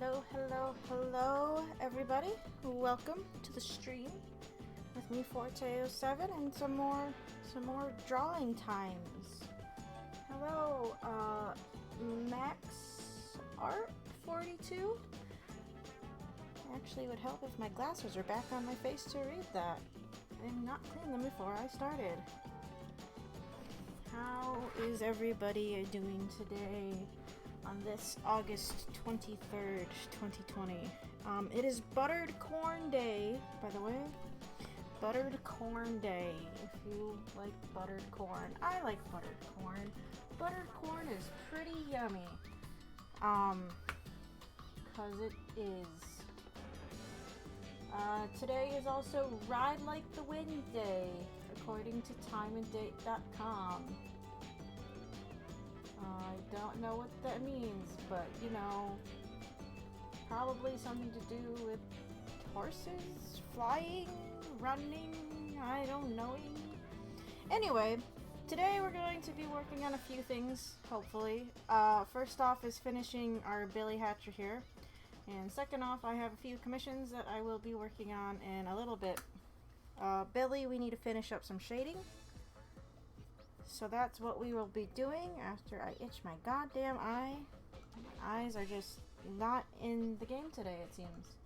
Hello, hello, hello, everybody. Welcome to the stream with me, Forte07, and some more drawing times. Hello, Max Art 42. Actually, it would help if my glasses are back on my face to read that. I did not clean them before I started. How is everybody doing today on this August 23rd, 2020? It is Buttered Corn Day, by the way. Buttered Corn Day. If you like buttered corn, I like buttered corn. Buttered corn is pretty yummy. Cause it is. Today is also Ride Like the Wind Day, according to timeanddate.com. I don't know what that means, but you know, probably something to do with horses, flying, running, I don't know. Anyway, today we're going to be working on a few things, hopefully. First off is finishing our Billy Hatcher here. And second off, I have a few commissions that I will be working on in a little bit. Billy, we need to finish up some shading. So that's what we will be doing after I itch my goddamn eye. My eyes are just not in the game today, it seems.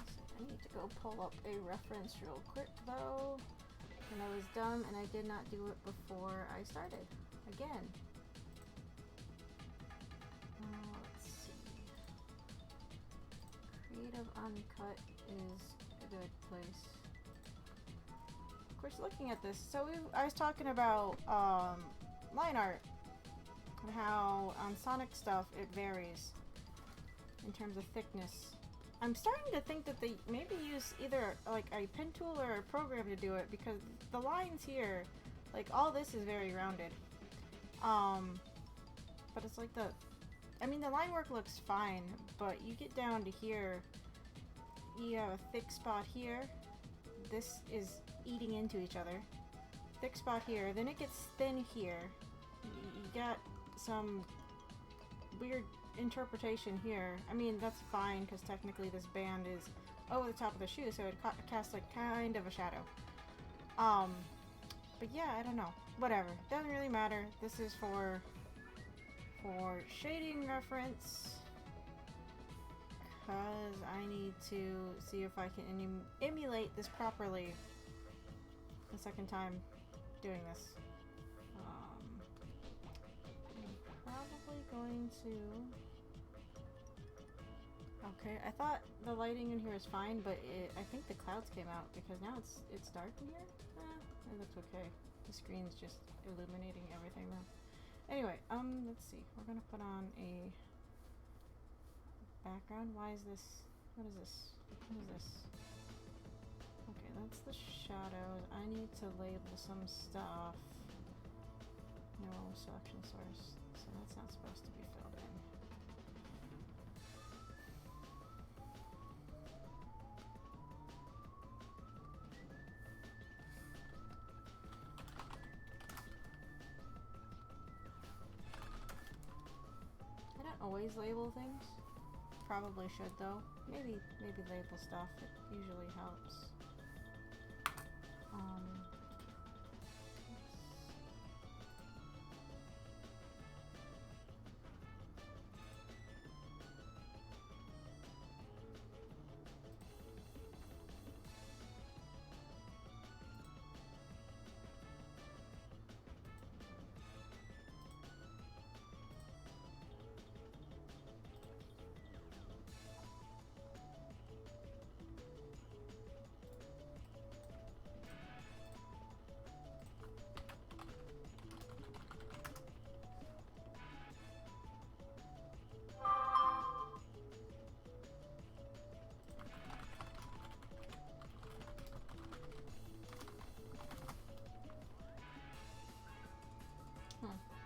So I need to go pull up a reference real quick though. And I was dumb and I did not do it before I started. Again. Let's see. Creative Uncut is a good place. Of course, looking at this, so I was talking about line art and how on Sonic stuff it varies in terms of thickness. I'm starting to think that they maybe use either like a pen tool or a program to do it, because the lines here, like all this is very rounded. But it's like the line work looks fine, but you get down to here, you have a thick spot here. This is eating into each other. Thick spot here, then it gets thin here. You got some weird interpretation here. I mean, that's fine, because technically this band is over the top of the shoe, so it casts like kind of a shadow. But yeah, I don't know. Whatever. Doesn't really matter. This is for shading reference, because I need to see if I can emulate this properly the second time doing this. I'm probably going to... Okay, I thought the lighting in here is fine, but I think the clouds came out, because now it's dark in here? It looks okay. The screen's just illuminating everything though. Anyway, let's see. We're gonna put on a background. Why is this? What is this? What is this? Okay, that's the shadows. I need to label some stuff. No selection source. So that's not supposed to be filled in. Always label things. Probably should though. Maybe label stuff. It usually helps.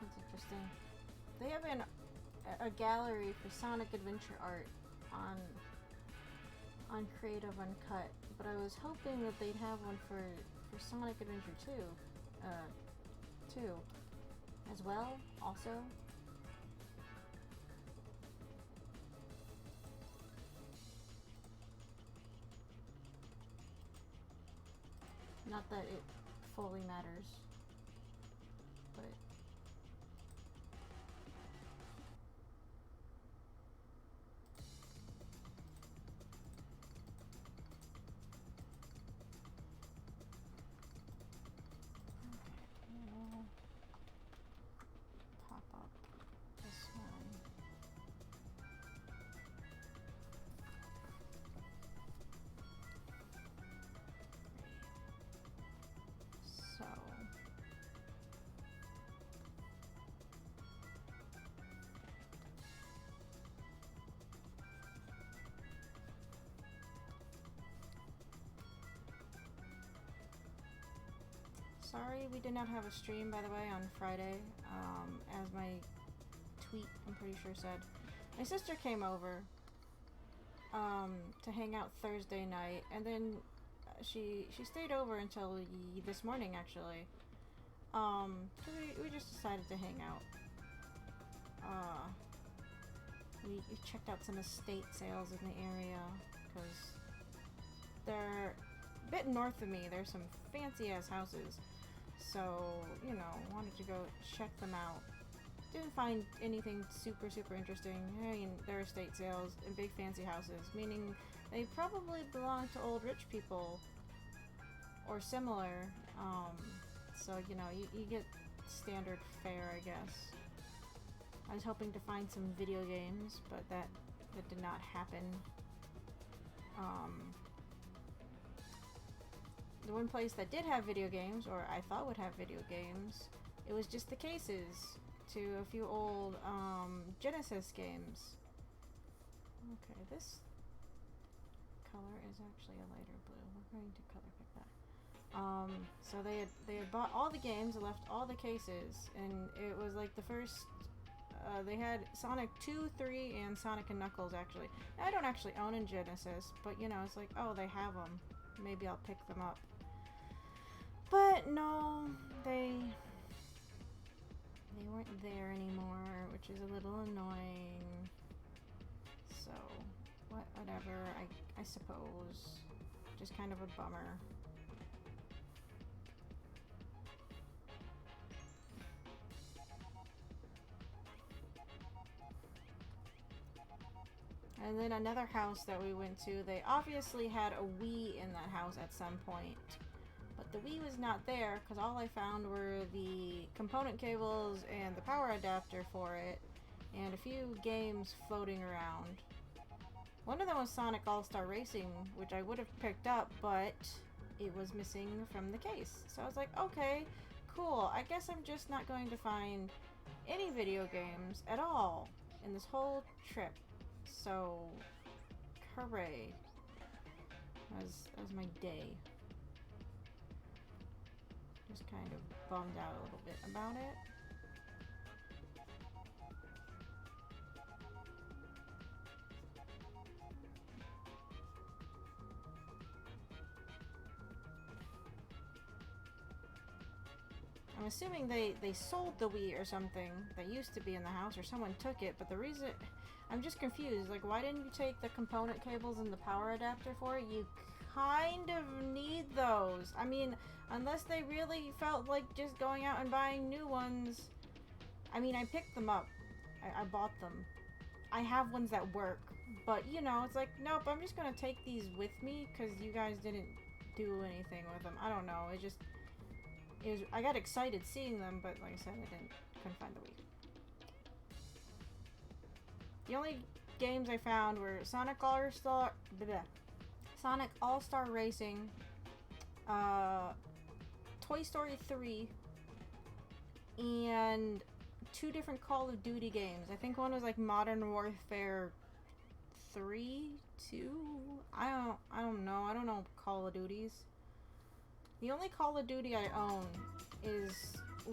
That's interesting. They have a gallery for Sonic Adventure art on Creative Uncut, but I was hoping that they'd have one for Sonic Adventure 2, too. as well, also. Not that it fully matters, but we'll pop up this one. So sorry we did not have a stream, by the way, on Friday. As my tweet, I'm pretty sure, said. My sister came over to hang out Thursday night, and then she stayed over until this morning, actually. So we just decided to hang out. We checked out some estate sales in the area, because they're a bit north of me. There's some fancy-ass houses. So, you know, wanted to go check them out. Didn't find anything super interesting. I mean, they're estate sales in big fancy houses, meaning they probably belong to old rich people or similar. So, you know, you get standard fare, I guess. I was hoping to find some video games, but that did not happen. The one place that did have video games, or I thought would have video games, it was just the cases to a few old Genesis games. Okay, this color is actually a lighter blue. We're going to color pick that. So they had bought all the games, left all the cases, and it was like the first. They had Sonic 2, 3, and Sonic and Knuckles, actually. I don't actually own a Genesis, but, you know, it's like, oh, they have them. Maybe I'll pick them up. But, no, they weren't there anymore, which is a little annoying. So, whatever, I suppose. Just kind of a bummer. And then another house that we went to, they obviously had a Wii in that house at some point. But the Wii was not there, because all I found were the component cables and the power adapter for it, and a few games floating around. One of them was Sonic All-Star Racing, which I would have picked up, but it was missing from the case. So I was like, okay, cool. I guess I'm just not going to find any video games at all in this whole trip. So, hooray. That was my day. Just kind of bummed out a little bit about it. I'm assuming they sold the Wii or something that used to be in the house, or someone took it, but the reason... I'm just confused. Like, why didn't you take the component cables and the power adapter for it? You kind of need those. I mean, unless they really felt like just going out and buying new ones. I mean, I picked them up. I bought them. I have ones that work. But, you know, it's like, nope, I'm just going to take these with me because you guys didn't do anything with them. I don't know. I got excited seeing them, but like I said, couldn't find the Wii. The only games I found were Sonic All-Star Racing, Toy Story 3, and 2 different Call of Duty games. I think one was like Modern Warfare 3, 2? I don't know. I don't know Call of Duties. The only Call of Duty I own is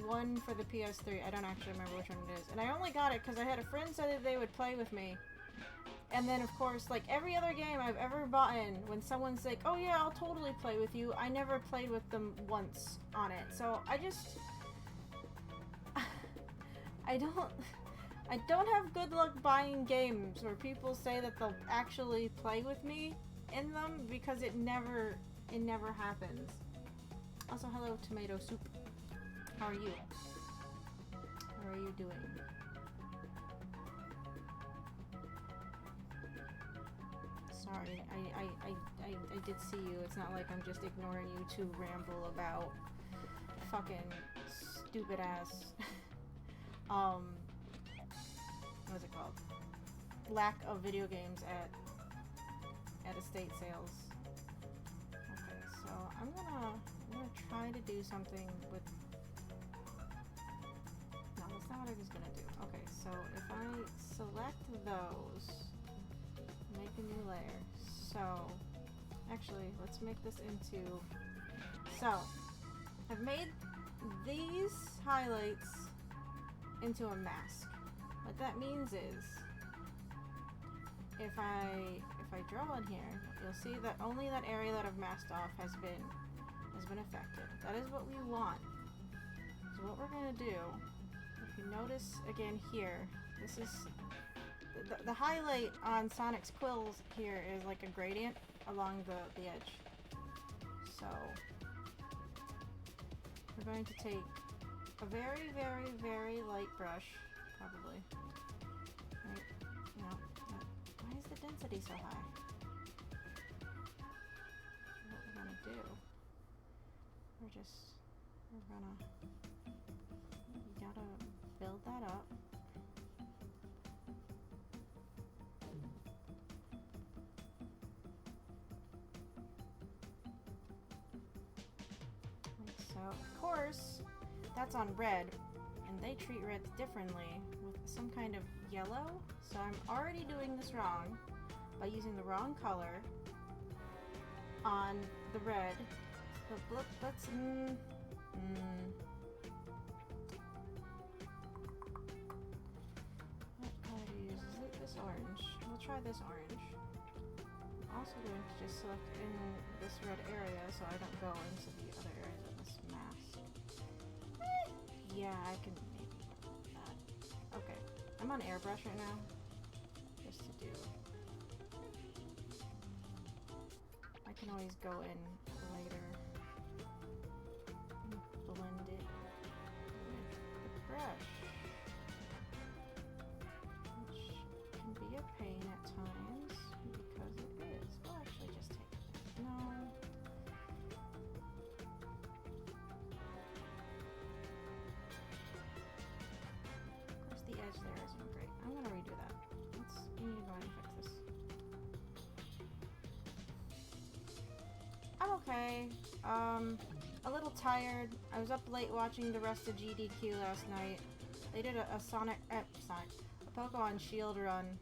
one for the PS3. I don't actually remember which one it is. And I only got it because I had a friend say that they would play with me. And then, of course, like every other game I've ever bought in, when someone's like, oh yeah, I'll totally play with you, I never played with them once on it. So I just... I don't have good luck buying games where people say that they'll actually play with me in them because it never happens. Also, hello, tomato soup. How are you? How are you doing? Sorry, I did see you. It's not like I'm just ignoring you to ramble about fucking stupid ass what's it called? Lack of video games at estate sales. Okay, so I'm gonna try to do something with. No, that's not what I was gonna do. Okay, so if I select those, make a new layer. So, actually, let's make this into. So, I've made these highlights into a mask. What that means is, if I draw in here, you'll see that only that area that I've masked off has been affected. That is what we want. So what we're gonna do, if you notice again here, this is the highlight on Sonic's quills here is like a gradient along the edge. So we're going to take a very, very, very light brush, probably. Right? No. Why is the density so high? What we're gonna do? We gotta build that up. Like so, of course, that's on red, and they treat reds differently with some kind of yellow. So I'm already doing this wrong by using the wrong color on the red. So let's what color to use? Is it this orange? We'll try this orange. I'm also going to just select in this red area so I don't go into the other areas of this mask. Yeah, I can maybe do that. Okay, I'm on airbrush right now, just to do. I can always go in later and blend it with the brush, which can be a pain at times because it is. We'll actually just take it. No. The edge there isn't great. I'm gonna redo that. We need to go ahead and fix this. I'm okay. A little tired. I was up late watching the rest of GDQ last night. They did a Pokemon Shield run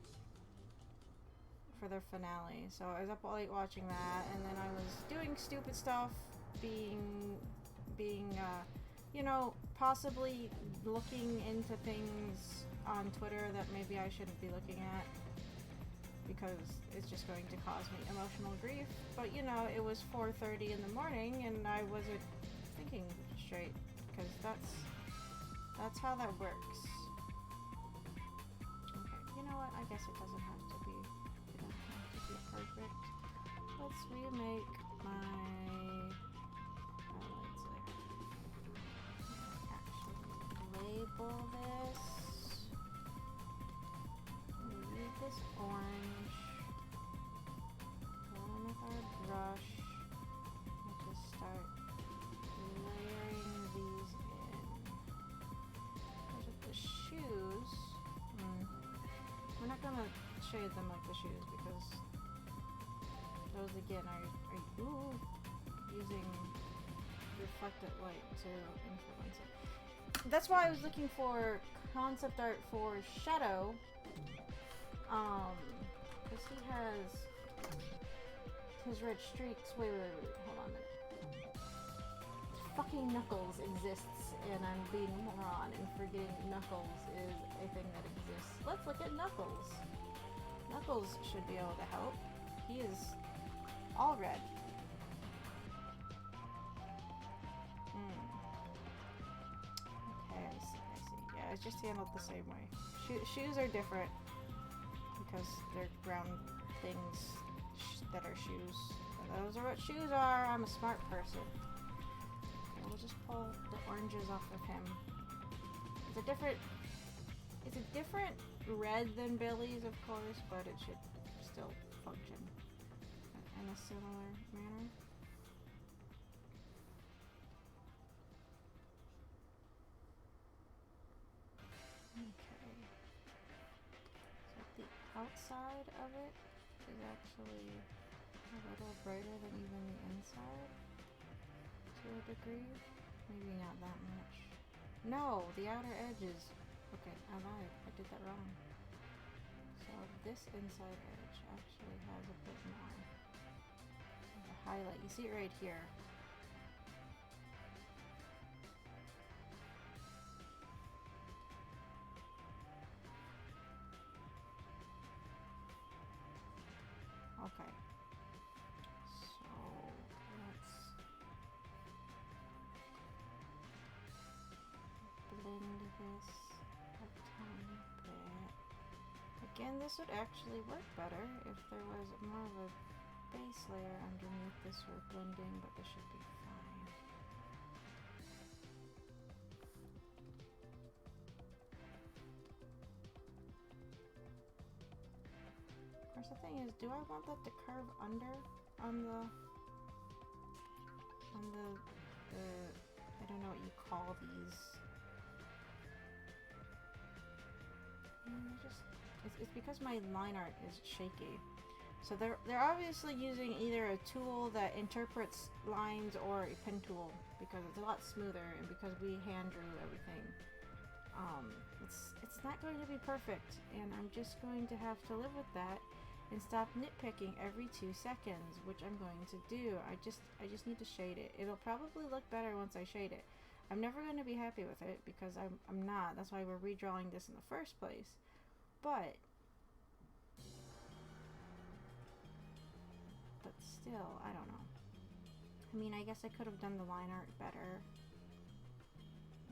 for their finale. So I was up late watching that, and then I was doing stupid stuff, being you know, possibly looking into things on Twitter that maybe I shouldn't be looking at because it's just going to cause me emotional grief. But you know, it was 4:30 in the morning and I wasn't thinking straight because that's how that works. Okay, you know what? I guess it doesn't have to be perfect. Let's remake my highlights layer. Label this. We need this orange. Go in with our brush. And just start layering these in. Because with the shoes, we're not gonna shade them like the shoes because those again are using reflected light to influence it. That's why I was looking for concept art for Shadow. Because he has his red streaks. Wait, hold on a minute. Fucking Knuckles exists, and I'm being a moron and forgetting Knuckles is a thing that exists. Let's look at Knuckles. Knuckles should be able to help. He is all red. Okay, I see. Yeah, it's just handled the same way. Shoes are different because they're round things that are shoes. And those are what shoes are. I'm a smart person. Okay, we'll just pull the oranges off of him. It's a different red than Billy's, of course, but it should still function in a similar manner. Okay. So the outside of it is actually a little brighter than even the inside to a degree. Maybe not that much. No, the outer edges. Okay, I lied. I did that wrong. So this inside edge actually has a bit more of a highlight. You see it right here. Okay. So let's blend this a tiny bit. Again, this would actually work better if there was more of a base layer underneath this for blending, but this should be fine. Of course, the thing is, do I want that to curve under on the I don't know what you call these. It's because my line art is shaky. So they're obviously using either a tool that interprets lines or a pen tool because it's a lot smoother and because we hand drew everything. It's not going to be perfect, and I'm just going to have to live with that and stop nitpicking every 2 seconds, which I'm going to do. I just need to shade it. It'll probably look better once I shade it. I'm never going to be happy with it because I'm not. That's why we're redrawing this in the first place. But still, I don't know. I mean, I guess I could have done the line art better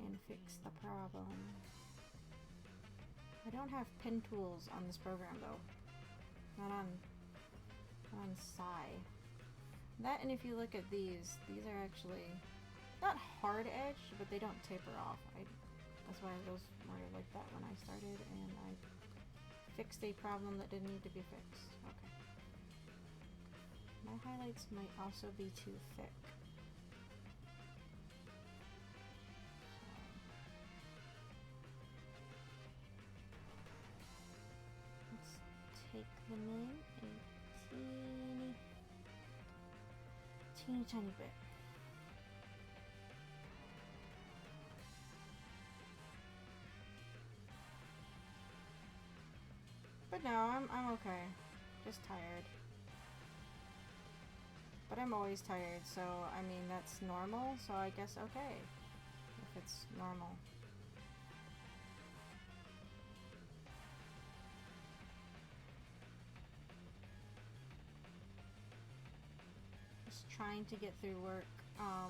and fixed the problem. I don't have pen tools on this program though. Not on Sai. That, and if you look at these are actually not hard edged, but they don't taper off. That's why those were like that when I started, and I fixed a problem that didn't need to be fixed. Okay. My highlights might also be too thick. Let's take them in a teeny tiny bit. But no, I'm okay. Just tired. But I'm always tired, so I mean that's normal, so I guess okay. If it's normal. Just trying to get through work,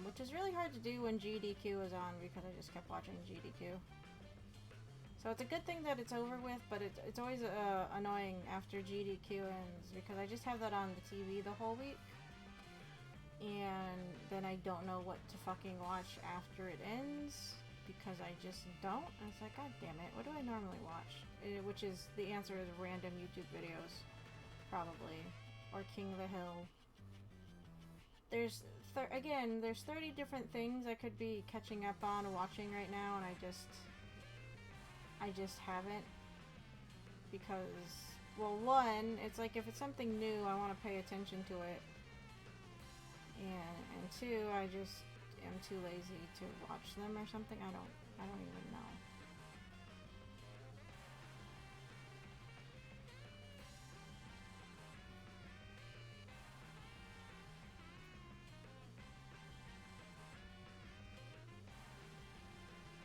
which is really hard to do when GDQ is on because I just kept watching GDQ. So it's a good thing that it's over with, but it's always annoying after GDQ ends because I just have that on the TV the whole week. And then I don't know what to fucking watch after it ends because I just don't. And it's like, god damn it, what do I normally watch? Which is, the answer is random YouTube videos, probably. Or King of the Hill. There's 30 different things I could be catching up on or watching right now, and I just haven't. Because, well, one, it's like if it's something new, I want to pay attention to it. And two, I just am too lazy to watch them or something. I don't even know.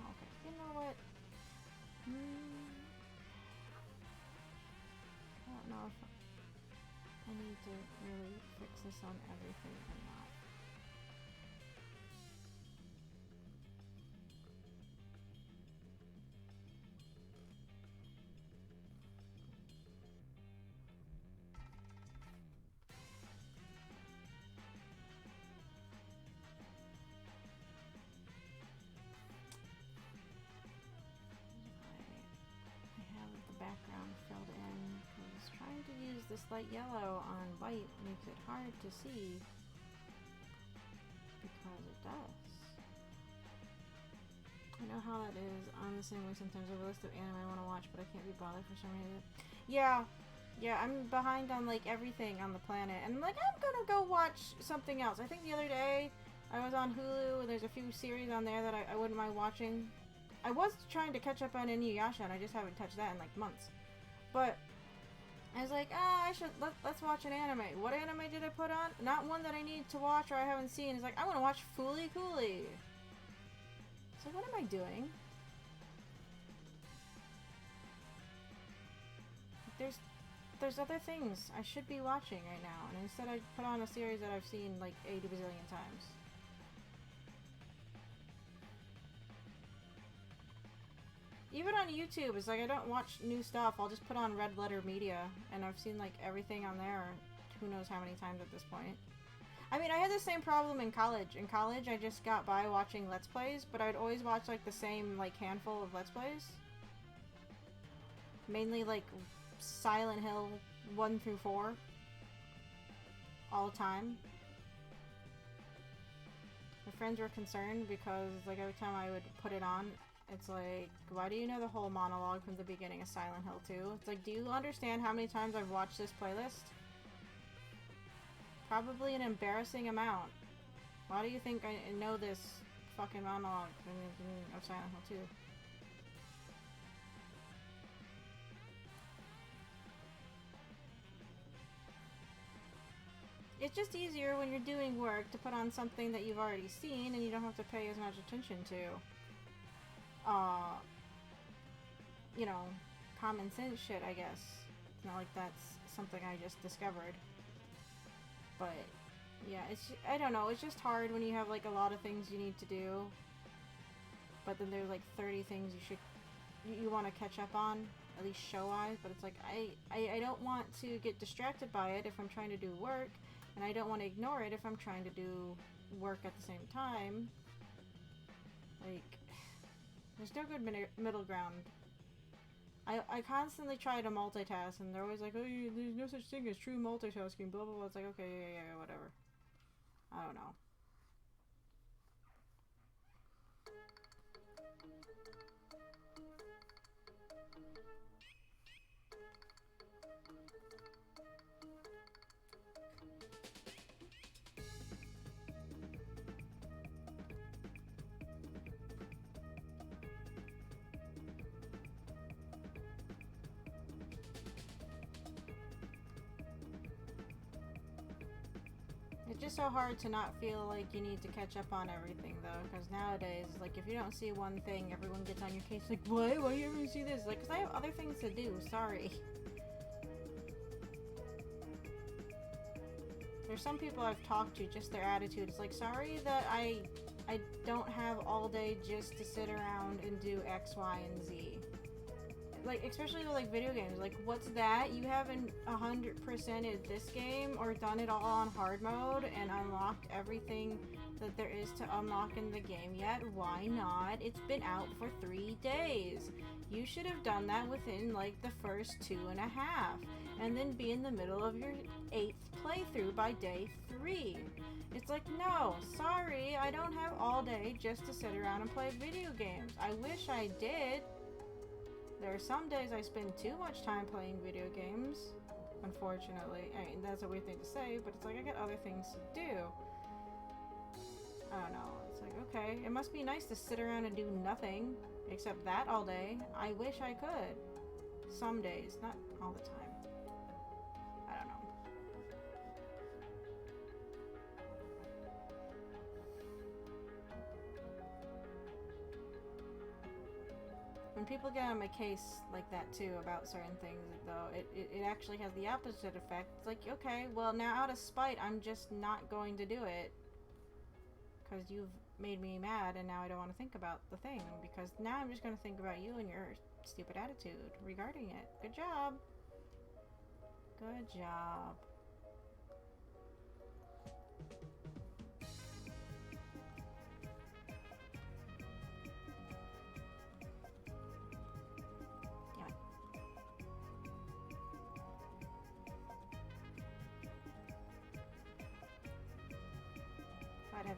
Okay, you know what? I don't know if I need to really fix this on everything or not. this light yellow on white makes it hard to see. Because it does. I know how that is. I'm the same way sometimes. I have a list of anime I want to watch, but I can't be bothered for some reason. Yeah, I'm behind on like everything on the planet, and like I'm gonna go watch something else. I think the other day I was on Hulu, and there's a few series on there that I wouldn't mind watching. I was trying to catch up on Inuyasha, and I just haven't touched that in like months. But I was like, let's watch an anime. What anime did I put on? Not one that I need to watch or I haven't seen. It's like, I want to watch Fooly Cooly. So what am I doing? There's other things I should be watching right now, and instead I put on a series that I've seen like 80 bazillion times. Even on YouTube, it's like I don't watch new stuff. I'll just put on Red Letter Media, and I've seen like everything on there who knows how many times at this point. I mean, I had the same problem in college. In college, I just got by watching Let's Plays, but I'd always watch like the same like handful of Let's Plays. Mainly like Silent Hill 1 through 4. All the time. My friends were concerned because like every time I would put it on, it's like, why do you know the whole monologue from the beginning of Silent Hill 2? It's like, do you understand how many times I've watched this playlist? Probably an embarrassing amount. Why do you think I know this fucking monologue of Silent Hill 2? It's just easier when you're doing work to put on something that you've already seen and you don't have to pay as much attention to. You know, common sense shit, I guess. It's not like that's something I just discovered. But, yeah, I don't know, it's just hard when you have, like, a lot of things you need to do. But then there's, like, 30 things you want to catch up on, at least show-wise. But it's like, I don't want to get distracted by it if I'm trying to do work. And I don't want to ignore it if I'm trying to do work at the same time. Like, there's no good middle ground. I constantly try to multitask, and they're always like, oh, there's no such thing as true multitasking, blah, blah, blah. It's like, okay, yeah, whatever. I don't know. It's just so hard to not feel like you need to catch up on everything, though, because nowadays, like, if you don't see one thing, everyone gets on your case, like, what? Why do you ever see this? Like, because I have other things to do, sorry. There's some people I've talked to, just their attitude is like, sorry that I don't have all day just to sit around and do X, Y, and Z. Like, especially with, like, video games. Like, what's that? You haven't 100%ed this game or done it all on hard mode and unlocked everything that there is to unlock in the game yet? Why not? It's been out for 3 days. You should have done that within, like, the first 2.5. And then be in the middle of your 8th playthrough by day 3. It's like, no, sorry, I don't have all day just to sit around and play video games. I wish I did. There are some days I spend too much time playing video games, unfortunately. I mean, that's a weird thing to say, but it's like I got other things to do. I don't know. It's like, okay, it must be nice to sit around and do nothing except that all day. I wish I could. Some days, not all the time. I don't know. When people get on my case like that too about certain things, though, it actually has the opposite effect. It's like, okay, well, now out of spite, I'm just not going to do it. Because you've made me mad, and now I don't want to think about the thing. Because now I'm just going to think about you and your stupid attitude regarding it. Good job. Good job.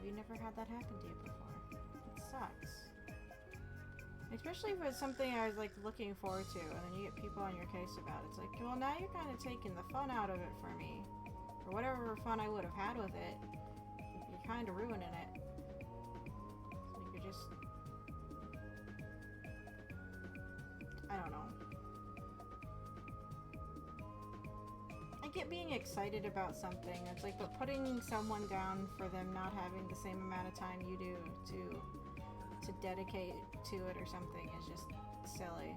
have you never had that happen to you before? It sucks. Especially if it's something I was like looking forward to, and then you get people on your case about it. It's like, well, now you're kind of taking the fun out of it for me. Or whatever fun I would have had with it. You're kind of ruining it. So you're just... I don't know. I get being excited about something. It's like, but putting someone down for them not having the same amount of time you do to dedicate to it or something is just silly.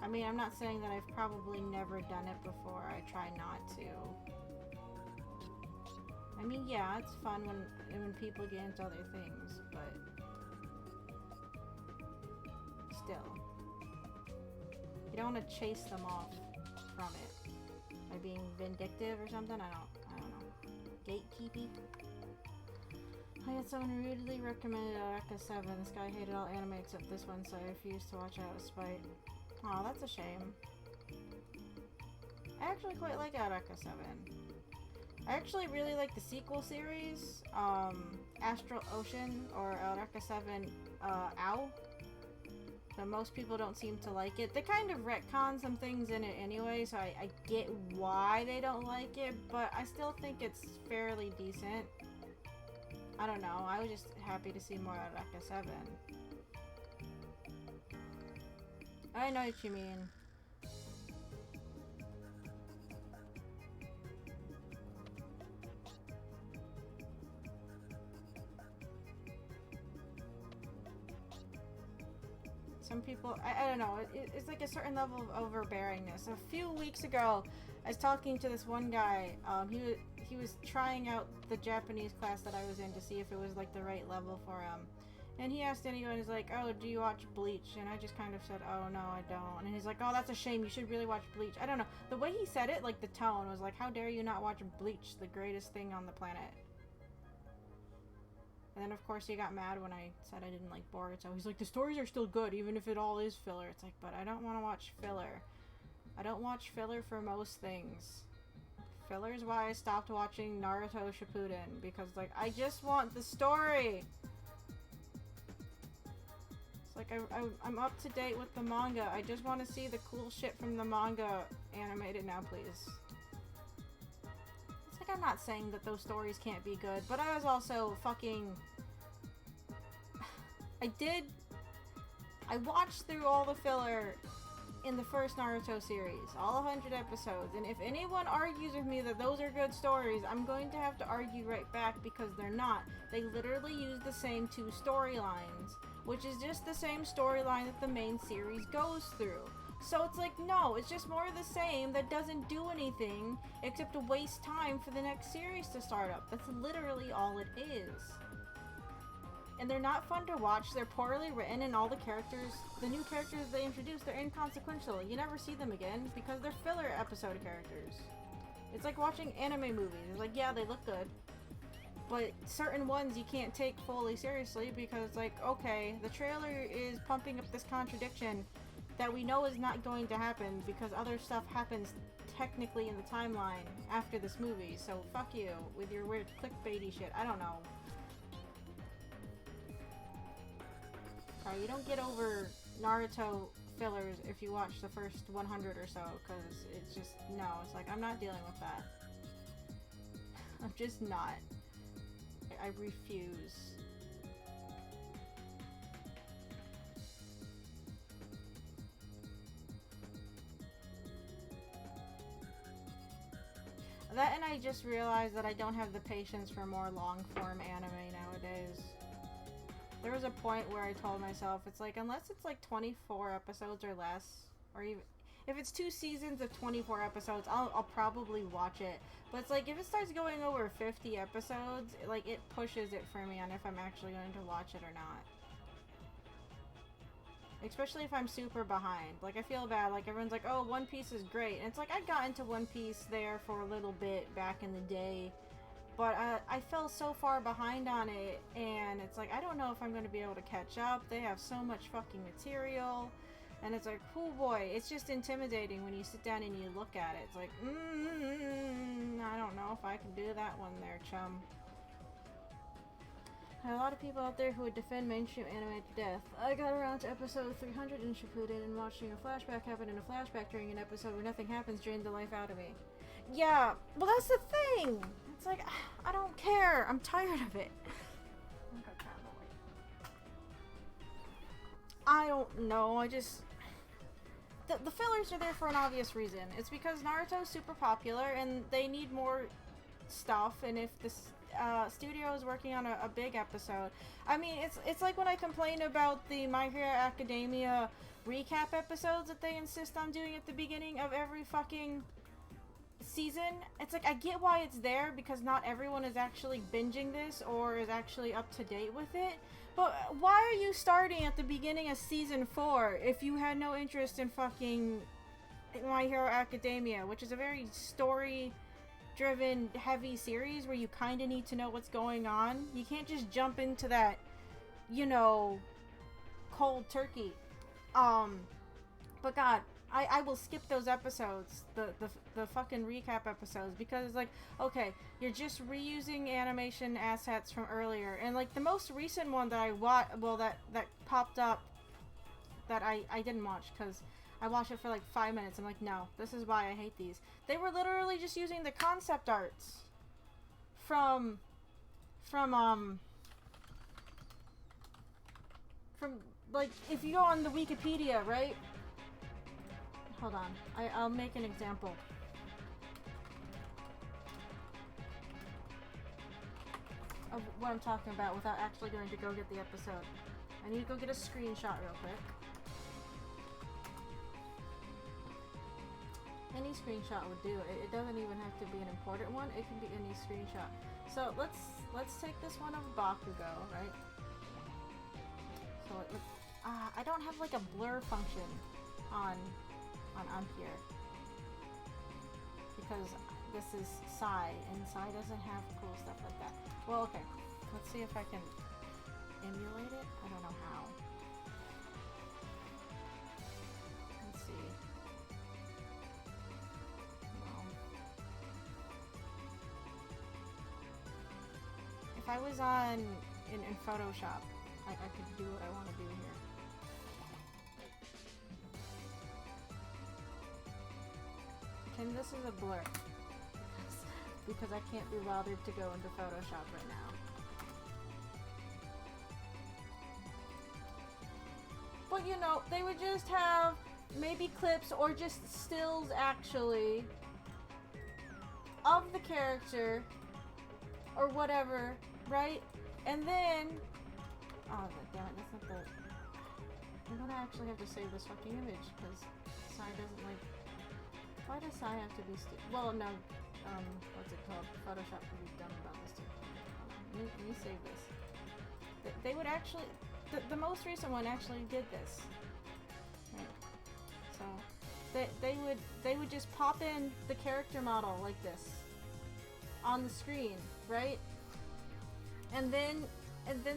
I mean, I'm not saying that I've probably never done it before. I try not to. I mean, yeah, it's fun when people get into other things, but still. You don't want to chase them off from it by being vindictive or something. I don't know. Gatekeeping. I had someone who rudely recommended Eureka 7. This guy hated all anime except this one, so I refused to watch it out of spite. Aw, that's a shame. I actually quite like Eureka 7. I actually really like the sequel series, Astral Ocean, or Eureka 7, OW. But most people don't seem to like it. They kind of retcon some things in it anyway, so I get why they don't like it, but I still think it's fairly decent. I don't know, I was just happy to see more Eureka 7. I know what you mean. Some people, I don't know, it's like a certain level of overbearingness. A few weeks ago, I was talking to this one guy, he was trying out the Japanese class that I was in to see if it was like the right level for him. And he asked anyone, he's like, oh, do you watch Bleach? And I just kind of said, oh, no, I don't. And he's like, oh, that's a shame, you should really watch Bleach. I don't know, the way he said it, like the tone was like, how dare you not watch Bleach, the greatest thing on the planet. And then, of course, he got mad when I said I didn't like Boruto. He's like, the stories are still good, even if it all is filler. It's like, but I don't want to watch filler. I don't watch filler for most things. Filler is why I stopped watching Naruto Shippuden. Because, like, I just want the story. It's like, I'm up to date with the manga. I just want to see the cool shit from the manga animated now, please. It's like, I'm not saying that those stories can't be good, but I was also fucking... I watched through all the filler in the first Naruto series, all 100 episodes, and if anyone argues with me that those are good stories, I'm going to have to argue right back because they're not. They literally use the same two storylines, which is just the same storyline that the main series goes through. So it's like, no, it's just more of the same that doesn't do anything except to waste time for the next series to start up. That's literally all it is. And they're not fun to watch, they're poorly written, and all the characters, the new characters they introduce, they're inconsequential. You never see them again because they're filler episode characters. It's like watching anime movies. It's like, yeah, they look good, but certain ones you can't take fully seriously because, like, okay, the trailer is pumping up this contradiction that we know is not going to happen because other stuff happens technically in the timeline after this movie, so fuck you with your weird clickbaity shit. I don't know. You don't get over Naruto fillers if you watch the first 100 or so, because it's just, no, it's like, I'm not dealing with that. I'm just not. I refuse. That, and I just realized that I don't have the patience for more long-form anime nowadays. There was a point where I told myself, it's like, unless it's like 24 episodes or less, or even, if it's 2 seasons of 24 episodes, I'll probably watch it. But it's like, if it starts going over 50 episodes, like, it pushes it for me on if I'm actually going to watch it or not. Especially if I'm super behind. Like, I feel bad. Like, everyone's like, oh, One Piece is great. And it's like, I got into One Piece there for a little bit back in the day. But I fell so far behind on it. And it's like, I don't know if I'm going to be able to catch up. They have so much fucking material. And it's like, oh boy, it's just intimidating when you sit down and you look at it. It's like, I don't know if I can do that one there, chum. There are a lot of people out there who would defend mainstream anime to death. I got around to episode 300 in Shippuden and watching a flashback happen in a flashback during an episode where nothing happens drained the life out of me. Yeah, well that's the thing! It's like, I don't care. I'm tired of it. I don't know, I just... The fillers are there for an obvious reason. It's because Naruto's super popular and they need more stuff, and if the studio is working on a big episode... I mean, it's like when I complain about the My Hero Academia recap episodes that they insist on doing at the beginning of every fucking season. It's like, I get why it's there, because not everyone is actually binging this or is actually up to date with it. But why are you starting at the beginning of season 4 if you had no interest in fucking My Hero Academia, which is a very story-driven, heavy series where you kind of need to know what's going on? You can't just jump into that, you know, cold turkey. But God, I will skip those episodes, the fucking recap episodes, because it's like, okay, you're just reusing animation assets from earlier, and like the most recent one that I watched, well, that popped up, that I didn't watch, because I watched it for like 5 minutes. I'm like, no, this is why I hate these. They were literally just using the concept arts from like, if you go on the Wikipedia, right? Hold on. I'll make an example. Of what I'm talking about without actually going to go get the episode. I need to go get a screenshot real quick. Any screenshot would do. It doesn't even have to be an important one. It can be any screenshot. So let's take this one of Bakugo, right? So I don't have like a blur function on here, because this is Psy, and Psy doesn't have cool stuff like that. Well, okay, let's see if I can emulate it. I don't know how. Let's see. No. If I was in Photoshop, I could do what I want to do here. And this is a blur, because I can't be bothered to go into Photoshop right now. But you know, they would just have maybe clips or just stills actually of the character or whatever, right? And then, oh damn it, that's not the... I'm gonna actually have to save this fucking image, because Sai doesn't like... Why does Sai have to be well, no, what's it called? Photoshop can be dumb about this too. Let me save this. They would actually, the most recent one actually did this. Right. So, they would just pop in the character model like this on the screen, right? And then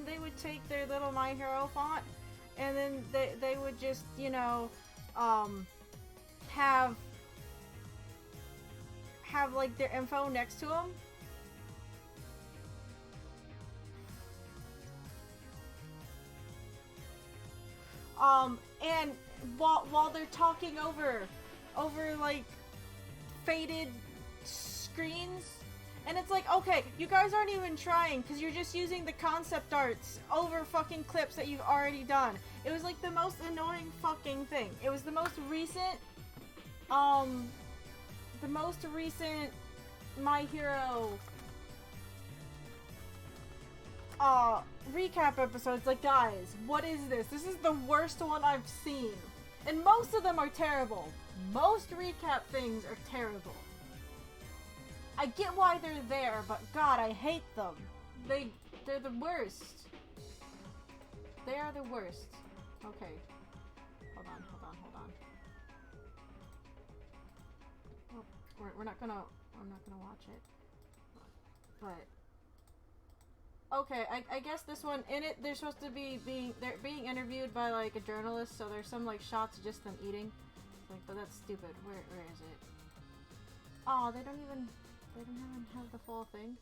they would take their little My Hero font, and then they would just, you know, have like their info next to them. And while they're talking over like faded screens, and it's like, okay, you guys aren't even trying, because you're just using the concept arts over fucking clips that you've already done. It was like the most annoying fucking thing. It was the most recent My Hero recap episodes. Like, guys, what is this? This is the worst one I've seen. And most of them are terrible. Most recap things are terrible. I get why they're there, but God, I hate them. They're the worst. They are the worst. Okay. Oh, we're not gonna... I'm not gonna watch it. But... Okay, I guess this one, in it, they're supposed to be they're being interviewed by, like, a journalist, so there's some, like, shots of just them eating. Like, but that's stupid. Where is it? Oh, they don't even have the full thing.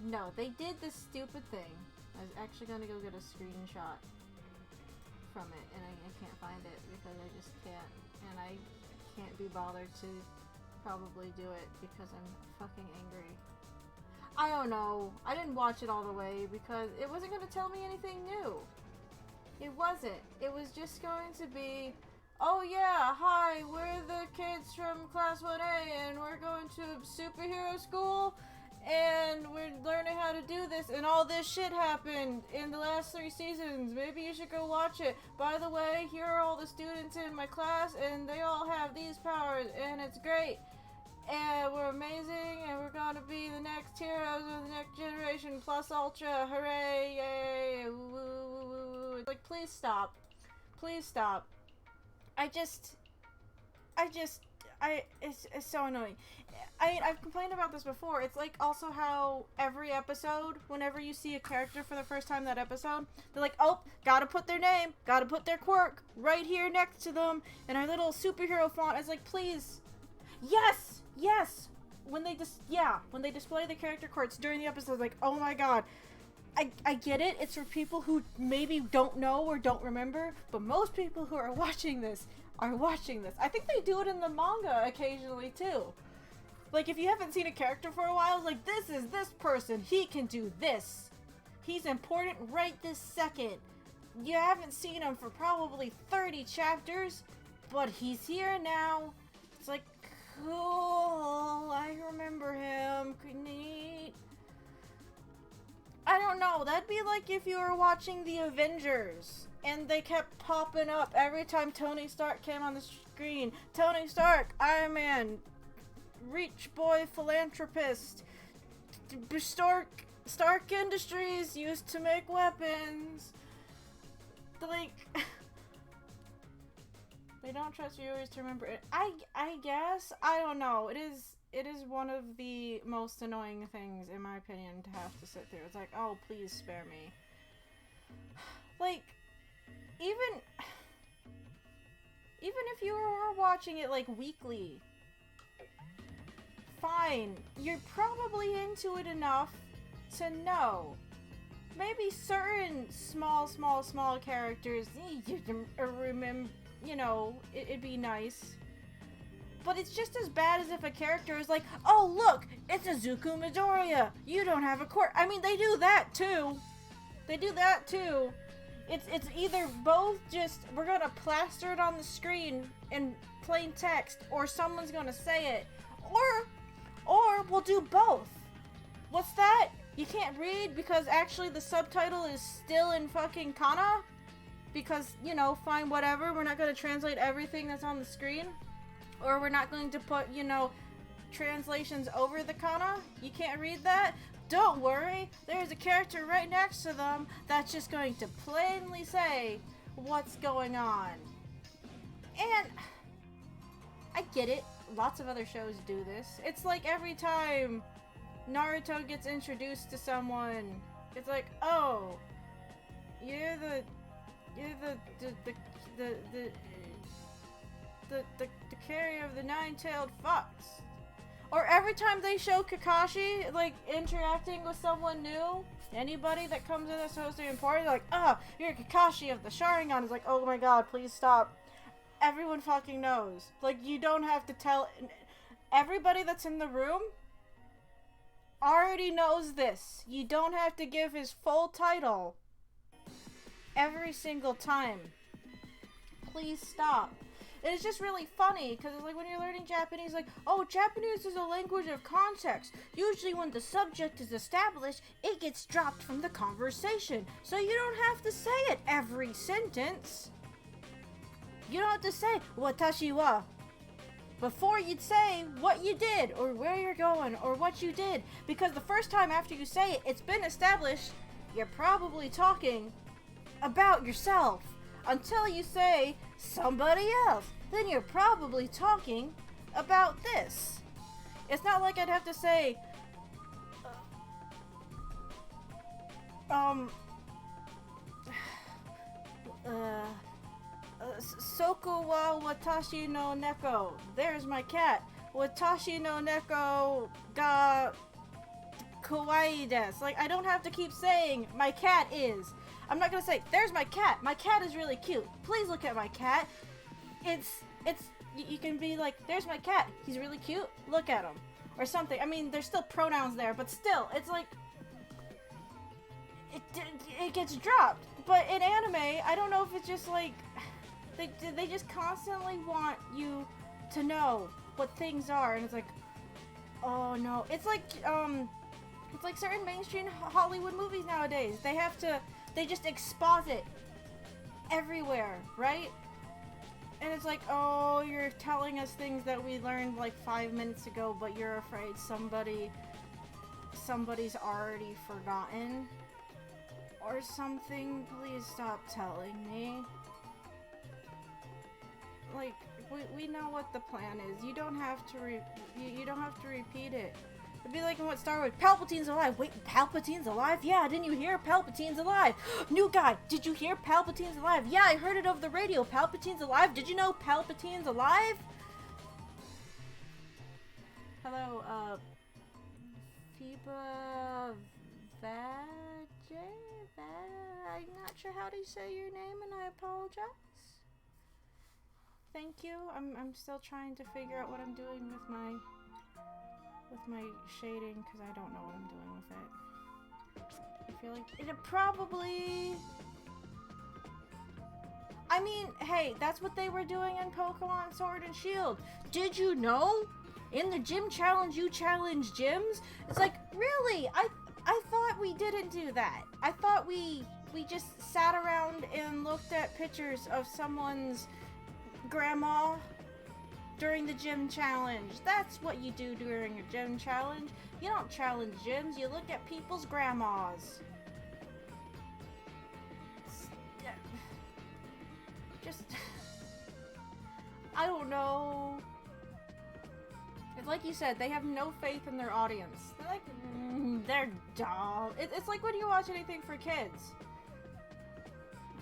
No, they did this stupid thing. I was actually gonna go get a screenshot from it, and I can't find it because I just can't, and I can't be bothered to probably do it because I'm fucking angry. I don't know. I didn't watch it all the way because it wasn't going to tell me anything new. It wasn't. It was just going to be, oh yeah, hi, we're the kids from Class 1A and we're going to superhero school and we're learning how to do this and all this shit happened in the last 3 seasons. Maybe you should go watch it. By the way, here are all the students in my class and they all have these powers and it's great. And we're amazing, and we're gonna be the next heroes of the next generation, plus ultra, hooray, yay, woo, woo, woo, woo. Like, please stop. Please stop. It's so annoying. I've complained about this before. It's like also how every episode, whenever you see a character for the first time that episode, they're like, oh, gotta put their name, gotta put their quirk right here next to them, and our little superhero font is like, please. Yes! When they display the character quirks during the episode, like, oh my god. I get it. It's for people who maybe don't know or don't remember, but most people who are watching this are watching this. I think they do it in the manga occasionally too. Like, if you haven't seen a character for a while, it's like, this is this person. He can do this. He's important right this second. You haven't seen him for probably 30 chapters, but he's here now. It's like, cool, I remember him. Neat. I don't know, that'd be like if you were watching the Avengers and they kept popping up every time Tony Stark came on the screen. Tony Stark, Iron Man, Reach Boy Philanthropist, Stark Industries used to make weapons. Like... They don't trust viewers to remember it. I guess. I don't know. It is one of the most annoying things, in my opinion, to have to sit through. It's like, oh, please spare me. Like, even if you were watching it, like, weekly, fine. You're probably into it enough to know. Maybe certain small characters, you remember... You know, it'd be nice. But it's just as bad as if a character is like, oh look, it's Izuku Midoriya. You don't have a quirk. I mean, they do that too. It's either both just, we're gonna plaster it on the screen in plain text, or someone's gonna say it. Or we'll do both. What's that? You can't read because actually the subtitle is still in fucking kana? Because, you know, fine, whatever, we're not going to translate everything that's on the screen. Or we're not going to put, you know, translations over the kana. You can't read that? Don't worry, there's a character right next to them that's just going to plainly say what's going on. And I get it. Lots of other shows do this. It's like every time Naruto gets introduced to someone, it's like, oh, you're the carrier of the nine-tailed fox. Or every time they show Kakashi, like, interacting with someone new, anybody that comes in that's supposed to be important, like, you're Kakashi of the Sharingan. It's like, oh my god, please stop. Everyone fucking knows. Like, you don't have to tell... Everybody that's in the room already knows this. You don't have to give his full title every single time. Please stop. It's just really funny, because it's like when you're learning Japanese, like, oh, Japanese is a language of context. Usually when the subject is established, it gets dropped from the conversation. So you don't have to say it every sentence. You don't have to say, watashi wa, before you'd say what you did, or where you're going, or what you did. Because the first time after you say it, it's been established, you're probably talking about yourself. until you say somebody else. Then you're probably talking about this. It's not like I'd have to say, Soko wa watashi no neko. There's my cat. Watashi no neko ga kawaii desu. Like, I don't have to keep saying my cat is. I'm not gonna say, there's my cat. My cat is really cute. Please look at my cat. You can be like, there's my cat. He's really cute. Look at him. Or something. I mean, there's still pronouns there, but still, it's like, it gets dropped. But in anime, I don't know if it's just like, they just constantly want you to know what things are, and it's like, oh no. It's like certain mainstream Hollywood movies nowadays. They just exposit everywhere, right? And it's like, oh, you're telling us things that we learned like 5 minutes ago, but you're afraid somebody's already forgotten or something. Please stop telling me. Like, we know what the plan is. You don't have to you don't have to repeat it. It'd be like in what Star Wars, Palpatine's alive. Wait, Palpatine's alive? Yeah, didn't you hear? Palpatine's alive. New guy, did you hear? Palpatine's alive. Yeah, I heard it over the radio. Palpatine's alive. Did you know Palpatine's alive? Hello, Fiba Vajay? I'm not sure how to say your name, and I apologize. Thank you. I'm still trying to figure out what I'm doing with my shading, because I don't know what I'm doing with it. I feel like it probably... I mean, hey, that's what they were doing in Pokemon Sword and Shield. Did you know? In the gym challenge, you challenge gyms? It's like, really? I thought we didn't do that. I thought we just sat around and looked at pictures of someone's grandma during the gym challenge. That's what you do during a gym challenge. You don't challenge gyms, you look at people's grandmas. Just... I don't know. It's like you said, they have no faith in their audience. They're like, they're dumb. It's like when you watch anything for kids.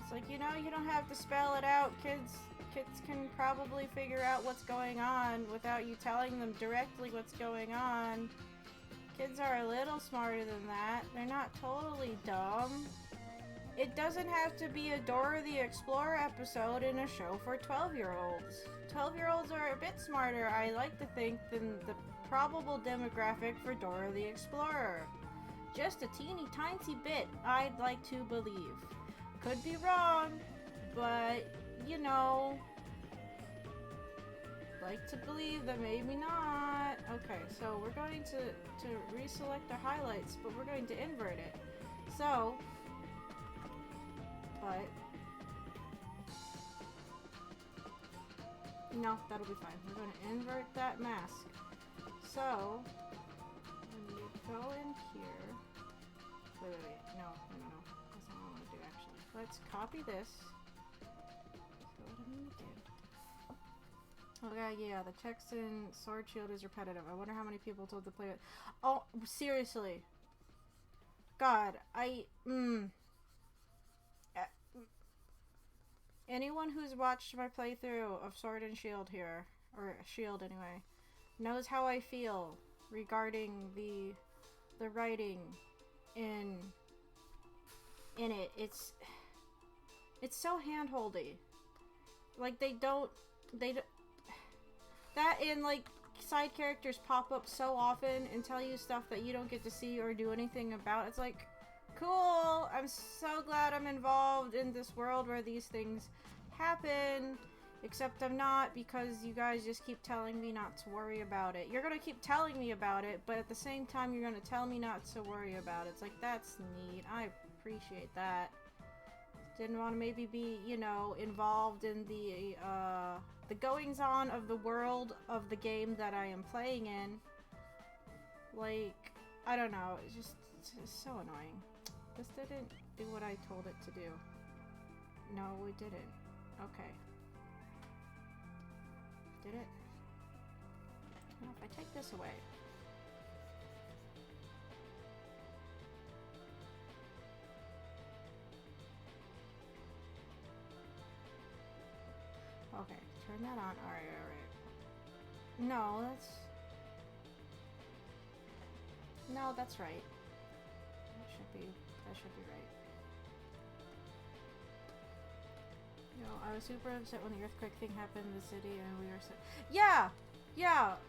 It's like, you know, you don't have to spell it out. Kids can probably figure out what's going on without you telling them directly what's going on. Kids are a little smarter than that. They're not totally dumb. It doesn't have to be a Dora the Explorer episode in a show for 12-year-olds. 12-year-olds are a bit smarter, I like to think, than the probable demographic for Dora the Explorer. Just a teeny tiny bit, I'd like to believe. Could be wrong, but, you know, like to believe that maybe not. Okay, so we're going to reselect our highlights, but we're going to invert it. So, but no, that'll be fine. We're going to invert that mask. So, when you go in here, wait, no. That's not what I want to do, actually. Let's copy this. So what I'm going to do. Okay, yeah, the text in Sword Shield is repetitive. I wonder how many people told to play it. Oh, seriously. God, anyone who's watched my playthrough of Sword and Shield here, or Shield anyway, knows how I feel regarding the writing in it. It's so handholdy. Like, they don't that and like side characters pop up so often and tell you stuff that you don't get to see or do anything about. It's like, cool, I'm so glad I'm involved in this world where these things happen, except I'm not, because you guys just keep telling me not to worry about it. You're gonna keep telling me about it, but at the same time you're gonna tell me not to worry about it. It's like, that's neat. I appreciate that. Didn't want to maybe be, you know, involved in the goings-on of the world of the game that I am playing in. Like, I don't know, it's so annoying. This didn't do what I told it to do. No, we didn't. Okay. Did it? Well, if I take this away. Okay, turn that on. Alright. No, that's... No, that's right. That should be right. You know, I was super upset when the earthquake thing happened in the city and we were so... Yeah!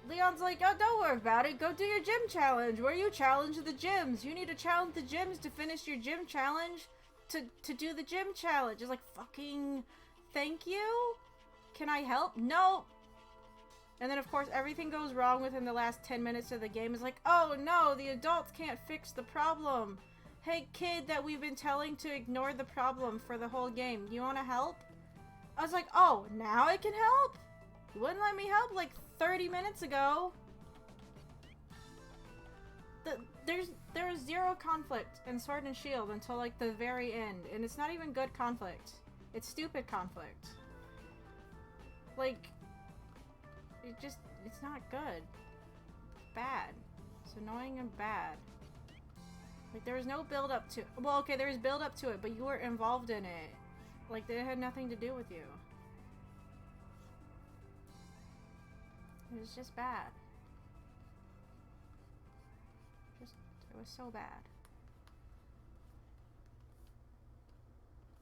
Leon's like, oh, don't worry about it. Go do your gym challenge where you challenge the gyms. You need to challenge the gyms to finish your gym challenge to do the gym challenge. It's like, fucking... Thank you? Can I help? No! And then, of course, everything goes wrong within the last 10 minutes of the game. It's like, oh no, the adults can't fix the problem. Hey, kid that we've been telling to ignore the problem for the whole game. You want to help? I was like, oh, now I can help? You wouldn't let me help like 30 minutes ago. There was zero conflict in Sword and Shield until like the very end. And it's not even good conflict. It's stupid conflict. Like... it's not good. It's bad. It's annoying and bad. Like, there was no build up to... Well, okay, there was build up to it, but you were involved in it. Like, it had nothing to do with you. It was just bad. It was so bad.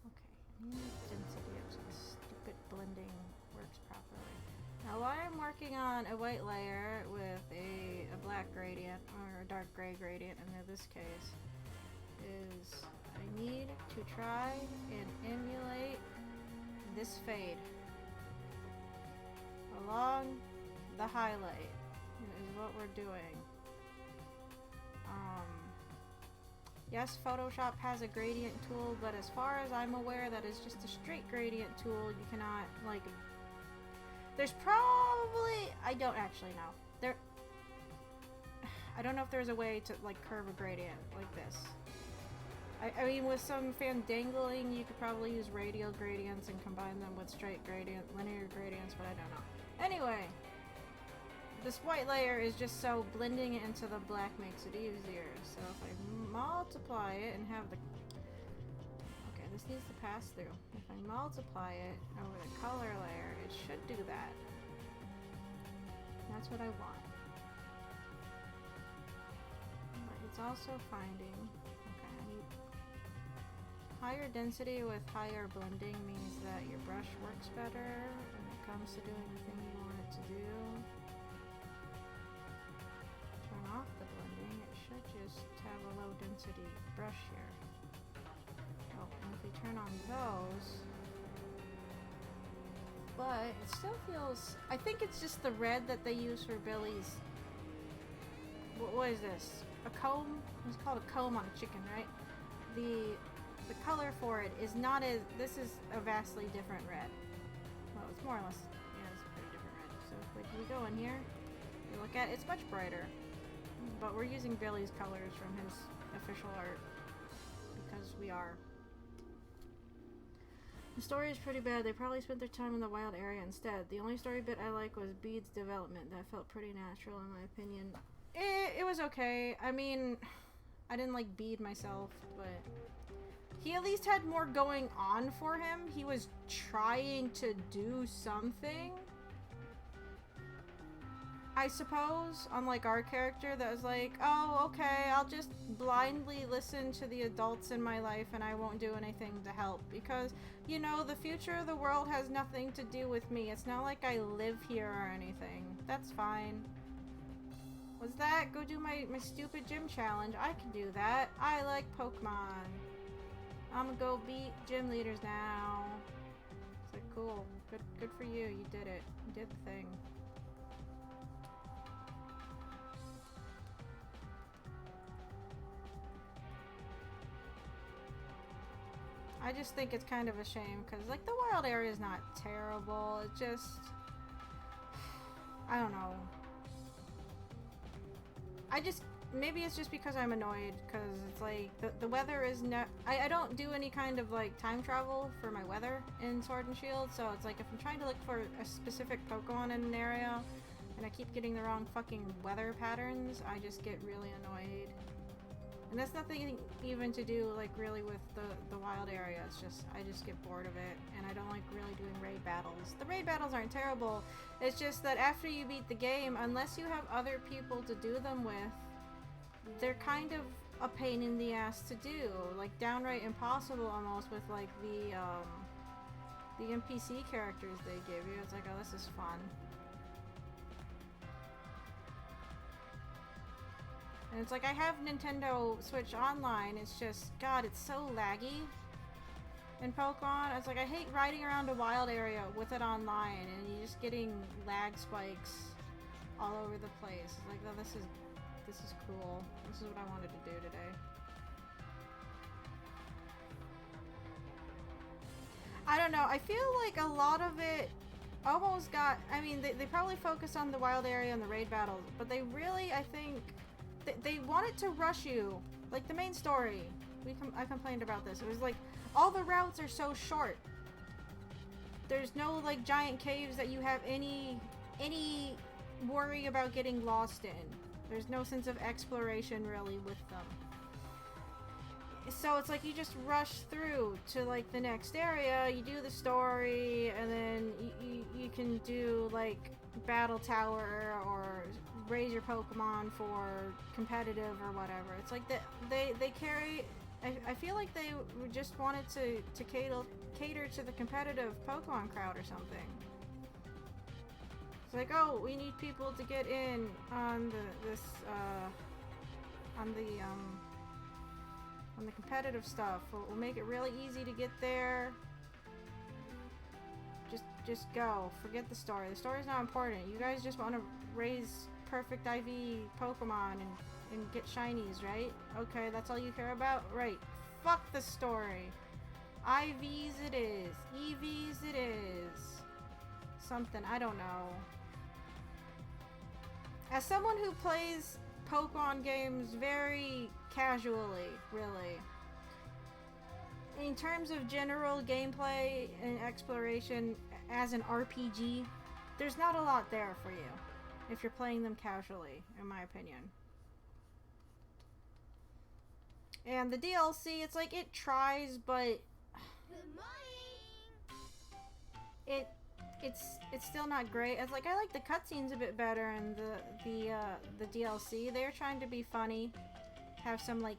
Okay, density of some stupid blending works properly. Now, while I'm working on a white layer with a black gradient, or a dark gray gradient in this case, is I need to try and emulate this fade along the highlight, is what we're doing. Yes, Photoshop has a gradient tool, but as far as I'm aware, that is just a straight gradient tool. You cannot, like... There's probably... I don't actually know. I don't know if there's a way to, like, curve a gradient like this. I mean, with some fandangling, you could probably use radial gradients and combine them with straight linear gradients, but I don't know. Anyway, this white layer is just so blending it into the black makes it easier. So if I multiply it and have the... Okay, this needs to pass through. If I multiply it over the color layer, it should do that. That's what I want. But it's also finding... Higher density with higher blending means that your brush works better when it comes to doing the thing you want it to do. Turn off the blending, it should just have a low density brush here. Oh, and if we turn on those... But it still feels... I think it's just the red that they use for Billy's... What is this? A comb? It's called a comb on a chicken, right? The color for it is not as... This is a vastly different red. Well, it's more or less... Yeah, it's a pretty different red. So if we go in here, you look at it, it's much brighter. But we're using Billy's colors from his official art. Because we are. The story is pretty bad. They probably spent their time in the wild area instead. The only story bit I like was Bede's development. That felt pretty natural in my opinion. It was okay. I mean, I didn't like Bede myself, but... He at least had more going on for him. He was trying to do something. I suppose, unlike our character that was like, oh, okay, I'll just blindly listen to the adults in my life and I won't do anything to help. Because, you know, the future of the world has nothing to do with me. It's not like I live here or anything. That's fine. What's that? Go do my stupid gym challenge. I can do that. I like Pokemon. I'm gonna go beat gym leaders now. It's like, cool. Good for you. You did it. You did the thing. I just think it's kind of a shame because, like, the wild area is not terrible. It just... I don't know. maybe it's just because I'm annoyed, because it's like the weather is I don't do any kind of like time travel for my weather in Sword and Shield, so it's like if I'm trying to look for a specific Pokemon in an area and I keep getting the wrong fucking weather patterns, I just get really annoyed. And that's nothing even to do like really with the wild area. It's just I just get bored of it, and I don't like really doing raid battles. The raid battles aren't terrible. It's just that after you beat the game, unless you have other people to do them with, they're kind of a pain in the ass to do. Like downright impossible almost with like the NPC characters they give you. It's like, oh, this is fun. And it's like, I have Nintendo Switch Online, it's just, God, it's so laggy in Pokemon. It's like, I hate riding around a wild area with it online, and you're just getting lag spikes all over the place. It's like, oh, this is cool. This is what I wanted to do today. I don't know, I feel like a lot of it almost got, I mean, they probably focused on the wild area and the raid battles, but they really, I think, they wanted to rush you, like the main story. I complained about this. It was like all the routes are so short. There's no like giant caves that you have any worry about getting lost in. There's no sense of exploration really with them. So it's like you just rush through to like the next area, you do the story, and then you can do like battle tower or raise your Pokemon for competitive or whatever. It's like they carry. I feel like they just wanted to cater to the competitive Pokemon crowd or something. It's like, oh, we need people to get in on the competitive stuff. We'll make it really easy to get there. Just go. Forget the story. The story's not important. You guys just want to raise perfect IV Pokemon and get shinies, right? Okay, that's all you care about? Right. Fuck the story. IVs it is. EVs it is. Something. I don't know. As someone who plays Pokemon games very casually, really, in terms of general gameplay and exploration as an RPG, there's not a lot there for you if you're playing them casually, in my opinion. And the DLC, it's like it tries, but Good morning. it's still not great. It's like I like the cutscenes a bit better in the DLC. They're trying to be funny, have some like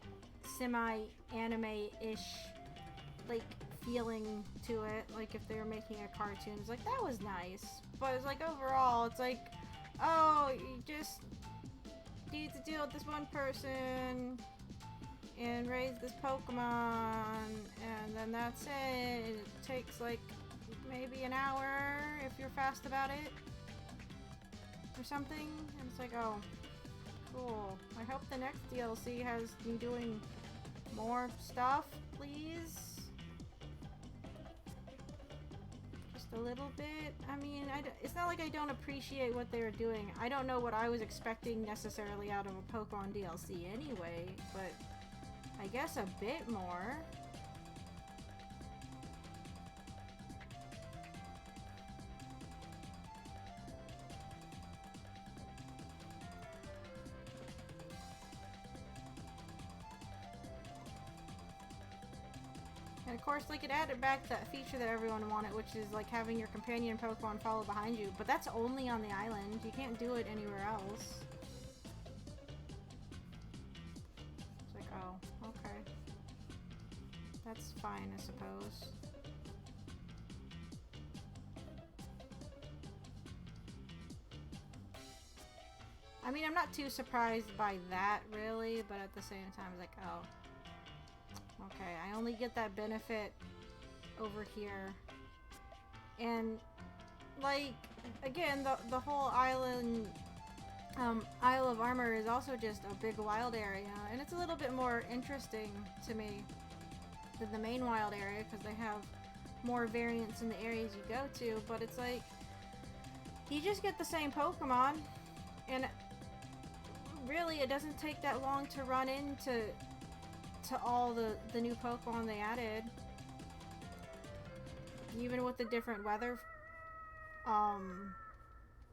semi-anime-ish like feeling to it, like if they were making a cartoon. It's like that was nice, but it's like overall it's like, oh, you just need to deal with this one person and raise this Pokemon, and then that's it. It takes like maybe an hour if you're fast about it or something, and it's like, oh, cool. I hope the next DLC has me doing more stuff, please. Just a little bit. I mean, it's not like I don't appreciate what they're doing. I don't know what I was expecting necessarily out of a Pokemon DLC anyway, but I guess a bit more. And of course, like, it added back that feature that everyone wanted, which is like having your companion Pokemon follow behind you, but that's only on the island. You can't do it anywhere else. It's like, oh, okay. That's fine, I suppose. I mean, I'm not too surprised by that, really, but at the same time, it's like, oh. Okay, I only get that benefit over here. And, like, again, the whole island, Isle of Armor is also just a big wild area, and it's a little bit more interesting to me than the main wild area, because they have more variants in the areas you go to, but it's like, you just get the same Pokemon, and really, it doesn't take that long to run into all the new Pokemon they added. Even with the different weather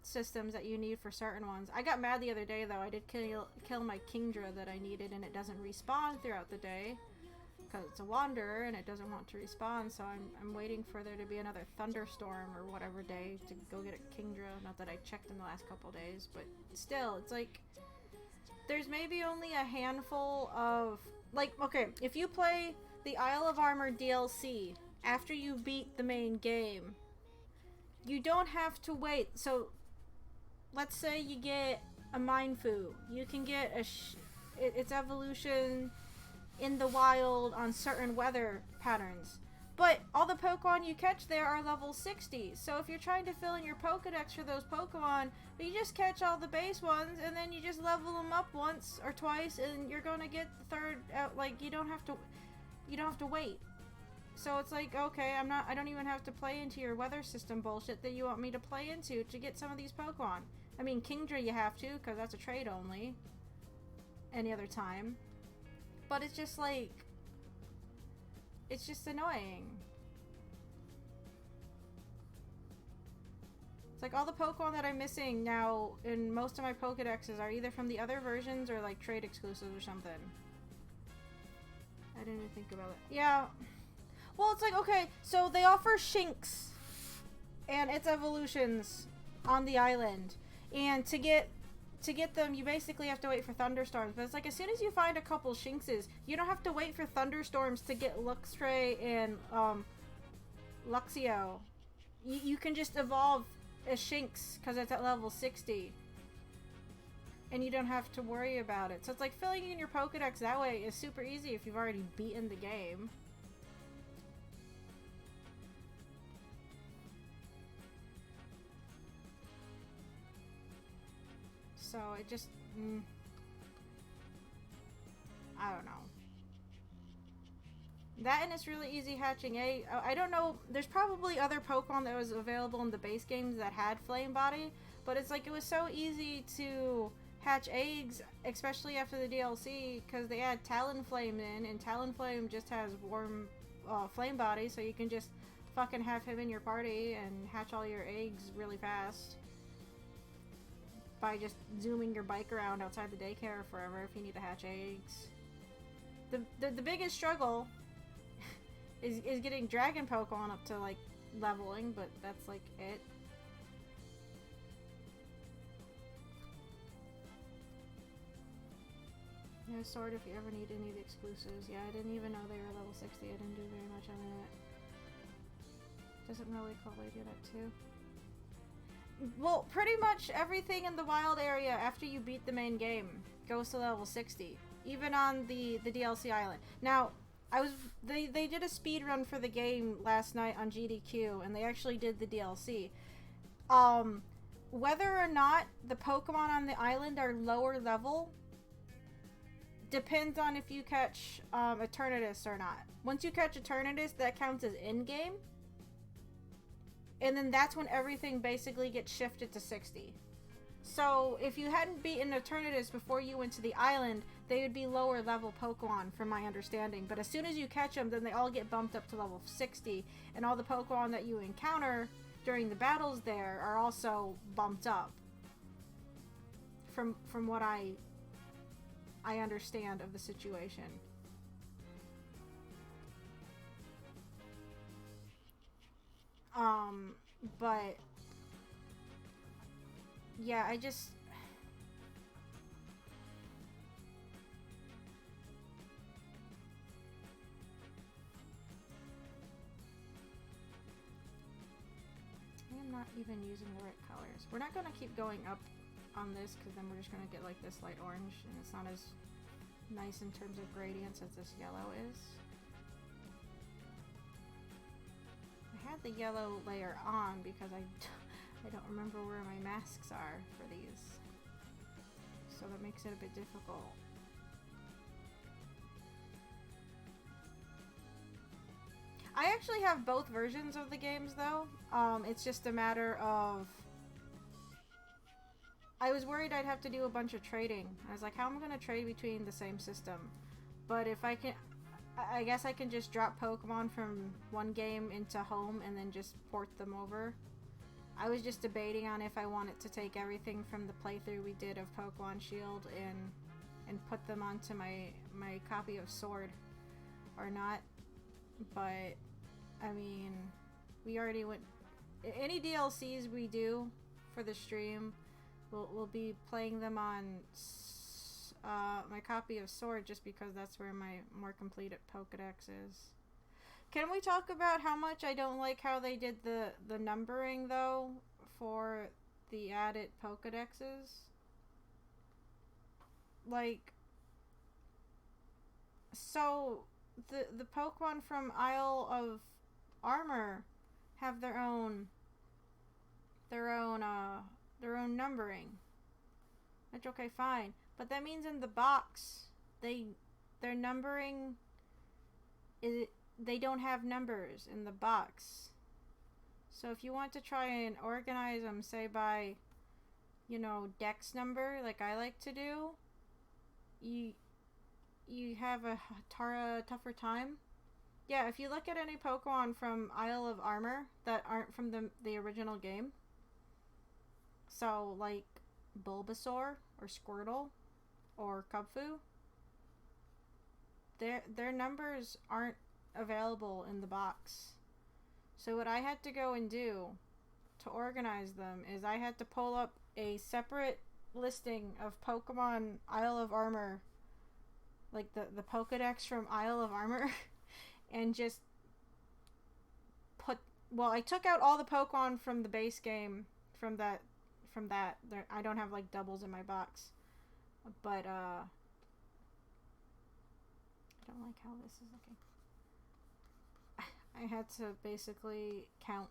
systems that you need for certain ones. I got mad the other day though. I did kill my Kingdra that I needed, and it doesn't respawn throughout the day because it's a wanderer and it doesn't want to respawn. So I'm waiting for there to be another thunderstorm or whatever day to go get a Kingdra. Not that I checked in the last couple days, but still, it's like there's maybe only a handful of, like, okay, if you play the Isle of Armor DLC after you beat the main game, you don't have to wait. So let's say you get a Mindfu, you can get its evolution in the wild on certain weather patterns, but all the Pokemon you catch there are level 60. So if you're trying to fill in your Pokedex for those Pokemon, you just catch all the base ones and then you just level them up once or twice and you're gonna get the third like you don't have to wait. So it's like, okay, I don't even have to play into your weather system bullshit that you want me to play into to get some of these Pokemon. I mean, Kingdra you have to, because that's a trade only. Any other time. But it's just like, it's just annoying. It's like all the Pokemon that I'm missing now in most of my Pokedexes are either from the other versions or like trade exclusives or something. I didn't even think about it. Yeah. Well, it's like, okay, so they offer Shinx and its evolutions on the island. And to get them, you basically have to wait for thunderstorms. But it's like, as soon as you find a couple Shinxes, you don't have to wait for thunderstorms to get Luxray and Luxio. You can just evolve a Shinx because it's at level 60. And you don't have to worry about it. So it's like filling in your Pokedex that way is super easy if you've already beaten the game. So it just, I don't know. That, and it's really easy hatching I don't know, there's probably other Pokemon that was available in the base games that had Flame Body, but it's like it was so easy to hatch eggs, especially after the DLC, because they add Talonflame in, and Talonflame just has warm Flame Body, so you can just fucking have him in your party and hatch all your eggs really fast. By just zooming your bike around outside the daycare forever if you need to hatch eggs. The biggest struggle is getting Dragon Pokemon up to like leveling, but that's like it. Yeah, Sword if you ever need any of the exclusives. Yeah, I didn't even know they were level 60. I didn't do very much on that. Doesn't really Collate do that too? Well, pretty much everything in the wild area after you beat the main game goes to level 60, even on the DLC island. Now, they did a speed run for the game last night on GDQ, and they actually did the DLC. Whether or not the Pokemon on the island are lower level depends on if you catch Eternatus or not. Once you catch Eternatus, that counts as in-game. And then that's when everything basically gets shifted to 60. So if you hadn't beaten Eternatus before you went to the island, they would be lower level Pokemon from my understanding. But as soon as you catch them, then they all get bumped up to level 60. And all the Pokemon that you encounter during the battles there are also bumped up. From what I understand of the situation. But yeah, I just I am not even using the right colors. We're not gonna keep going up on this because then we're just gonna get like this light orange and it's not as nice in terms of gradients as this yellow is. I had the yellow layer on because I don't remember where my masks are for these, so that makes it a bit difficult. I actually have both versions of the games though. It's just a matter of I was worried I'd have to do a bunch of trading. I was like, how am I going to trade between the same system? But if I can, I guess I can just drop Pokemon from one game into home and then just port them over. I was just debating on if I wanted to take everything from the playthrough we did of Pokemon Shield and put them onto my copy of Sword or not. But I mean, we already went. Any DLCs we do for the stream, we'll be playing them on my copy of Sword, just because that's where my more completed Pokedex is. Can we talk about how much I don't like how they did the numbering though for the added Pokedexes? Like, so the Pokemon from Isle of Armor have their own numbering. Which, okay, fine, but that means in the box their numbering is, they don't have numbers in the box. So if you want to try and organize them, say by, you know, dex number, like I like to do, you have a tougher time. Yeah, if you look at any Pokemon from Isle of Armor that aren't from the original game, so like Bulbasaur or Squirtle or Kubfu, their numbers aren't available in the box. So what I had to go and do to organize them is I had to pull up a separate listing of Pokemon Isle of Armor, like the Pokedex from Isle of Armor, and just put, well, I took out all the Pokemon from the base game from that I don't have like doubles in my box, but I don't like how this is looking. I had to basically count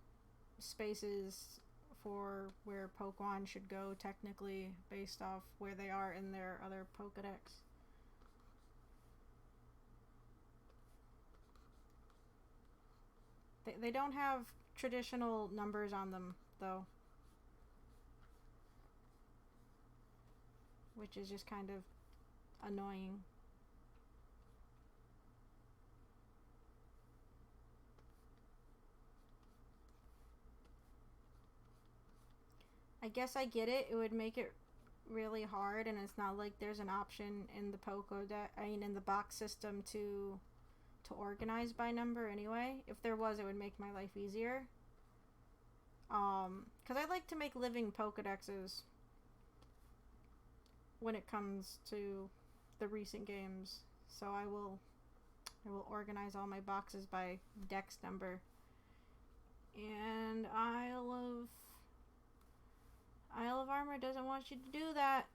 spaces for where Pokemon should go technically based off where they are in their other Pokedex. They don't have traditional numbers on them though, which is just kind of annoying. I guess I get it. It would make it really hard, and it's not like there's an option in the in the box system to organize by number anyway. If there was, it would make my life easier. Because I like to make living Pokedexes when it comes to the recent games. So I will organize all my boxes by dex number. And Isle of Armor doesn't want you to do that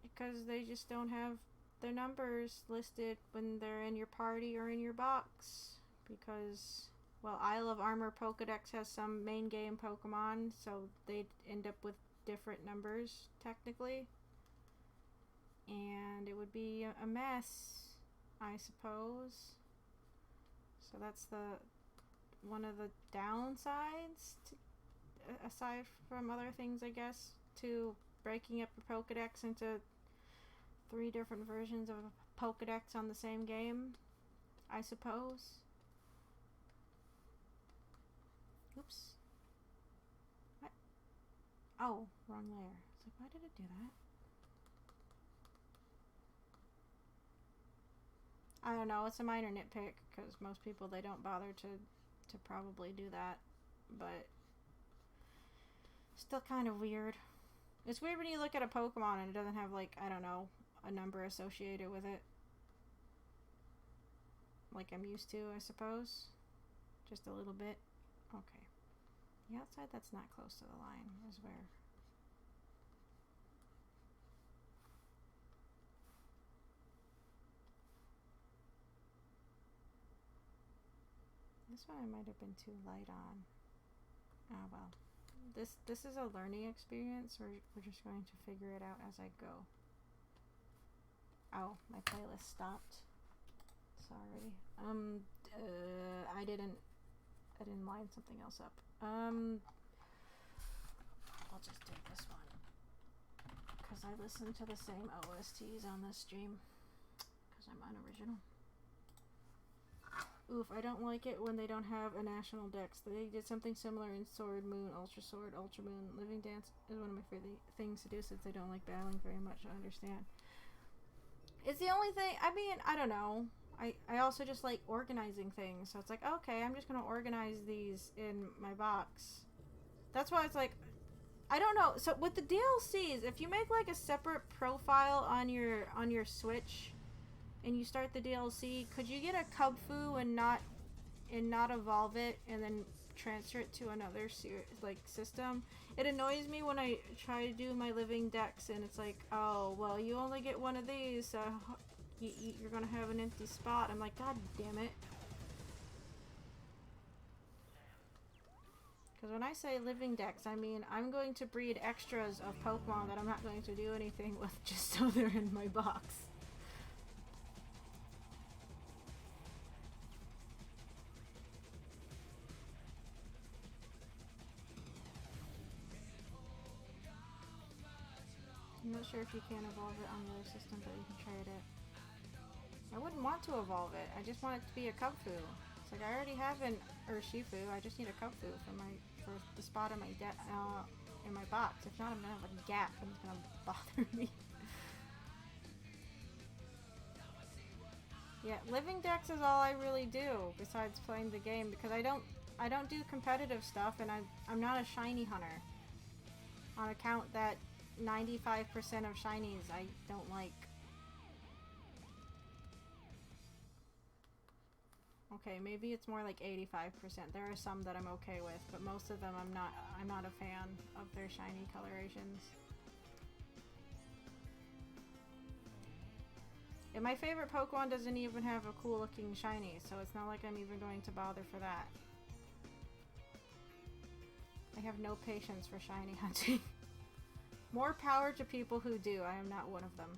because they just don't have their numbers listed when they're in your party or in your box. Because, well, Isle of Armor Pokedex has some main game Pokemon, so they'd end up with different numbers technically. And it would be a mess, I suppose. So that's one of the downsides, aside from other things, I guess, to breaking up a Pokedex into 3 different versions of a Pokedex on the same game, I suppose. Oops. What? Oh, wrong layer. It's like, why did it do that? I don't know, it's a minor nitpick, because most people, they don't bother to probably do that, but still kind of weird. It's weird when you look at a Pokemon and it doesn't have, like, I don't know, a number associated with it. Like I'm used to, I suppose. Just a little bit. Okay. The outside that's not close to the line is where... This one I might have been too light on. Ah, well. This is a learning experience. We're just going to figure it out as I go. Oh, my playlist stopped. Sorry. I didn't line something else up. I'll just take this one. because I listen to the same OSTs on this stream. Because I'm unoriginal. Oof, I don't like it when they don't have a national dex. They did something similar in Sword, Moon, Ultra Sword, Ultra Moon. Living Dance is one of my favorite things to do since I don't like battling very much. I understand. It's the only thing, I mean, I don't know. I also just like organizing things. So it's like, okay, I'm just going to organize these in my box. That's why it's like, I don't know. So with the DLCs, if you make like a separate profile on your Switch and you start the DLC, could you get a Kubfu and not evolve it and then transfer it to another system? It annoys me when I try to do my living dex and it's like, oh, well, you only get one of these, so you're gonna have an empty spot. I'm like, god damn it. Because when I say living dex, I mean I'm going to breed extras of Pokemon that I'm not going to do anything with just so they're in my box. I'm not sure if you can evolve it on the other system, but you can try it out. I wouldn't want to evolve it. I just want it to be a Kubfu. It's like I already have an Urshifu. I just need a Kubfu for the spot in my box. If not, I'm gonna have a gap and it's gonna bother me. Yeah, living dex is all I really do besides playing the game because I don't do competitive stuff and I'm not a shiny hunter. On account that 95% of shinies I don't like. Okay, maybe it's more like 85%. There are some that I'm okay with, but most of them I'm not a fan of their shiny colorations. And my favorite Pokemon doesn't even have a cool looking shiny, so it's not like I'm even going to bother for that. I have no patience for shiny hunting. More power to people who do. I am not one of them.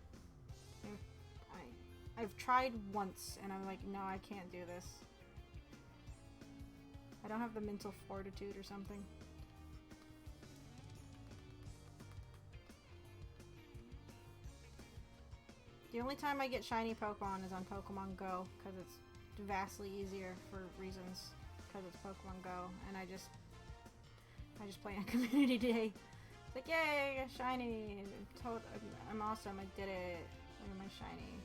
I've tried once and I'm like, no, I can't do this. I don't have the mental fortitude or something. The only time I get shiny Pokemon is on Pokemon Go because it's vastly easier for reasons because it's Pokemon Go and I just play on Community Day. It's like, yay, I got shiny. I'm awesome. I did it. Look at my shiny.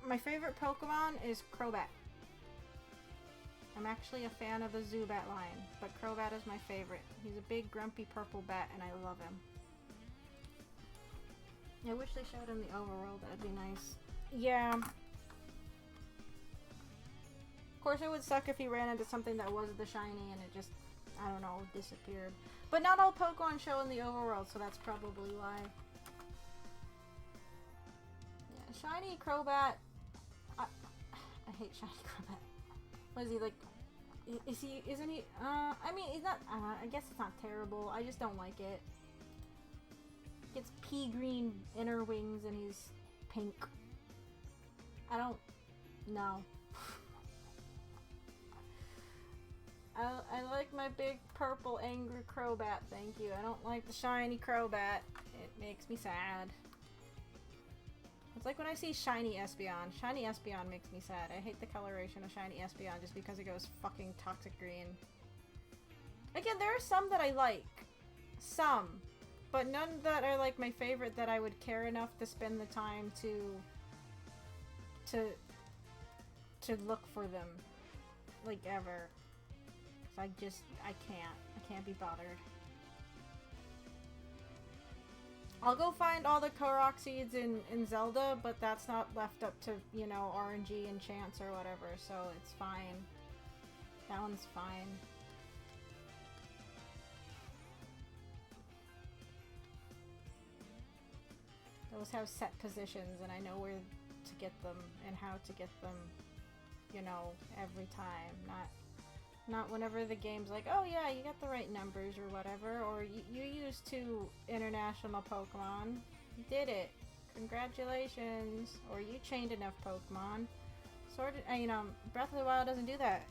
My favorite Pokemon is Crobat. I'm actually a fan of the Zubat line, but Crobat is my favorite. He's a big, grumpy purple bat, and I love him. I wish they showed him the overworld. That'd be nice. Yeah. Of course, it would suck if he ran into something that was the shiny and it just, I don't know, disappeared. But not all Pokemon show in the overworld, so that's probably why. Yeah, shiny Crobat. I hate shiny Crobat. What is he like? Isn't he? I mean, he's not. I guess it's not terrible. I just don't like it. Gets pea green inner wings and he's pink. I don't. No. I like my big purple angry Crobat, thank you. I don't like the shiny Crobat. It makes me sad. It's like when I see shiny Espeon. Shiny Espeon makes me sad. I hate the coloration of shiny Espeon just because it goes fucking toxic green. Again, there are some that I like. Some. But none that are like my favorite that I would care enough to spend the time to look for them. Like ever. I can't be bothered. I'll go find all the Korok seeds in Zelda, but that's not left up to, you know, RNG and chance or whatever, so it's fine. That one's fine. Those have set positions, and I know where to get them and how to get them, you know, every time. Not whenever the game's like, oh yeah, you got the right numbers or whatever, or you used 2 international Pokemon. You did it. Congratulations. Or you chained enough Pokemon. Breath of the Wild doesn't do that.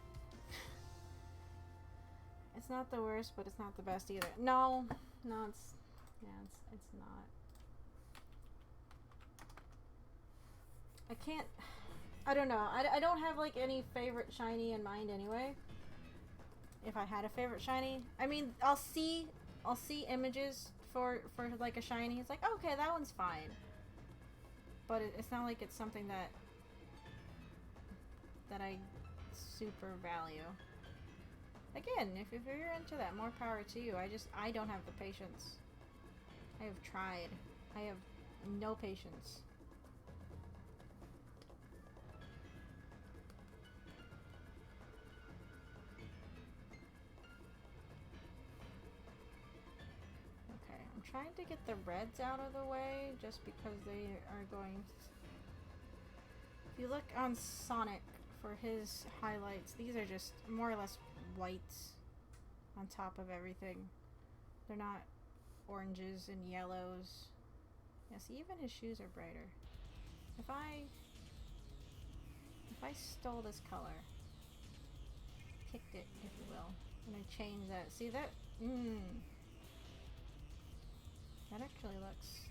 It's not the worst, but it's not the best either. No, no, it's not. I can't. I don't know. I don't have like any favorite shiny in mind anyway. If I had a favorite shiny, I mean, I'll see images for like a shiny. It's like, okay, that one's fine. But it's not like it's something that I super value. Again, if you're into that, more power to you. I don't have the patience. I have tried. I have no patience. Okay, I'm trying to get the reds out of the way just because they are going... If you look on Sonic for his highlights, these are just more or less whites on top of everything. They're not oranges and yellows. Yeah, see, even his shoes are brighter. If I stole this color, picked it, if you will, and I change that, see that? That actually looks...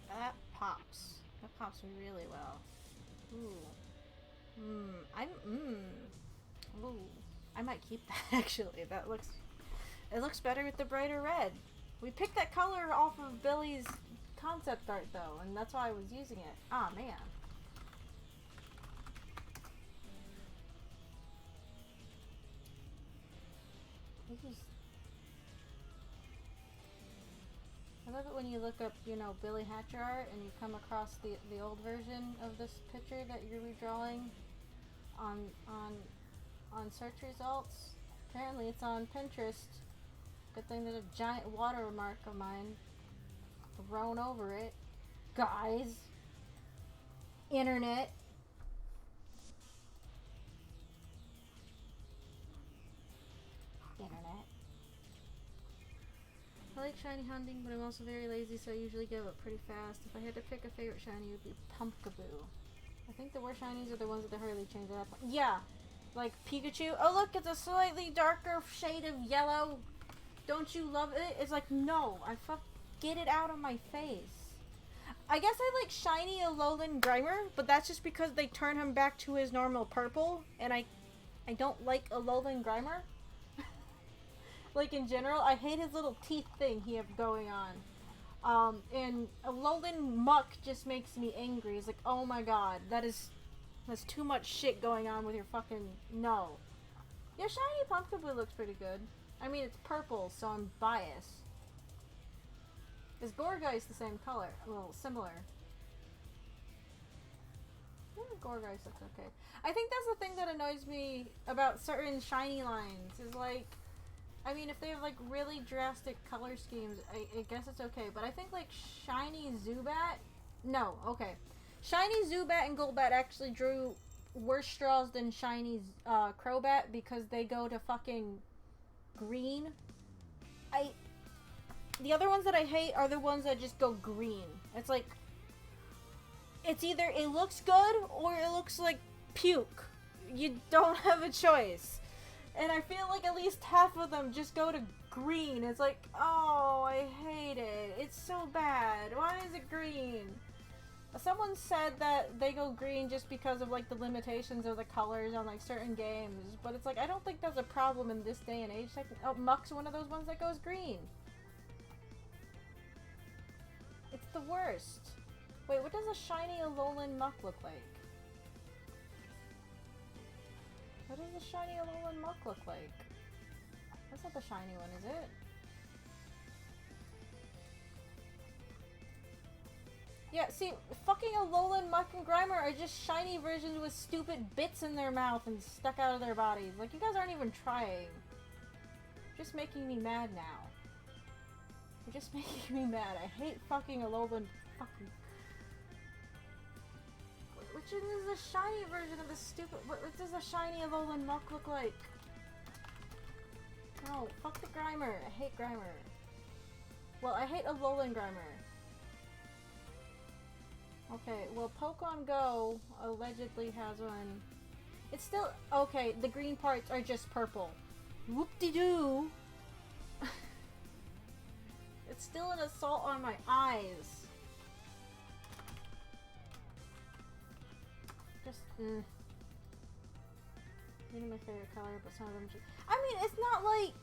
That pops. That pops really well. Ooh. Ooh. I might keep that actually. It looks better with the brighter red. We picked that color off of Billy's concept art though, and that's why I was using it. Ah, man. I love it when you look up, you know, Billy Hatcher art and you come across the old version of this picture that you're redrawing on search results. Apparently it's on Pinterest. Good thing that a giant watermark of mine thrown over it. Guys. Internet. I like shiny hunting, but I'm also very lazy, so I usually give up pretty fast. If I had to pick a favorite shiny, it would be Pumpkaboo. I think the worst shinies are the ones that hardly change up. Yeah, like Pikachu. Oh look, it's a slightly darker shade of yellow. Don't you love it? It's like, no, get it out of my face. I guess I like shiny Alolan Grimer, but that's just because they turn him back to his normal purple, and I don't like Alolan Grimer. Like in general, I hate his little teeth thing he have going on. And Alolan Muck just makes me angry. It's like, oh my god, that's too much shit going on with your fucking... No. Yeah, shiny Pumpkaboo looks pretty good. I mean, it's purple, so I'm biased. Is Gourgeist the same color? Well, similar. Yeah, Gourgeist looks okay. I think that's the thing that annoys me about certain shiny lines, is like... I mean, if they have, like, really drastic color schemes, I guess it's okay. But I think, like, shiny Zubat... No, okay. Shiny Zubat and Golbat actually drew worse straws than shiny Crobat because they go to fucking green. The other ones that I hate are the ones that just go green. It's like... It's either it looks good or it looks like puke. You don't have a choice. And I feel like at least half of them just go to green. It's like, oh, I hate it. It's so bad. Why is it green? Someone said that they go green just because of, like, the limitations of the colors on, like, certain games. But it's like, I don't think that's a problem in this day and age. Like, oh, Muck's one of those ones that goes green. It's the worst. Wait, what does a shiny Alolan Muck look like? What does the shiny Alolan Muck look like? That's not the shiny one, is it? Yeah, see, fucking Alolan Muck and Grimer are just shiny versions with stupid bits in their mouth and stuck out of their bodies. Like, you guys aren't even trying. You're just making me mad now. You're just making me mad. I hate fucking Alolan fucking... Which is the shiny version of this stupid... What does a shiny Alolan Muck look like? No, fuck the Grimer. I hate Grimer. Well, I hate Alolan Grimer. Okay, well, Pokemon Go allegedly has one. It's still... Okay, the green parts are just purple. Whoop-de-doo! It's still an assault on my eyes. Just, Green my favorite color, but some of them just... I mean, it's not like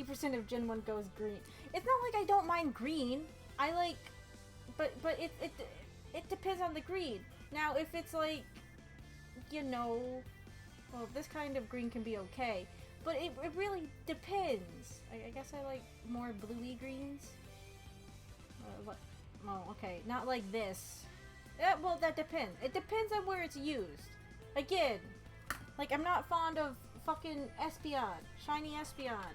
90% of Gen 1 goes green. It's not like I don't mind green. I like... But it depends on the green. Now, if it's like, you know... Well, this kind of green can be okay. But it really depends. I guess I like more bluey greens. Oh, okay. Not like this. Yeah, well, that depends. It depends on where it's used. Again, like, I'm not fond of fucking Espeon. Shiny Espeon.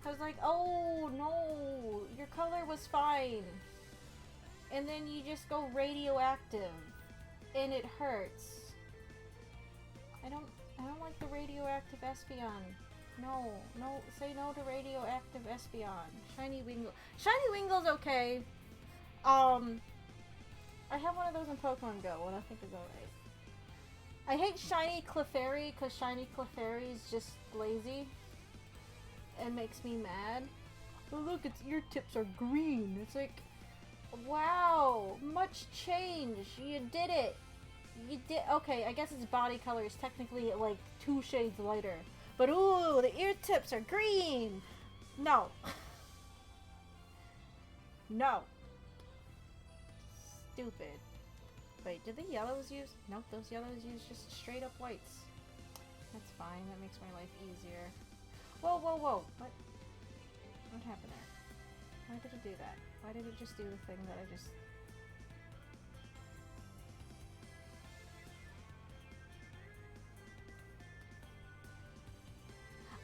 I was like, oh, no. Your color was fine. And then you just go radioactive. And it hurts. I don't like the radioactive Espeon. No, say no to radioactive Espeon. Shiny Wingull. Shiny Wingull's okay. I have one of those in Pokemon Go, and I think it's alright. I hate Shiny Clefairy, because Shiny Clefairy is just lazy. It makes me mad. Oh look, its ear tips are green. It's like, wow, much change. You did it. You did. Okay, I guess its body color is technically like 2 shades lighter. But ooh, the ear tips are green. No. No. Stupid. Wait, did the yellows use? Nope, those yellows use just straight up whites. That's fine. That makes my life easier. Whoa, whoa, whoa. What happened there? Why did it do that? Why did it just do the thing that I just...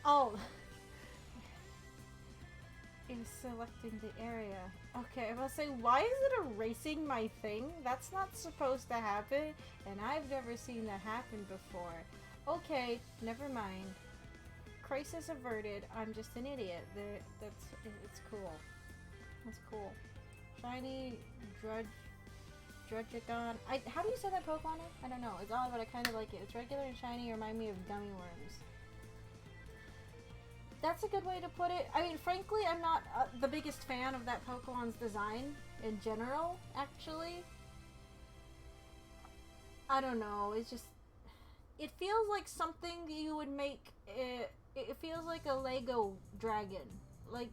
Oh! It's selecting the area. Okay, I'm gonna say, why is it erasing my thing? That's not supposed to happen, and I've never seen that happen before. Okay, never mind. Crisis averted. I'm just an idiot. It's cool. That's cool. Shiny Drudgegon. How do you say that Pokemon name? I don't know. It's odd, but I kind of like it. It's regular and shiny. Remind me of gummy worms. That's a good way to put it. I mean, frankly, I'm not the biggest fan of that Pokemon's design in general, actually. I don't know. It's just... It feels like something you would make... It feels like a Lego dragon. Like,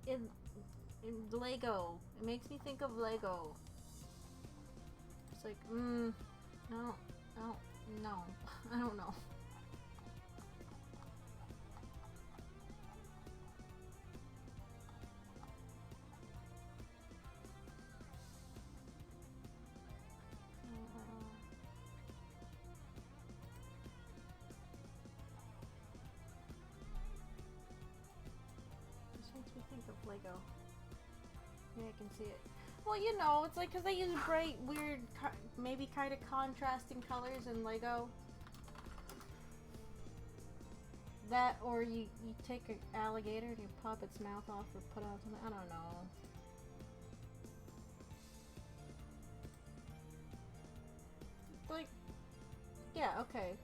in Lego. It makes me think of Lego. It's like, no. I don't know. Makes me think of Lego. Yeah, I can see it. Well, you know, it's like because they use bright, weird, maybe kind of contrasting colors in Lego. That, or you take an alligator and you pop its mouth off or put on something. I don't know. Like, yeah, okay.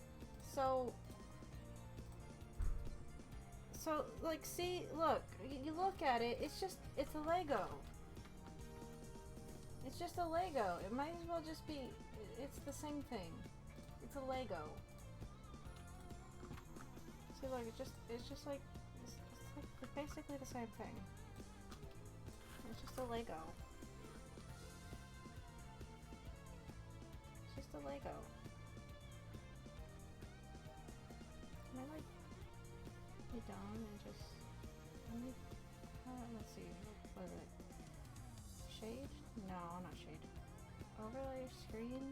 So, like, see, look, you look at it, it's a Lego. It's just a Lego. It might as well just be, it's the same thing. It's a Lego. See, look, it's basically the same thing. It's just a Lego. It's just a Lego. Can I, like, be done and just... let's see. What is it? Shade? No, not shade. Overlay screen?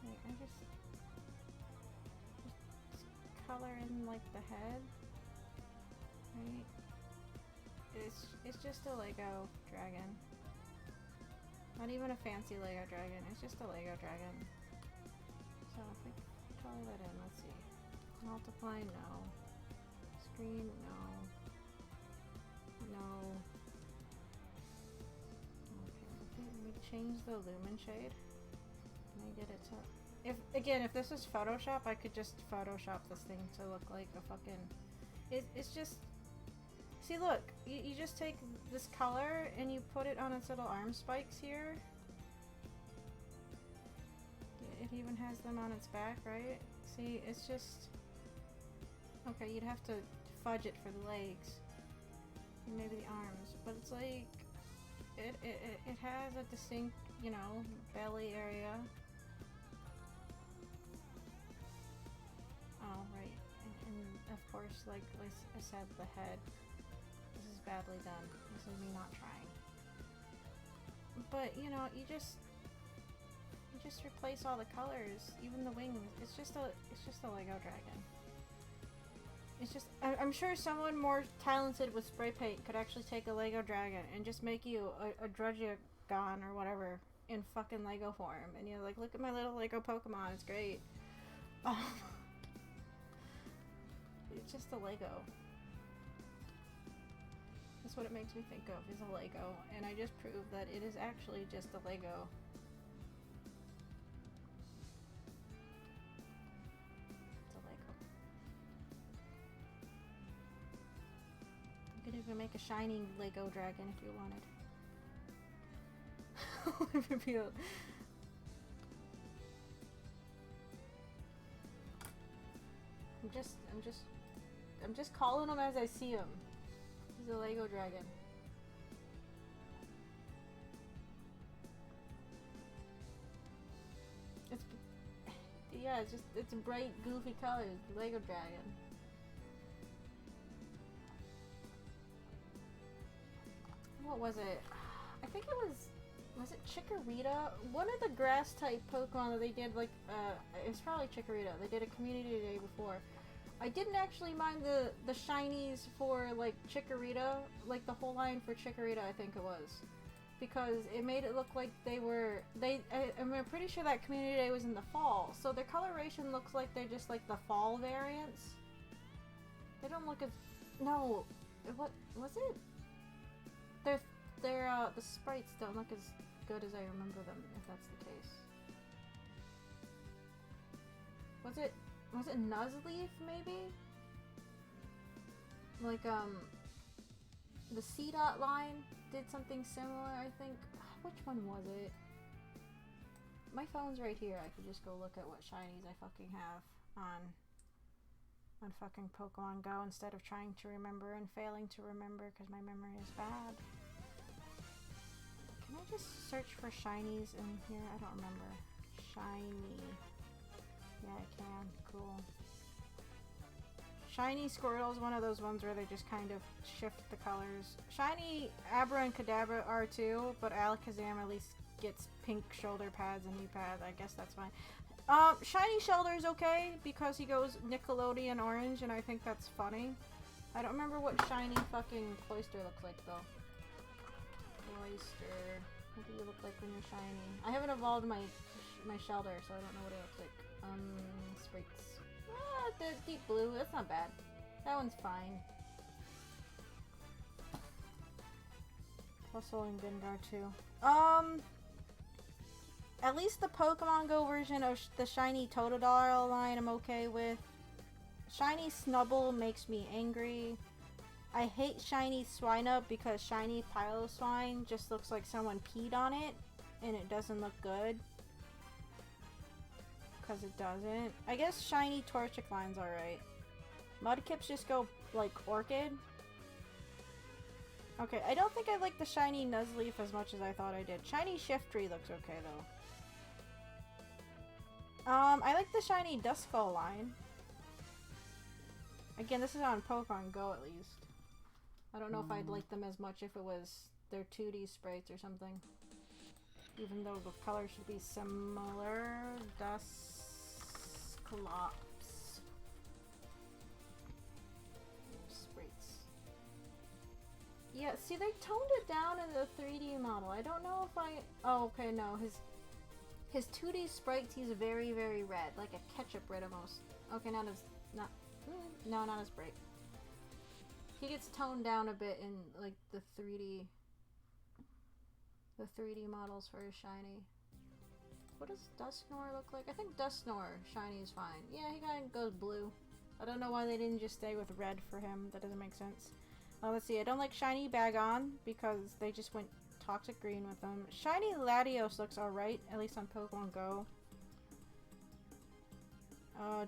Wait, I just color in, like, the head. Right? It's just a Lego dragon. Not even a fancy Lego dragon. It's just a Lego dragon. So if we color that in, let's see. Multiply, no. Screen, no. No. Okay, we change the lumen shade. Can I get it to... again, if this is Photoshop, I could just Photoshop this thing to look like a fucking... It's just... See, look. You just take this color and you put it on its little arm spikes here. It even has them on its back, right? See, it's just... Okay, you'd have to fudge it for the legs. And maybe the arms. But it's like... It has a distinct, you know, belly area. Oh, right. And of course, like I said, the head. This is badly done. This is me not trying. But, you know, you just replace all the colors, even the wings. It's just a Lego dragon. It's just, I'm sure someone more talented with spray paint could actually take a Lego dragon and just make you a Druddigon or whatever in fucking Lego form. And you're like, look at my little Lego Pokemon, it's great. It's just a Lego. That's what it makes me think of, is a Lego. And I just proved that it is actually just a Lego. You could even make a shining Lego dragon if you wanted. Revealed. I'm just calling him as I see him. He's a Lego dragon. It's bright, goofy colors. Lego dragon. What was it? I think it was it Chikorita? One of the grass type Pokemon that they did, like, it's probably Chikorita. They did a community day before. I didn't actually mind the shinies for, like, Chikorita, like the whole line for Chikorita, I think it was. Because it made it look like I'm pretty sure that community day was in the fall, so their coloration looks like they're just like the fall variants. They don't look as, no, what was it? The sprites don't look as good as I remember them, if that's the case. Was it Nuzleaf, maybe? Like, the C-Dot line did something similar, I think. Which one was it? My phone's right here. I could just go look at what shinies I fucking have on fucking Pokemon Go instead of trying to remember and failing to remember because my memory is bad. Can I just search for shinies in here? I don't remember. Shiny. Yeah, I can. Cool. Shiny Squirtle is one of those ones where they just kind of shift the colors. Shiny Abra and Kadabra are too, but Alakazam at least gets pink shoulder pads and knee pads. I guess that's fine. Shiny Shelter's okay because he goes Nickelodeon orange, and I think that's funny. I don't remember what shiny fucking Cloyster looks like though. Cloyster. What do you look like when you're shiny? I haven't evolved my Shelter, so I don't know what it looks like. Sprites. Ah, the deep blue. That's not bad. That one's fine. Fossil and Gengar too. At least the Pokemon Go version of the shiny Totodile line I'm okay with. Shiny Snubbull makes me angry. I hate shiny Swinub because shiny Piloswine just looks like someone peed on it and it doesn't look good. Because it doesn't. I guess shiny Torchicline's alright. Mudkips just go like Orchid. Okay, I don't think I like the shiny Nuzleaf as much as I thought I did. Shiny Shiftry looks okay though. I like the shiny Duskull line. Again, this is on Pokemon Go at least. I don't know if I'd like them as much if it was their 2D sprites or something. Even though the colors should be similar. Dusclops. Sprites. Yeah, see, they toned it down in the 3D model. I don't know if I... Oh, okay, no. His 2D sprites, he's very, very red. Like a ketchup red almost. Okay, not as... No, not as bright. He gets toned down a bit in, like, the 3D models for his shiny. What does Dusknoir look like? I think Dusknoir shiny is fine. Yeah, he kind of goes blue. I don't know why they didn't just stay with red for him. That doesn't make sense. Let's see. I don't like shiny Bagon because they just went toxic green with them. Shiny Latios looks alright, at least on Pokemon Go.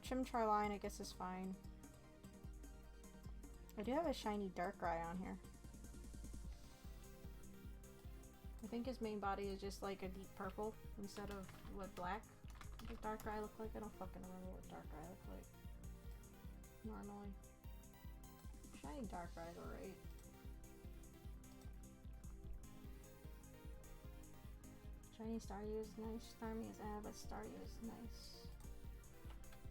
Chimcharline I guess is fine. I do have a shiny Darkrai on here. I think his main body is just like a deep purple instead of what black. What does Darkrai look like? I don't fucking remember what Darkrai looks like. Normally. Shiny Darkrai's alright. Shiny Staryu is nice. Starmie is but Staryu is nice.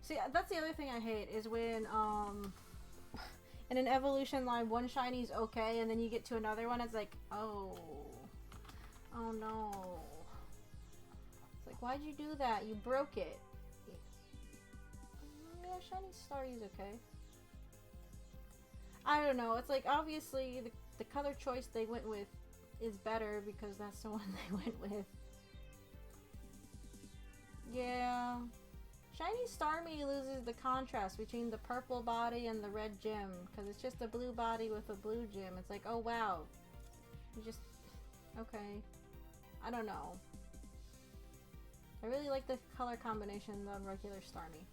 See, that's the other thing I hate is when in an evolution line one shiny is okay and then you get to another one, it's like, oh no. It's like, why'd you do that? You broke it. Yeah, shiny Staryu's okay. I don't know. It's like, obviously the color choice they went with is better because that's the one they went with. Yeah. Shiny Starmie loses the contrast between the purple body and the red gym because it's just a blue body with a blue gym. It's like, oh wow. You just... okay. I don't know. I really like the color combination of regular Starmie.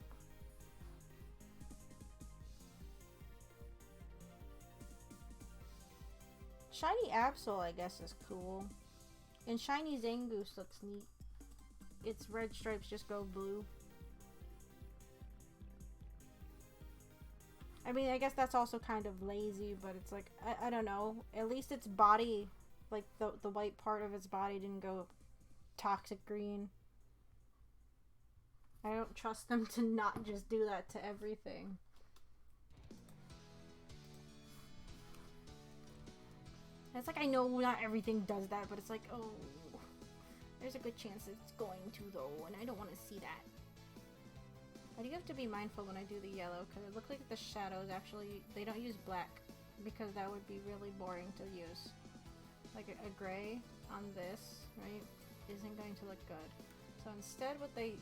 Shiny Absol, I guess, is cool. And shiny Zangoose looks neat. Its red stripes just go blue. I mean, I guess that's also kind of lazy, but it's like, I don't know. At least its body, like the white part of its body didn't go toxic green. I don't trust them to not just do that to everything. It's like, I know not everything does that, but it's like, oh, there's a good chance it's going to though, and I don't want to see that. I do have to be mindful when I do the yellow, because it looks like the shadows actually, they don't use black, because that would be really boring to use. Like a gray on this, right, isn't going to look good. So instead what it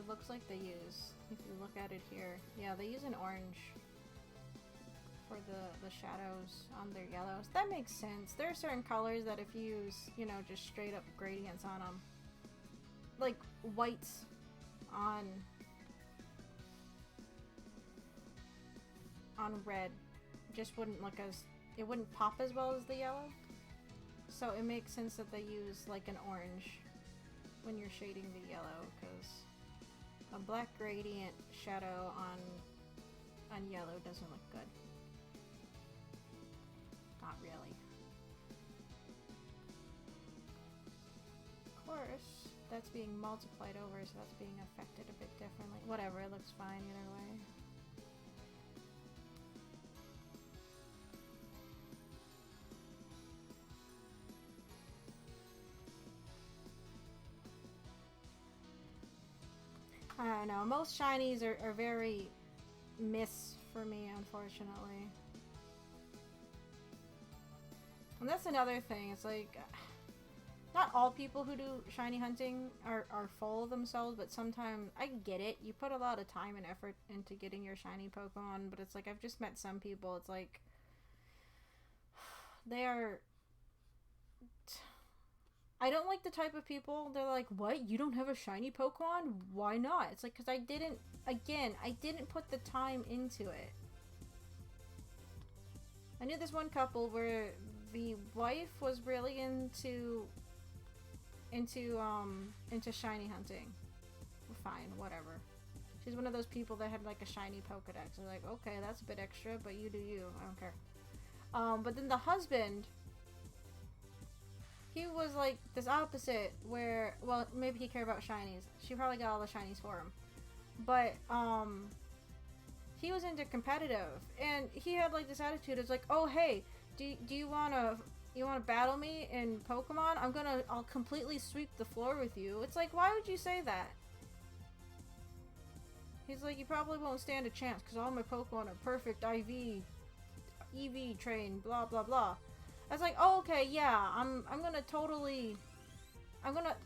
looks like they use, if you look at it here, yeah, they use an orange for the shadows on their yellows. That makes sense. There are certain colors that if you use, you know, just straight up gradients on them, like whites on red, just wouldn't look as, it wouldn't pop as well as the yellow. So it makes sense that they use like an orange when you're shading the yellow, because a black gradient shadow on yellow doesn't look good. Not really. Of course, that's being multiplied over, so that's being affected a bit differently. Whatever, it looks fine either way. I don't know, most shinies are very miss for me, unfortunately. And that's another thing, it's like, not all people who do shiny hunting are full of themselves, but sometimes, I get it, you put a lot of time and effort into getting your shiny Pokemon, but it's like, I've just met some people, it's like, they are... I don't like the type of people, they're like, what, you don't have a shiny Pokemon? Why not? It's like, because I didn't put the time into it. I knew this one couple where the wife was really into shiny hunting. Fine, whatever. She's one of those people that had like a shiny Pokedex. They're like, okay, that's a bit extra, but you do you. I don't care. But then the husband, he was like this opposite where, well, maybe he cared about shinies. She probably got all the shinies for him. But, he was into competitive, and he had like this attitude. It's like, oh hey, do you wanna battle me in Pokemon? I'll completely sweep the floor with you. It's like, why would you say that? He's like, you probably won't stand a chance because all my Pokemon are perfect EV trained, blah blah blah. I was like, oh okay, yeah, I'm gonna totally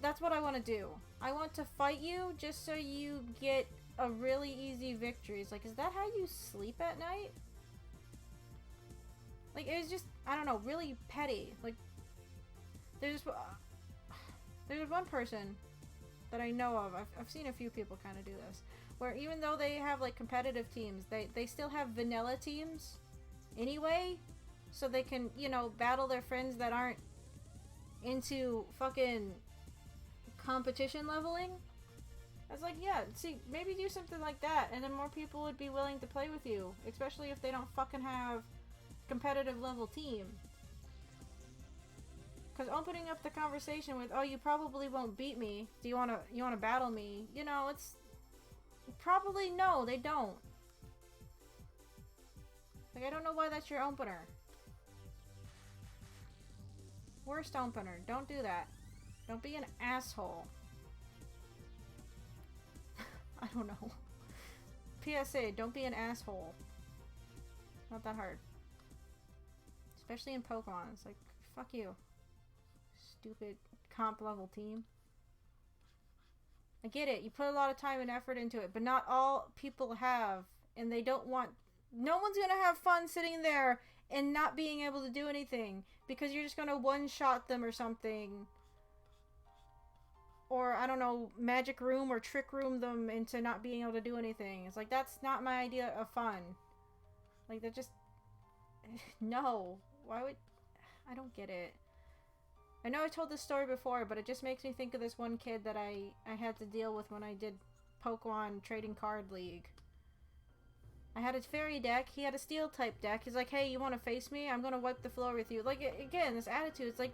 That's what I want to do. I want to fight you just so you get a really easy victory. It's like, is that how you sleep at night? Like, it was just, I don't know, really petty. Like, there's one person that I know of. I've seen a few people kind of do this, where even though they have like competitive teams, they still have vanilla teams anyway, so they can, you know, battle their friends that aren't into fucking competition leveling. I was like, yeah, see, maybe do something like that, and then more people would be willing to play with you, especially if they don't fucking have competitive level team. Because opening up the conversation with, oh, you probably won't beat me. Do you wanna battle me? You know, it's probably no, they don't. Like, I don't know why that's your opener. Worst opener. Don't do that. Don't be an asshole. I don't know. PSA, don't be an asshole. Not that hard. Especially in Pokemon. It's like, fuck you. Stupid comp level team. I get it. You put a lot of time and effort into it, but not all people have. And they don't want... No one's gonna have fun sitting there and not being able to do anything because you're just gonna one-shot them or something. Or, I don't know, magic room or trick room them into not being able to do anything. It's like, that's not my idea of fun. Like, that just... No. Why would... I don't get it. I know I told this story before, but it just makes me think of this one kid that I had to deal with when I did Pokemon Trading Card League. I had a fairy deck, he had a steel type deck. He's like, hey, you want to face me? I'm gonna wipe the floor with you. Like, again, this attitude, it's like...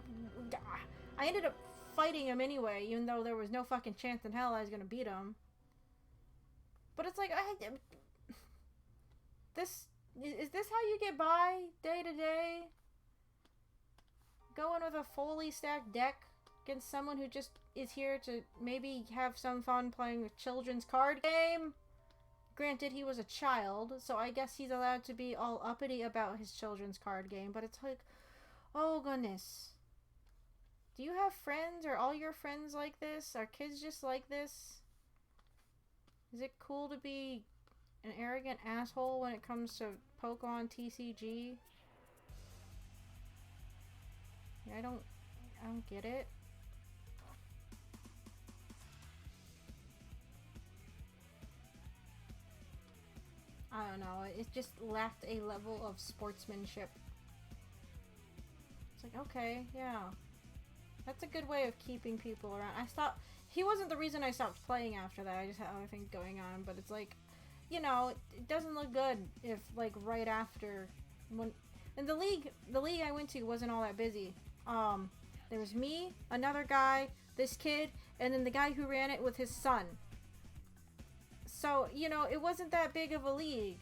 I ended up fighting him anyway, even though there was no fucking chance in hell I was gonna beat him. But it's like, is this how you get by day to day? Going with a fully stacked deck against someone who just is here to maybe have some fun playing a children's card game? Granted, he was a child, so I guess he's allowed to be all uppity about his children's card game, but it's like, oh goodness. Do you have friends? Are all your friends like this? Are kids just like this? Is it cool to be an arrogant asshole when it comes to Pokemon TCG? I don't get it. I don't know. It just lacked a level of sportsmanship. It's like, okay, yeah. That's a good way of keeping people around. He wasn't the reason I stopped playing after that. I just had other things going on. But it's like, you know, it doesn't look good if, like, right after... And the league I went to wasn't all that busy. There was me, another guy, this kid, and then the guy who ran it with his son. So, you know, it wasn't that big of a league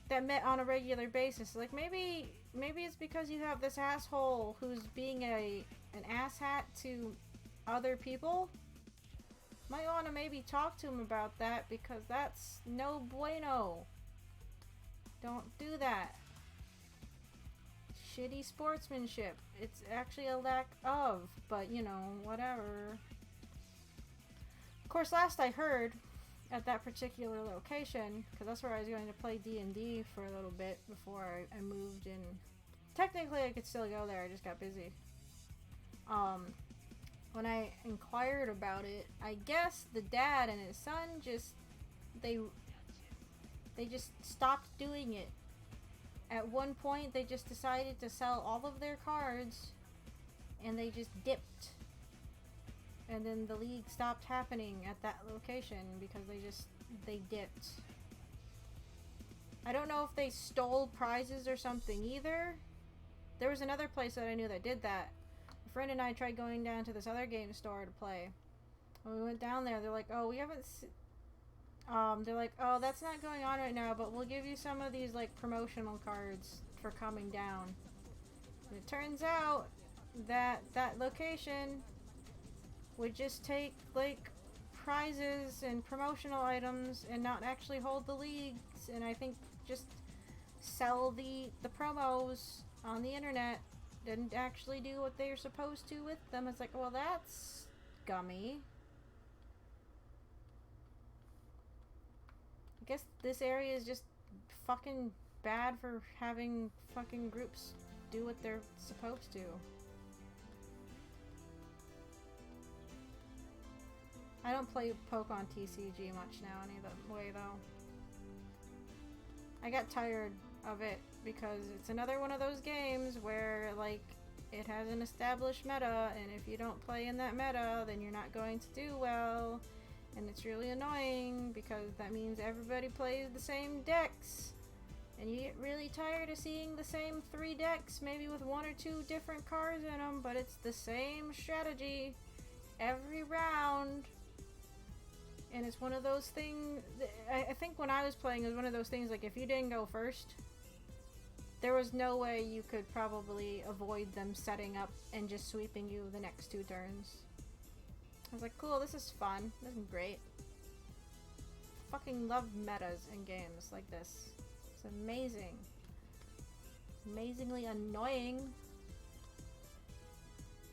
that met on a regular basis. Like, maybe it's because you have this asshole who's being an asshat to other people. Might want to maybe talk to him about that, because that's no bueno. Don't do that. Shitty sportsmanship. It's actually a lack of, but you know, whatever. Of course, last I heard, at that particular location, because that's where I was going to play D&D for a little bit before I moved in. Technically, I could still go there, I just got busy. When I inquired about it, I guess the dad and his son they just stopped doing it. At one point, they just decided to sell all of their cards, and they just dipped. And then the league stopped happening at that location because they dipped. I don't know if they stole prizes or something either. There was another place that I knew that did that. A friend and I tried going down to this other game store to play. When we went down there, they're like, oh, we haven't... they're like, oh, that's not going on right now, but we'll give you some of these, like, promotional cards for coming down. And it turns out that that location would just take, like, prizes and promotional items and not actually hold the leagues, and I think just sell the promos on the internet. didn't actually do what they're supposed to with them. It's like, well, that's gummy. I guess this area is just fucking bad for having fucking groups do what they're supposed to. I don't play Pokemon TCG much now anyway, though. I got tired of it because it's another one of those games where, like, it has an established meta, and if you don't play in that meta, then you're not going to do well. And it's really annoying because that means everybody plays the same decks. And you get really tired of seeing the same 3 decks, maybe with 1 or 2 different cards in them, but it's the same strategy every round. And it's one of those things, I think when I was playing, it was one of those things, like, if you didn't go first, there was no way you could probably avoid them setting up and just sweeping you the next 2 turns. I was like, cool, this is fun. This is great. Fucking love metas in games like this. It's amazing. Amazingly annoying.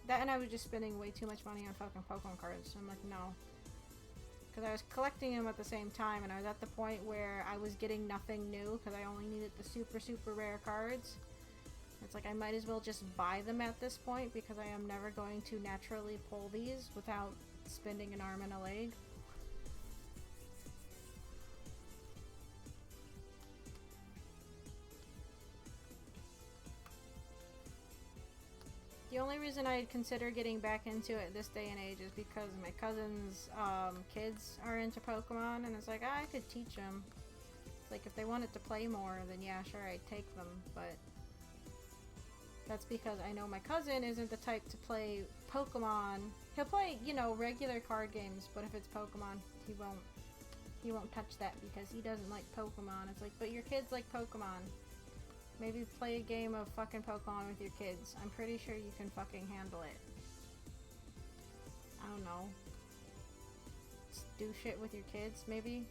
That and I was just spending way too much money on fucking Pokemon cards. I'm like, no. Because I was collecting them at the same time, and I was at the point where I was getting nothing new because I only needed the super, super rare cards. It's like I might as well just buy them at this point because I am never going to naturally pull these without spending an arm and a leg. The only reason I'd consider getting back into it this day and age is because my cousin's kids are into Pokemon, and it's like, I could teach them. It's like, if they wanted to play more, then yeah, sure, I'd take them, but that's because I know my cousin isn't the type to play Pokemon. He'll play, you know, regular card games, but if it's Pokemon, he won't touch that because he doesn't like Pokemon. It's like, but your kids like Pokemon. Maybe play a game of fucking Pokemon with your kids. I'm pretty sure you can fucking handle it. I don't know. Just do shit with your kids, maybe?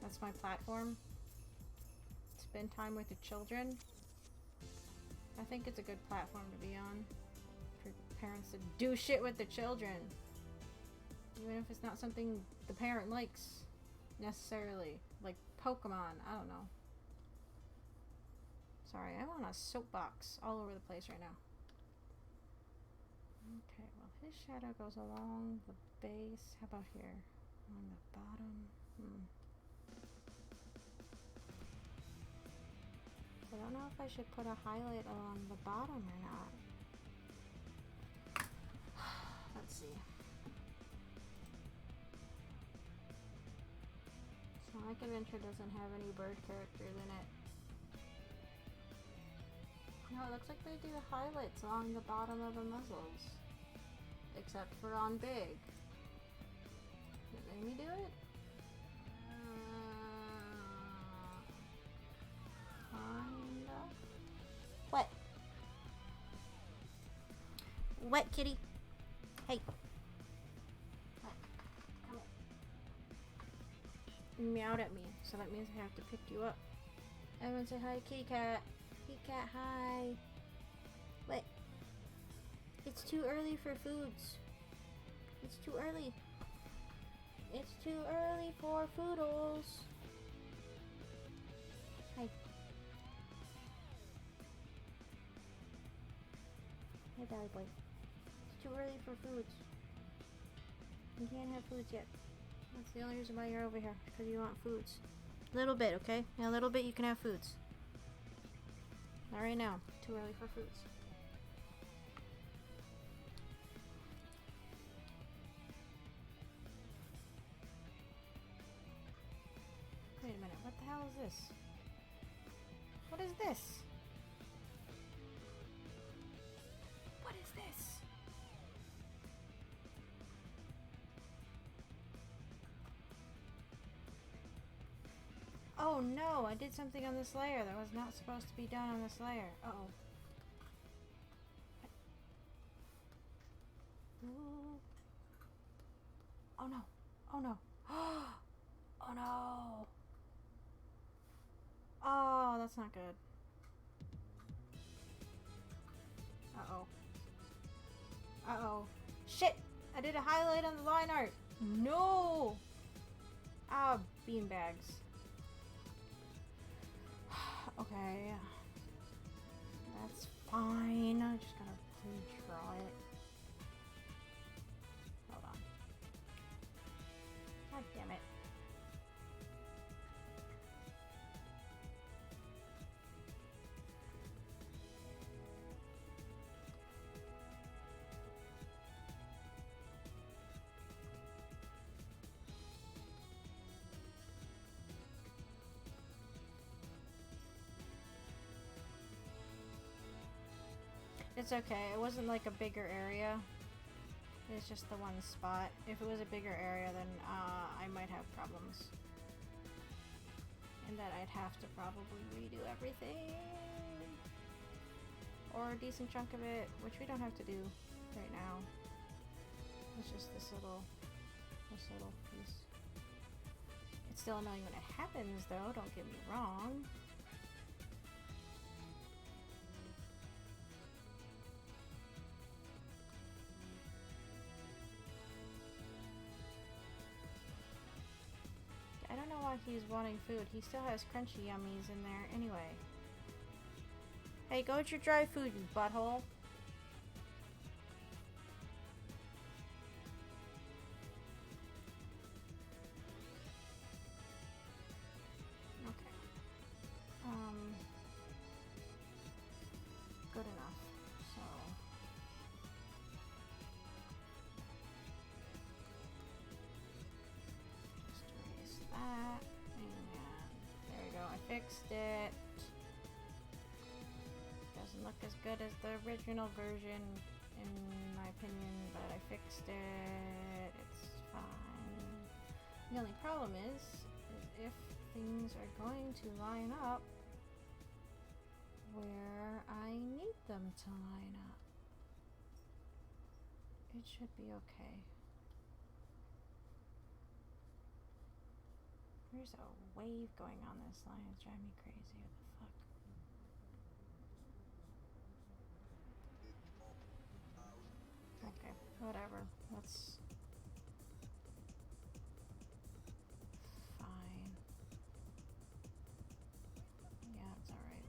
That's my platform. Spend time with your children. I think it's a good platform to be on. For parents to do shit with their children. Even if it's not something the parent likes, necessarily. Like Pokemon, I don't know. Sorry, I'm on a soapbox all over the place right now. Okay, well, his shadow goes along the base. How about here? On the bottom? I don't know if I should put a highlight along the bottom or not. Let's see. Sonic Adventure doesn't have any bird characters in it. No, it looks like they do the highlights along the bottom of the muzzles. Except for on big. Did it make me do it? Kinda. What? What, kitty? Hey. What? Come here. You meowed at me, so that means I have to pick you up. Everyone say hi to Kitty Cat. Kitty Cat, hi. What? It's too early for foods. It's too early. It's too early for foodles. Hi. Hey, Valley Boy. It's too early for foods. You can't have foods yet. That's the only reason why you're over here. Because you want foods. A little bit, okay? In a little bit you can have foods. Not right now. Too early for foods. Wait a minute. What the hell is this? What is this? What is this? Oh no, I did something on this layer that was not supposed to be done on this layer. Uh-oh. Ooh. Oh no. Oh no. Oh no. Oh, that's not good. Uh-oh. Uh-oh. Shit! I did a highlight on the line art! No! Ah, beanbags. Okay. That's fine. I just gotta redraw it. Hold on. God damn it. It's okay. It wasn't like a bigger area. It's just the one spot. If it was a bigger area, then I might have problems. And then I'd have to probably redo everything. Or a decent chunk of it, which we don't have to do right now. It's just this little piece. It's still annoying when it happens, though, don't get me wrong. I don't know why he's wanting food. He still has crunchy yummies in there anyway. Hey, go with your dry food, you butthole. Okay. Good enough. So... just erase that. And there we go. I fixed it. Doesn't look as good as the original version, in my opinion, but I fixed it. It's fine. The only problem is if things are going to line up where I need them to line up, it should be okay. There's a wave going on this line. It's driving me crazy. What the fuck? Okay, whatever. That's fine. Yeah, it's alright.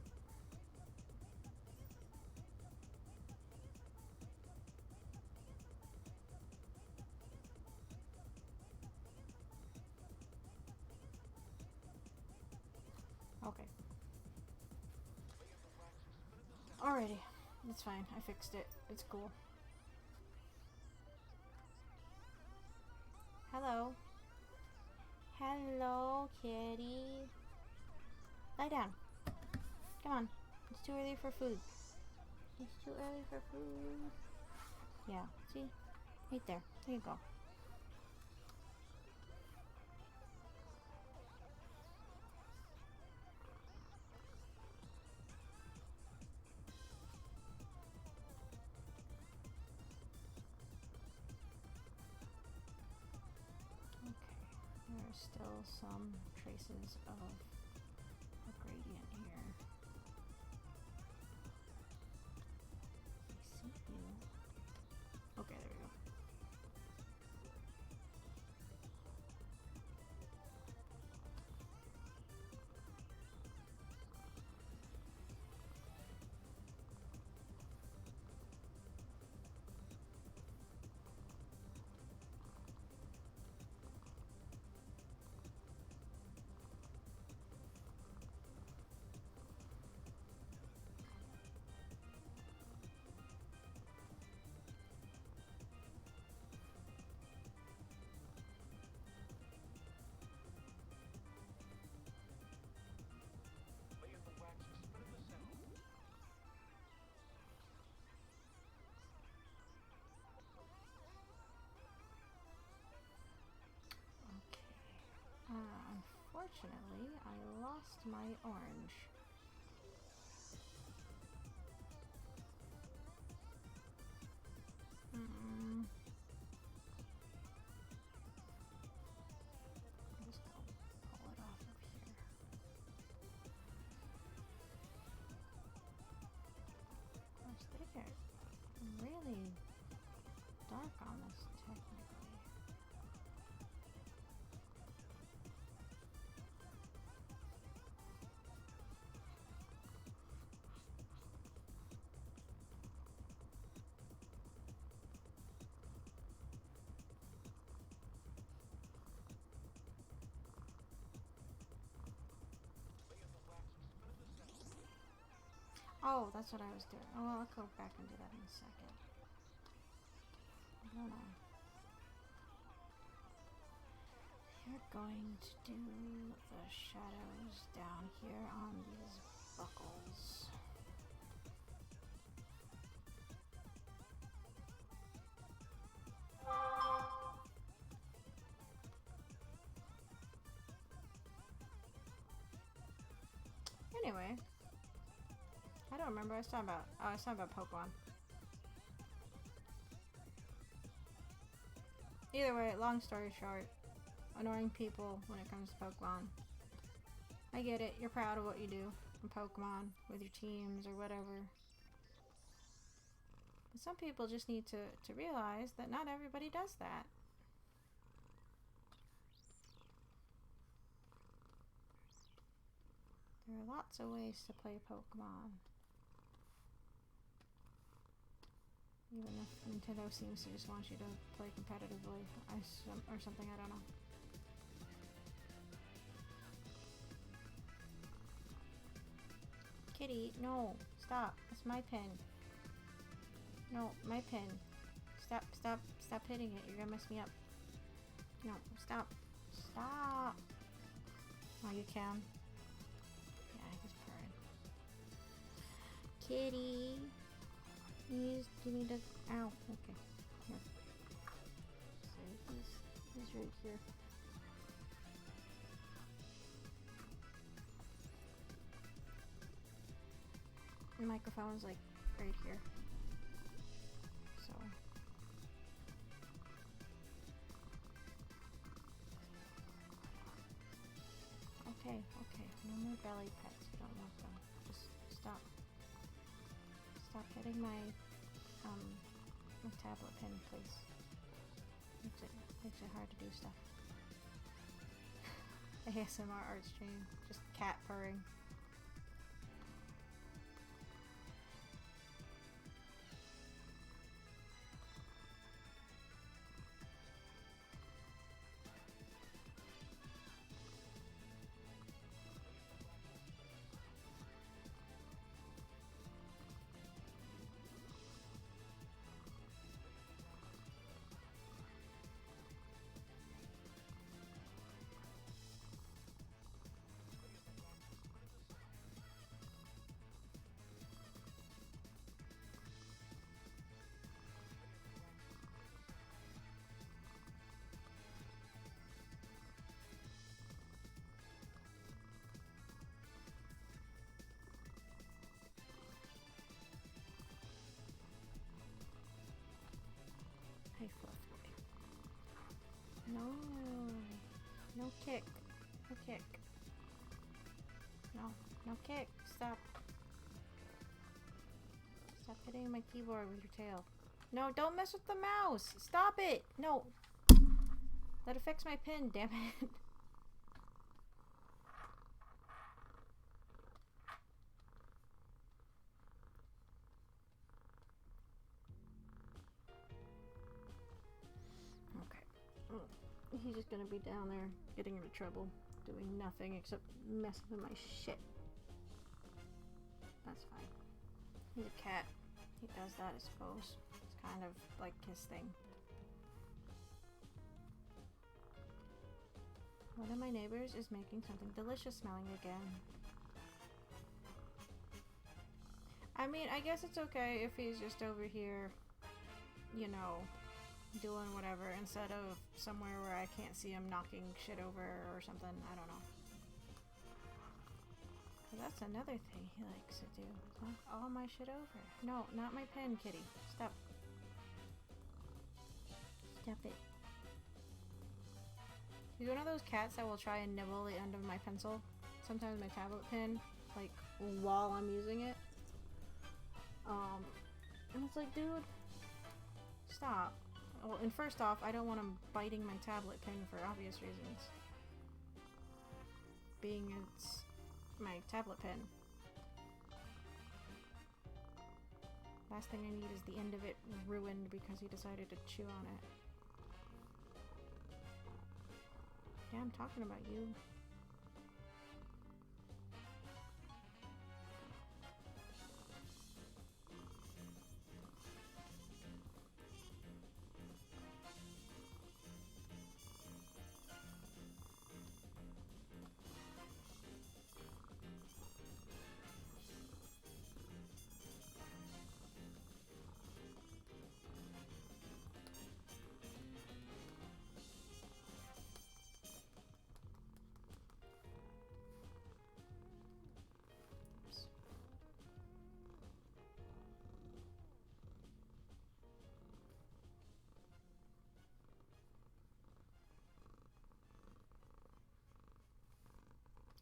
Okay. Alrighty. It's fine. I fixed it. It's cool. Hello. Hello, kitty. Lie down. Come on. It's too early for food. It's too early for food. Yeah, see? Right there. There you go. Okay. There are still some traces of a gradient here. I see you. Okay, there we go. Unfortunately, I lost my orange. I'm just gonna pull it off of here. Of course, there. Oh, that's what I was doing. Oh, I'll go back and do that in a second. I don't know. You're going to do the shadows down here on these buckles. Anyway, I don't remember what I was talking about. Oh, I was talking about Pokemon. Either way, long story short, annoying people when it comes to Pokemon. I get it, you're proud of what you do in Pokemon with your teams or whatever. But some people just need to realize that not everybody does that. There are lots of ways to play Pokemon. Even if Nintendo seems to just want you to play competitively or something, I don't know. Kitty, no, stop. It's my pen. No, my pen. Stop hitting it. You're gonna mess me up. No, stop. Stop. Oh, you can. Yeah, he's purring. Kitty. You need to. Ow. Okay. Here. So he's right here. The microphone's like right here. So. Okay. No more belly pets. You don't want them. Just stop. Stop hitting my tablet pen, please. Makes it hard to do stuff. ASMR art stream. Just cat purring. Hey, Fluff Boy. No. No kick. No kick. No kick. Stop. Stop hitting my keyboard with your tail. No, don't mess with the mouse. Stop it. No. That affects my pin, damn it. He's just gonna be down there getting into trouble, doing nothing except messing with my shit. That's fine. He's a cat. He does that, I suppose. It's kind of like his thing. One of my neighbors is making something delicious smelling again. I mean, I guess it's okay if he's just over here, you know, doing whatever instead of somewhere where I can't see him knocking shit over or something. I don't know. Cause that's another thing he likes to do. Knock all my shit over. No, not my pen, kitty. Stop. Stop it. He's one of those cats that will try and nibble the end of my pencil. Sometimes my tablet pen, like, while I'm using it. And it's like, dude, stop. Well, and first off, I don't want him biting my tablet pen for obvious reasons. Being it's my tablet pen. Last thing I need is the end of it ruined because he decided to chew on it. Yeah, I'm talking about you.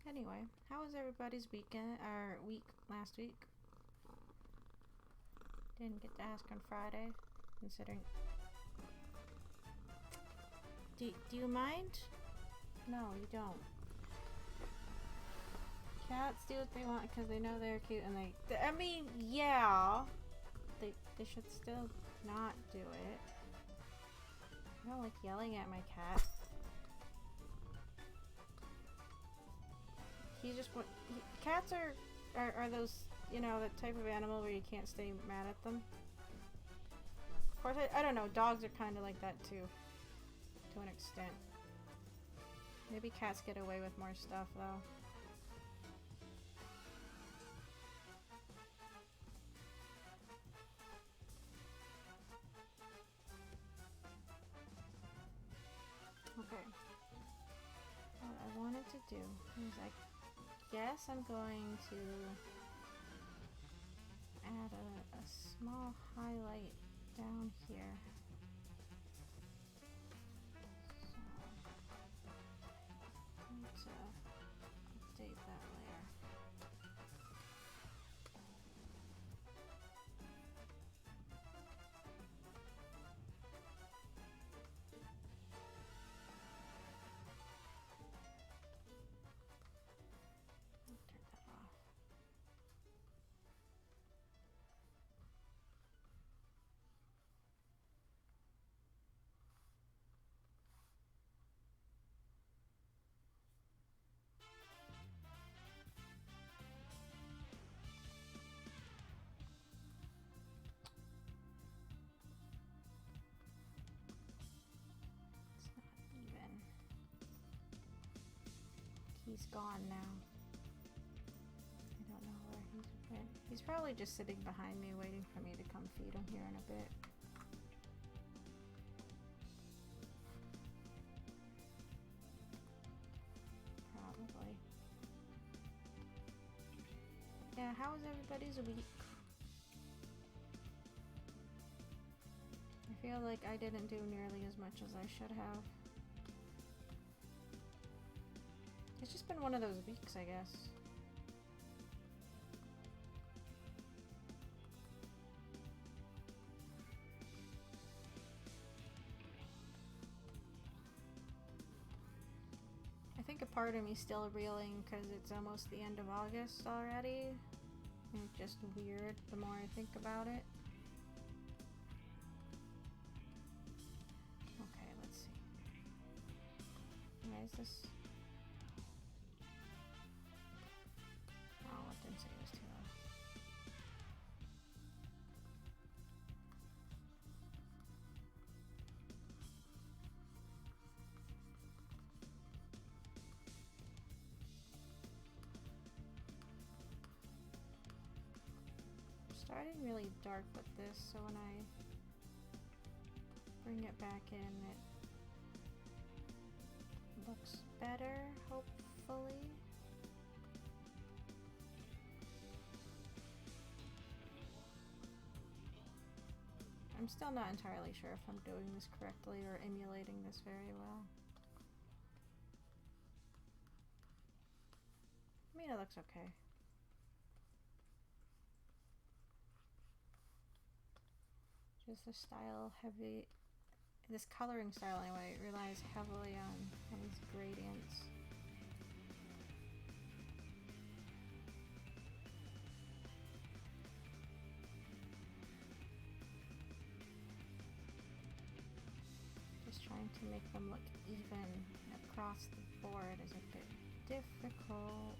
Anyway, how was everybody's weekend or week last week? Didn't get to ask on Friday, considering. Do you mind? No, you don't. Cats do what they want because they know they're cute, and I mean, yeah, they should still not do it. I don't like yelling at my cat. He just cats are those, you know, that type of animal where you can't stay mad at them. Of course, I don't know. Dogs are kind of like that too, to an extent. Maybe cats get away with more stuff though. Okay. What I wanted to do is I guess I'm going to add a small highlight down here. So I need to update that layer. Turn that off. It's not even. He's gone now. I don't know where he's been. He's probably just sitting behind me waiting for me to come feed him here in a bit. Probably. Yeah, how was everybody's week? I feel like I didn't do nearly as much as I should have. It's just been one of those weeks, I guess. I think a part of me's still reeling because it's almost the end of August already. And it's just weird the more I think about it. Okay, let's see. Why is this? Oh, it didn't say it was too low. Starting really dark with this, so when I bring it back in, it looks better, hopefully. I'm still not entirely sure if I'm doing this correctly or emulating this very well. I mean, it looks okay. Just the style heavy, this coloring style anyway, relies heavily on these gradients. Just trying to make them look even across the board is a bit difficult.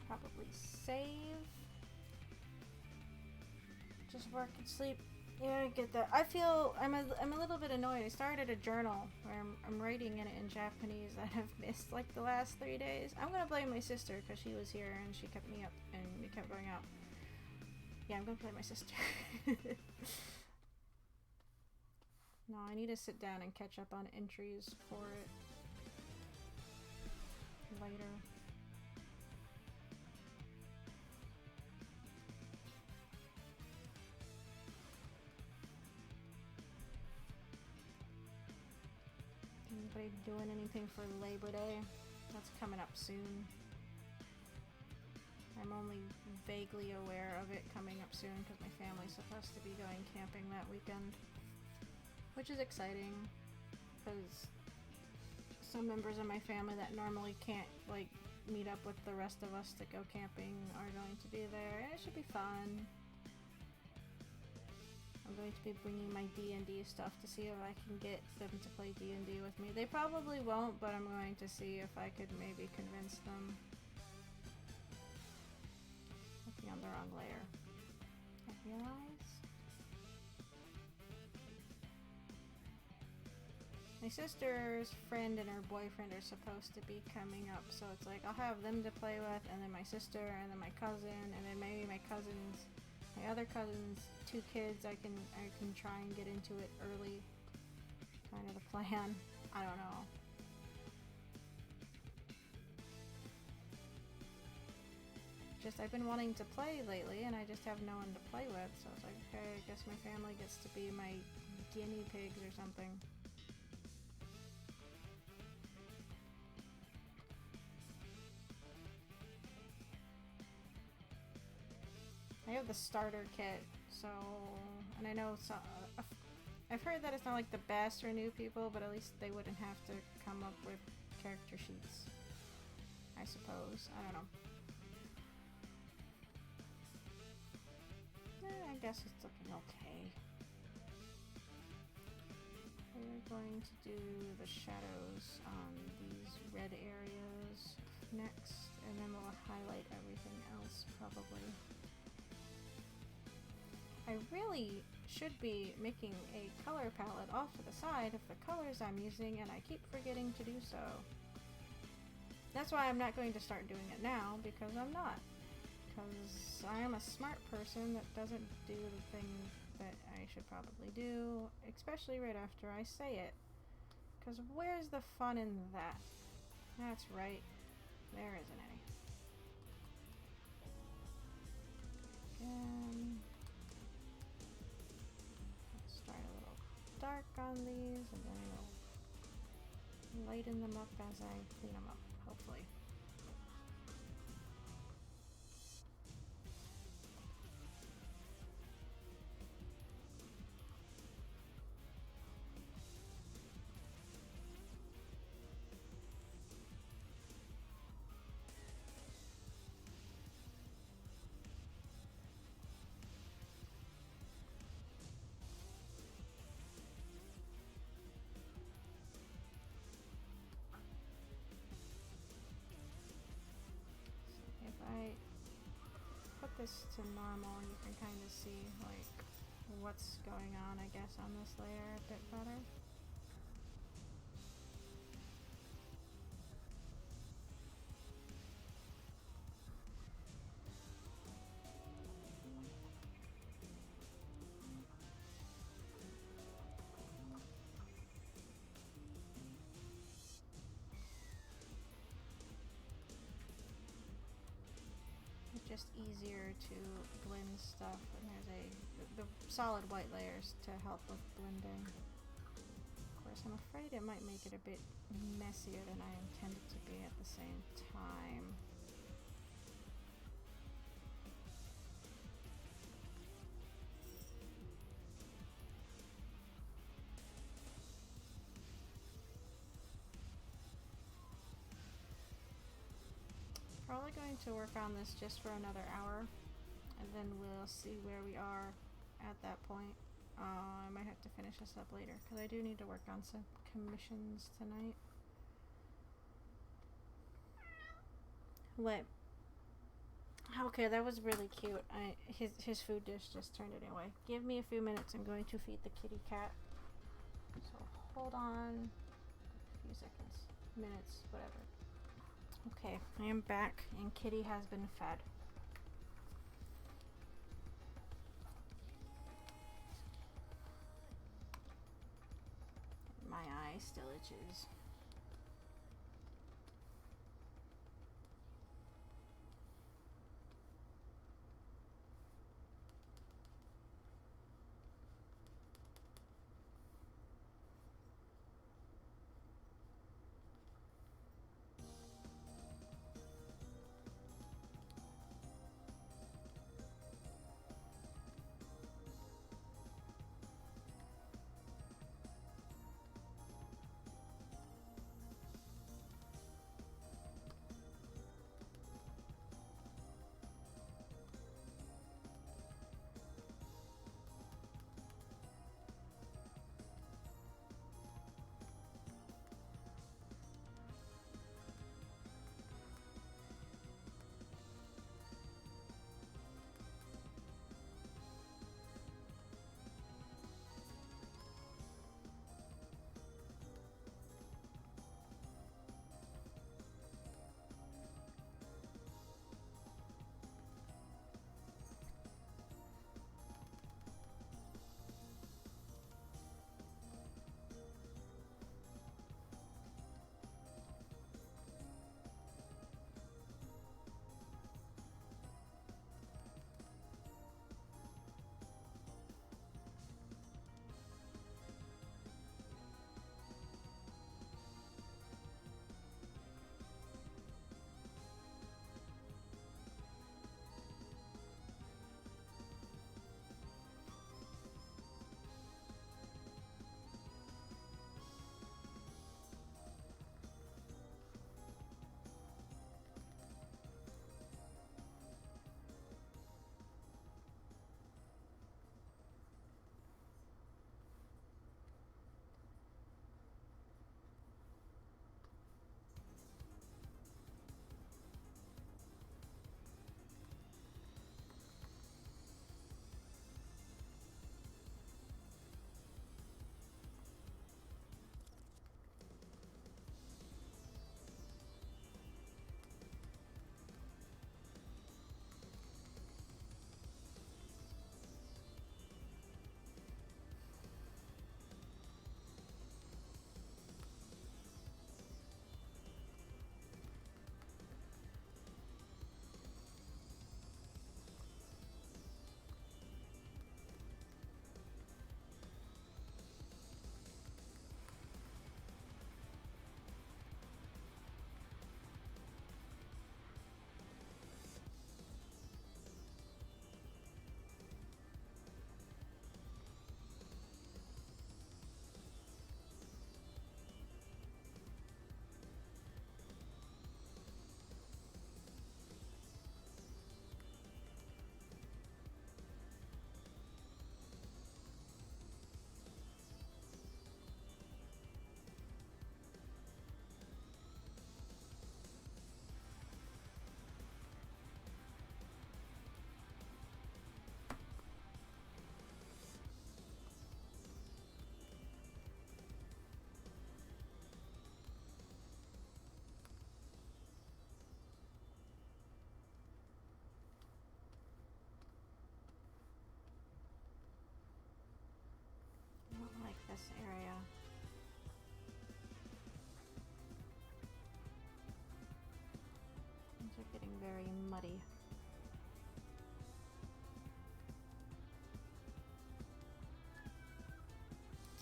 Probably save. Just work and sleep. Yeah, I get that. I feel I'm a little bit annoyed. I started a journal where I'm writing in it in Japanese that I've missed like the last 3 days. I'm gonna blame my sister because she was here and she kept me up and we kept going out. Yeah, I'm gonna blame my sister. No, I need to sit down and catch up on entries for it later. anybody doing anything for Labor Day. That's coming up soon. I'm only vaguely aware of it coming up soon because my family's supposed to be going camping that weekend, which is exciting because some members of my family that normally can't like meet up with the rest of us to go camping are going to be there, and it should be fun. I'm going to be bringing my D&D stuff to see if I can get them to play D&D with me. They probably won't, but I'm going to see if I could maybe convince them. Looking on the wrong layer. I realize. My sister's friend and her boyfriend are supposed to be coming up, so it's like I'll have them to play with, and then my sister, and then my cousin, and then maybe my other cousin's 2 kids. I can try and get into it early. Kind of the plan. I don't know. Just I've been wanting to play lately, and I just have no one to play with, so it's like, okay, I guess my family gets to be my guinea pigs or something. I have the starter kit, so, and I know I've heard that it's not like the best for new people, but at least they wouldn't have to come up with character sheets, I suppose. I don't know. I guess it's looking okay. We're going to do the shadows on these red areas next, and then we'll highlight everything else probably. I really should be making a color palette off to the side of the colors I'm using, and I keep forgetting to do so. That's why I'm not going to start doing it now, because I'm not. Because I am a smart person that doesn't do the thing that I should probably do, especially right after I say it. Because where's the fun in that? That's right, there isn't any. Again. Start a little dark on these, and then I'll lighten them up as I clean them up, hopefully. If I put this to normal, you can kind of see like what's going on, I guess, on this layer a bit better. Just easier to blend stuff, and there's the solid white layers to help with blending. Of course, I'm afraid it might make it a bit messier than I intended to be at the same time. Probably going to work on this just for another hour, and then we'll see where we are at that point. I might have to finish this up later because I do need to work on some commissions tonight. What? Okay, that was really cute. His food dish just turned it away. Give me a few minutes. I'm going to feed the kitty cat. So hold on a few seconds, minutes, whatever. Okay, I am back, and Kitty has been fed. My eye still itches.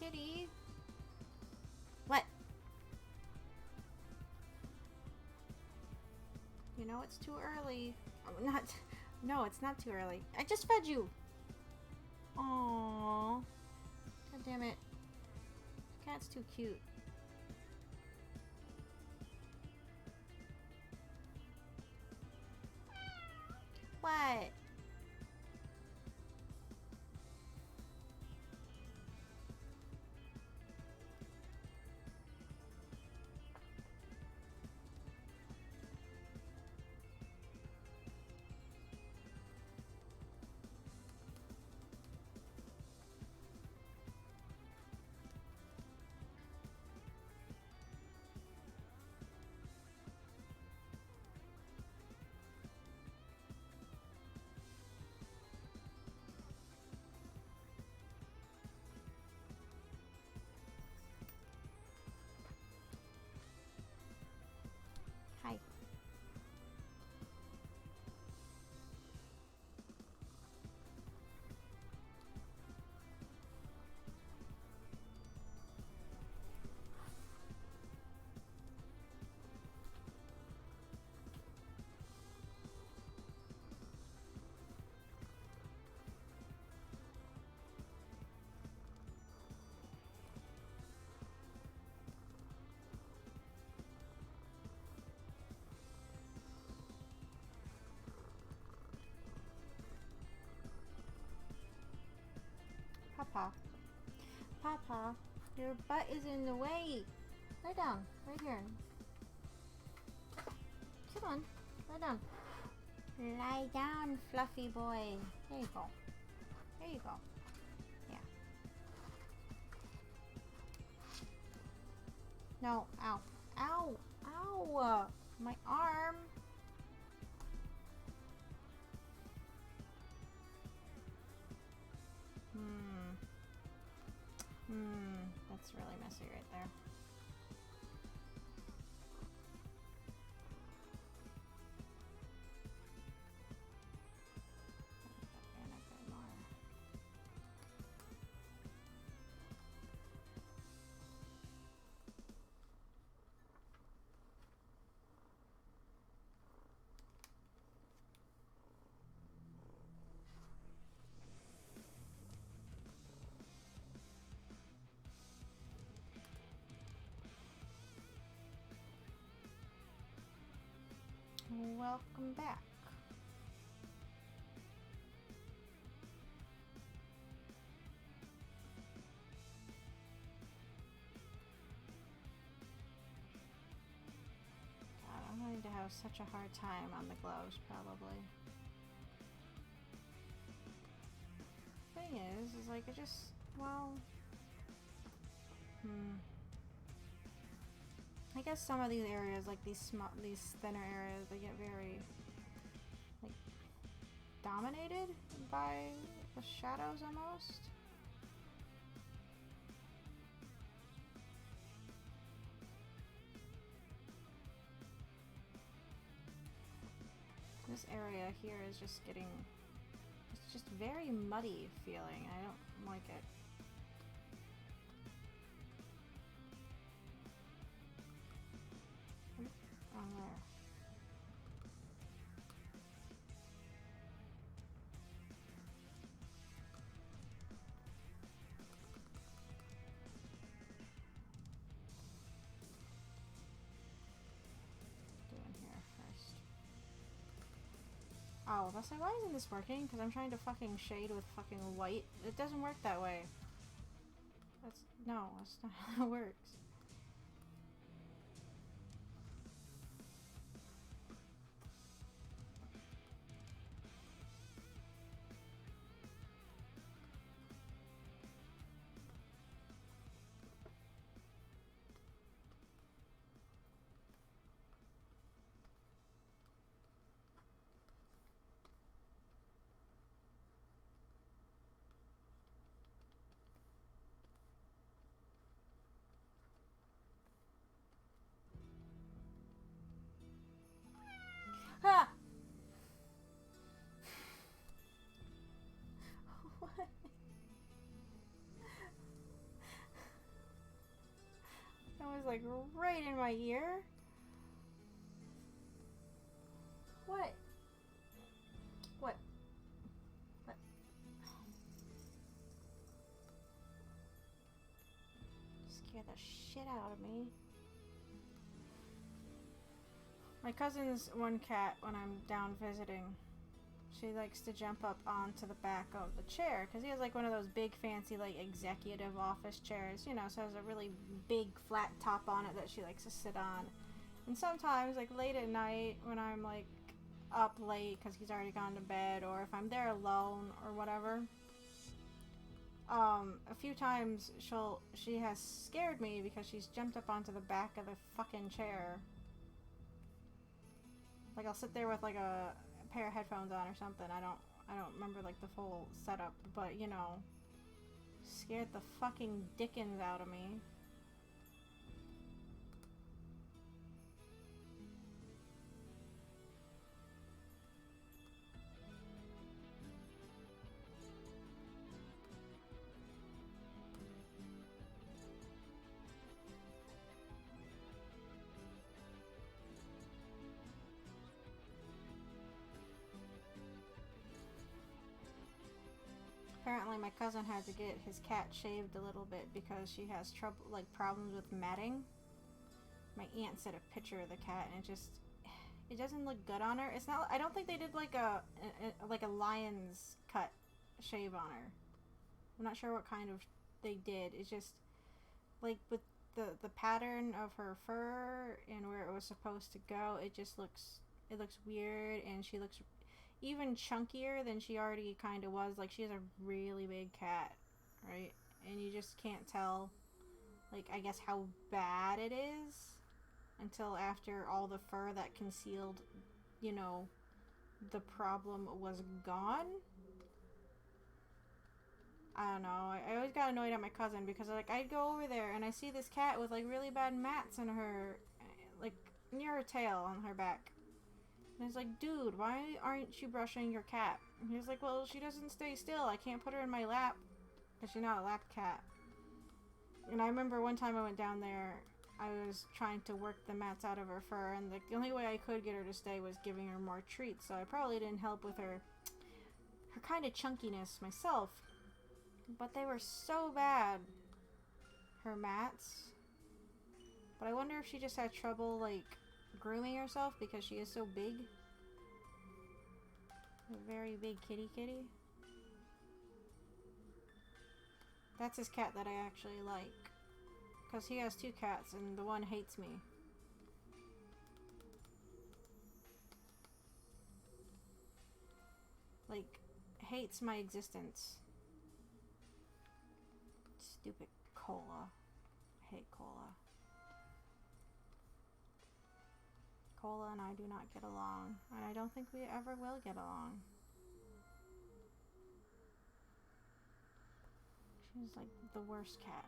kitty. What? You know it's too early. Oh, not. No, it's not too early. I just fed you. Aww. God damn it. The cat's too cute. What? Hi. Papa. Papa, your butt is in the way. Lie down, right here. Come on, lie down. Lie down, fluffy boy. There you go. There you go. Yeah. No, ow. Ow! Ow! My arm! That's really messy right there. And a bit more. Welcome back. God, I'm going to have such a hard time on the gloves, probably. Thing is like it just, well, I guess some of these areas, like these thinner areas, they get very, like, dominated by the shadows almost. This area here is just getting, it's just very muddy feeling. I don't like it. Oh, there. Doing here first. Oh, that's like, why isn't this working? Because I'm trying to fucking shade with fucking white. It doesn't work that way. That's not how it works. like right in my ear. What? What? What? Scare the shit out of me. My cousin's one cat, when I'm down visiting, she likes to jump up onto the back of the chair because he has like one of those big fancy like executive office chairs, you know, so it has a really big flat top on it that she likes to sit on. And sometimes like late at night when I'm like up late because he's already gone to bed, or if I'm there alone or whatever, a few times she has scared me because she's jumped up onto the back of the fucking chair. Like I'll sit there with like a pair of headphones on or something. I don't remember like the full setup, but you know, scared the fucking dickens out of me. Apparently my cousin had to get his cat shaved a little bit because she has trouble, like problems with matting. My aunt sent a picture of the cat and it doesn't look good on her. It's not, I don't think they did like a lion's cut shave on her. I'm not sure what kind of they did. It's just like with the pattern of her fur and where it was supposed to go, it looks weird, and she looks even chunkier than she already kind of was. Like she has a really big cat, right? And you just can't tell, like, I guess how bad it is until after all the fur that concealed, you know, the problem was gone. I don't know. I always got annoyed at my cousin because like I'd go over there and I see this cat with like really bad mats in her, like near her tail on her back. And it's like, dude, why aren't you brushing your cat? And he's like, well, she doesn't stay still. I can't put her in my lap because she's not a lap cat. And I remember one time I went down there, I was trying to work the mats out of her fur, and the only way I could get her to stay was giving her more treats. So I probably didn't help with her kind of chunkiness myself. But they were so bad, her mats. But I wonder if she just had trouble, like, grooming herself because she is so big. A very big kitty. That's his cat that I actually like. Because he has two cats and the one hates me. Like, hates my existence. Stupid Cola. I hate Cola. Cola and I do not get along, and I don't think we ever will get along. She's like the worst cat.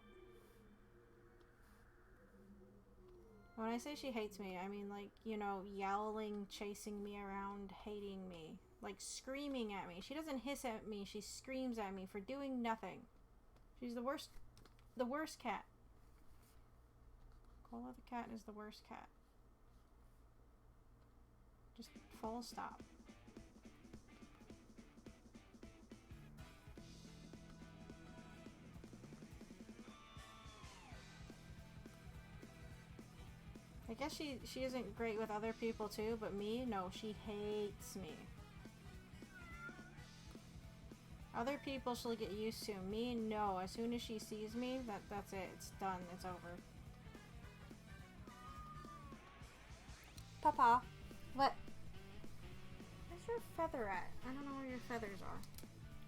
When I say she hates me, I mean like, you know, yowling, chasing me around, hating me. Like screaming at me. She doesn't hiss at me, she screams at me for doing nothing. She's the worst cat. Cola the cat is the worst cat. Just full stop. I guess she isn't great with other people too, but me, no, she hates me. Other people she'll get used to. Me, no. As soon as she sees me, that's it. It's done. It's over. Papa, what? Where's your feather at? I don't know where your feathers are.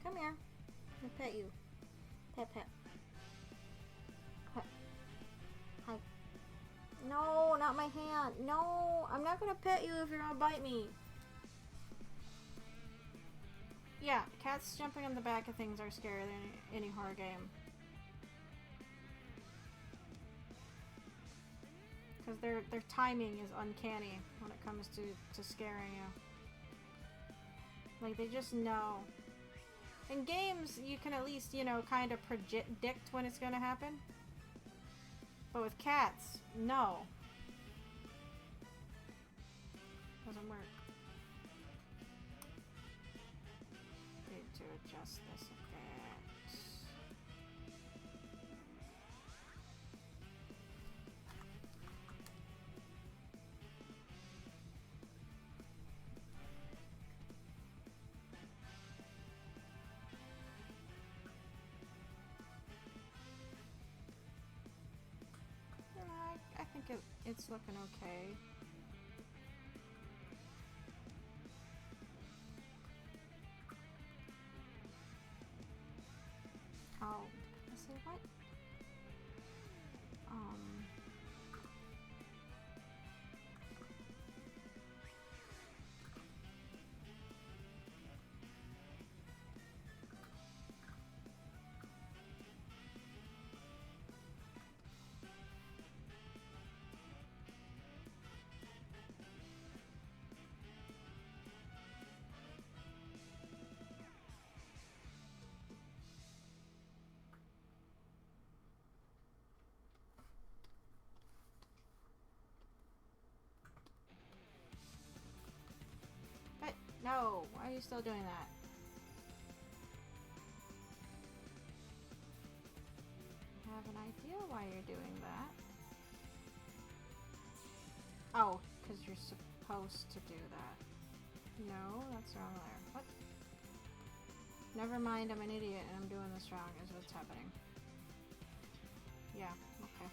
Come here. I'll pet you. Pet. Pet. Hi. No, not my hand. No, I'm not gonna pet you if you're gonna bite me. Yeah, cats jumping on the back of things are scarier than any horror game. Because their timing is uncanny when it comes to scaring you. Like, they just know. In games, you can at least, you know, kind of predict when it's going to happen. But with cats, no. Doesn't work. Need to adjust this a bit. I think it's looking okay. Oh, let's see what? But no, why are you still doing that? I have an idea why you're doing that. Oh, because you're supposed to do that. No, that's wrong there. What? Never mind, I'm an idiot and I'm doing this wrong is what's happening. Yeah, okay.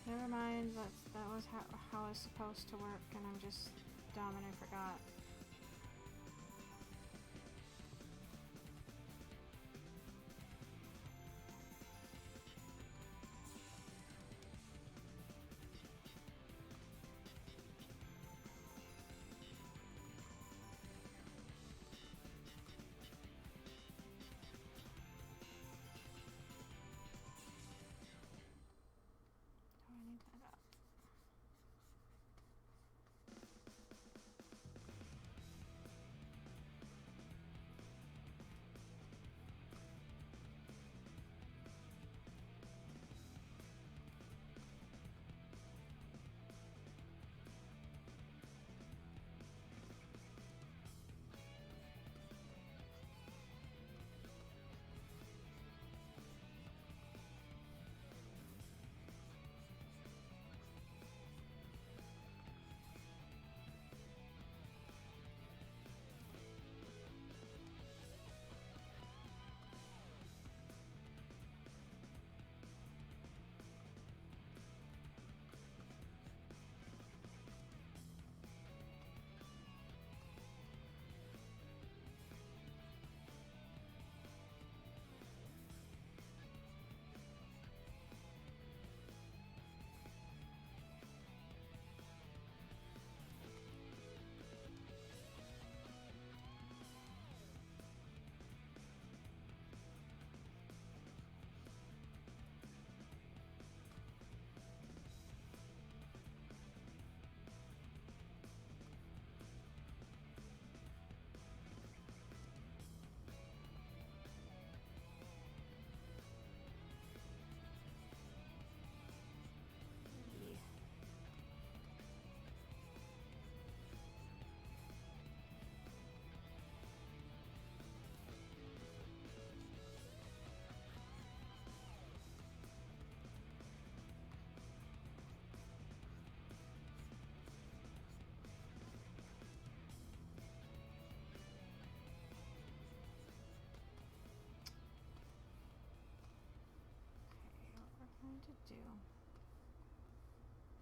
Never mind, that was how it's supposed to work and I'm just dumb and I forgot. Going to do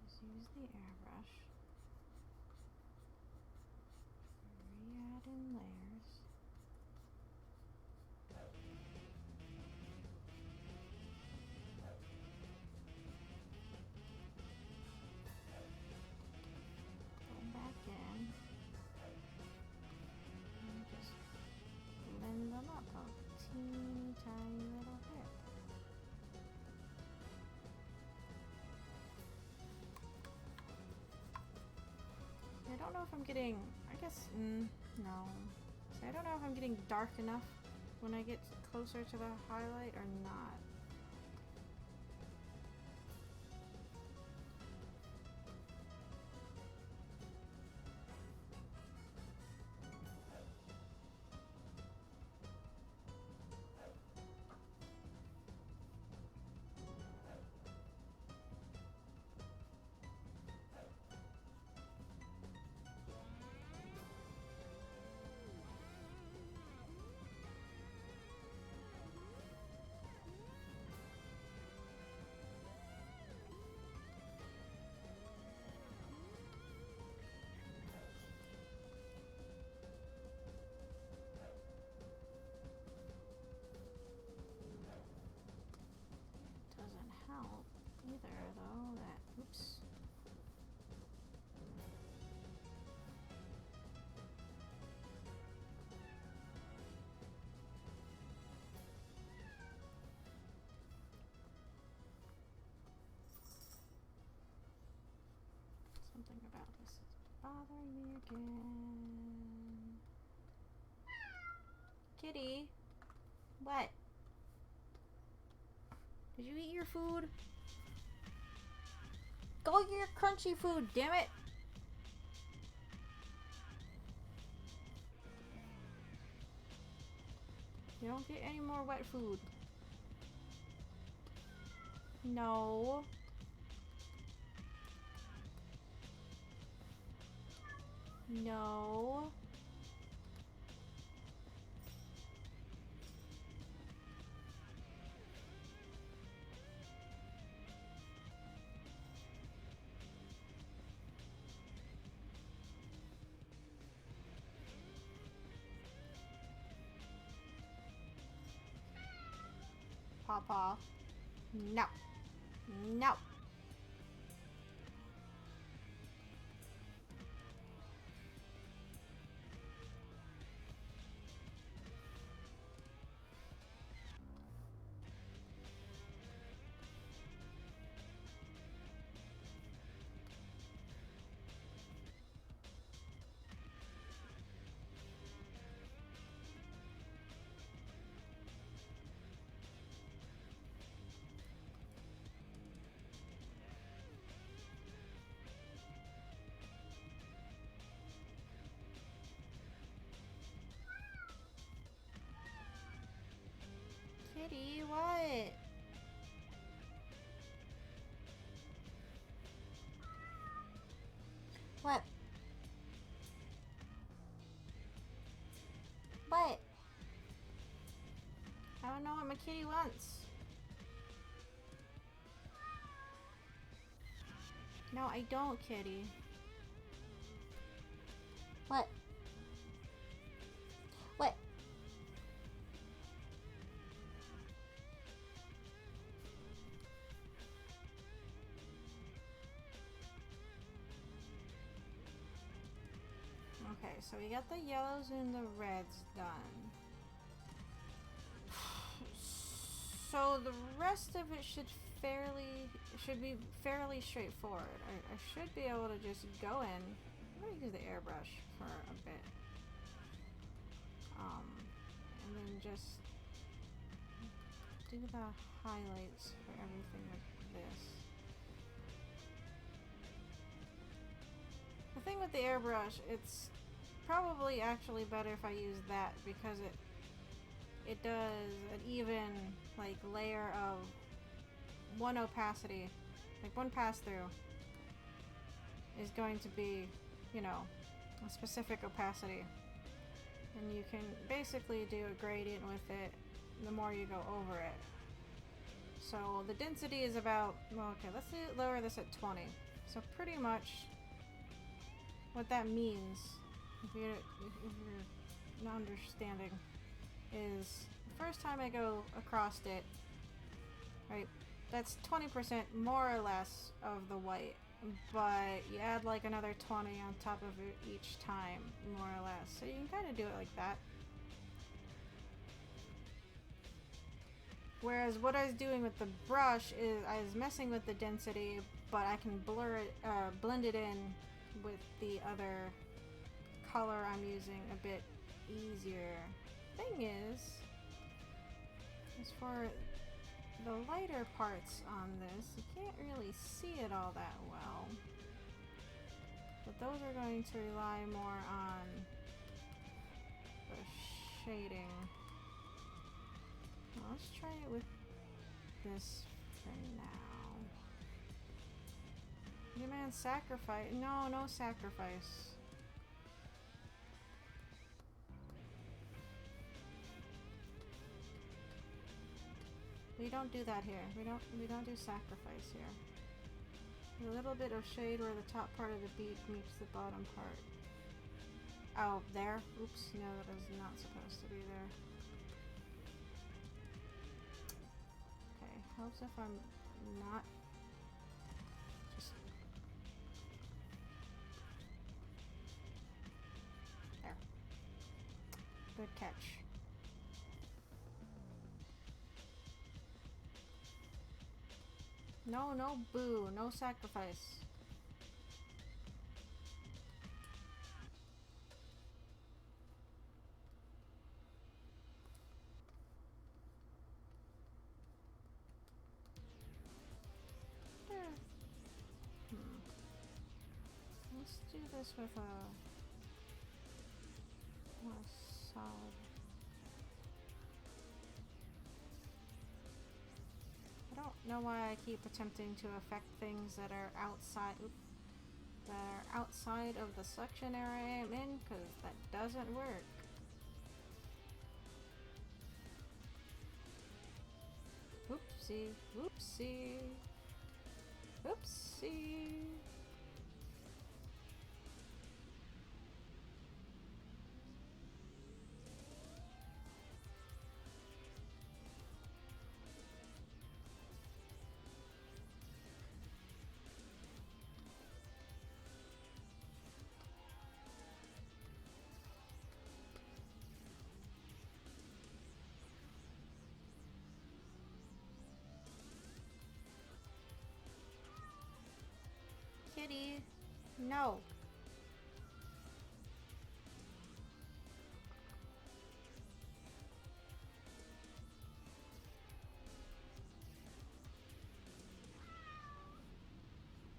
is use the airbrush, re-add in layers, go back in, and just blend them up a teeny tiny little bit. I don't know if I'm getting, I guess, no. So I don't know if I'm getting dark enough when I get closer to the highlight or not. bothering me again. Kitty, what? Did you eat your food? Go get your crunchy food, damn it! You don't get any more wet food. No. No. Papa. No. No. Kitty, what? What? What? I don't know what my kitty wants. No, I don't, kitty. What? What? Okay, so we got the yellows and the reds done. So the rest of it should be fairly straightforward. I should be able to just go in. I'm gonna use the airbrush for a bit. And then just do the highlights for everything like this. The thing with the airbrush, it's probably actually better if I use that because it does an even like layer of one opacity, like one pass through is going to be, you know, a specific opacity, and you can basically do a gradient with it the more you go over it. So the density is about, well, okay, let's lower this at 20. So pretty much what that means, if you're not understanding, is the first time I go across it, right, that's 20% more or less of the white, but you add like another 20 on top of it each time, more or less. So you can kind of do it like that. Whereas what I was doing with the brush is I was messing with the density, but I can blend it in with the other color I'm using a bit easier. Thing is for the lighter parts on this, you can't really see it all that well. But those are going to rely more on the shading. Well, let's try it with this for now. You man, sacrifice. No, no sacrifice. We don't do that here. We don't do sacrifice here. A little bit of shade where the top part of the beak meets the bottom part. Oh, there? Oops, no, that is not supposed to be there. Okay, helps if I'm not just... There. Good catch. No, no boo, no sacrifice. do this with a solid. I don't know why I keep attempting to affect things that are outside. That are outside of the suction area I'm in, because that doesn't work. Oopsie, oopsie, oopsie. Kitty, no.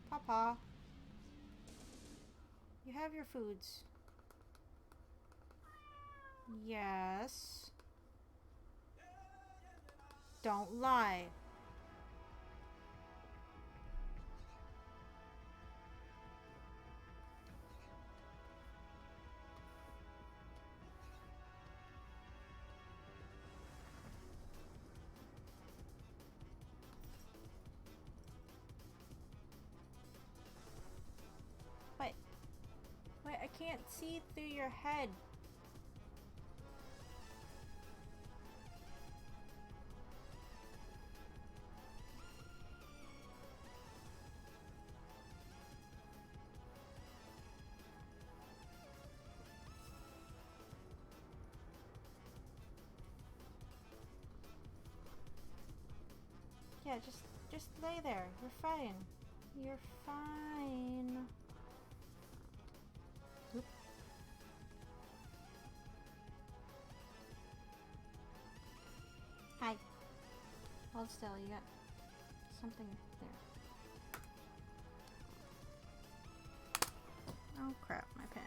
Papa, you have your foods. Yes. Don't lie. Wait, I can't see through your head. Yeah, just lay there. You're fine. You're fine. Oop. Hi. Hold still, you got something there. Oh crap, my pen.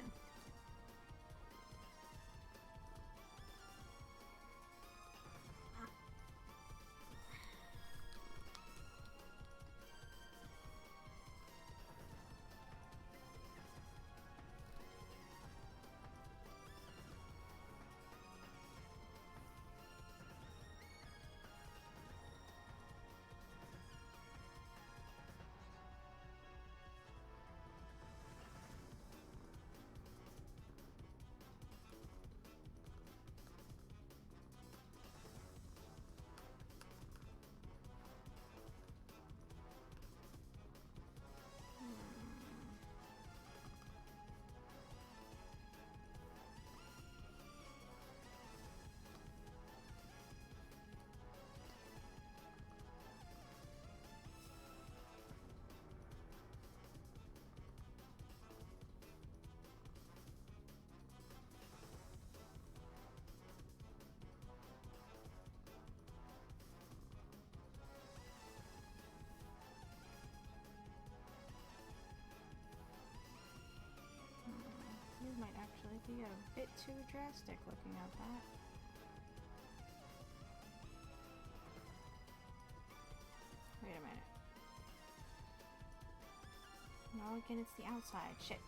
These might actually be a bit too drastic looking at that. Wait a minute. No, again, it's the outside. Shit.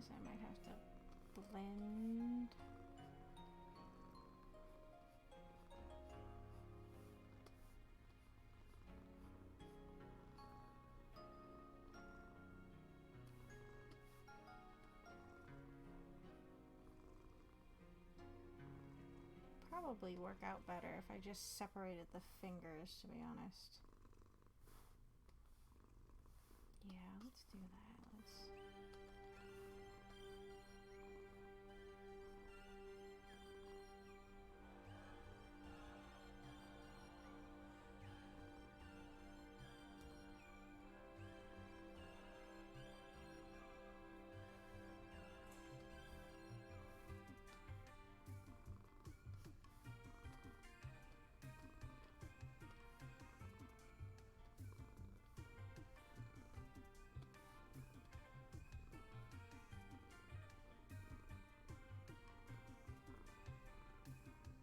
these. I might have to blend. Probably work out better if I just separated the fingers, to be honest. Yeah, let's do that. Let's...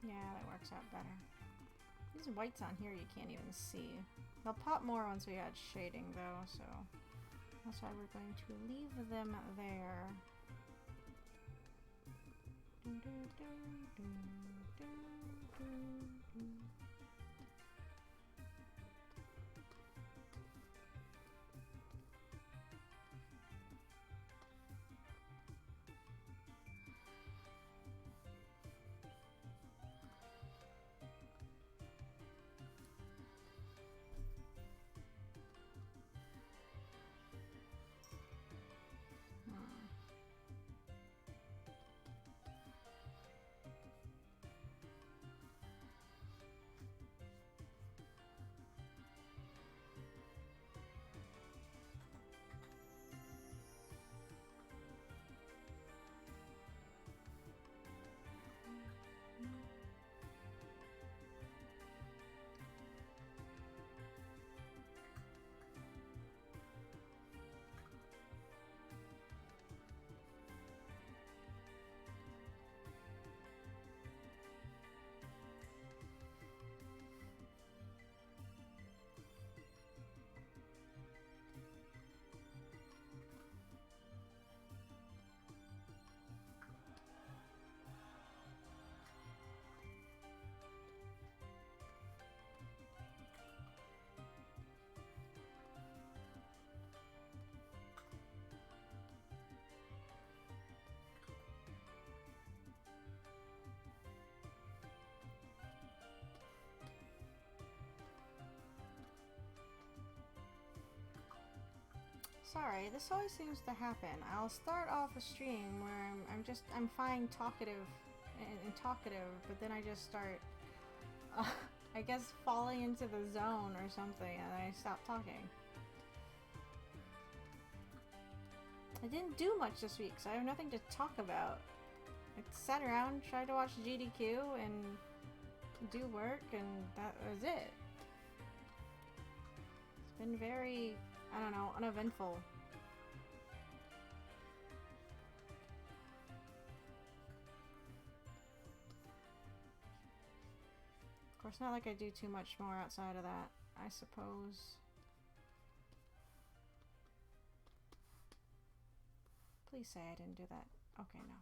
Yeah, that works out better. These whites on here you can't even see. They'll pop more once we add shading though, so that's why we're going to leave them there. Sorry, this always seems to happen. I'll start off a stream where I'm fine talkative and talkative, but then I just start, I guess, falling into the zone or something, and I stop talking. I didn't do much this week, so I have nothing to talk about. I sat around, tried to watch GDQ, and do work, and that was it. It's been very, I don't know, uneventful. Of course, not like I do too much more outside of that, I suppose. Please say I didn't do that. Okay, no.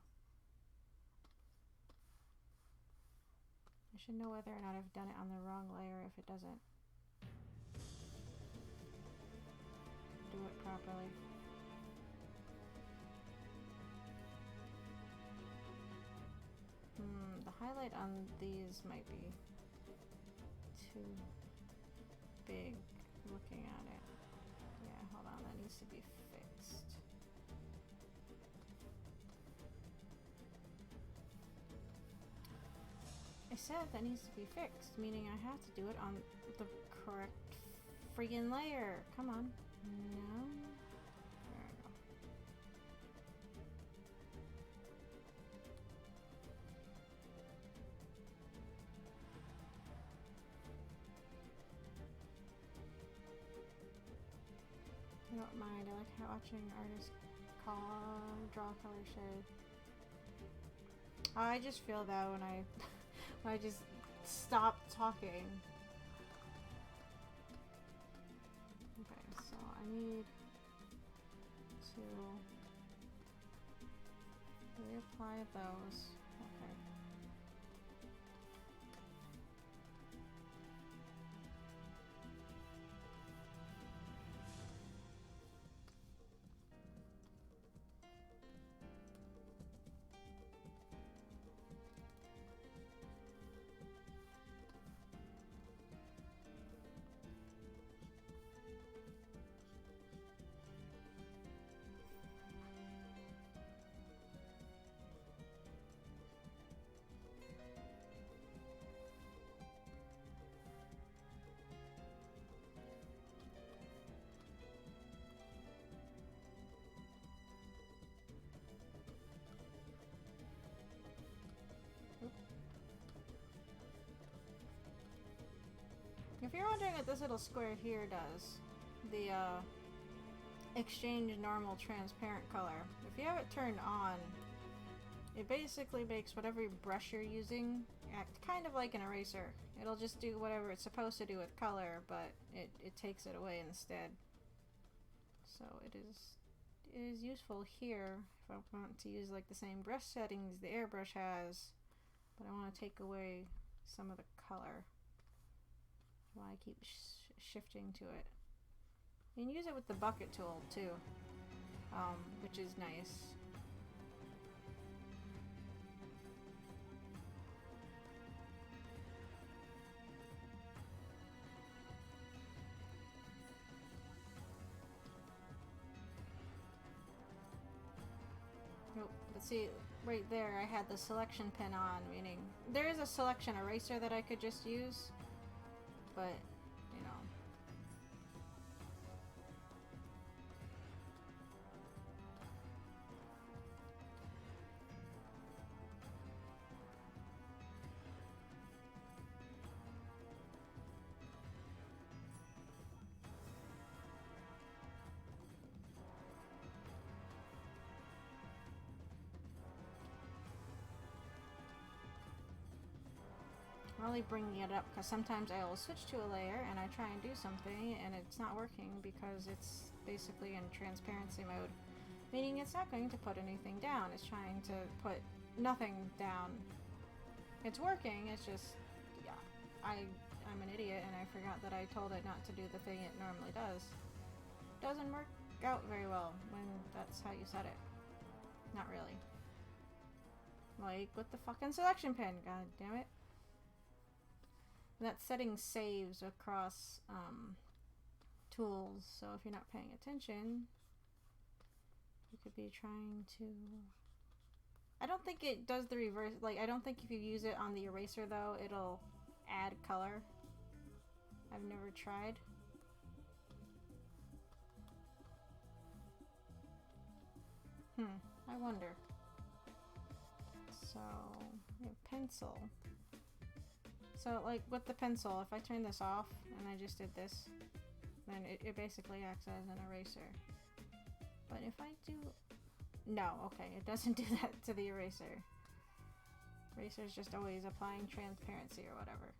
I should know whether or not I've done it on the wrong layer if it doesn't do it properly. The highlight on these might be too big looking at it. Yeah, hold on, that needs to be fixed. I said that needs to be fixed, meaning I have to do it on the correct friggin' layer. Come on. No. There we go. I don't mind. I like watching artists draw color shade. I just feel that when I just stop talking. Okay, so I need to apply those. Okay. If you're wondering what this little square here does, the exchange normal transparent color, if you have it turned on, it basically makes whatever brush you're using act kind of like an eraser. It'll just do whatever it's supposed to do with color, but it takes it away instead. So it is useful here if I want to use like the same brush settings the airbrush has, but I want to take away some of the color. Why I keep shifting to it. You can use it with the bucket tool too, which is nice. Nope. But see, right there I had the selection pin on, meaning there is a selection eraser that I could just use, but you know. I'm really bringing it up because sometimes I will switch to a layer and I try and do something and it's not working because it's basically in transparency mode, meaning it's not going to put anything down. It's trying to put nothing down. It's working, it's just, yeah, I'm an idiot and I forgot that I told it not to do the thing it normally does. Doesn't work out very well when that's how you set it. Not really. Like with the fucking selection pin, god damn it. That setting saves across tools, so if you're not paying attention, you could be trying to... I don't think it does the reverse, like I don't think if you use it on the eraser though, it'll add color. I've never tried. I wonder. So, pencil. So, like, with the pencil, if I turn this off, and I just did this, then it basically acts as an eraser. But if I do... No, okay, it doesn't do that to the eraser. Eraser's just always applying transparency or whatever.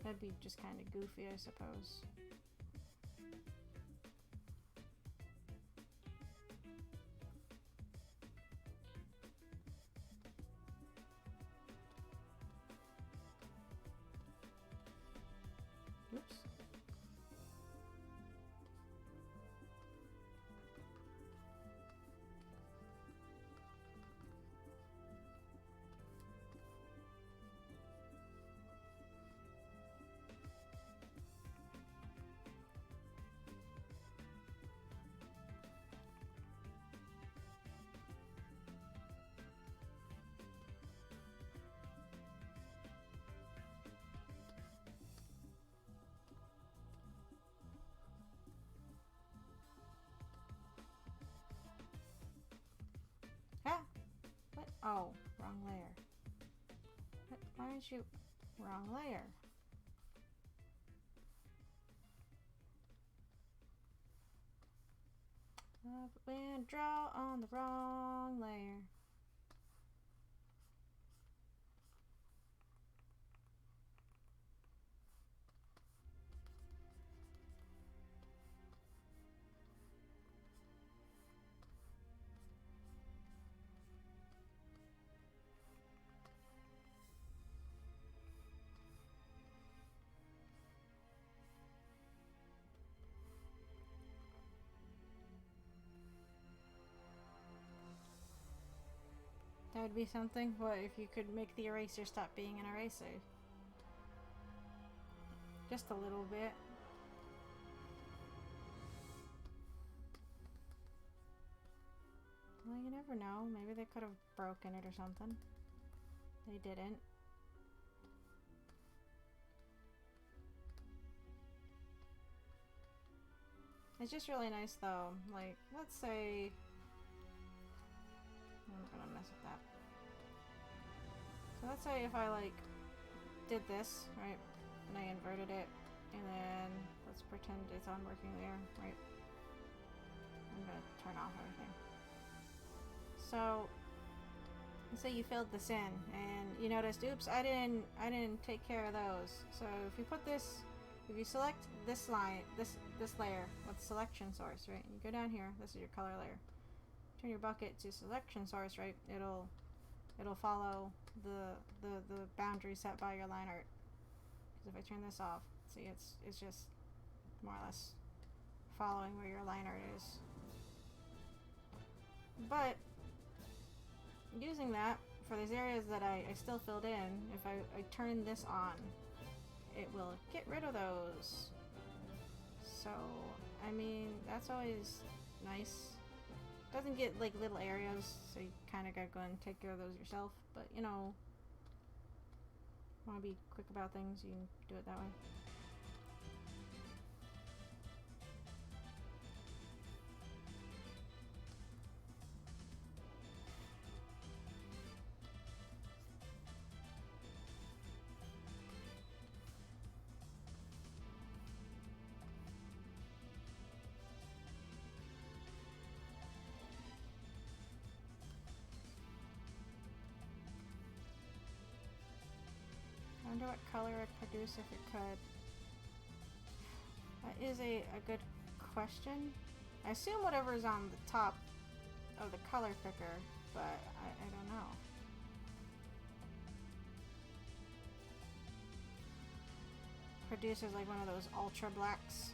That'd be just kind of goofy, I suppose. Oops. Ah! What? Oh, wrong layer. What? Why aren't you... Wrong layer. When draw on the wrong layer. That would be something. What if you could make the eraser stop being an eraser? Just a little bit. Well, you never know. Maybe they could have broken it or something. They didn't. It's just really nice though. Like, let's say... I'm gonna mess with that. So let's say if I like did this, right? And I inverted it, and then let's pretend it's on working there, right? I'm gonna turn off everything. So let's say you filled this in and you noticed, oops, I didn't take care of those. So if you put this, if you select this line, this layer with selection source, right? And you go down here, this is your color layer. Turn your bucket to selection source, right? It'll follow the boundary set by your line art. Because if I turn this off, see, it's just more or less following where your line art is. But using that for these areas that I still filled in, if I turn this on, it will get rid of those. So, I mean, that's always nice. Doesn't get like little areas, so you kind of gotta go and take care of those yourself. But you know, want to be quick about things, you can do it that way. I wonder what color it'd produce if it could. That is a good question. I assume whatever is on the top of the color picker, but I don't know. Produces like one of those ultra blacks.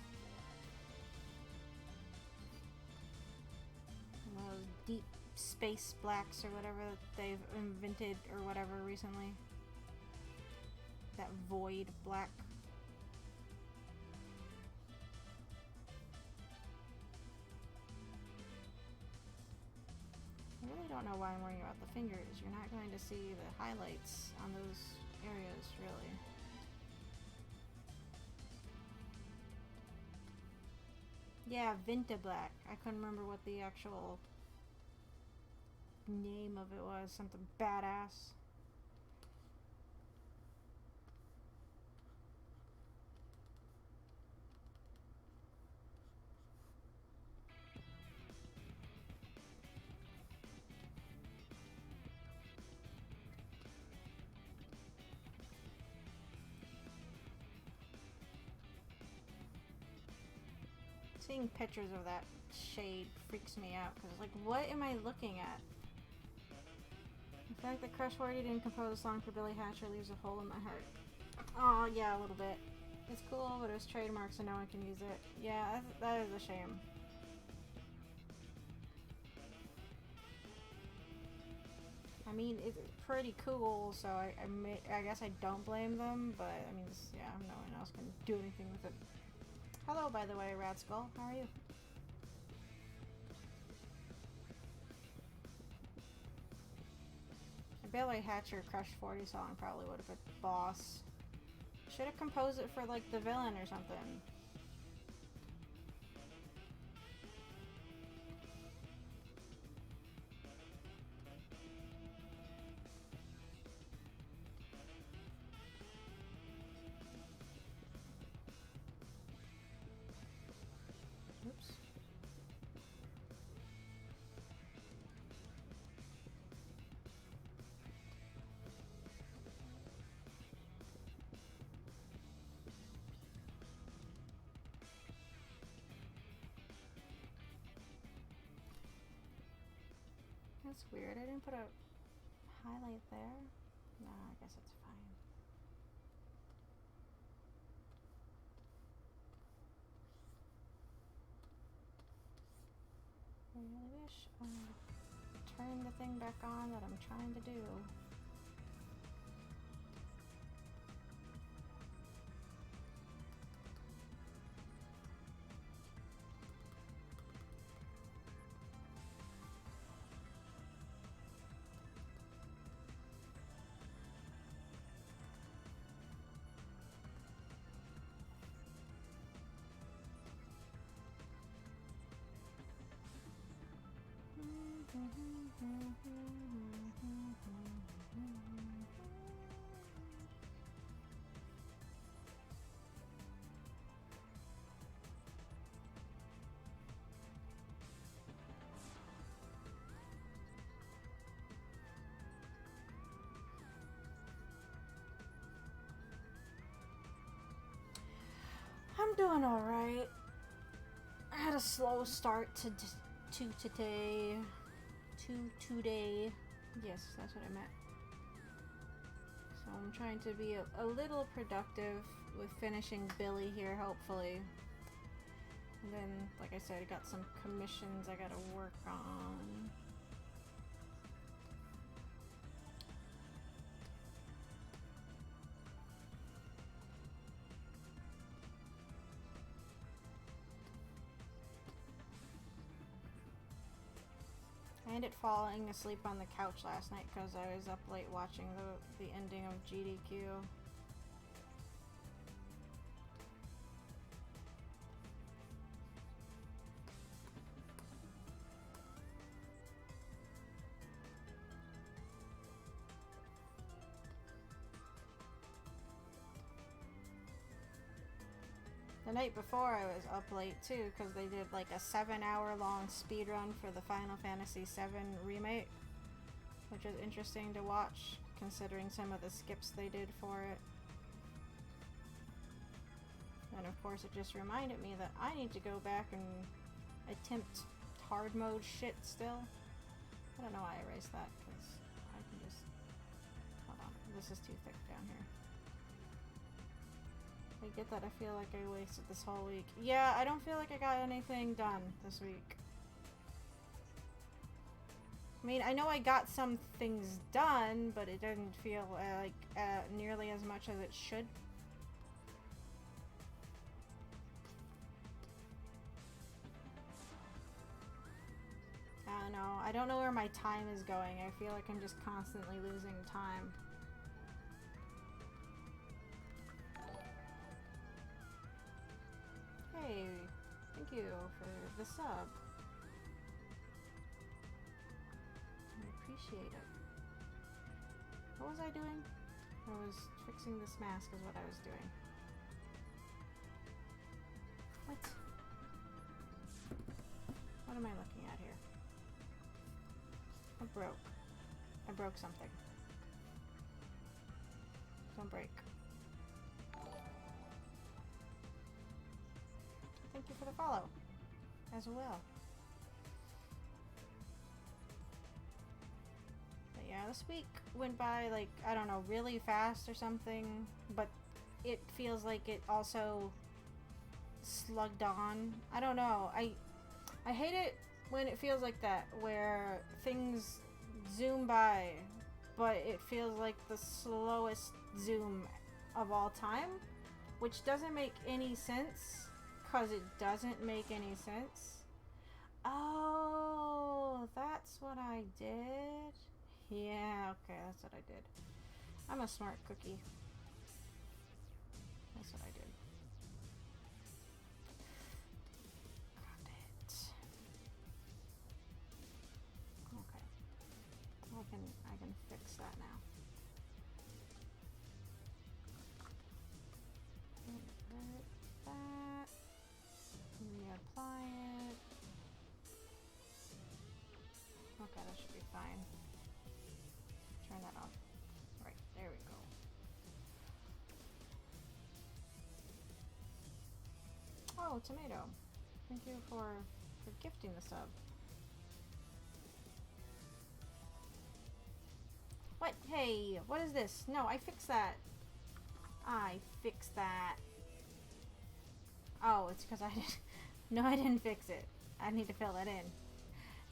One of those deep space blacks or whatever they've invented or whatever recently. That void black. I really don't know why I'm worrying about the fingers. You're not going to see the highlights on those areas, really. Yeah, Vinta Black. I couldn't remember what the actual name of it was. Something badass. Seeing pictures of that shade freaks me out because, like, what am I looking at? The fact that Crush 40 didn't compose a song for Billy Hatcher leaves a hole in my heart. Oh, yeah, a little bit. It's cool, but it was trademarked, so no one can use it. Yeah, that is a shame. I mean, it's pretty cool, so I guess I don't blame them, but I mean, yeah, no one else can do anything with it. Hello, by the way, Rad Skull. How are you? A Billy Hatcher Crush 40 song probably would have been boss. Should have composed it for, like, the villain or something. Oops. That's weird. I didn't put a highlight there. No, I guess it's fine. I really wish I turned the thing back on that I'm trying to do. I'm doing alright. I had a slow start to today. Today. Yes, that's what I meant. So I'm trying to be a little productive with finishing Billy here, hopefully. And then, like I said, I got some commissions I gotta work on. I ended falling asleep on the couch last night because I was up late watching the ending of GDQ. The night before I was up late too because they did like a 7-hour long speed run for the Final Fantasy VII remake, which is interesting to watch considering some of the skips they did for it. And of course it just reminded me that I need to go back and attempt hard mode shit still. I don't know why I erased that because I can just... Hold on, this is too thick down here. I get that I feel like I wasted this whole week. Yeah, I don't feel like I got anything done this week. I mean, I know I got some things done, but it didn't feel like nearly as much as it should. I don't know. I don't know where my time is going. I feel like I'm just constantly losing time. Hey, thank you for the sub. I appreciate it. What was I doing? I was fixing this mask is what I was doing. What? What am I looking at here? I broke something. Don't break. Thank you for the follow as well. But yeah, this week went by like, I don't know, really fast or something, but it feels like it also slugged on. I don't know. I hate it when it feels like that, where things zoom by, but it feels like the slowest zoom of all time, which doesn't make any sense. Because it doesn't make any sense. Oh, that's what I did? Yeah, okay, that's what I did. I'm a smart cookie. That's what I did. Got it. Okay. I can fix that now. That. Reapply it. Okay, that should be fine. Turn that off. Right, there we go. Oh, tomato. Thank you for gifting the sub. What? Hey, what is this? No, I fixed that. I fixed that. Oh, it's because I didn't... No, I didn't fix it. I need to fill that in.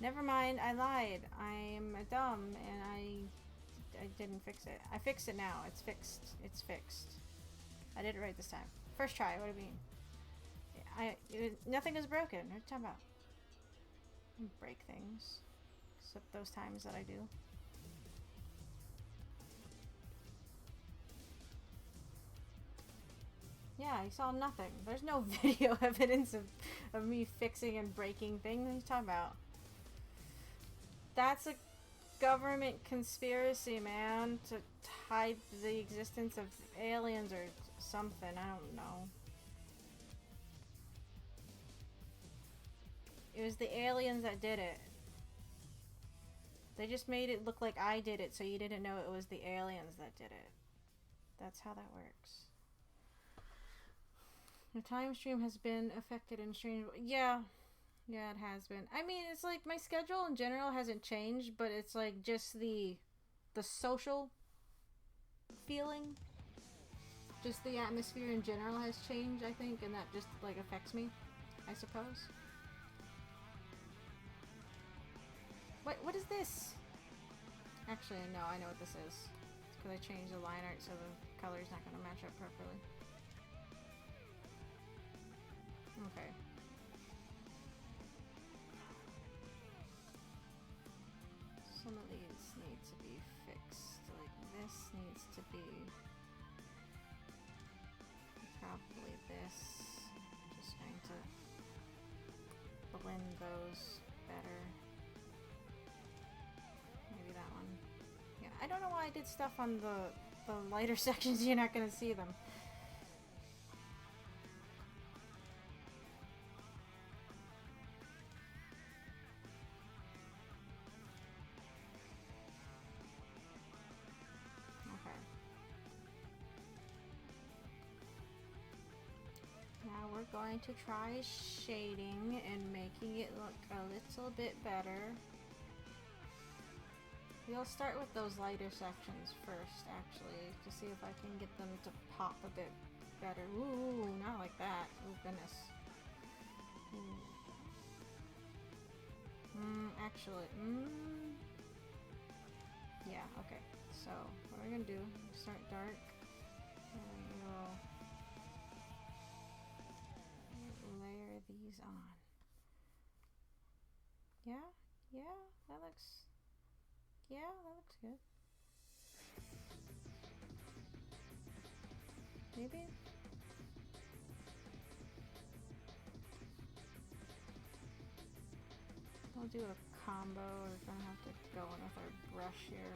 Never mind, I lied. I'm dumb and I didn't fix it. I fixed it now. It's fixed. It's fixed. I did it right this time. First try. What do you mean? Nothing is broken. What are you talking about? I break things. Except those times that I do. Yeah, I saw nothing. There's no video evidence of me fixing and breaking things. What are you talking about? That's a government conspiracy, man, to hide the existence of aliens or something. I don't know. It was the aliens that did it. They just made it look like I did it, so you didn't know it was the aliens that did it. That's how that works. The time stream has been affected in strange ways. Yeah, it has been. I mean, it's like my schedule in general hasn't changed, but it's like just the social feeling, just the atmosphere in general has changed, I think, and that just like affects me, I suppose. What is this? Actually, no, I know what this is. It's because I changed the line art so the color's not going to match up properly. Okay. Some of these need to be fixed. Like this needs to be probably this. Just going to blend those better. Maybe that one. Yeah, I don't know why I did stuff on the lighter sections. You're not going to see them. We're going to try shading and making it look a little bit better. We'll start with those lighter sections first, actually, to see if I can get them to pop a bit better. Ooh, not like that. Oh, goodness. Actually, yeah, okay. So, what are we gonna do? Start dark, and we'll layer these on. Yeah, that looks good. Maybe? We'll do a combo. We're gonna have to go in with our brush here.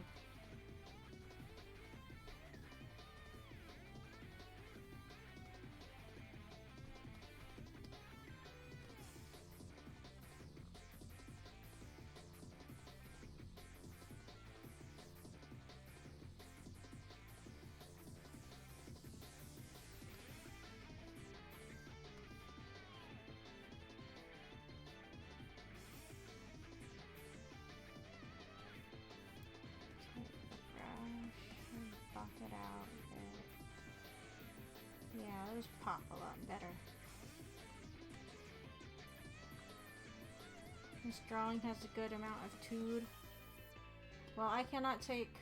It out a bit. Yeah, those pop a lot better. This drawing has a good amount of tude. Well, I cannot take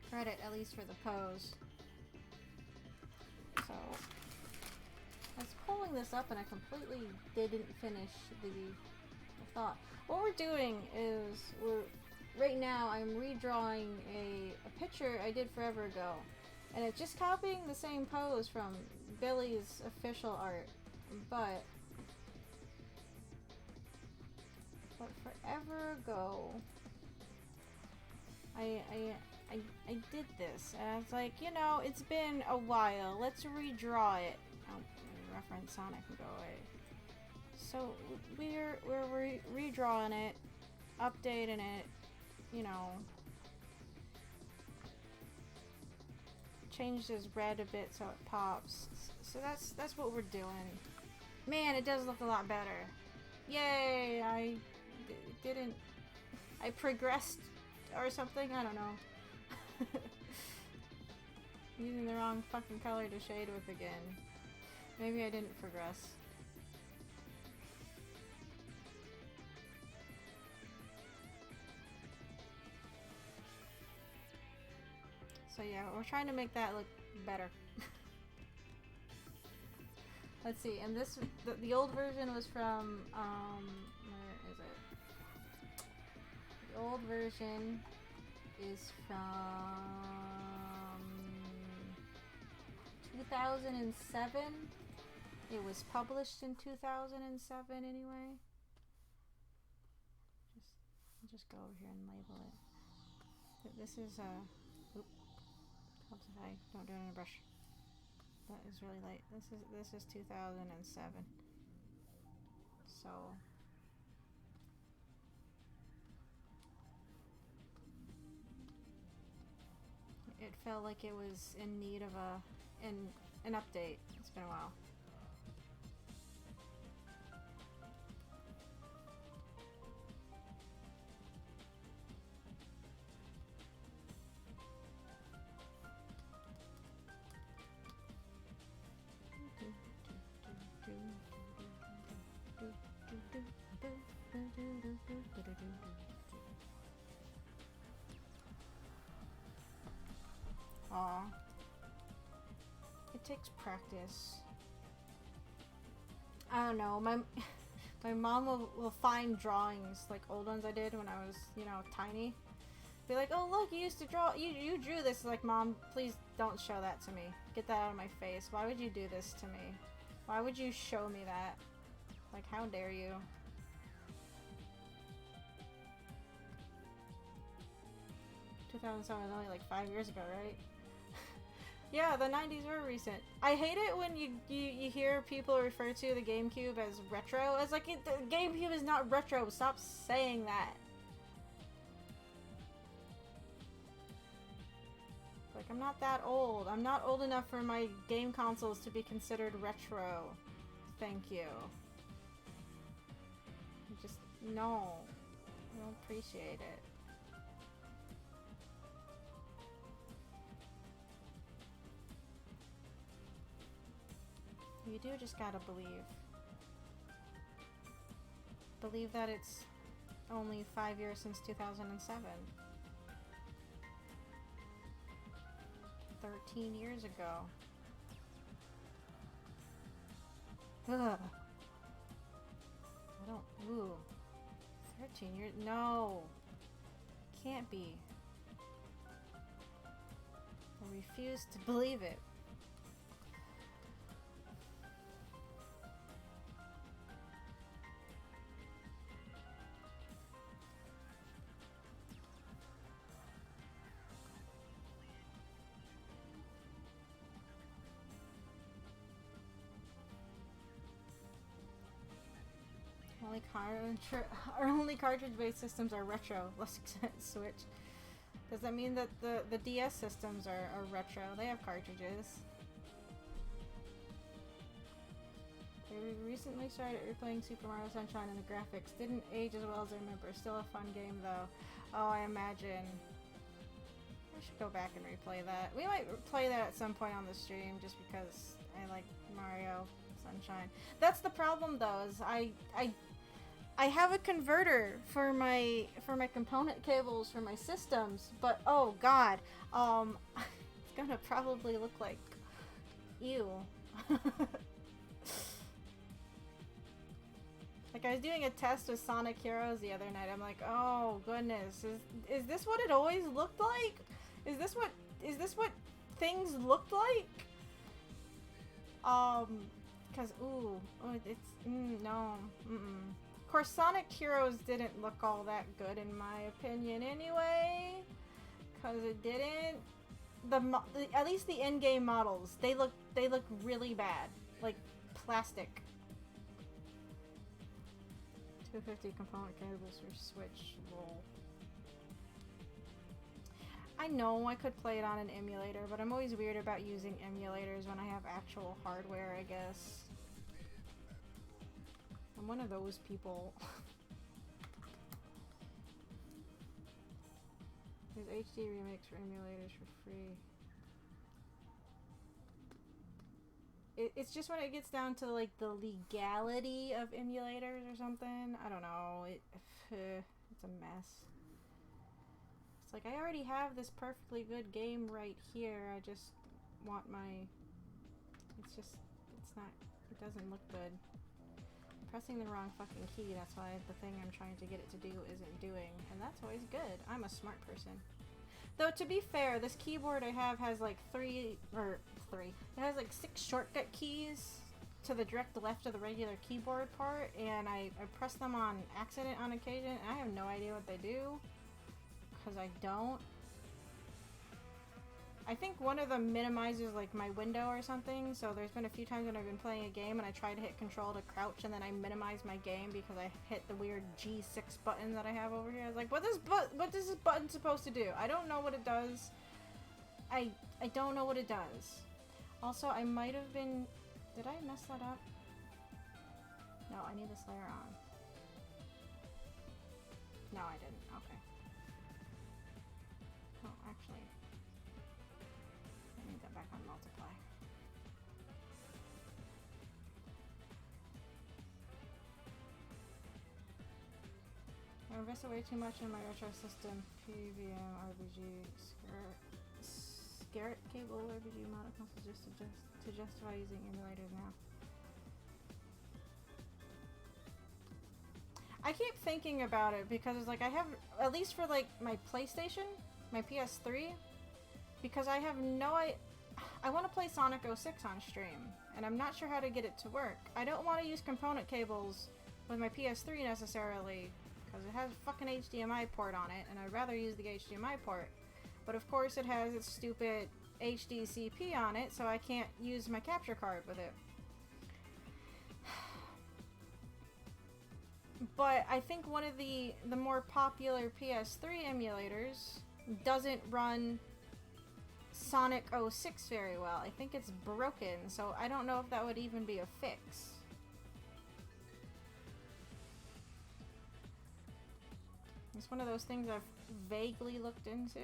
credit, at least for the pose. So I was pulling this up and I completely didn't finish the thought. What we're doing is right now I'm redrawing a picture I did forever ago, and it's just copying the same pose from Billy's official art, but forever ago I did this, and I was like, you know, it's been a while, let's redraw it. Oh, reference Sonic can go away. So we're redrawing it, updating it, you know, changed his red a bit so it pops. So that's what we're doing. Man, it does look a lot better. Yay! I progressed or something. I don't know. Using the wrong fucking color to shade with again. Maybe I didn't progress. So yeah, we're trying to make that look better. Let's see, and this, the old version was from, where is it? The old version is from 2007. It was published in 2007 anyway. I'll just go over here and label it. This is oop, helps if I don't do it in a brush. That is really light. This is 2007. So it felt like it was in need of an update. It's been a while. Aw. It takes practice. I don't know, my mom will find drawings, like old ones I did when I was, you know, tiny. Be like, oh look, you used to draw, you drew this. Like, Mom, please don't show that to me. Get that out of my face. Why would you do this to me? Why would you show me that? Like, how dare you? $2007 was only like 5 years ago, right? Yeah, the 90s were recent. I hate it when you hear people refer to the GameCube as retro. It's like, the GameCube is not retro. Stop saying that. Like, I'm not that old. I'm not old enough for my game consoles to be considered retro. Thank you. Just, no. I don't appreciate it. You do just gotta believe. Believe that it's only 5 years since 2007. 13 years ago. Ugh. I don't. Ooh. 13 years. No. Can't be. I refuse to believe it. Only cartridge-based systems are retro. Let's switch. Does that mean that the DS systems are retro? They have cartridges. They recently started replaying Super Mario Sunshine, and the graphics didn't age as well as I remember. Still a fun game though. Oh, I imagine. I should go back and replay that. We might play that at some point on the stream, just because I like Mario Sunshine. That's the problem though, is I have a converter for my component cables for my systems, but oh god, it's gonna probably look like ew. Like, I was doing a test with Sonic Heroes the other night. I'm like, oh goodness, is this what it always looked like? Is this what things looked like? Cause ooh, oh, it's no, Of course, Sonic Heroes didn't look all that good in my opinion anyway, cause it didn't. At least the in-game models, they look really bad, like plastic. 250 component cables for Switch. Lol. I know I could play it on an emulator, but I'm always weird about using emulators when I have actual hardware, I guess. I'm one of those people. There's HD remakes for emulators for free. It's just when it gets down to like the legality of emulators or something. I don't know. It's a mess. It's like, I already have this perfectly good game right here. I just want my... it's not... it doesn't look good. I'm pressing the wrong fucking key, that's why the thing I'm trying to get it to do isn't doing. And that's always good. I'm a smart person. Though, to be fair, this keyboard I have has like three. It has like 6 shortcut keys to the direct left of the regular keyboard part, and I press them on accident on occasion, and I have no idea what they do. Because I don't. I think one of them minimizes like my window or something, so there's been a few times when I've been playing a game and I try to hit control to crouch and then I minimize my game because I hit the weird G6 button that I have over here. I was like, what is this button supposed to do? I don't know what it does. I don't know what it does. Also, I might have been... did I mess that up? No, I need this layer on. No, I didn't. Okay. Oh, actually... I need that back on multiply. I invest way too much in my retro system. PVM, RBG, Scarrett cable, RBG model console just to justify using emulators now. I keep thinking about it because it's like I have, at least for like my PlayStation, my PS3, because I have no idea. I want to play Sonic 06 on stream, and I'm not sure how to get it to work. I don't want to use component cables with my PS3 necessarily, because it has a fucking HDMI port on it, and I'd rather use the HDMI port. But of course it has its stupid HDCP on it, so I can't use my capture card with it. But I think one of the more popular PS3 emulators doesn't run Sonic 06 very well. I think it's broken, so I don't know if that would even be a fix. It's one of those things I've vaguely looked into.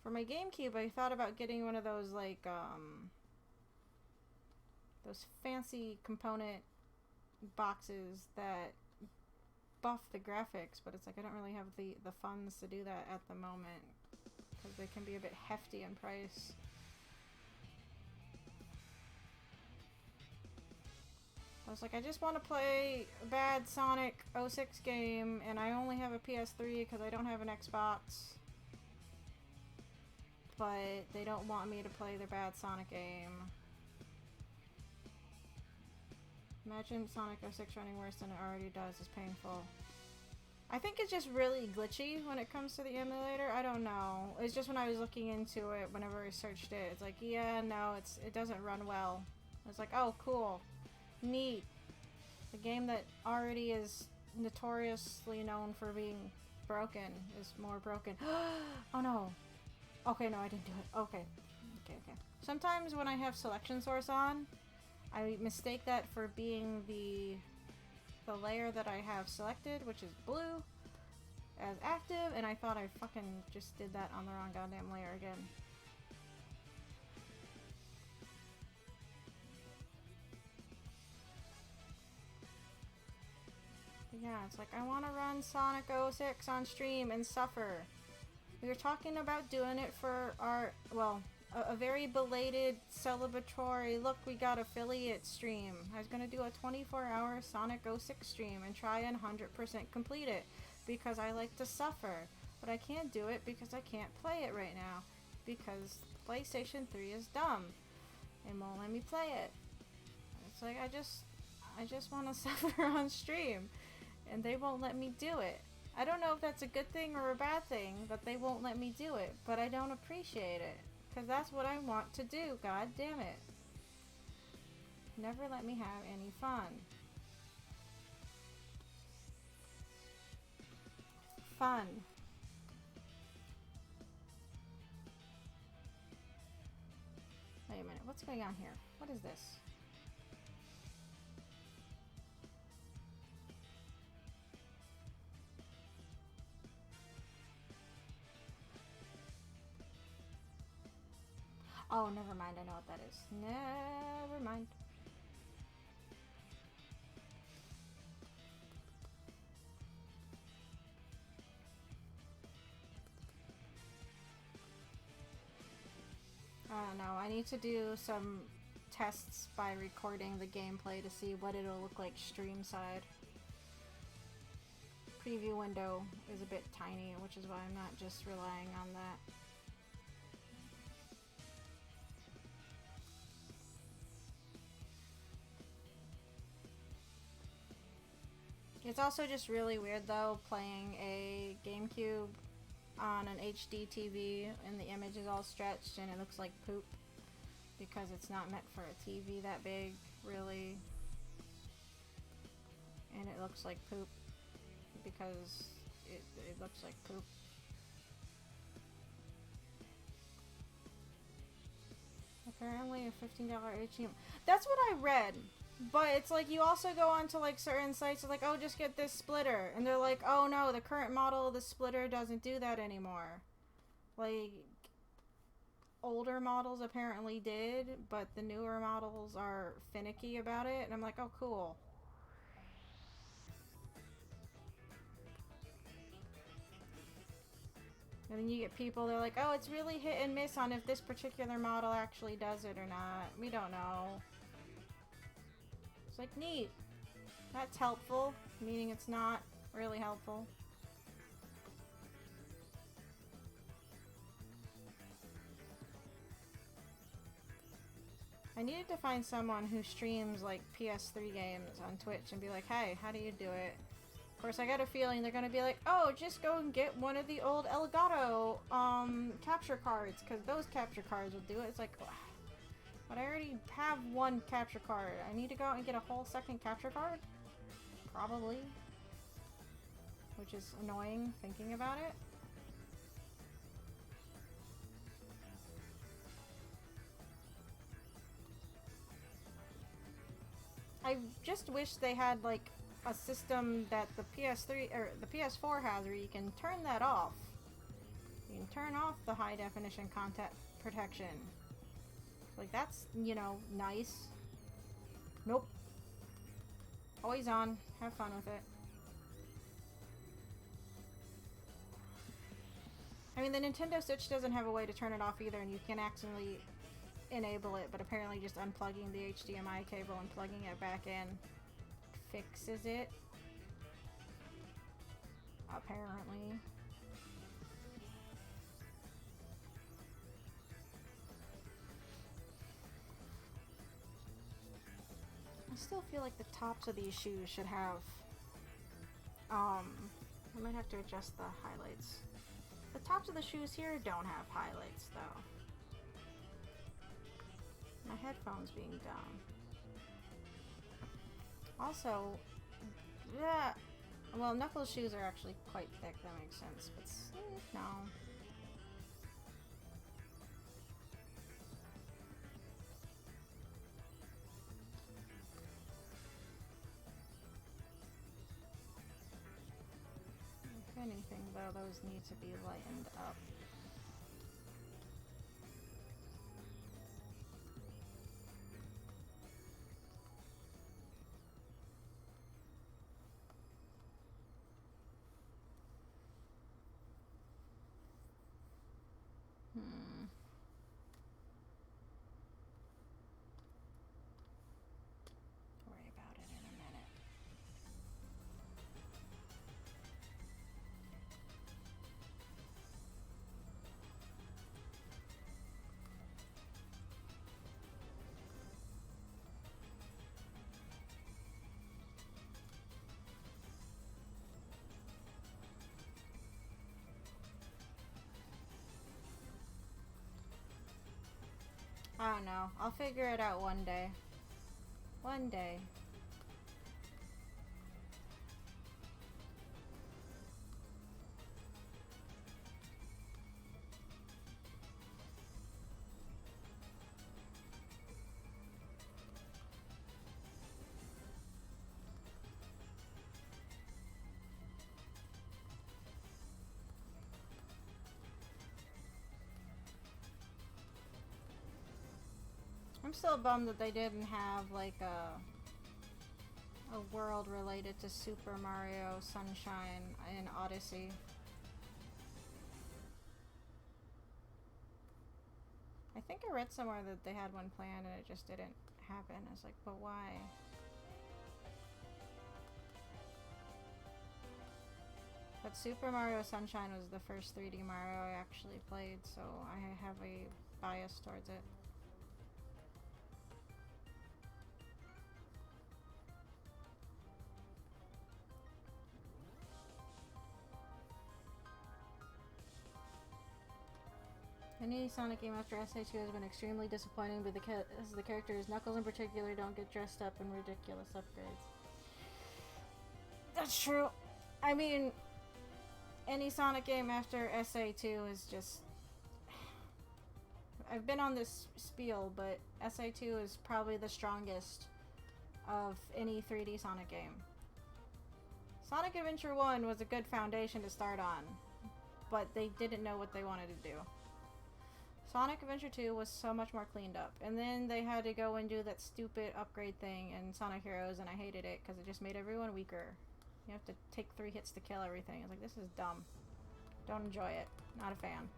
For my GameCube, I thought about getting one of those, like, those fancy component boxes that buff the graphics, but it's like I don't really have the funds to do that at the moment because they can be a bit hefty in price. I was like, I just want to play a bad Sonic 06 game, and I only have a PS3 because I don't have an Xbox. But they don't want me to play their bad Sonic game. Imagine Sonic 06 running worse than it already does is painful. I think it's just really glitchy when it comes to the emulator. I don't know. It's just when I was looking into it, whenever I searched it, it's like, yeah, no, it doesn't run well. It's like, oh, cool. Neat. The game that already is notoriously known for being broken is more broken. Oh no. Okay, no, I didn't do it. Okay. Okay. Sometimes when I have selection source on, I mistake that for being the layer that I have selected, which is blue, as active, and I thought I fucking just did that on the wrong goddamn layer again. But yeah, it's like, I want to run Sonic 06 on stream and suffer. We were talking about doing it for our, well, a very belated celebratory, look, we got affiliate stream. I was going to do a 24-hour Sonic 06 stream and try and 100% complete it because I like to suffer. But I can't do it because I can't play it right now because PlayStation 3 is dumb and won't let me play it. It's like, I just want to suffer on stream and they won't let me do it. I don't know if that's a good thing or a bad thing that they won't let me do it, but I don't appreciate it. Because that's what I want to do, god damn it. Never let me have any fun. Fun. Wait a minute, what's going on here? What is this? Oh, never mind. I know what that is. Never mind. need to do some tests by recording the gameplay to see what it'll look like stream side. Preview window is a bit tiny, which is why I'm not just relying on that. It's also just really weird though, playing a GameCube on an HD TV and the image is all stretched and it looks like poop because it's not meant for a TV that big, really. And it looks like poop because it looks like poop. Apparently a $15 HDMI. That's what I read. But it's like you also go onto like certain sites like, oh, just get this splitter, and they're like, oh no, the current model of the splitter doesn't do that anymore. Like, older models apparently did, but the newer models are finicky about it, and I'm like, oh cool. And then you get people, they're like, oh, it's really hit and miss on if this particular model actually does it or not. We don't know. It's like, neat. That's helpful, meaning it's not really helpful. I needed to find someone who streams like PS3 games on Twitch and be like, hey, how do you do it? Of course, I got a feeling they're gonna be like, oh, just go and get one of the old Elgato capture cards, because those capture cards will do it. It's like, ugh. But I already have one capture card. I need to go out and get a whole second capture card? Probably. Which is annoying thinking about it. I just wish they had like a system that the PS3 or the PS4 has where you can turn that off. You can turn off the high definition content protection. Like, that's, you know, nice. Nope. Always on. Have fun with it. I mean, the Nintendo Switch doesn't have a way to turn it off either, and you can accidentally enable it, but apparently just unplugging the HDMI cable and plugging it back in fixes it. Apparently. I still feel like the tops of these shoes should have, I might have to adjust the highlights. The tops of the shoes here don't have highlights, though. My headphones being dumb. Also, yeah, well, Knuckles shoes are actually quite thick, that makes sense, but no. If anything, though, those need to be lightened up. Worry about it in a minute. I don't know. I'll figure it out one day. One day. I'm still bummed that they didn't have like a world related to Super Mario Sunshine in Odyssey. I I think I read somewhere that they had one planned and it just didn't happen. I was like, but why? But Super Mario Sunshine was the first 3D Mario I actually played, so I have a bias towards it. Any Sonic game after SA2 has been extremely disappointing, but the characters, Knuckles in particular, don't get dressed up in ridiculous upgrades. That's true. I mean, any Sonic game after SA2 is just... I've been on this spiel, but SA2 is probably the strongest of any 3D Sonic game. Sonic Adventure 1 was a good foundation to start on, but they didn't know what they wanted to do. Sonic Adventure 2 was so much more cleaned up, and then they had to go and do that stupid upgrade thing in Sonic Heroes, and I hated it because it just made everyone weaker. You have to take 3 hits to kill everything. I was like, this is dumb. Don't enjoy it. Not a fan.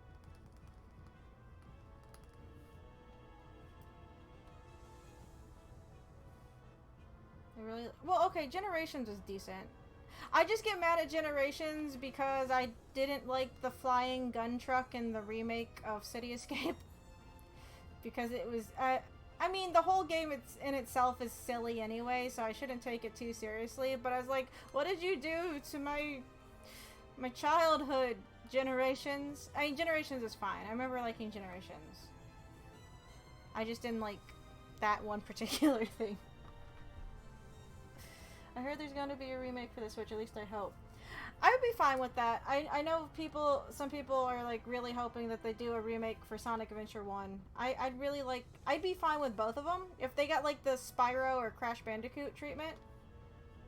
They really... Well, okay, Generations was decent. I just get mad at Generations because I didn't like the flying gun truck in the remake of City Escape. Because it was... I mean, the whole game in itself is silly anyway, so I shouldn't take it too seriously. But I was like, what did you do to my childhood, Generations? I mean, Generations is fine. I remember liking Generations. I just didn't like that one particular thing. I heard there's going to be a remake for the Switch, at least I hope. I would be fine with that. I know some people are like really hoping that they do a remake for Sonic Adventure 1. I'd be fine with both of them. If they got like the Spyro or Crash Bandicoot treatment,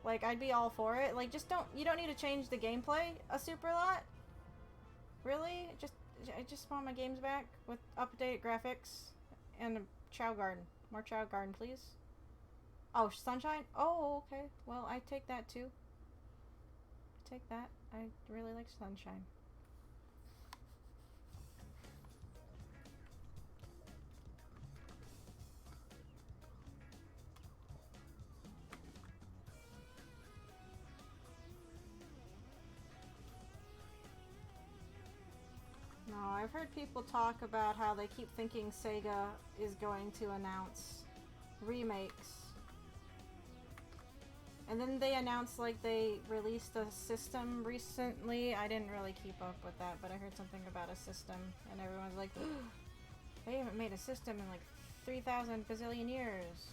like I'd be all for it. Like you don't need to change the gameplay a super lot. Really? I just want my games back with updated graphics and a Chao Garden. More Chao Garden, please. Oh, Sunshine? Oh, okay. Well, I take that too. Take that. I really like Sunshine. No, I've heard people talk about how they keep thinking Sega is going to announce remakes. And then they announced, like, they released a system recently. I didn't really keep up with that, but I heard something about a system. And everyone's like, they haven't made a system in, like, 3,000 bazillion years.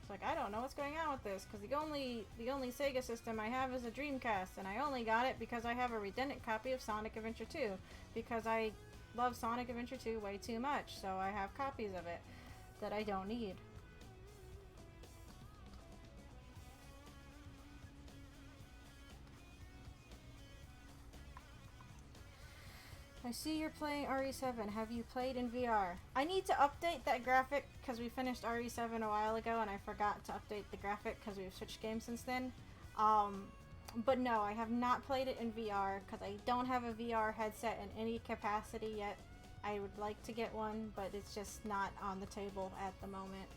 It's like, I don't know what's going on with this, because the only Sega system I have is a Dreamcast, and I only got it because I have a redundant copy of Sonic Adventure 2. Because I love Sonic Adventure 2 way too much, so I have copies of it that I don't need. I see you're playing RE7. Have you played in VR? I need to update that graphic because we finished RE7 a while ago and I forgot to update the graphic because we've switched games since then. But no, I have not played it in VR because I don't have a VR headset in any capacity yet. I would like to get one, but it's just not on the table at the moment.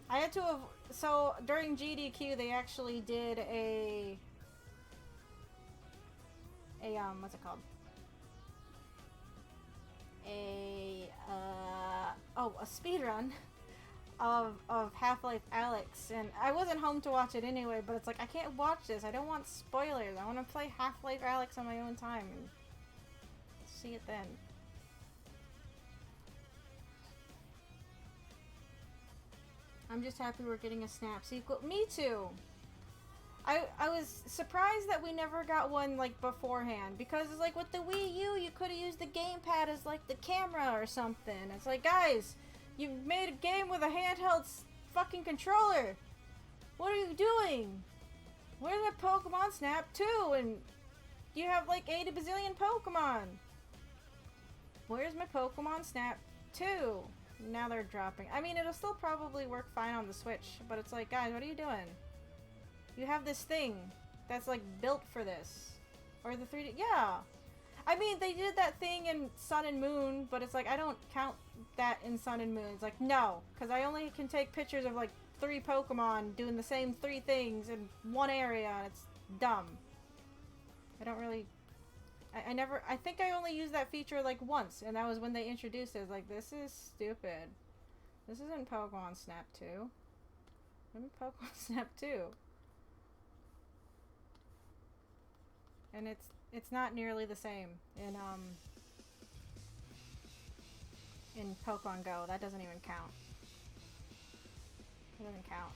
I had to have... So, during GDQ, they actually did a what's it called? A speedrun of Half-Life Alyx, and I wasn't home to watch it anyway, but it's like, I can't watch this. I don't want spoilers. I want to play Half-Life Alyx on my own time and see it then. I'm just happy we're getting a Snap sequel. Me too. I was surprised that we never got one like beforehand, because it's like with the Wii U you could have used the gamepad as like the camera or something. It's like, guys, you made a game with a handheld fucking controller. What are you doing? Where's my Pokemon Snap 2? And you have like 80 bazillion Pokemon. Where's my Pokemon Snap 2? Now they're dropping. I mean, it'll still probably work fine on the Switch, but it's like, guys, what are you doing? You have this thing that's like built for this. Or the 3D, yeah. I mean, they did that thing in Sun and Moon, but it's like, I don't count that in Sun and Moon. It's like, no, because I only can take pictures of like 3 Pokemon doing the same 3 things in one area, and it's dumb. I don't really... I think I only used that feature like once, and that was when they introduced it. It's like, this is stupid. This isn't Pokemon Snap 2. I'm in Pokemon Snap 2. And it's not nearly the same in Pokemon Go. That doesn't even count. It doesn't count.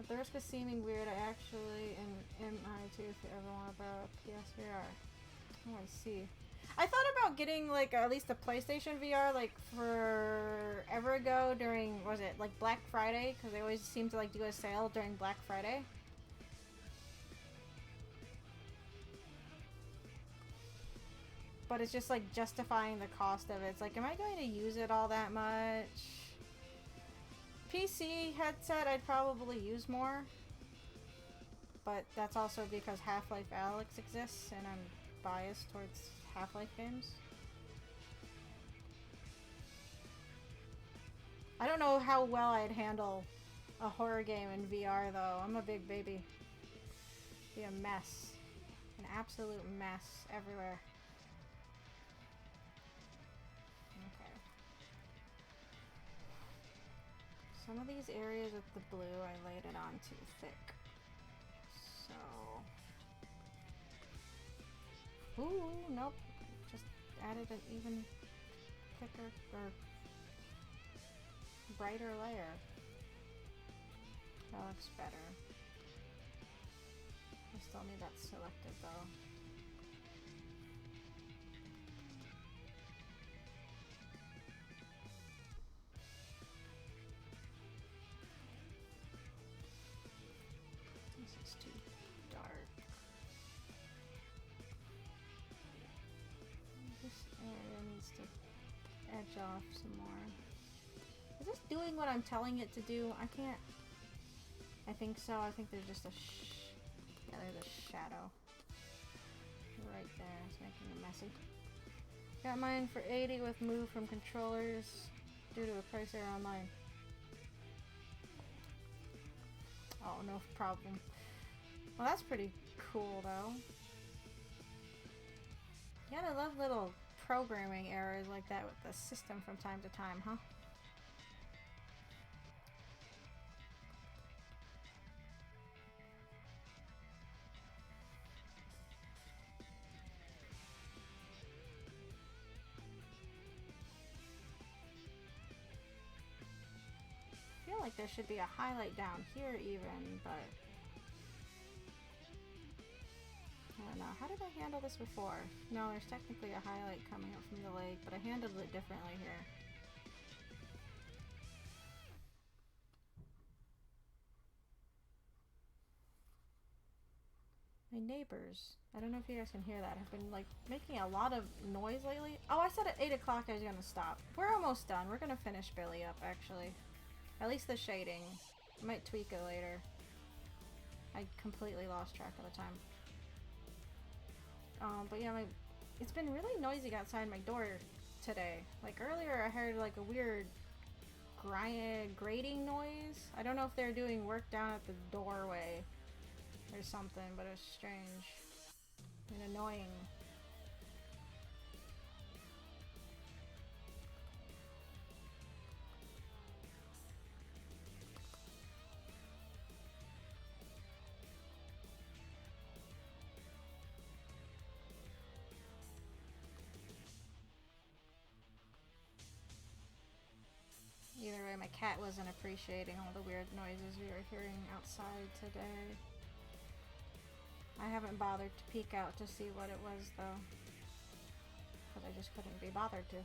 At the risk of seeming weird, I actually am I too if you ever want to borrow a PSVR. Oh, I see. I thought about getting like at least a PlayStation VR like forever ago during, was it like Black Friday? Because they always seem to like do a sale during Black Friday. But it's just like justifying the cost of it. It's like, am I going to use it all that much? PC headset I'd probably use more. But that's also because Half-Life Alyx exists and I'm biased towards Half-Life games. I don't know how well I'd handle a horror game in VR though. I'm a big baby. Be a mess. An absolute mess everywhere. Okay. Some of these areas with the blue I laid it on too thick. So... Ooh, nope. Just added an even thicker or brighter layer. That looks better. I still need that selected though. This is too dark. This area needs to edge off some more. Is this doing what I'm telling it to do? I can't... I think so. I think there's just a yeah, there's a shadow. Right there. It's making it messy. Got mine for 80 with move from controllers due to a price error online. Oh, no problem. Well, that's pretty cool, though. You gotta love little programming errors like that with the system from time to time, huh? I feel like there should be a highlight down here even, but I don't know. How did I handle this before? No, there's technically a highlight coming up from the lake, but I handled it differently here. My neighbors, I don't know if you guys can hear that, have been like making a lot of noise lately. Oh, I said at 8 o'clock I was gonna stop. We're almost done. We're gonna finish Billy up, actually. At least the shading. I might tweak it later. I completely lost track of the time. But yeah, it's been really noisy outside my door today. Like earlier I heard like a weird grating noise. I don't know if they're doing work down at the doorway or something, but it was strange and annoying. Either way, my cat wasn't appreciating all the weird noises we were hearing outside today. I haven't bothered to peek out to see what it was, though. Because I just couldn't be bothered to.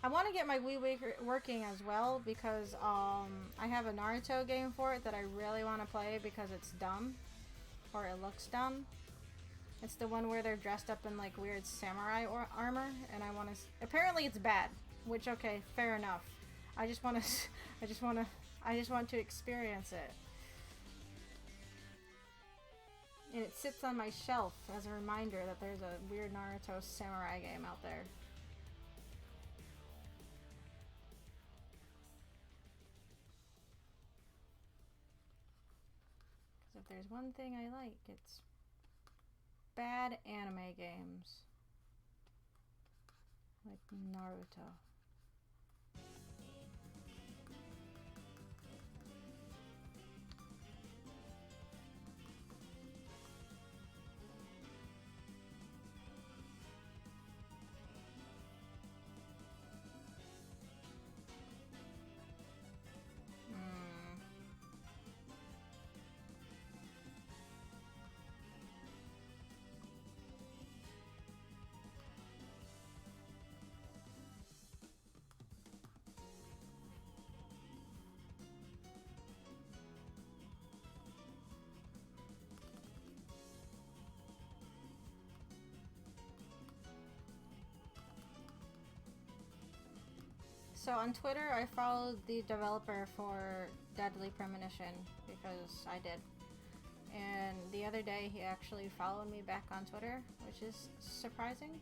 I want to get my Wii working as well, because I have a Naruto game for it that I really want to play because it's dumb. Or it looks dumb. It's the one where they're dressed up in like weird samurai armor, and I want to. Apparently, it's bad. Which, okay, fair enough. I just want to. I just want to experience it. And it sits on my shelf as a reminder that there's a weird Naruto samurai game out there. Because if there's one thing I like, it's bad anime games. Like Naruto. So on Twitter, I followed the developer for Deadly Premonition because I did. And the other day, he actually followed me back on Twitter, which is surprising.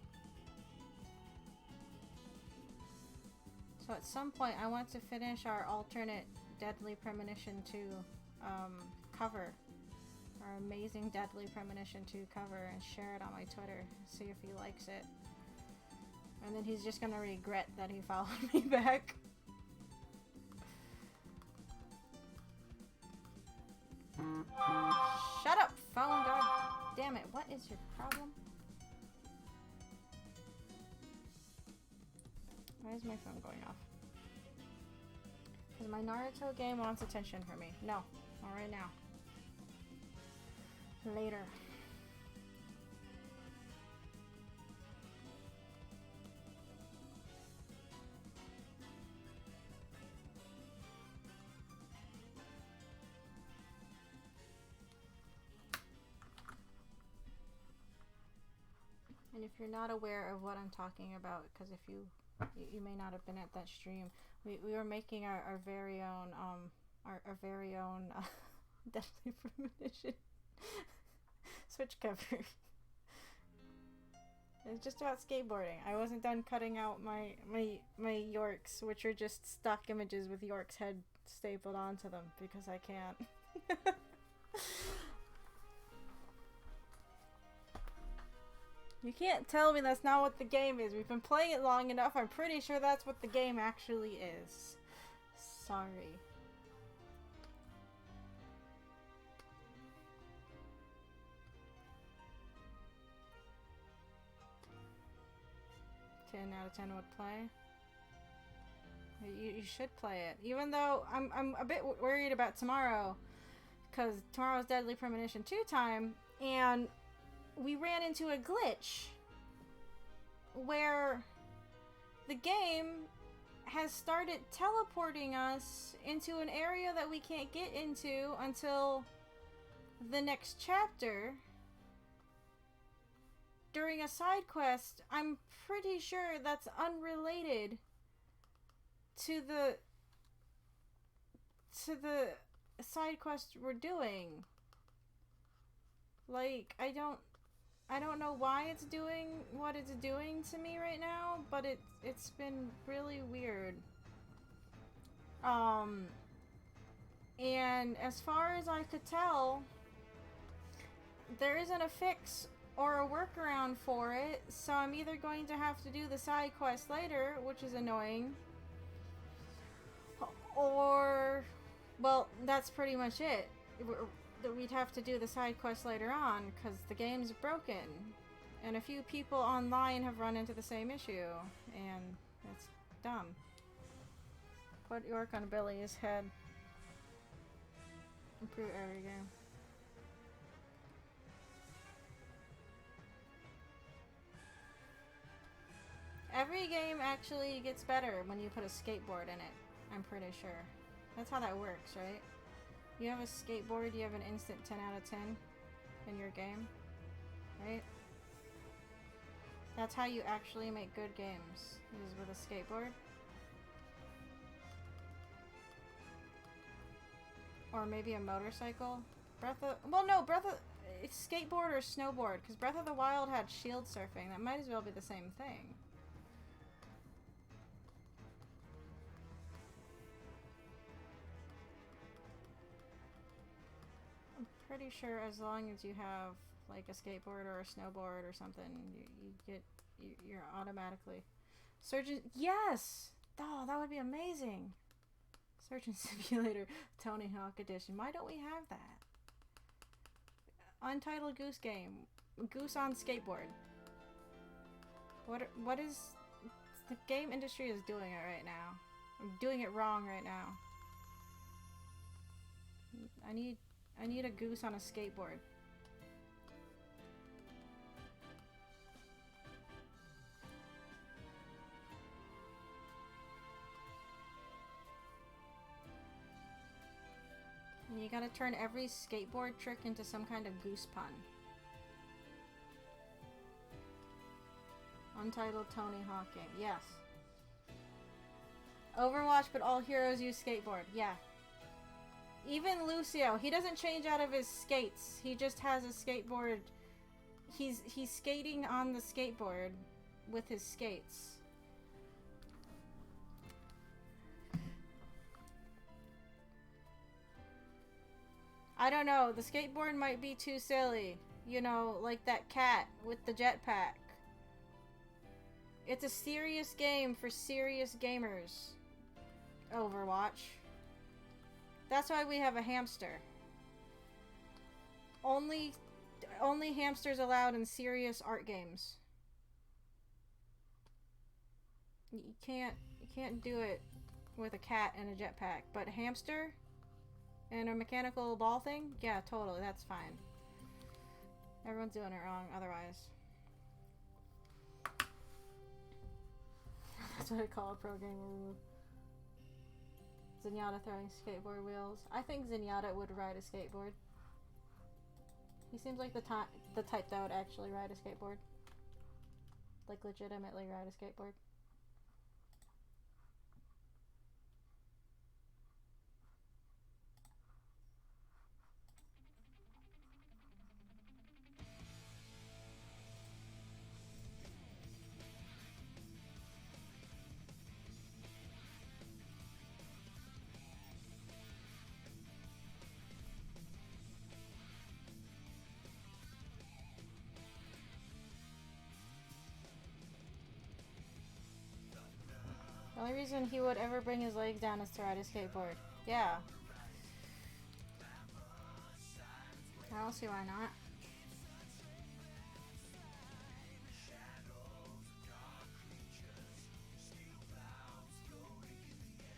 So at some point, I want to finish our alternate Deadly Premonition 2 cover. Our amazing Deadly Premonition 2 cover, and share it on my Twitter. See if he likes it. And then he's just gonna regret that he followed me back. Shut up, phone, god damn it. What is your problem? Why is my phone going off? Because my Naruto game wants attention from me. No, not right now. Later. And if you're not aware of what I'm talking about, because if you may not have been at that stream, we were making our very own our very own Deadly Premonition Switch cover. It's just about skateboarding. I wasn't done cutting out my Yorks, which are just stock images with York's head stapled onto them because I can't. You can't tell me that's not what the game is. We've been playing it long enough. I'm pretty sure that's what the game actually is. Sorry. Out of 10 would play. You should play it. Even though I'm a bit worried about tomorrow, because tomorrow's Deadly Premonition 2 time, and we ran into a glitch where the game has started teleporting us into an area that we can't get into until the next chapter during a side quest. I'm pretty sure that's unrelated to the side quest we're doing. Like, I don't know why it's doing what it's doing to me right now, but it's been really weird. And as far as I could tell, there isn't a fix or a workaround for it, so I'm either going to have to do the side quest later, which is annoying, or, well, that's pretty much it. We'd have to do the side quest later on, because the game's broken, and a few people online have run into the same issue, and it's dumb. Put York on Billy's head. Improve every game. Every game actually gets better when you put a skateboard in it, I'm pretty sure. That's how that works, right? You have a skateboard, you have an instant 10 out of 10 in your game. right? That's how you actually make good games, is with a skateboard. Or maybe a motorcycle. Breath of... Skateboard or snowboard, because Breath of the Wild had shield surfing. That might as well be the same thing. I'm pretty sure as long as you have like a skateboard or a snowboard or something, you're automatically... Surgeon... Yes! Oh, that would be amazing! Surgeon Simulator Tony Hawk Edition. Why don't we have that? Untitled Goose Game. Goose on skateboard. What is... The game industry is doing it right now. I'm doing it wrong right now. I need a goose on a skateboard. And you gotta turn every skateboard trick into some kind of goose pun. Untitled Tony Hawk game. Yes. Overwatch, but all heroes use skateboard. Yeah. Even Lucio, he doesn't change out of his skates. He just has a skateboard. He's skating on the skateboard with his skates. I don't know. The skateboard might be too silly. You know, like that cat with the jetpack. It's a serious game for serious gamers. Overwatch. That's why we have a hamster. Only hamsters allowed in serious art games. You can't do it with a cat and a jetpack, but a hamster and a mechanical ball thing? Yeah, totally, that's fine. Everyone's doing it wrong otherwise. That's what I call a pro gamer move. Zenyatta throwing skateboard wheels. I think Zenyatta would ride a skateboard. He seems like the type that would actually ride a skateboard. Like legitimately ride a skateboard. The only reason he would ever bring his legs down is to ride a skateboard. Yeah. I don't see why not.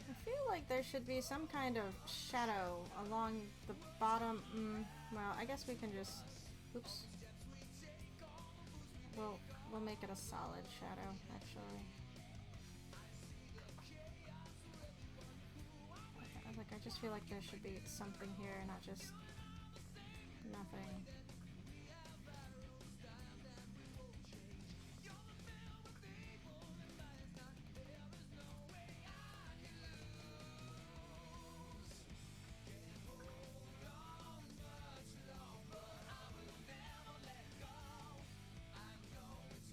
I feel like there should be some kind of shadow along the bottom. Well, I guess we can just... Oops. We'll make it a solid shadow, actually. Like, I just feel like there should be something here, not just nothing.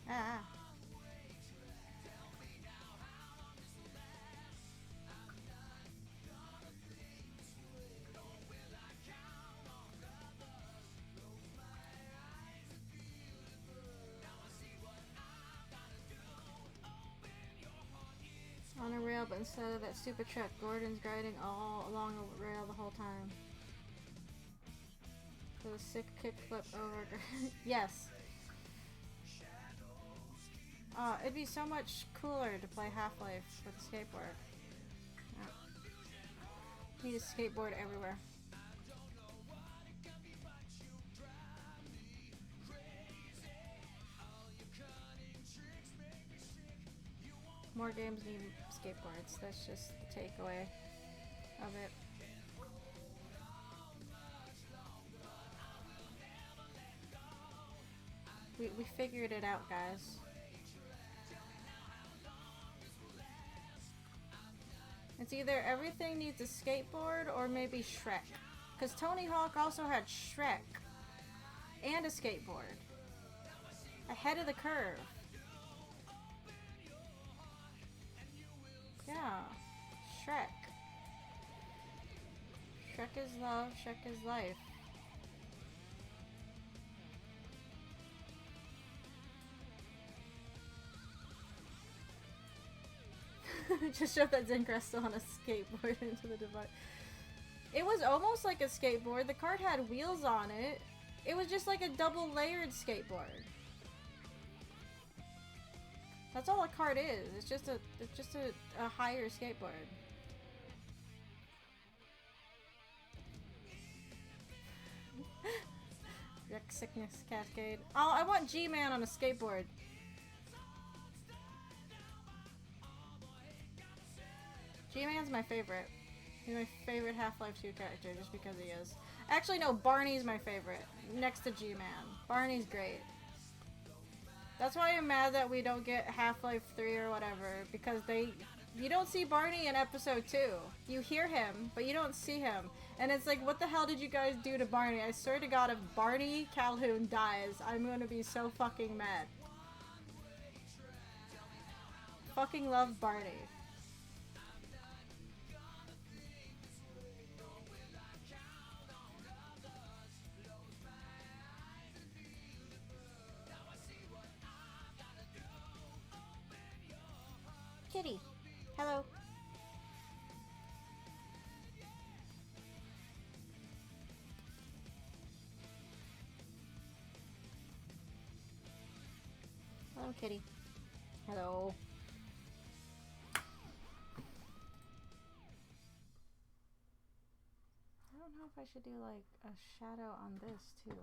Ah. On a rail, but instead of that stupid truck, Gordon's riding all along the rail the whole time. For the sick kickflip over. Yes. It'd be so much cooler to play Half-Life with a skateboard. Yeah. Need a skateboard everywhere. More games need skateboards. That's just the takeaway of it. We figured it out, guys. It's either everything needs a skateboard or maybe Shrek. Because Tony Hawk also had Shrek and a skateboard. Ahead of the curve. Yeah. Shrek. Shrek is love, Shrek is life. Just shove that Zen Crystal on a skateboard into the device. It was almost like a skateboard. The cart had wheels on it. It was just like a double layered skateboard. That's all a cart is. It's just a higher skateboard. Wreck Sickness Cascade. Oh, I want G-Man on a skateboard. G-Man's my favorite. He's my favorite Half-Life 2 character just because he is. Actually, no, Barney's my favorite. Next to G-Man. Barney's great. That's why I'm mad that we don't get Half-Life 3 or whatever. Because you don't see Barney in episode 2. You hear him, but you don't see him. And it's like, what the hell did you guys do to Barney? I swear to God, if Barney Calhoun dies, I'm gonna be so fucking mad. Fucking love Barney. Kitty, hello. Hello, Kitty. Hello. I don't know if I should do like a shadow on this too.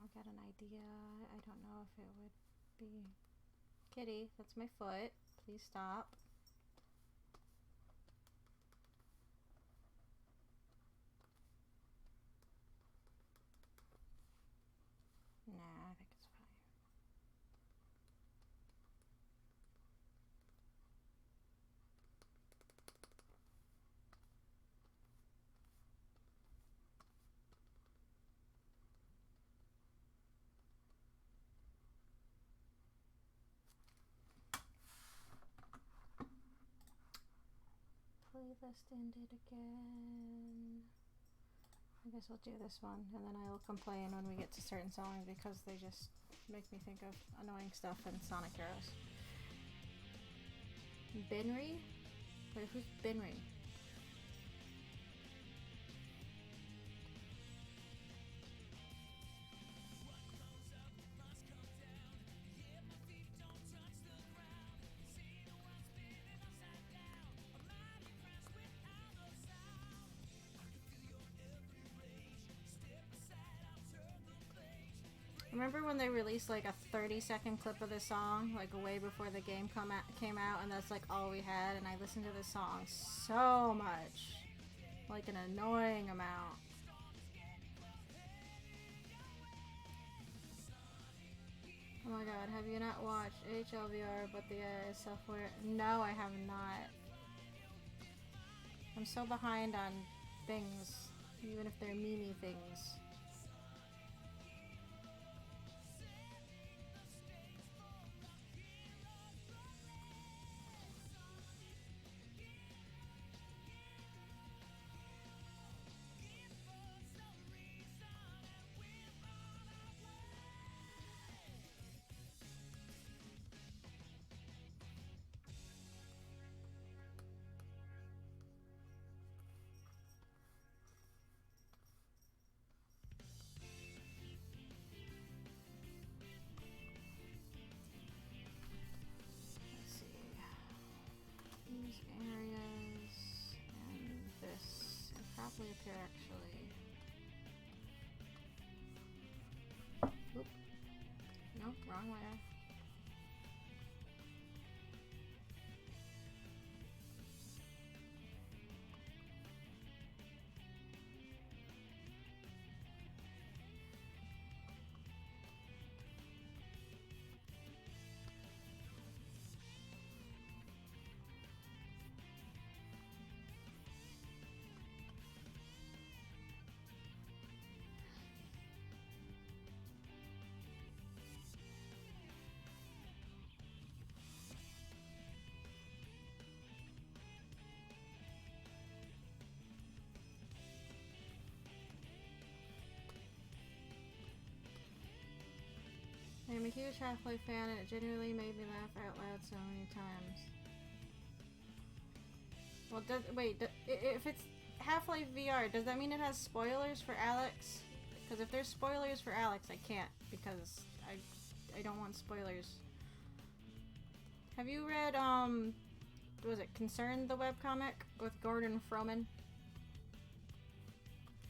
I got an idea. I don't know if it would be... Kitty, that's my foot. Please stop. Nah, I think it's fine. Playlist ended again. I guess I'll do this one, and then I will complain when we get to certain songs because they just make me think of annoying stuff in Sonic Heroes. Binry? Wait, who's Binry? Remember when they released like a 30-second clip of this song, like way before the game came out, and that's like all we had, and I listened to this song so much. Like an annoying amount. Oh my god, have you not watched HLVR but the software? No, I have not. I'm so behind on things, even if they're memey things. Areas and this and probably up here actually. Oop. Nope, wrong way. a huge Half-Life fan and it genuinely made me laugh out loud so many times. Well, if it's Half-Life VR, does that mean it has spoilers for Alex? Because if there's spoilers for Alex, I can't, because I don't want spoilers. Have you read, was it Concerned, the webcomic with Gordon Froman?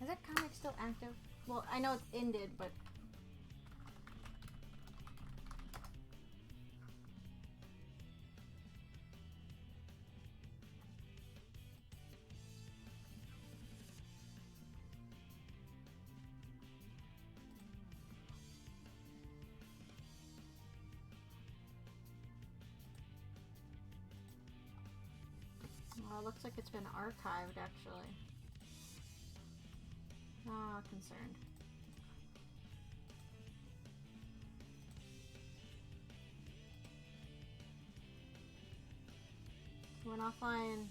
Is that comic still active? Well, I know it's ended, but... Well, it looks like it's been archived, actually. Ah, Concerned. Went offline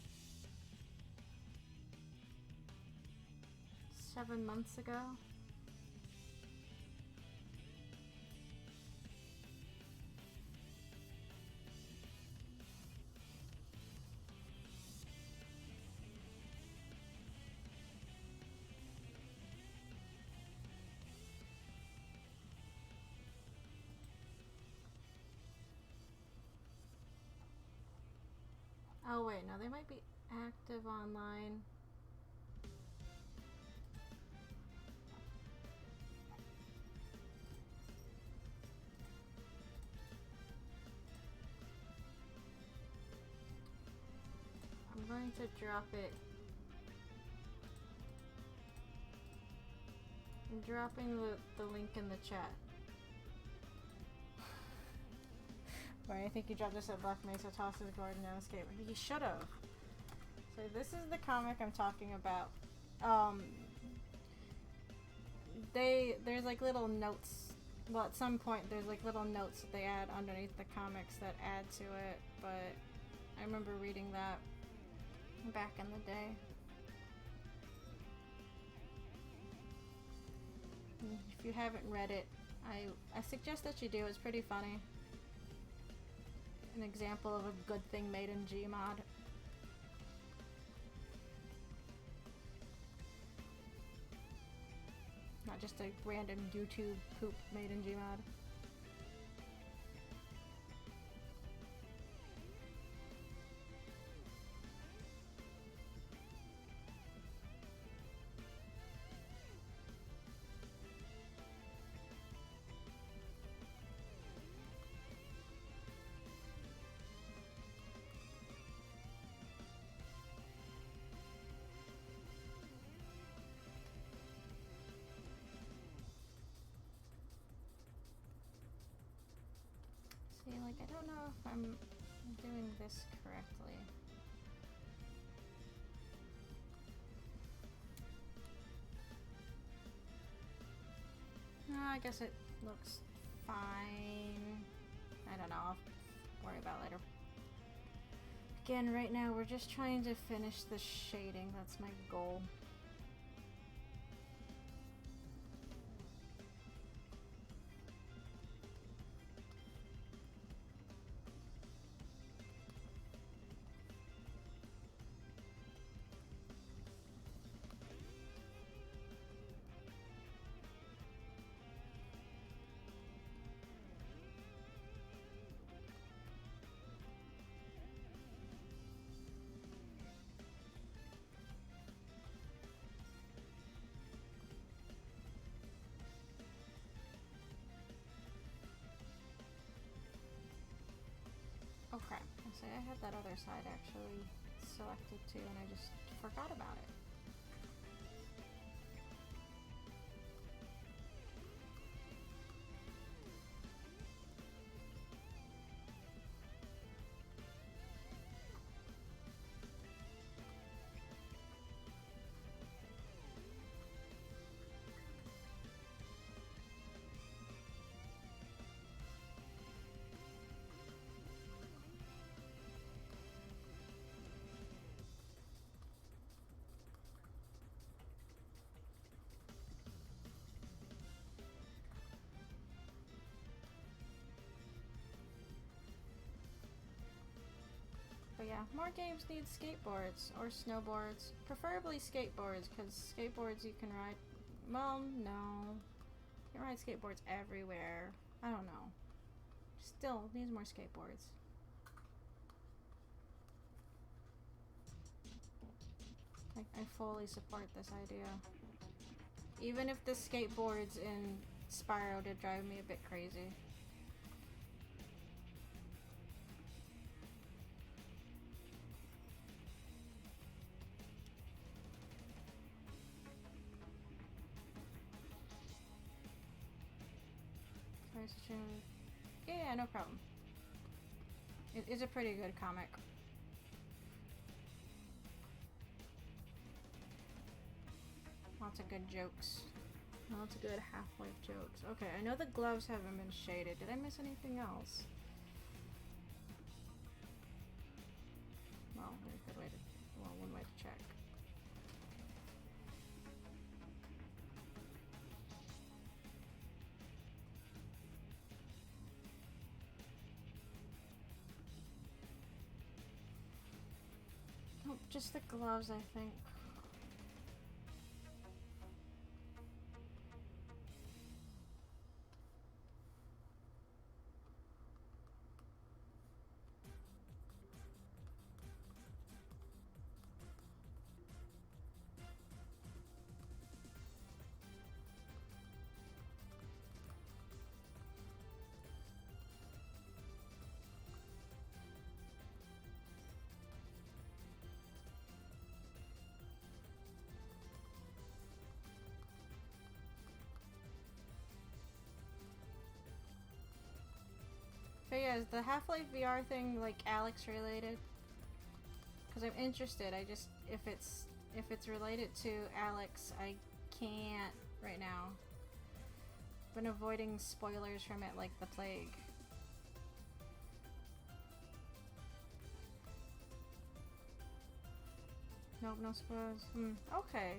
7 months ago. Oh wait, no, they might be active online. I'm going to drop it. I'm dropping the link in the chat. Wait, I think he dropped this at Black Mesa, tosses Gordon down escape. He should have. So this is the comic I'm talking about. There's like little notes. Well, at some point there's like little notes that they add underneath the comics that add to it, but I remember reading that back in the day. If you haven't read it, I suggest that you do. It's pretty funny. An example of a good thing made in Gmod. Not just a random YouTube poop made in Gmod. See, like, I don't know if I'm doing this correctly. I guess it looks fine. I don't know, I'll worry about it later. Again, right now we're just trying to finish the shading, that's my goal. Oh crap, I say I had that other side actually selected too and I just forgot about it. yeah, more games need skateboards or snowboards. Preferably skateboards, because skateboards you can ride. Well, no. You can ride skateboards everywhere. I don't know. Still, needs more skateboards. I fully support this idea. Even if the skateboards in Spyro did drive me a bit crazy. Yeah, no problem. It is a pretty good comic. Lots of good jokes. Lots of good Half-Life jokes. Okay, I know the gloves haven't been shaded. Did I miss anything else? Well, there's a good way to... Well, one way to check. Oh, just the gloves, I think. But yeah, is the Half-Life VR thing like Alex related? Because I'm interested. I just if it's related to Alex, I can't right now. Been avoiding spoilers from it like the plague. Nope, no spoilers. Okay.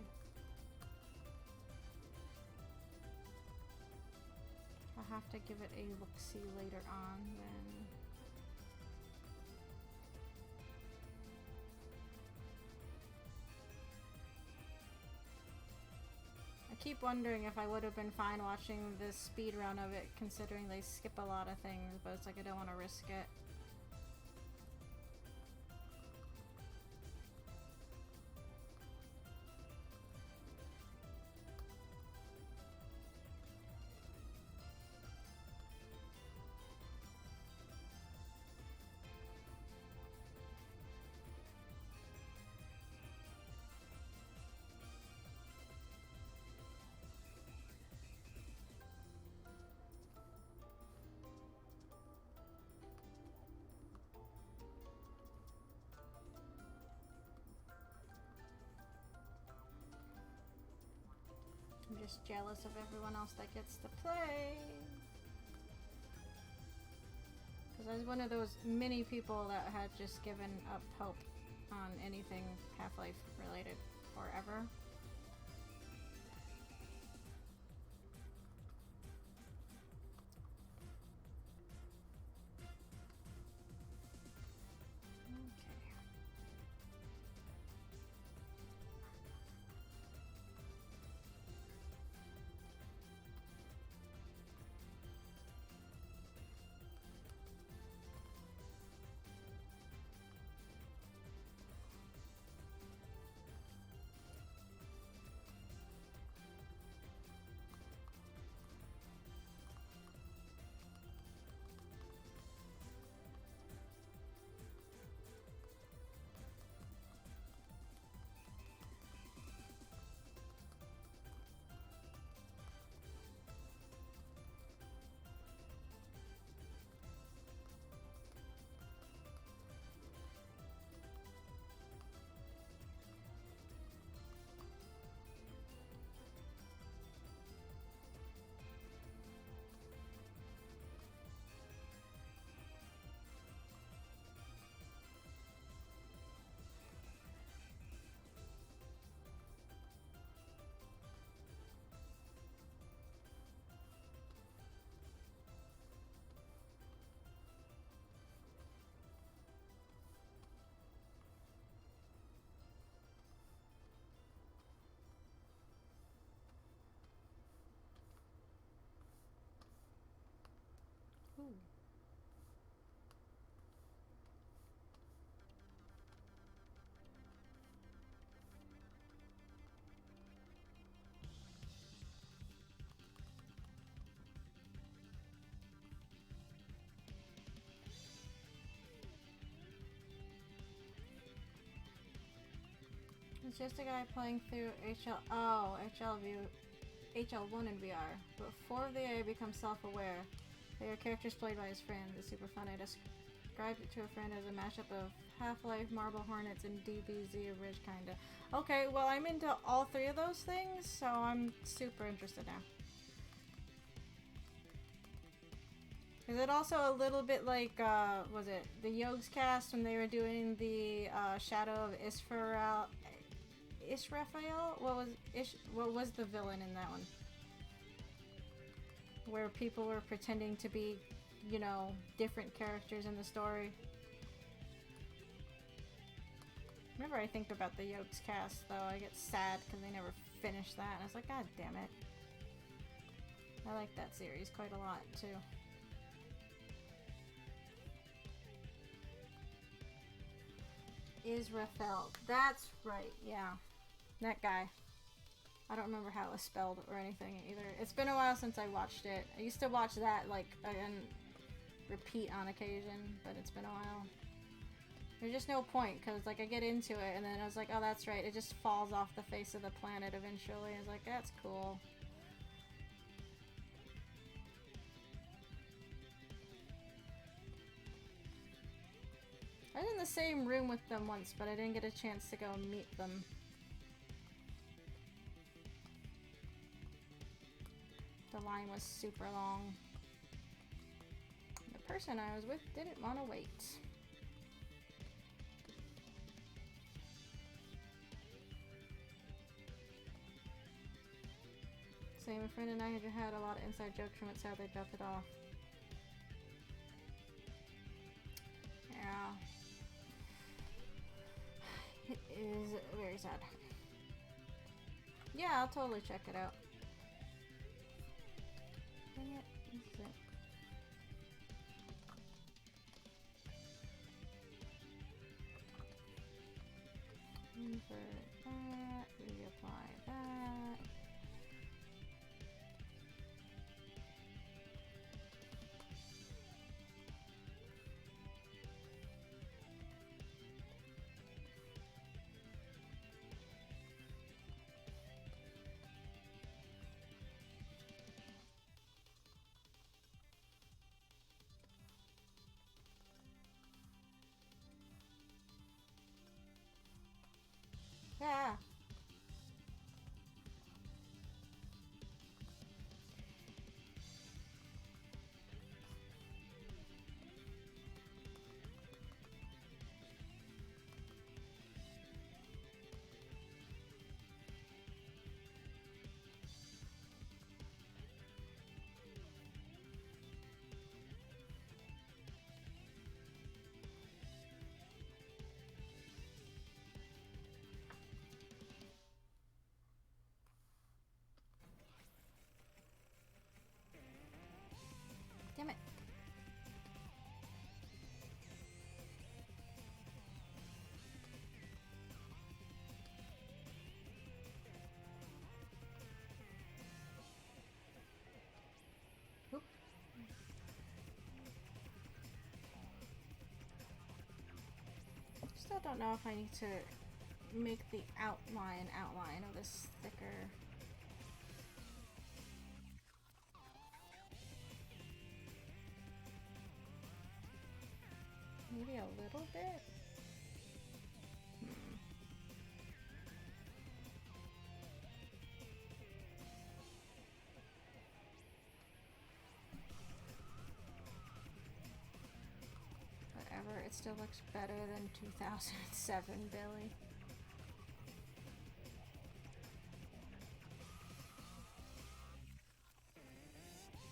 I'll have to give it a look-see later on then. I keep wondering if I would have been fine watching this speed run of it, considering they skip a lot of things, but it's like I don't want to risk it. I'm just jealous of everyone else that gets to play. Because I was one of those many people that had just given up hope on anything Half-Life related forever. It's just a guy playing through HL1 in VR. But 4 of the AI become self-aware. They are characters played by his friends. It's super fun. I described it to a friend as a mashup of Half-Life, Marble Hornets, and DBZ Ridge, kinda. Okay, well, I'm into all 3 of those things, so I'm super interested now. Is it also a little bit like, was it the Yogscast when they were doing the Shadow of Israphael? What was the villain in that one? Where people were pretending to be, you know, different characters in the story. Whenever I think about the Yogscast, though, I get sad because they never finished that, and I was like, God damn it. I like that series quite a lot, too. Israfel. That's right, yeah. That guy. I don't remember how it was spelled or anything either. It's been a while since I watched it. I used to watch that, like, and repeat on occasion, but it's been a while. There's just no point, because, like, I get into it, and then I was like, oh, that's right. It just falls off the face of the planet eventually. I was like, that's cool. I was in the same room with them once, but I didn't get a chance to go meet them. The line was super long. The person I was with didn't want to wait. Same, a friend and I had a lot of inside jokes from it, so they dropped it off. Yeah. It is very sad. Yeah, I'll totally check it out. Dang it, this is it. Invert that, reapply that. Yeah. Damn it. Oop. Still don't know if I need to make the outline of this thicker. Maybe a little bit? Whatever, it still looks better than 2007 Billy.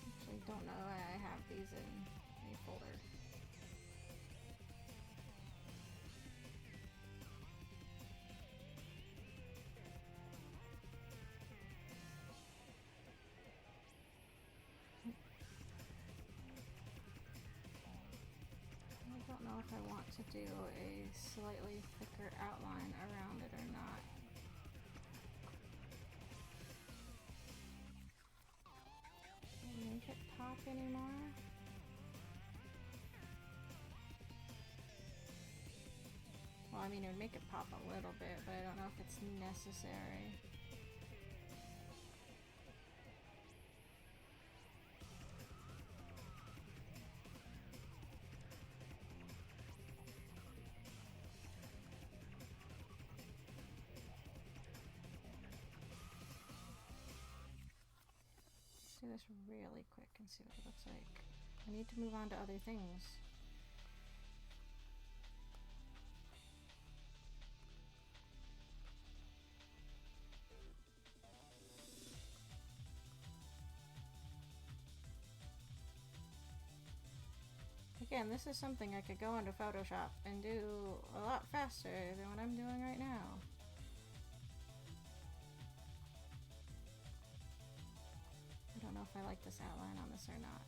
Actually, don't know why I have these in a folder. I don't know if I want to do a slightly thicker outline around it or not. Make it pop anymore? Well, I mean, it would make it pop a little bit, but I don't know if it's necessary. Do this really quick and see what it looks like. I need to move on to other things. Again, this is something I could go into Photoshop and do a lot faster than what I'm doing right now. I don't know if I like this outline on this or not.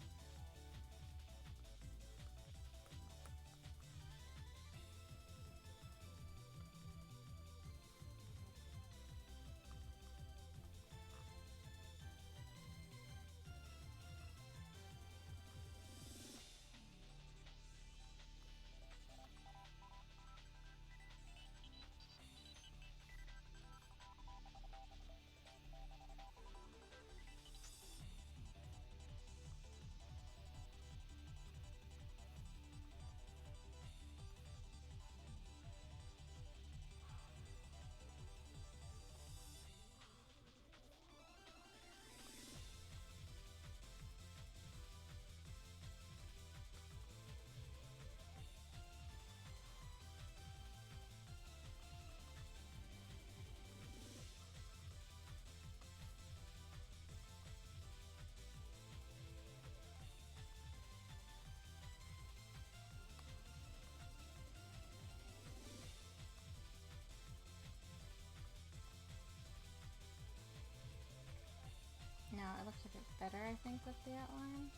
Now it looks a bit better, I think, with the outline.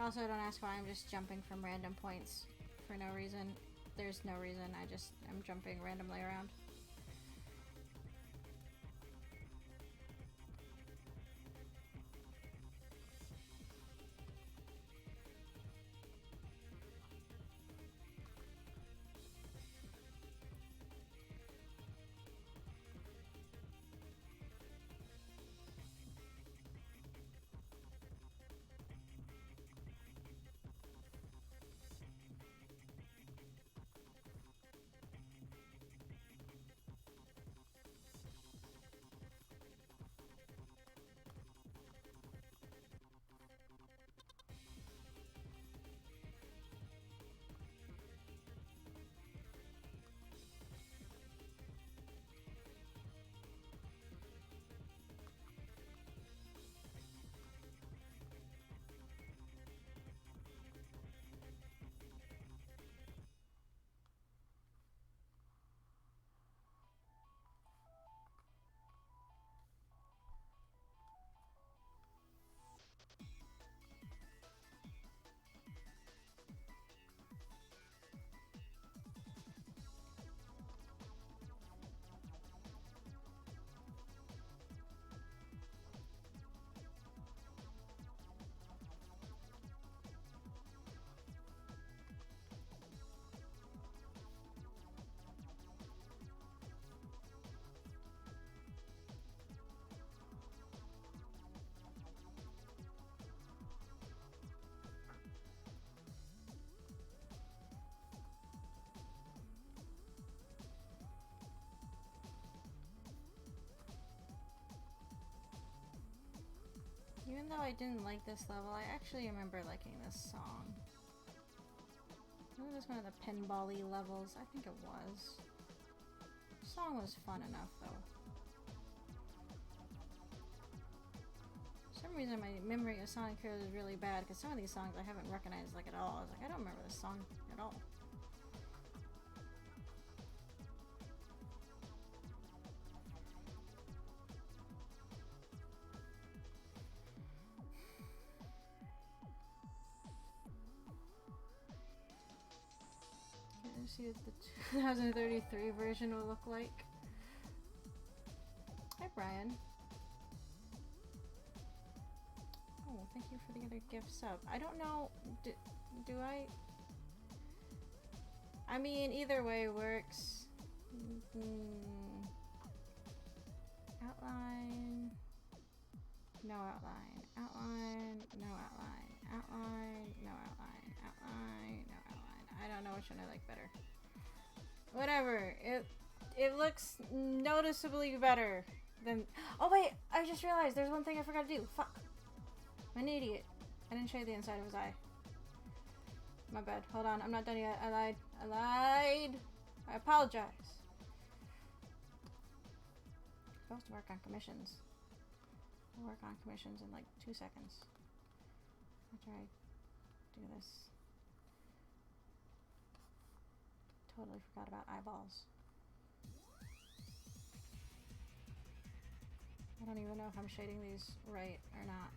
Also, don't ask why I'm just jumping from random points for no reason. There's no reason, I'm jumping randomly around. Even though I didn't like this level, I actually remember liking this song. Wasn't this one of the pinball-y levels? I think it was. The song was fun enough, though. For some reason, my memory of Sonic Heroes is really bad, because some of these songs I haven't recognized, like, at all. I was like, I don't remember this song at all. Let's see what the 2033 version will look like. Hi, Brian. Oh, thank you for the other gift sub. I don't know. Do I? I mean, either way works. Outline. No outline. Outline. No outline. Outline. No outline. Outline. No outline. I don't know which one I like better. Whatever. It looks noticeably better than. Oh wait! I just realized there's one thing I forgot to do. Fuck. I'm an idiot. I didn't show you the inside of his eye. My bad. Hold on. I'm not done yet. I lied. I lied. I apologize. I'm supposed to work on commissions. I'll work on commissions in like 2 seconds. After I do this. Totally forgot about eyeballs. I don't even know if I'm shading these right or not.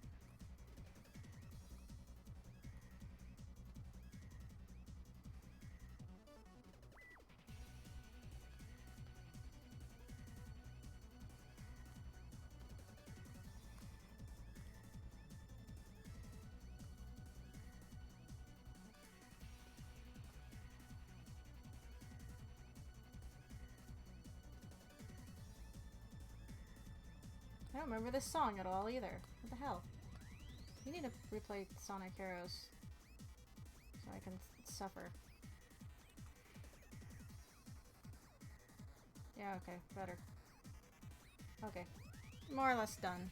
I don't remember this song at all either. What the hell? You need to replay Sonic Heroes so I can suffer. Yeah, okay, better. Okay. More or less done.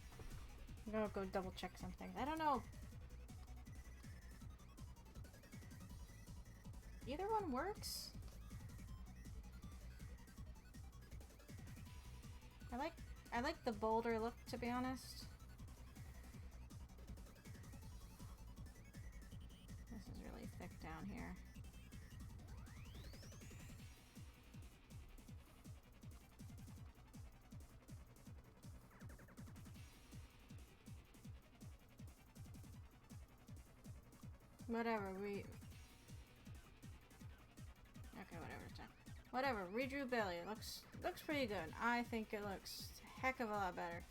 I'm gonna go double check something. I don't know. Either one works? I like the bolder look, to be honest. This is really thick down here. Whatever, okay, whatever, it's done. Whatever, redrew Billy. It looks pretty good. I think it looks a heck of a lot better.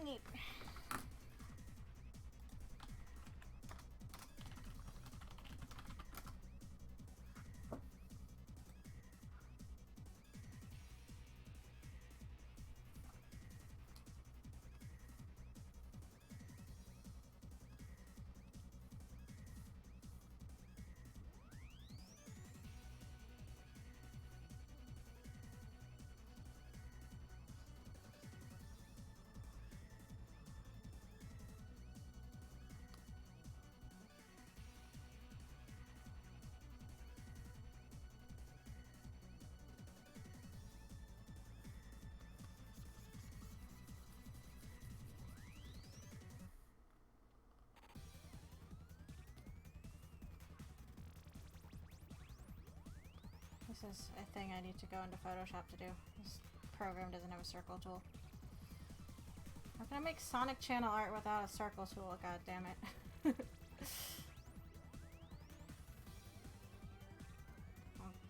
Neat. This is a thing I need to go into Photoshop to do. This program doesn't have a circle tool. How can I make Sonic Channel art without a circle tool? God damn it.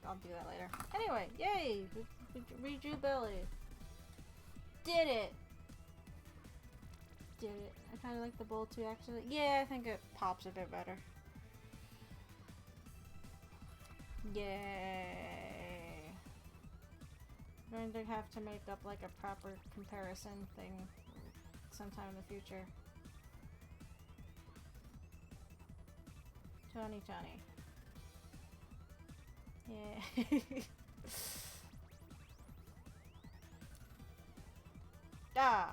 I'll do that later. Anyway, yay! Redrew Billy. Did it! Did it. I kind of like the bowl too, actually. Yeah, I think it pops a bit better. Yay! I'm going to have to make up like a proper comparison thing sometime in the future. Tony. Yeah. Ah.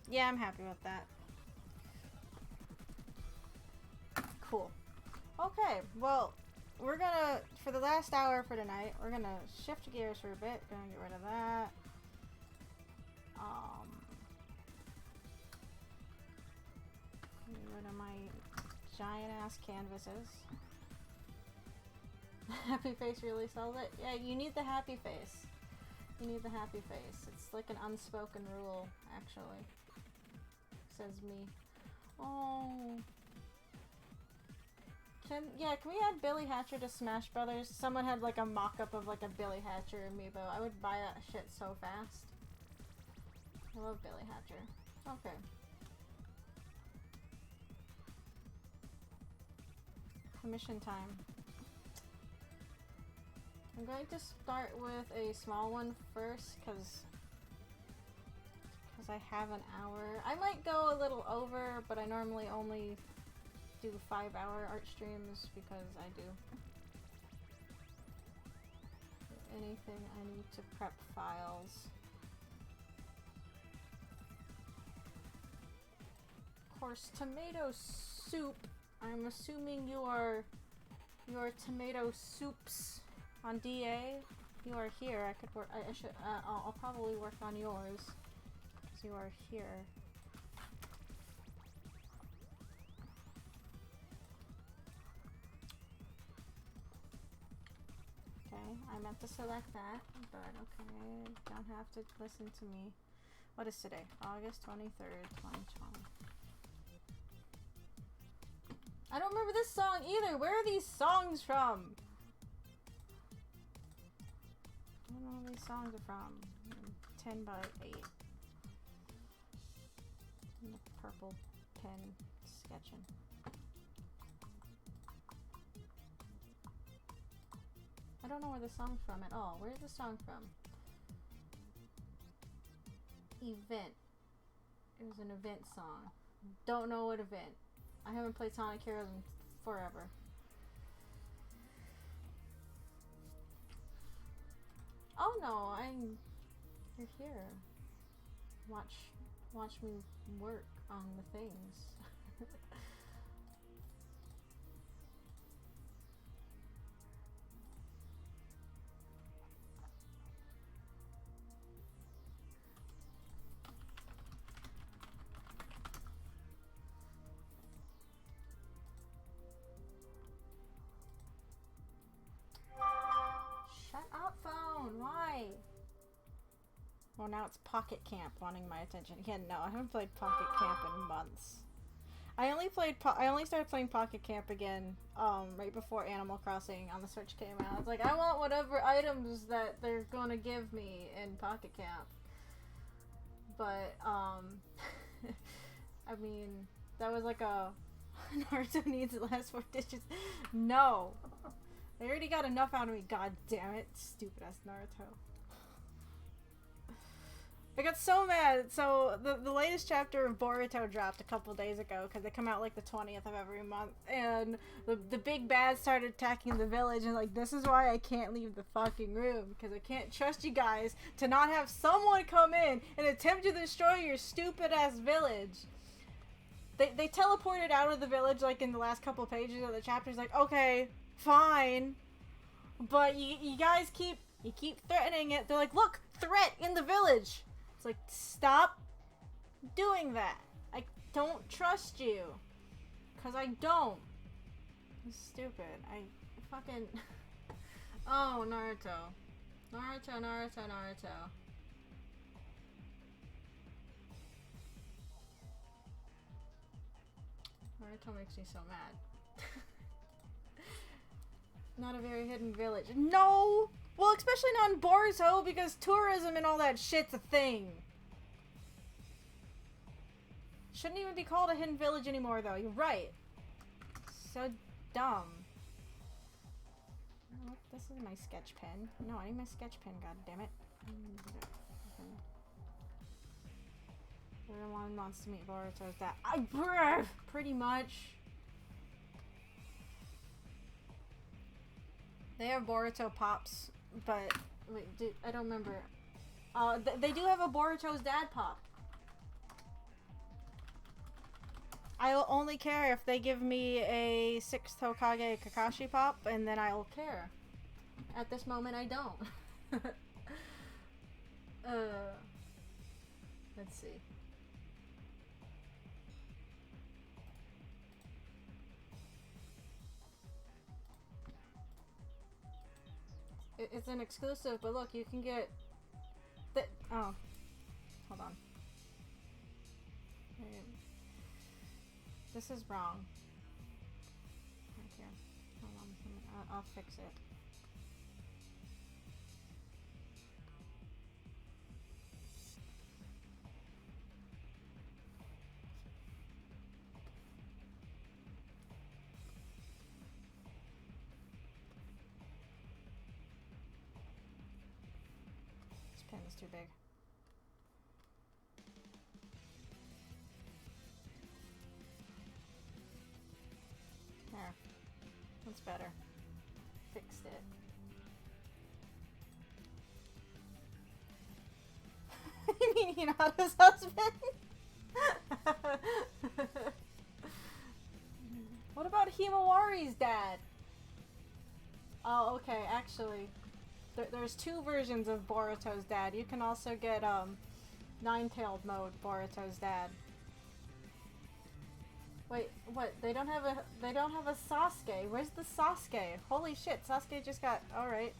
Yeah, I'm happy with that. Cool. Okay, well, we're gonna, for the last hour for tonight, we're gonna shift gears for a bit. Gonna get rid of that. Get rid of my giant ass canvases. Happy face really sells it? Yeah, you need the happy face. You need the happy face. It's like an unspoken rule, actually. Says me. Oh. Can we add Billy Hatcher to Smash Brothers? Someone had like a mock-up of like a Billy Hatcher amiibo. I would buy that shit so fast. I love Billy Hatcher. Okay. Commission time. I'm going to start with a small one first, because I have an hour. I might go a little over, but I normally only do 5-hour art streams because I do. Anything I need to prep files. Of course, tomato soup. I'm assuming you are tomato soups on DA. You are here. I could work. I should. I'll probably work on yours because you are here. Okay, I meant to select that, but okay, don't have to listen to me. What is today? August 23rd, 2020. I don't remember this song either. Where are these songs from? I don't know where these songs are from. 10 by 8. And the purple pen sketching. I don't know where the song's from at all. Where's the song from? Event. It was an event song. Don't know what event. I haven't played Sonic Heroes in forever. Oh no, you're here. Watch me work on the things. Shut up, phone. Why? Well, now it's Pocket Camp wanting my attention. Yeah, no, I haven't played Pocket Camp in months. I only started playing Pocket Camp again, right before Animal Crossing on the Switch came out. I was like, I want whatever items that they're gonna give me in Pocket Camp. But, I mean, that was like a Naruto needs the last 4 digits. No! They already got enough out of me, god damn it. Stupid ass Naruto. I got so mad. So the latest chapter of Boruto dropped a couple days ago because they come out like the 20th of every month, and the big bad started attacking the village, and like, this is why I can't leave the fucking room, because I can't trust you guys to not have someone come in and attempt to destroy your stupid ass village. They teleported out of the village like in the last couple pages of the chapters, like, okay, fine, but you guys keep threatening it. They're like, look, threat in the village. It's like, stop doing that. I don't trust you. Because I don't. It's stupid. I fucking... Oh, Naruto. Naruto. Naruto makes me so mad. Not a very hidden village. No! Well, especially not in Boruto, because tourism and all that shit's a thing. Shouldn't even be called a hidden village anymore, though. You're right. So dumb. Oh, this is my sketch pen. No, I need my sketch pen, god damn it. Everyone wants to meet Boruto. Is that pretty much. They have Boruto pops, but wait, I don't remember. They do have a Boruto's dad pop. I will only care if they give me a 6th Hokage Kakashi pop, and then I will care. At this moment, I don't. Let's see. It's an exclusive, but look, you can get... Oh. Hold on. This is wrong. Right here. Hold on. I'll fix it. This pen is too big. There. That's better. Fixed it. You mean Hinata's husband? What about Himawari's dad? Oh, okay, actually. There's 2 versions of Boruto's dad. You can also get, Nine-Tailed mode Boruto's dad. Wait, what? They don't have a Sasuke. Where's the Sasuke? Holy shit, Sasuke just got... Alright.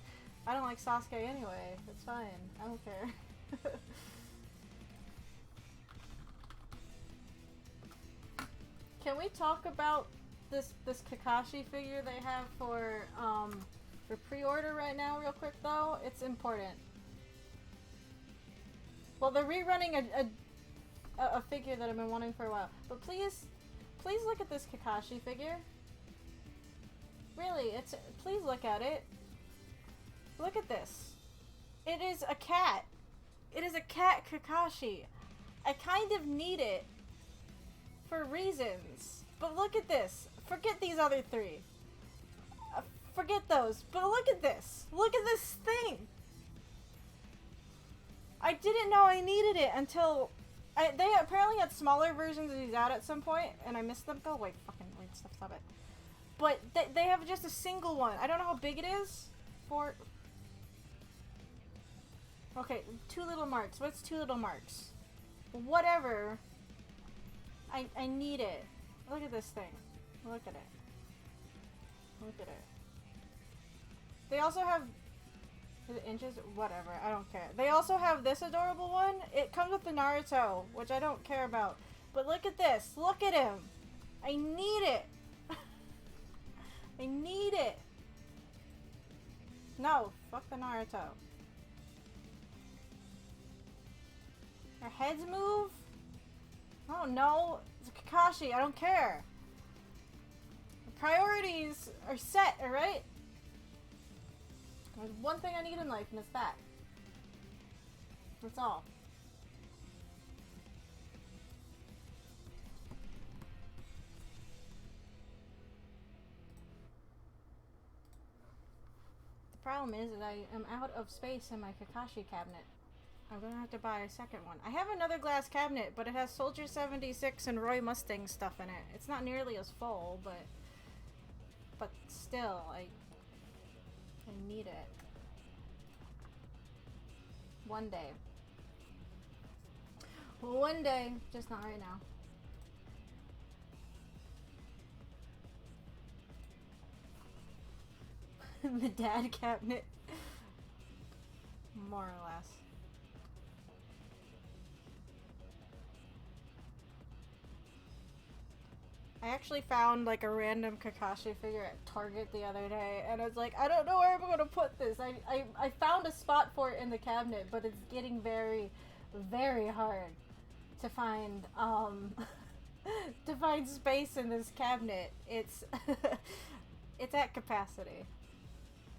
I don't like Sasuke anyway. It's fine. I don't care. Can we talk about this Kakashi figure they have for pre-order right now real quick though? It's important. Well, they're rerunning a figure that I've been wanting for a while. But please look at this Kakashi figure. Really, please look at it. Look at this. It is a cat. It is a cat Kakashi. I kind of need it for reasons. But look at this. Forget these other 3. Forget those. But look at this. Look at this thing. I didn't know I needed it until... They apparently had smaller versions of these out at some point, and I missed them. Go away, fucking weird stuff, stop it. But they have just a single one. I don't know how big it is. Okay, 2 little marks. What's 2 little marks? Whatever. I need it. Look at this thing. Look at it. Look at it. They also have... Is it inches? Whatever. I don't care. They also have this adorable one. It comes with the Naruto, which I don't care about. But look at this. Look at him. I need it. I need it. No. Fuck the Naruto. Their heads move? Oh no. It's a Kakashi. I don't care. The priorities are set, alright? There's one thing I need in life, and it's that. That's all. The problem is that I am out of space in my Kakashi cabinet. I'm gonna have to buy a second one. I have another glass cabinet, but it has Soldier 76 and Roy Mustang stuff in it. It's not nearly as full, but still, I need it. One day. One day, just not right now. The dad cabinet. More or less. I actually found like a random Kakashi figure at Target the other day, and I was like, I don't know where I'm gonna put this. I found a spot for it in the cabinet, but it's getting very, very hard to find to find space in this cabinet. It's it's at capacity.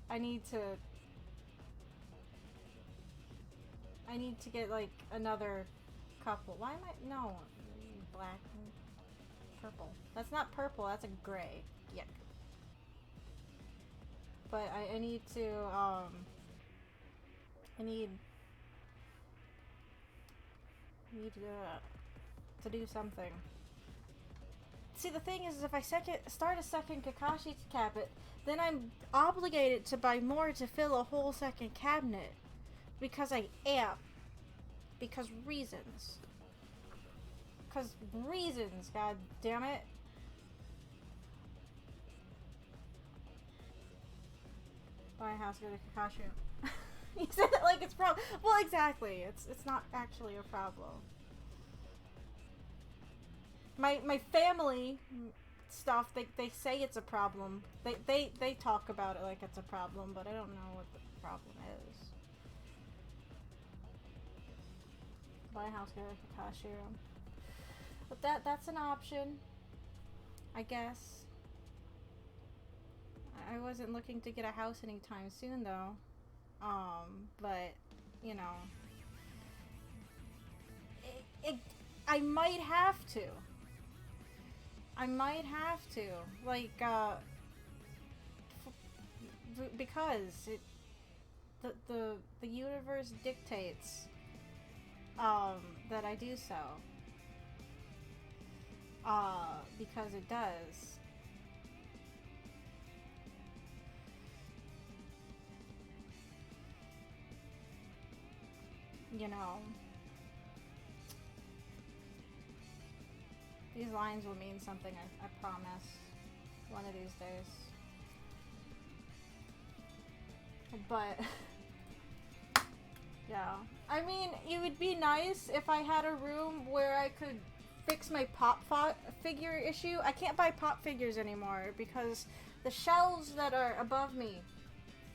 I need to get like another couple. Why am I no black and purple? That's not purple, that's a gray. Yuck. But I need to I need need to do something. See, the thing is, if I start a second Kakashi cabinet, then I'm obligated to buy more to fill a whole second cabinet. Because I am. Because reasons. Because reasons, god damn it. Buy a house, go to Kakashi. You said that like it's problem. Well, exactly. It's not actually a problem. My family stuff, they say it's a problem. They talk about it like it's a problem, but I don't know what the problem is. Buy a house, go to Kakashi. But that's an option, I guess. I wasn't looking to get a house anytime soon, though. But, you know. I might have to. I might have to. Like, because the universe dictates, that I do so. Because it does. You know, these lines will mean something, I promise, one of these days. But, yeah. I mean, it would be nice if I had a room where I could fix my pop figure issue. I can't buy pop figures anymore because the shelves that are above me,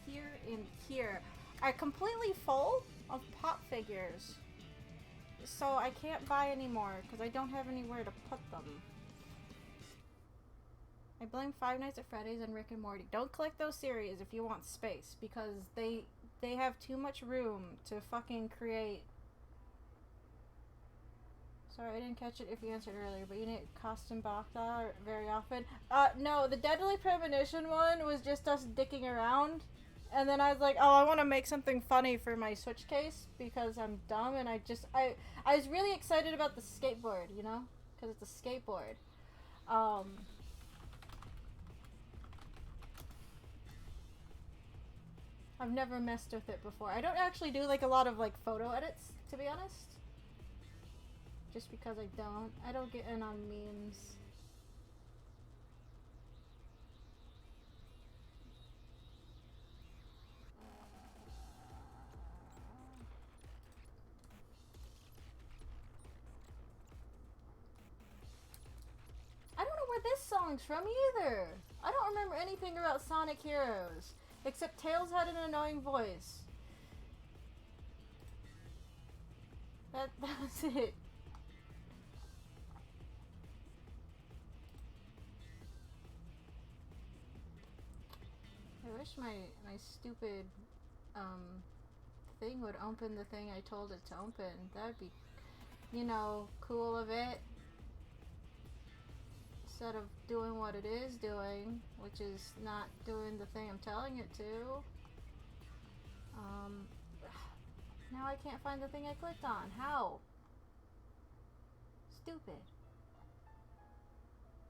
here and here, are completely full of pop figures. So I can't buy anymore because I don't have anywhere to put them. I blame Five Nights at Freddy's and Rick and Morty. Don't collect those series if you want space because they have too much room to fucking create. Sorry, I didn't catch it if you answered earlier, but you need costume Baka very often. No, the Deadly Premonition one was just us dicking around. And then I was like, oh, I want to make something funny for my Switch case because I'm dumb and I was really excited about the skateboard, you know? Because it's a skateboard. I've never messed with it before. I don't actually do like a lot of like photo edits, to be honest. Just because I don't get in on memes. I don't know where this song's from either. I don't remember anything about Sonic Heroes. Except Tails had an annoying voice. That was it. I wish my stupid thing would open the thing I told it to open. That'd be, you know, cool of it. Instead of doing what it is doing, which is not doing the thing I'm telling it to. Now I can't find the thing I clicked on. How? Stupid.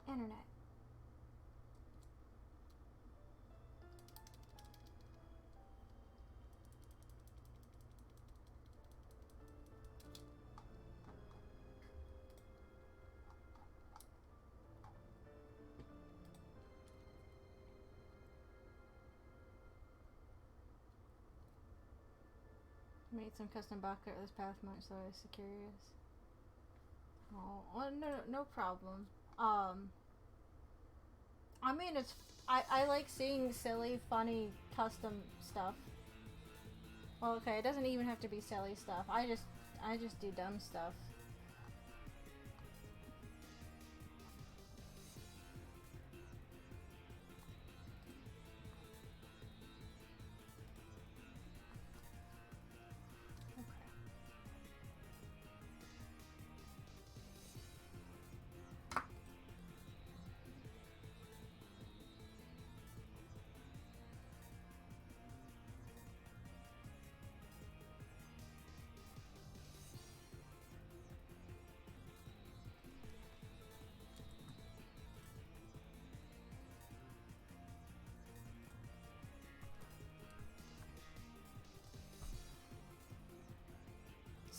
Internet. Made some custom Baka this past month, so I was curious. Oh, well, no problem. I mean, I like seeing silly, funny, custom stuff. Well, okay, it doesn't even have to be silly stuff. I just do dumb stuff.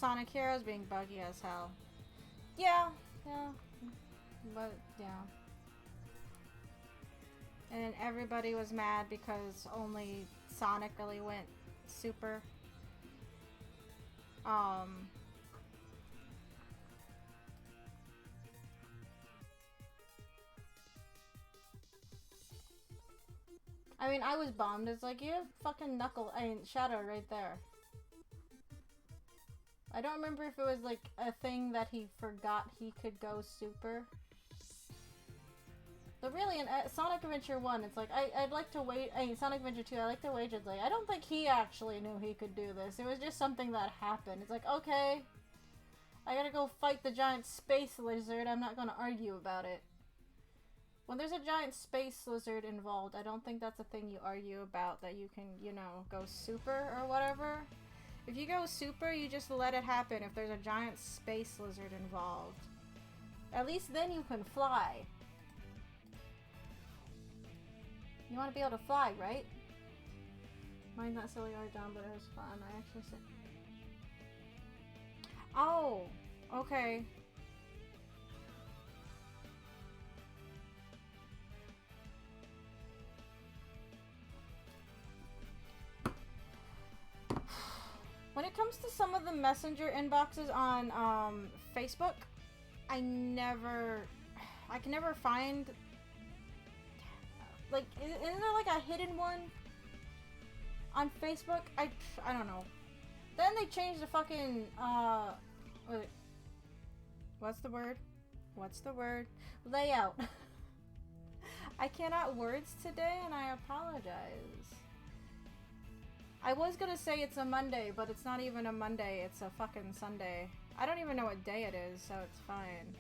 Sonic Heroes being buggy as hell. Yeah, yeah. But, yeah. And then everybody was mad because only Sonic really went super. I mean, I was bummed. It's like, you have fucking Shadow right there. I don't remember if it was like a thing that he forgot he could go super. But really, in Sonic Adventure 1, it's like, I'd like to wait. Sonic Adventure 2, I like to wager. It's like, I don't think he actually knew he could do this. It was just something that happened. It's like, okay, I gotta go fight the giant space lizard. I'm not gonna argue about it. When there's a giant space lizard involved, I don't think that's a thing you argue about, that you can, you know, go super or whatever. If you go super, you just let it happen if there's a giant space lizard involved. At least then you can fly. You want to be able to fly, right? Mine's not silly or dumb, but it was fun. I actually said... Oh! Okay. When it comes to some of the messenger inboxes on Facebook, I can never find, like, isn't there like a hidden one on Facebook? I don't know. Then they changed the fucking what's the word? Layout. I cannot words today, and I apologize. I was gonna say it's a Monday, but it's not even a Monday, it's a fucking Sunday. I don't even know what day it is, so it's fine.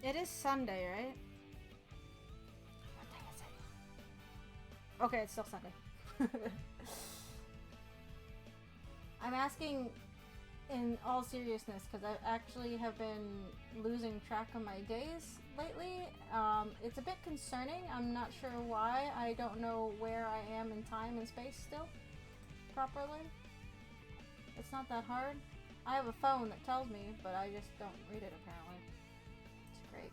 It is Sunday, right? What day is it? Okay, it's still Sunday. I'm asking in all seriousness, because I actually have been losing track of my days lately. It's a bit concerning. I'm not sure why. I don't know where I am in time and space still properly. It's not that hard. I have a phone that tells me, but I just don't read it apparently. It's great.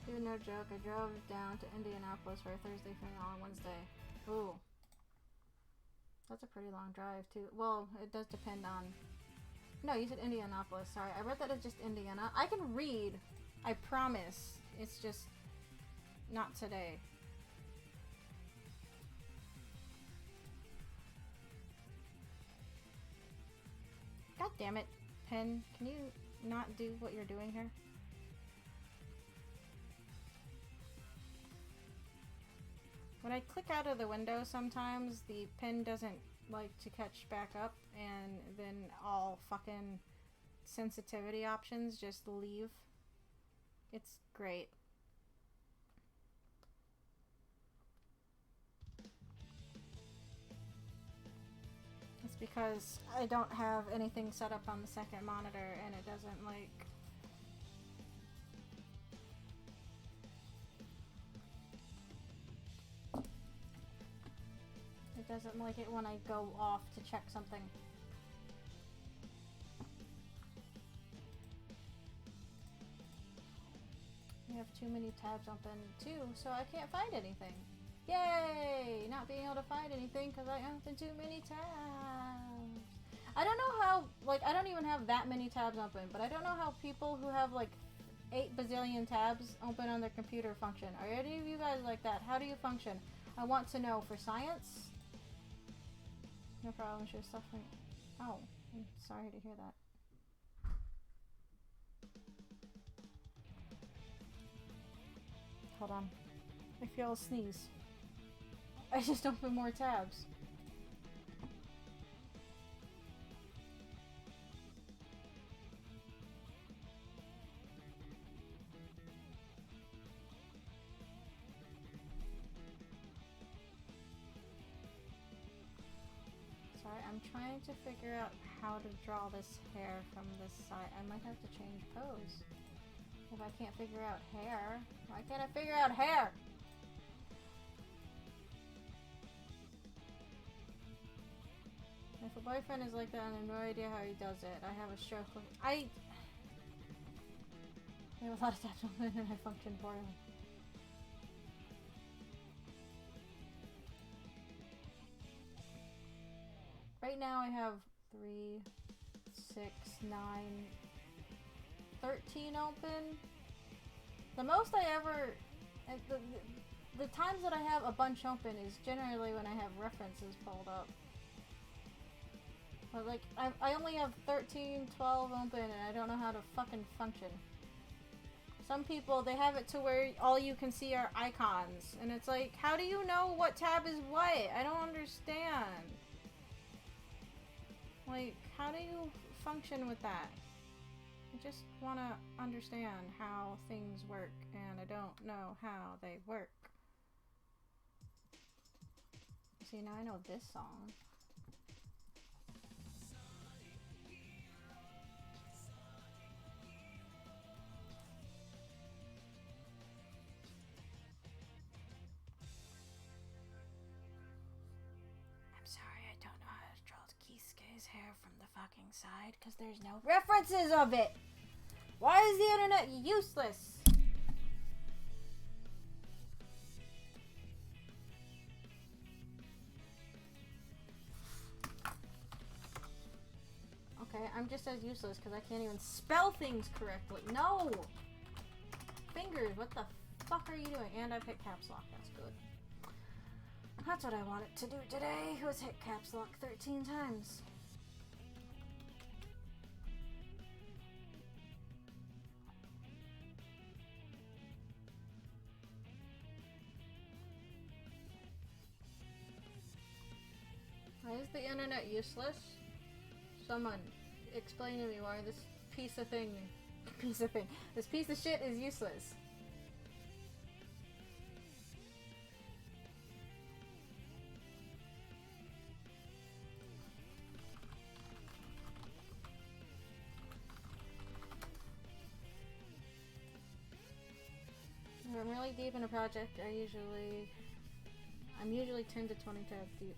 Dude, no joke, I drove down to Indianapolis for a Thursday funeral on Wednesday. Ooh. That's a pretty long drive, too. Well, it does depend on... No, you said Indianapolis. Sorry, I read that as just Indiana. I can read. I promise. It's just... not today. God damn it, pen. Can you not do what you're doing here? When I click out of the window, sometimes the pen doesn't like to catch back up, and then all fucking sensitivity options just leave. It's great. It's because I don't have anything set up on the second monitor, and it doesn't like... It doesn't like it when I go off to check something. I have too many tabs open too, so I can't find anything. Yay! Not being able to find anything because I opened too many tabs. I don't know how, like, I don't even have that many tabs open, but I don't know how people who have like 8 bazillion tabs open on their computer function. Are any of you guys like that? How do you function? I want to know for science. No problem, she was suffering. Oh, I'm sorry to hear that. Hold on. I feel a sneeze. I just opened more tabs. I'm trying to figure out how to draw this hair from this side. I might have to change pose. If I can't figure out hair. Why can't I figure out hair? If a boyfriend is like that, I have no idea how he does it. I have a stroke. I have a lot of attachment and I function poorly. Right now I have 3, 6, 9, 13 open. The most I ever... The times that I have a bunch open is generally when I have references pulled up. But like, I only have 13, 12 open and I don't know how to fucking function. Some people, they have it to where all you can see are icons. And it's like, how do you know what tab is what? I don't understand. Like, how do you function with that? I just want to understand how things work, and I don't know how they work. See, now I know this song. Hair from the fucking side because there's no references of it. Why is the internet useless? Okay, I'm just as useless because I can't even spell things correctly. No! Fingers, what the fuck are you doing? And I've hit caps lock, that's good. That's what I wanted to do today, was hit caps lock 13 times. Why is the internet useless? Someone explain to me why this piece of shit is useless. If I'm really deep in a project, I'm usually 10 to 20 tabs deep.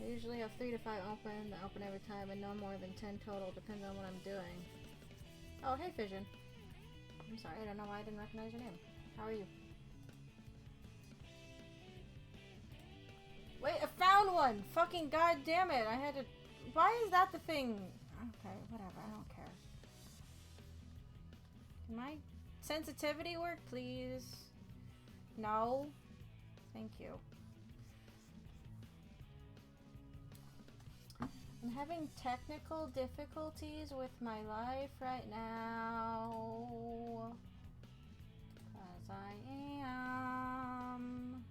I usually have 3 to 5 open, that open every time, and no more than 10 total, depends on what I'm doing. Oh, hey Fission. I'm sorry, I don't know why I didn't recognize your name. How are you? Wait, I found one! Fucking goddamn it, I had to... Why is that the thing? Okay, whatever, I don't care. Can my sensitivity work, please? No? Thank you. I'm having technical difficulties with my life right now. 'Cause I am.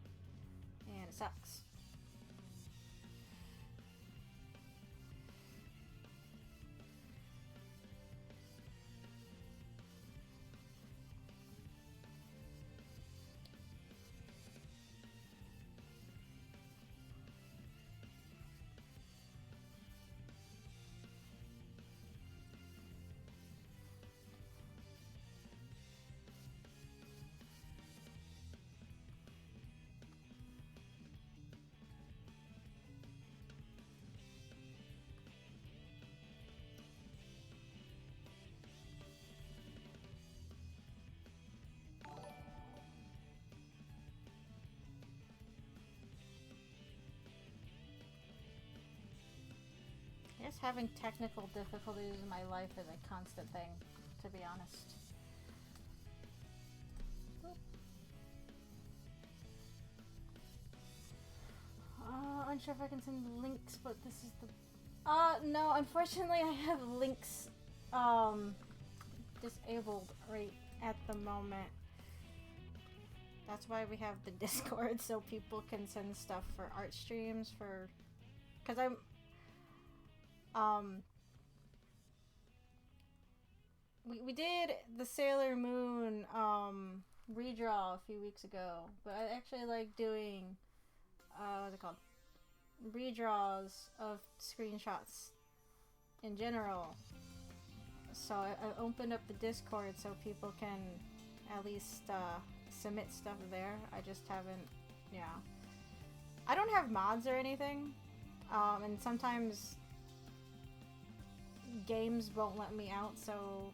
And it sucks. I guess having technical difficulties in my life is a constant thing, to be honest. Unsure if I can send links, but this is the... no, unfortunately I have links, disabled right at the moment. That's why we have the Discord, so people can send stuff for art streams, for... Because we did the Sailor Moon, redraw a few weeks ago, but I actually like doing, what's it called? redraws of screenshots in general. So I opened up the Discord so people can at least submit stuff there. I just haven't, yeah. I don't have mods or anything, and sometimes games won't let me out, so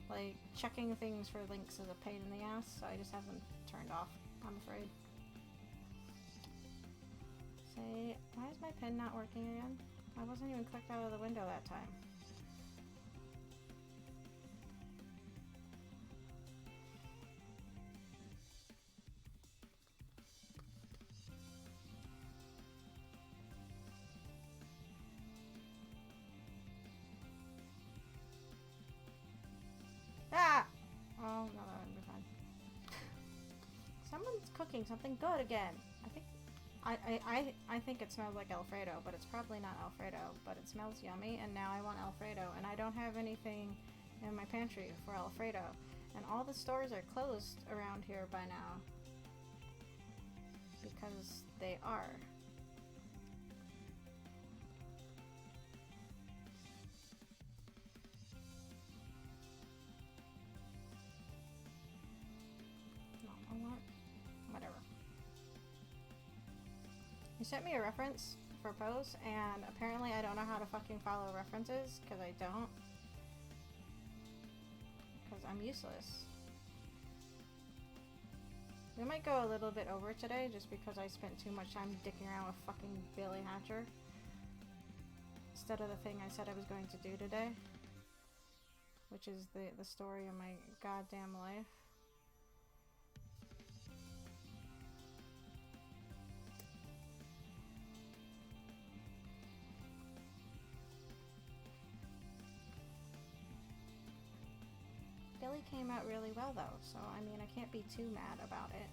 like checking things for links is a pain in the ass, so I just have them turned off, I'm afraid. Say, why is my pen not working again? I wasn't even clicked out of the window that time. Ah! Oh, no, that would be fine. Someone's cooking something good again. I think it smells like Alfredo, but it's probably not Alfredo, but it smells yummy, and now I want Alfredo, and I don't have anything in my pantry for Alfredo, and all the stores are closed around here by now, because they are. You sent me a reference for Pose, and apparently I don't know how to fucking follow references, because I don't. Because I'm useless. We might go a little bit over today, just because I spent too much time dicking around with fucking Billy Hatcher. Instead of the thing I said I was going to do today. Which is the story of my goddamn life. Billy came out really well though, so I mean I can't be too mad about it.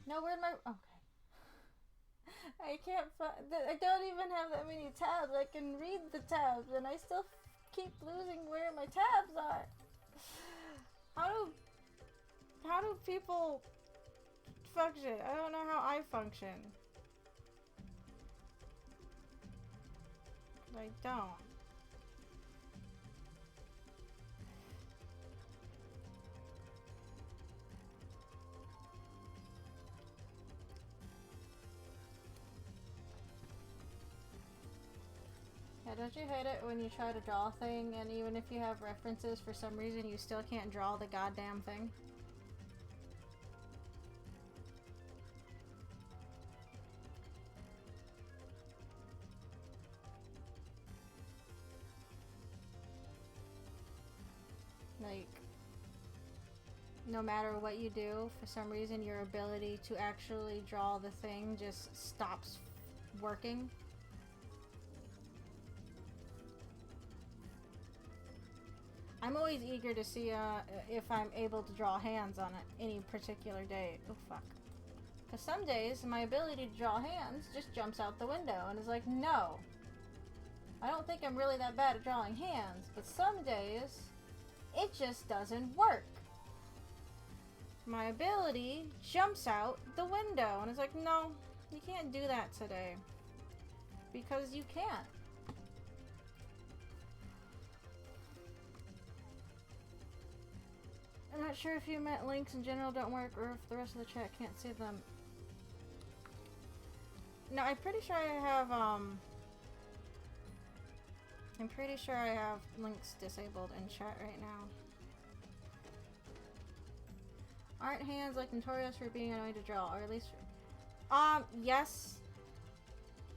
No, where'd my... Okay. I can't find... I don't even have that many tabs. I can read the tabs and I still keep losing where my tabs are. How do people function? I don't know how I function. I don't. Yeah, don't you hate it when you try to draw a thing and even if you have references for some reason you still can't draw the goddamn thing? Like, no matter what you do, for some reason your ability to actually draw the thing just stops working. I'm always eager to see if I'm able to draw hands on any particular day. Oh fuck. Because some days my ability to draw hands just jumps out the window and is like, no. I don't think I'm really that bad at drawing hands, but some days it just doesn't work. My ability jumps out the window and it's like, no, you can't do that today. Because you can't. I'm not sure if you meant links in general don't work or if the rest of the chat can't see them. No, I'm pretty sure I have, I'm pretty sure I have links disabled in chat right now. Aren't hands like notorious for being annoying to draw, or at least, yes.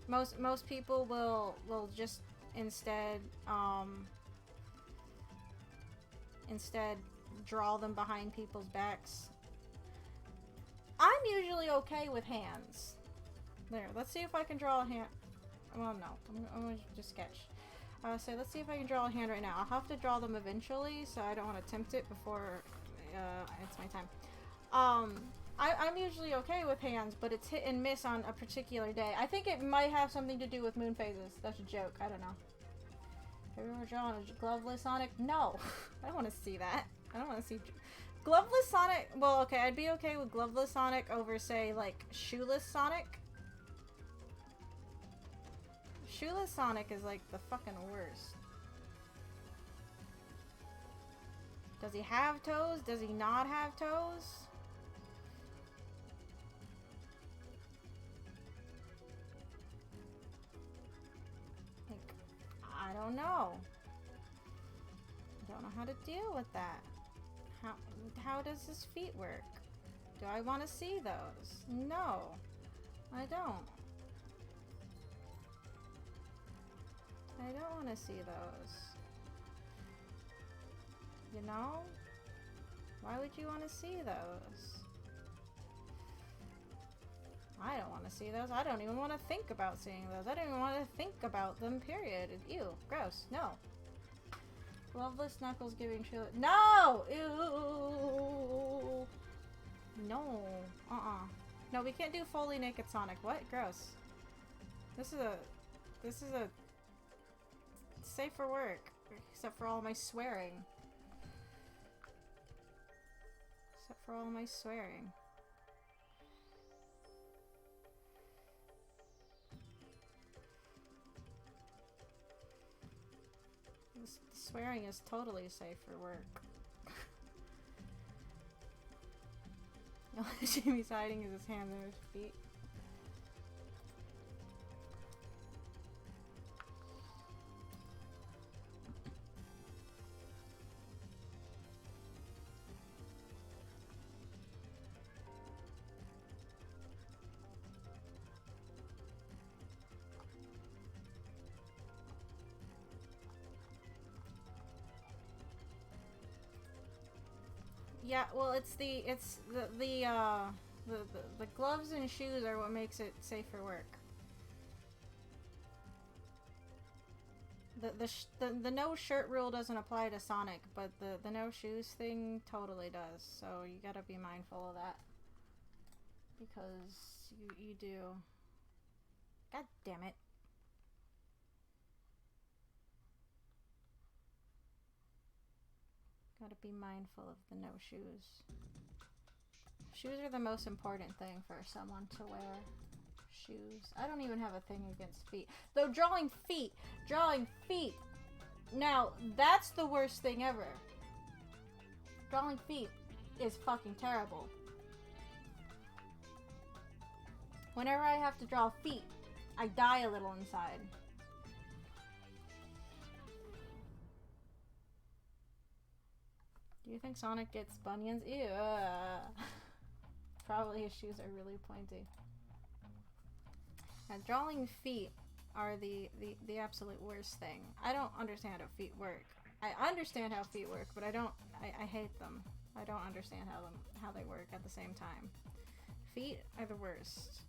Most people will just instead draw them behind people's backs. I'm usually okay with hands. There, let's see if I can draw a hand. Well, no, I'm gonna just sketch. So let's see if I can draw a hand right now. I'll have to draw them eventually, so I don't want to tempt it before it's my time. I'm usually okay with hands, but it's hit and miss on a particular day. I think it might have something to do with moon phases. That's a joke. I don't know. Have you ever drawn a gloveless Sonic? No. I don't want to see that. I don't want to see... Gloveless Sonic... Well, okay, I'd be okay with gloveless Sonic over, say, like, shoeless Sonic. Shoeless Sonic is, like, the fucking worst. Does he have toes? Does he not have toes? Like, I don't know. I don't know how to deal with that. How does his feet work? Do I want to see those? No, I don't. I don't want to see those. You know? Why would you want to see those? I don't want to see those. I don't even want to think about seeing those. I don't even want to think about them, period. Ew, gross. No. Gloveless Knuckles giving Sheila. No! Ew! No. No, we can't do fully naked Sonic. What? Gross. This is a safe for work. Except for all my swearing. Except for all my swearing. Swearing is totally safe for work. Jimmy's hiding his hands and his feet. Yeah, well, it's the gloves and shoes are what makes it safe for work. The no shirt rule doesn't apply to Sonic, but the no shoes thing totally does. So you gotta be mindful of that, because you do. God damn it. Gotta be mindful of the no shoes. Shoes are the most important thing for someone to wear. Shoes. I don't even have a thing against feet. Though drawing feet! Drawing feet! Now, that's the worst thing ever. Drawing feet is fucking terrible. Whenever I have to draw feet, I die a little inside. Do you think Sonic gets bunions? Ew. Probably his shoes are really pointy. Now, drawing feet are the absolute worst thing. I don't understand how feet work. I understand how feet work, but I hate them. I don't understand how they work at the same time. Feet are the worst.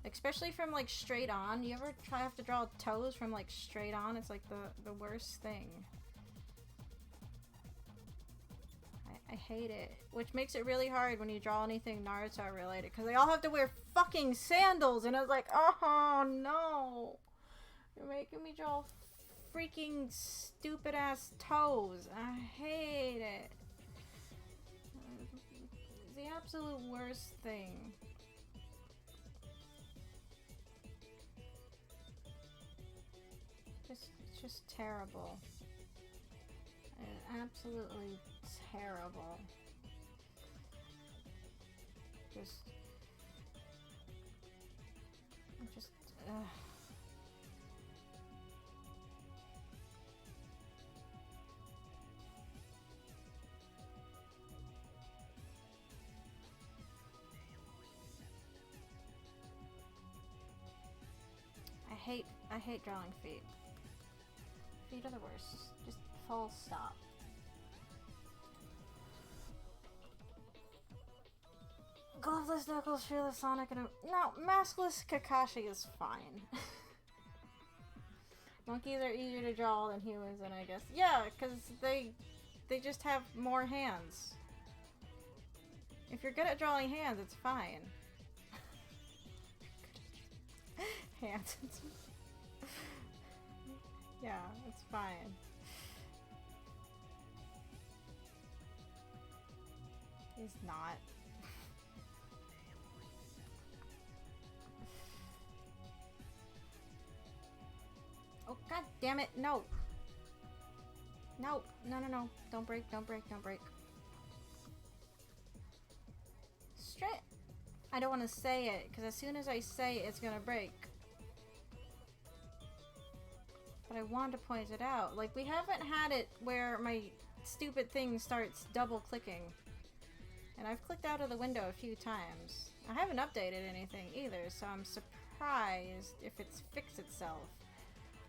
Especially from, like, straight on. You ever have to draw toes from, like, straight on? It's, like, the worst thing. I hate it. Which makes it really hard when you draw anything Naruto related. Because they all have to wear fucking sandals. And I was like, oh, no. You're making me draw freaking stupid-ass toes. I hate it. It's the absolute worst thing. It's just terrible. Absolutely terrible. Ugh. I hate drawing feet. Feet are the worst. Just full stop. Gloveless Knuckles, Fearless Sonic, and no, maskless Kakashi is fine. Monkeys are easier to draw than humans, and I guess yeah, because they they just have more hands. If you're good at drawing hands, it's fine. Hands. Yeah, it's fine. He's not. Oh, god damn it, no! No, no, no, no. Don't break, don't break, don't break. Straight. I don't want to say it, because as soon as I say it, it's gonna break. But I wanted to point it out. Like, we haven't had it where my stupid thing starts double clicking. And I've clicked out of the window a few times. I haven't updated anything either, so I'm surprised if it's fixed itself.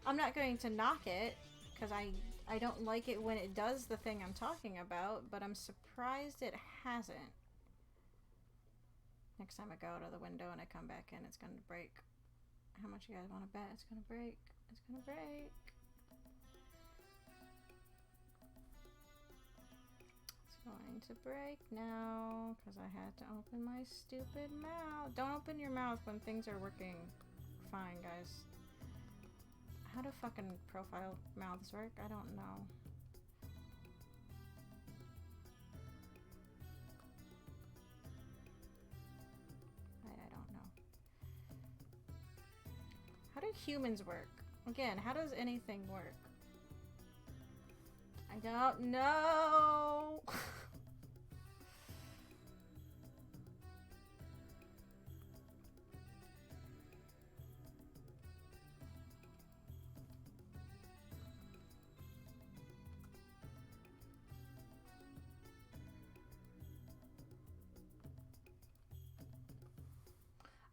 I'm not going to knock it, because I don't like it when it does the thing I'm talking about, but I'm surprised it hasn't. Next time I go out of the window and I come back in, it's going to break. How much you guys want to bet it's going to break? It's going to break. It's going to break now, because I had to open my stupid mouth. Don't open your mouth when things are working fine, guys. How do fucking profile mouths work? I don't know. I don't know. How do humans work? Again, how does anything work? I don't know.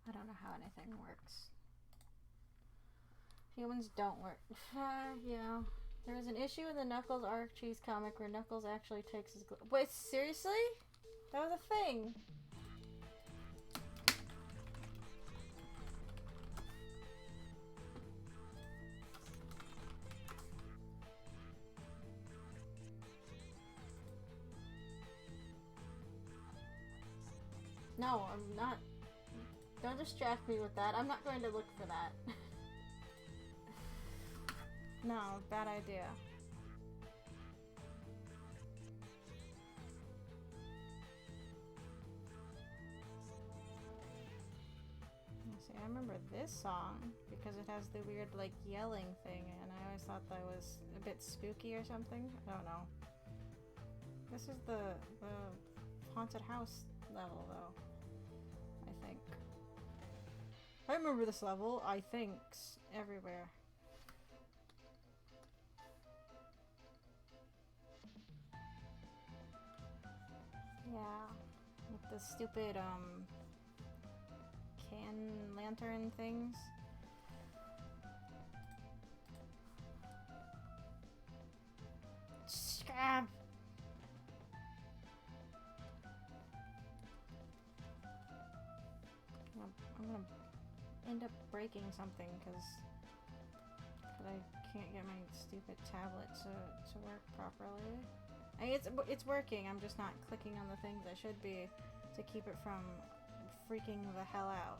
I don't know how anything works. Humans don't work. Yeah. There was an issue in the Knuckles Archie's comic where Knuckles actually takes his wait, seriously? That was a thing. No, I'm not. Don't distract me with that. I'm not going to look for that. No, bad idea. See, I remember this song because it has the weird, like, yelling thing, and I always thought that was a bit spooky or something. I don't know. This is the haunted house level, though. I think. I remember this level, I think, everywhere. Yeah, with the stupid, can lantern things. Scab! I'm gonna end up breaking something because I can't get my stupid tablet to work properly. I mean, it's working, I'm just not clicking on the things I should be to keep it from freaking the hell out.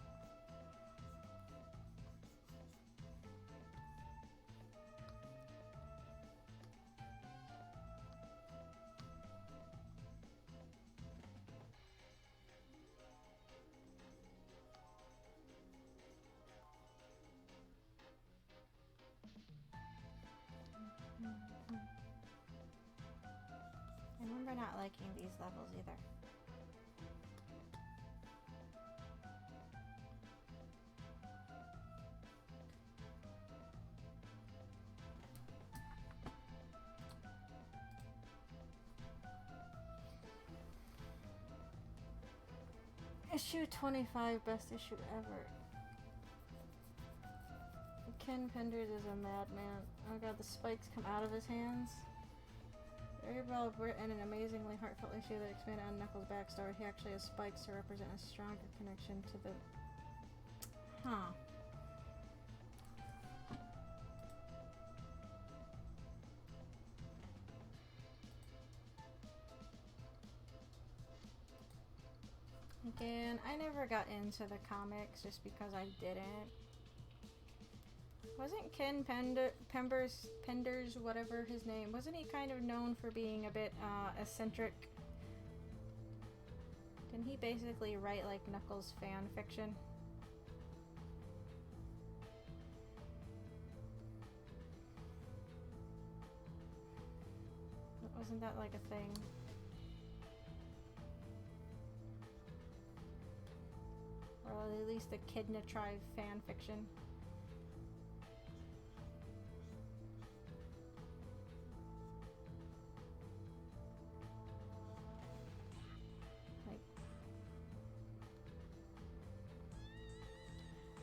I remember not liking these levels either. Issue 25, best issue ever. Ken Penders is a madman. Oh god, the spikes come out of his hands. Very well written and amazingly heartfelt issue that expanded on Knuckles' backstory. He actually has spikes to represent a stronger connection to the... Huh. Again, I never got into the comics just because I didn't. Wasn't Ken Penders, whatever his name, wasn't he kind of known for being a bit eccentric? Didn't he basically write like Knuckles fan fiction? Wasn't that like a thing? Or at least the Kidna Tribe fan fiction. Like,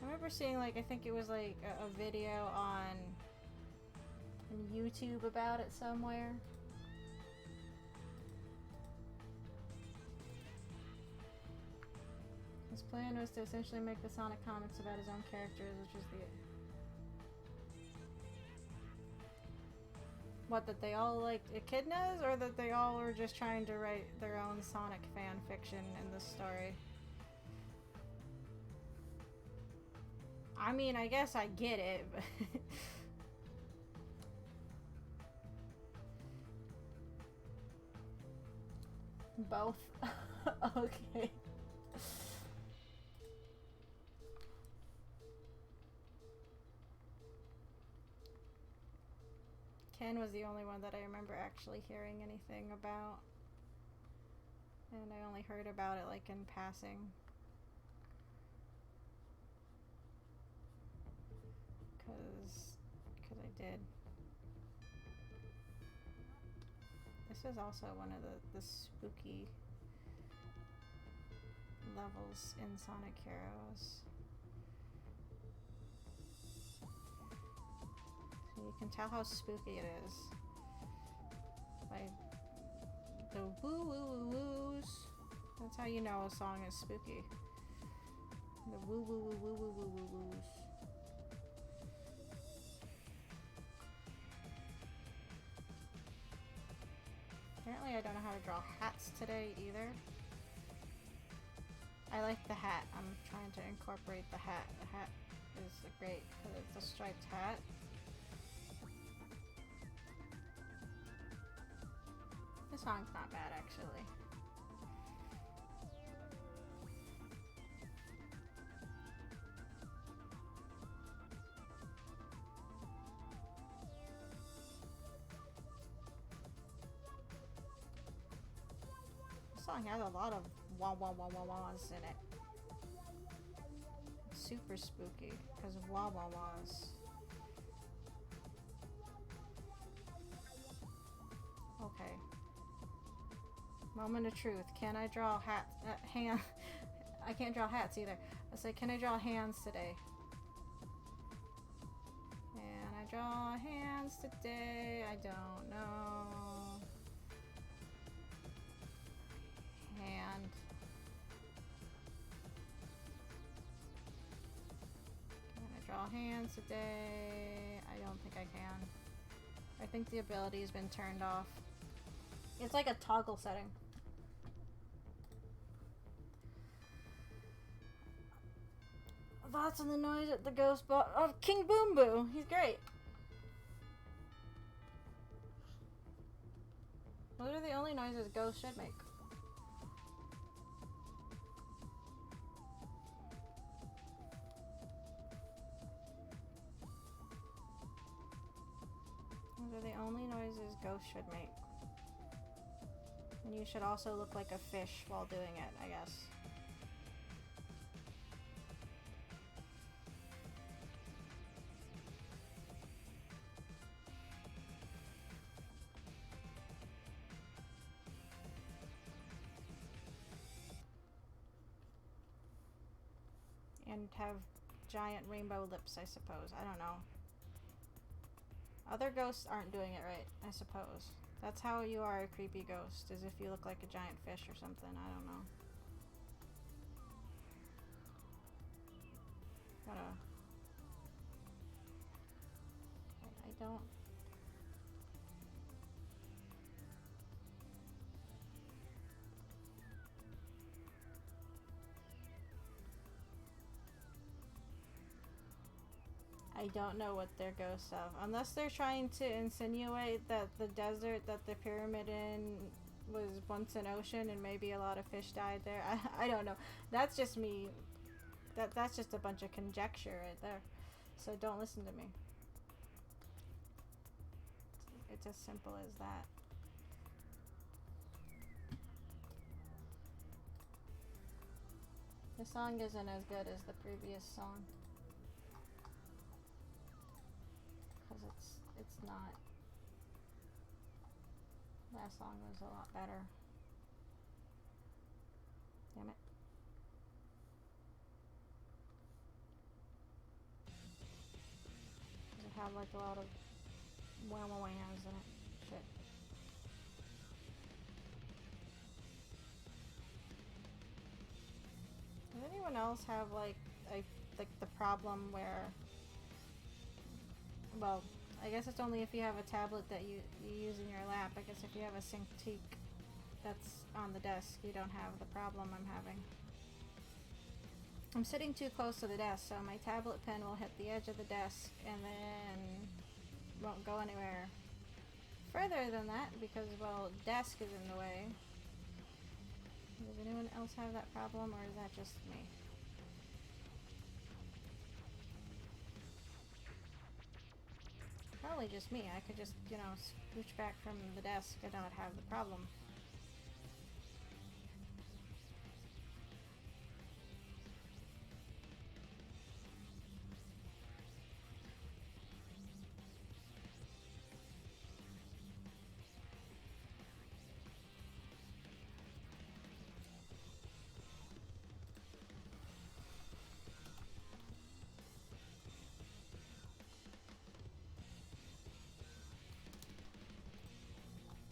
I remember seeing like, I think it was like a video on YouTube about it somewhere. His plan was to essentially make the Sonic comics about his own characters, which is the... What, that they all liked echidnas, or that they all were just trying to write their own Sonic fan fiction in this story? I mean, I guess I get it, but... Both? Okay. Ken was the only one that I remember actually hearing anything about. And I only heard about it like in passing. Cause I did. This is also one of the spooky levels in Sonic Heroes. You can tell how spooky it is by the woo woo woo woos. That's how you know a song is spooky. The woo woo woo woo woo woo woo woos. Apparently I don't know how to draw hats today either. I like the hat. I'm trying to incorporate the hat. The hat is great because it's a striped hat. This song's not bad, actually. This song has a lot of wah wah wah wah wahs in it. It's super spooky because of wah wah wahs. Okay. Moment of truth. Can I draw hats? Hand. I can't draw hats either. I said, can I draw hands today? Can I draw hands today? I don't know. Hand. Can I draw hands today? I don't think I can. I think the ability has been turned off. It's like a toggle setting. Thoughts on the noise at the ghost box of King Boom Boo. He's great. Those are the only noises ghosts should make. Those are the only noises ghosts should make. And you should also look like a fish while doing it, I guess. And have giant rainbow lips, I suppose. I don't know. Other ghosts aren't doing it right, I suppose. That's how you are a creepy ghost, is if you look like a giant fish or something. I don't know. I don't... I don't know what they're ghosts of. Unless they're trying to insinuate that the desert that the pyramid in was once an ocean and maybe a lot of fish died there. I don't know. That's just me. That's just a bunch of conjecture right there. So don't listen to me. It's as simple as that. The song isn't as good as the previous song. Because it's not. That song was a lot better. Damn it. Does it have like a lot of whams in it? Shit. Does anyone else have like the problem where, well, I guess it's only if you have a tablet that you use in your lap. I guess if you have a Cintiq that's on the desk, you don't have the problem I'm having. I'm sitting too close to the desk, so my tablet pen will hit the edge of the desk and then won't go anywhere further than that because, well, desk is in the way. Does anyone else have that problem, or is that just me? Probably just me. I could just, scooch back from the desk and not have the problem.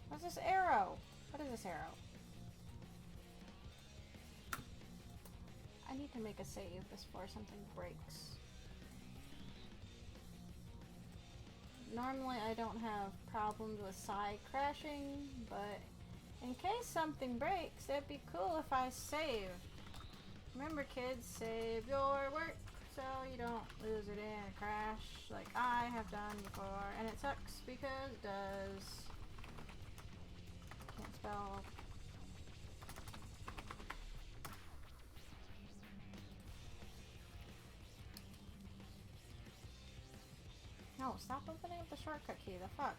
What's this arrow? What is this arrow? I need to make a save before something breaks. Normally I don't have problems with side crashing, but in case something breaks, it'd be cool if I save. Remember kids, save your work so you don't lose it in a crash like I have done before, and it sucks because it does. Can't spell. No, stop opening up the shortcut key, the fuck.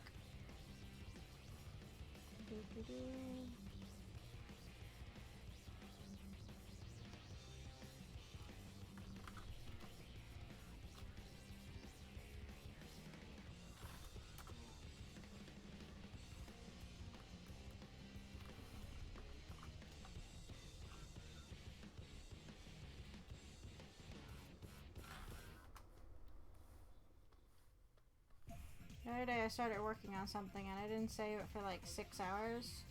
The other day I started working on something and I didn't save it for like 6 hours.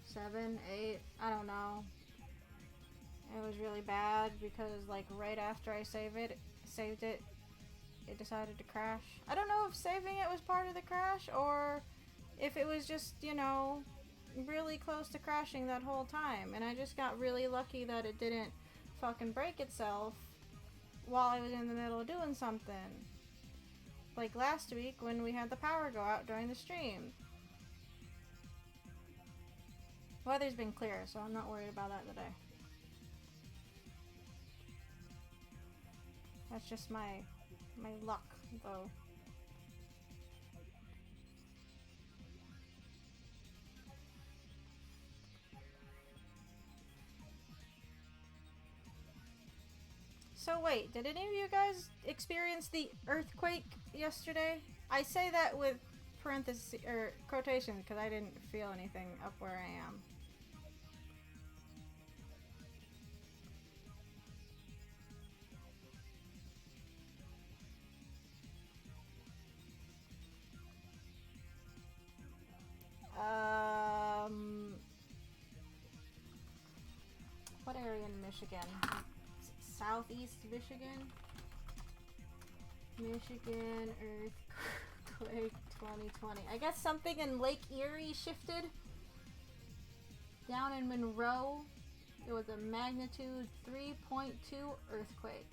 7, 8, I don't know. It was really bad because like right after I saved it, it decided to crash. I don't know if saving it was part of the crash or if it was just, really close to crashing that whole time. And I just got really lucky that it didn't fucking break itself while I was in the middle of doing something. Like last week when we had the power go out during the stream. Weather's been clear, so I'm not worried about that today. That's just my luck, though. So wait, did any of you guys experience the earthquake yesterday? I say that with parentheses or quotations because I didn't feel anything up where I am. What area in Michigan? Southeast Michigan? Michigan earthquake 2020. I guess something in Lake Erie shifted. Down in Monroe, it was a magnitude 3.2 earthquake.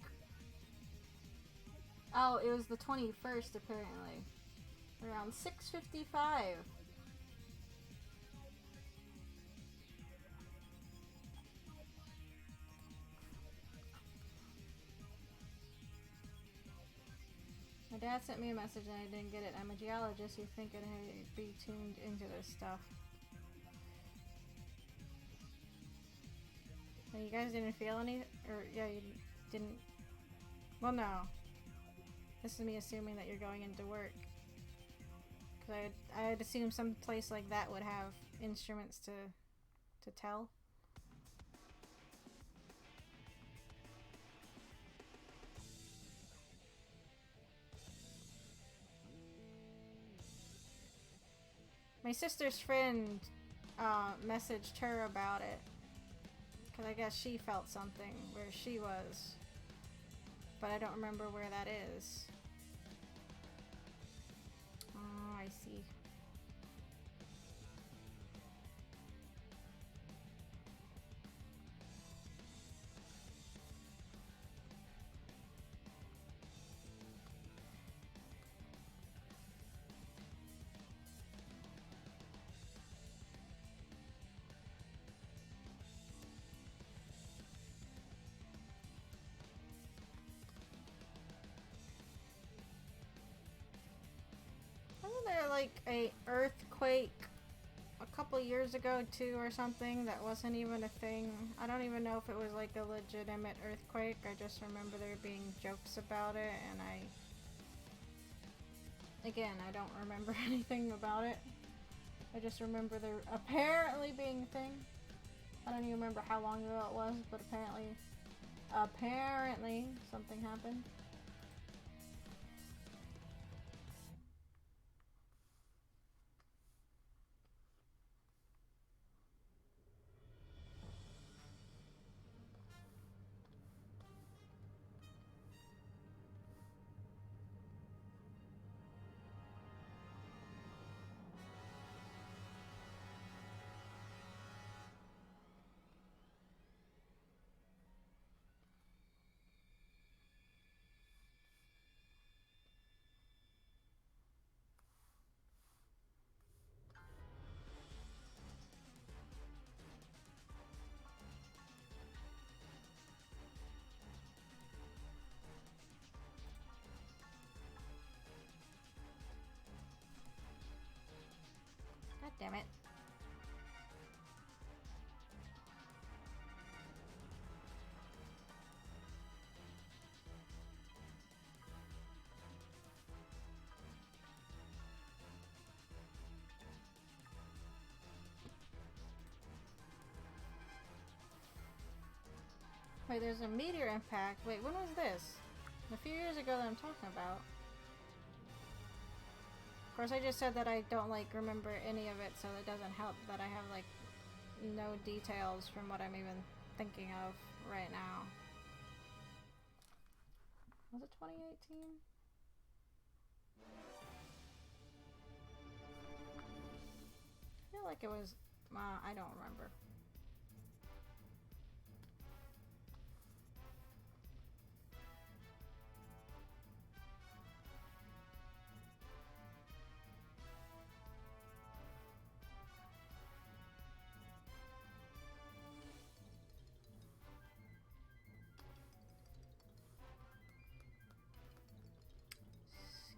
Oh, it was the 21st apparently. Around 6:55. My dad sent me a message and I didn't get it. I'm a geologist. You think I'd be tuned into this stuff. And you guys didn't feel any? Or, yeah, you didn't. Well, no. This is me assuming that you're going into work. Because I'd assume some place like that would have instruments to tell. My sister's friend messaged her about it. Because I guess she felt something where she was. But I don't remember where that is. Oh, I see. Wasn't there like a earthquake a couple years ago too or something that wasn't even a thing? I don't even know if it was like a legitimate earthquake. I just remember there being jokes about it, and I don't remember anything about it. I just remember there apparently being a thing. I don't even remember how long ago it was, but apparently something happened. God damn it. Wait, there's a meteor impact. Wait, when was this? A few years ago that I'm talking about. Of course, I just said that I don't like remember any of it, so it doesn't help that I have like no details from what I'm even thinking of right now. Was it 2018? I feel like it was. I don't remember.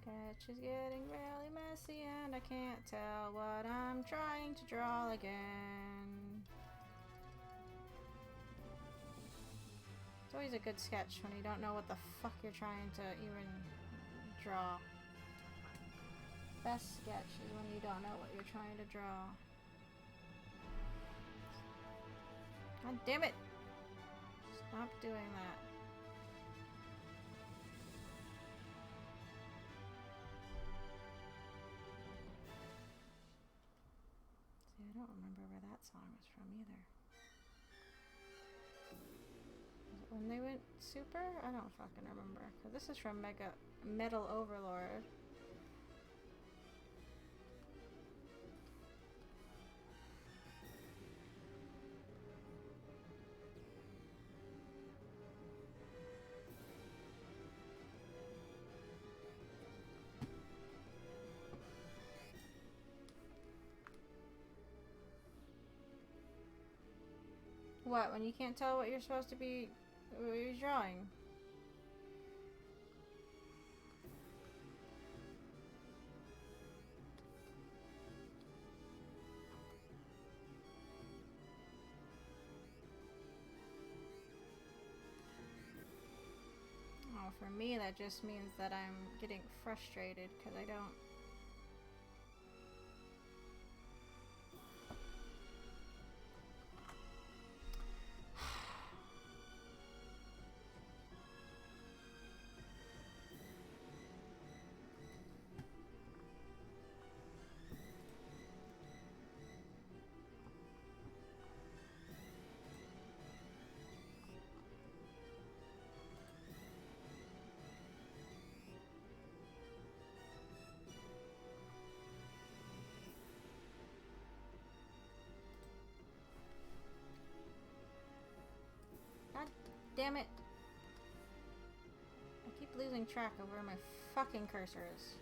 Sketch is getting really messy and I can't tell what I'm trying to draw again. It's always a good sketch when you don't know what the fuck you're trying to even draw. Best sketch is when you don't know what you're trying to draw. God damn it! Stop doing that. See, I don't remember where that song was from either. Was it when they went super? I don't fucking remember. Cause this is from Metal Overlord. what when you can't tell what you're supposed to be what you're drawing? Oh, for me that just means that I'm getting frustrated because I don't. God damn it. I keep losing track of where my fucking cursor is.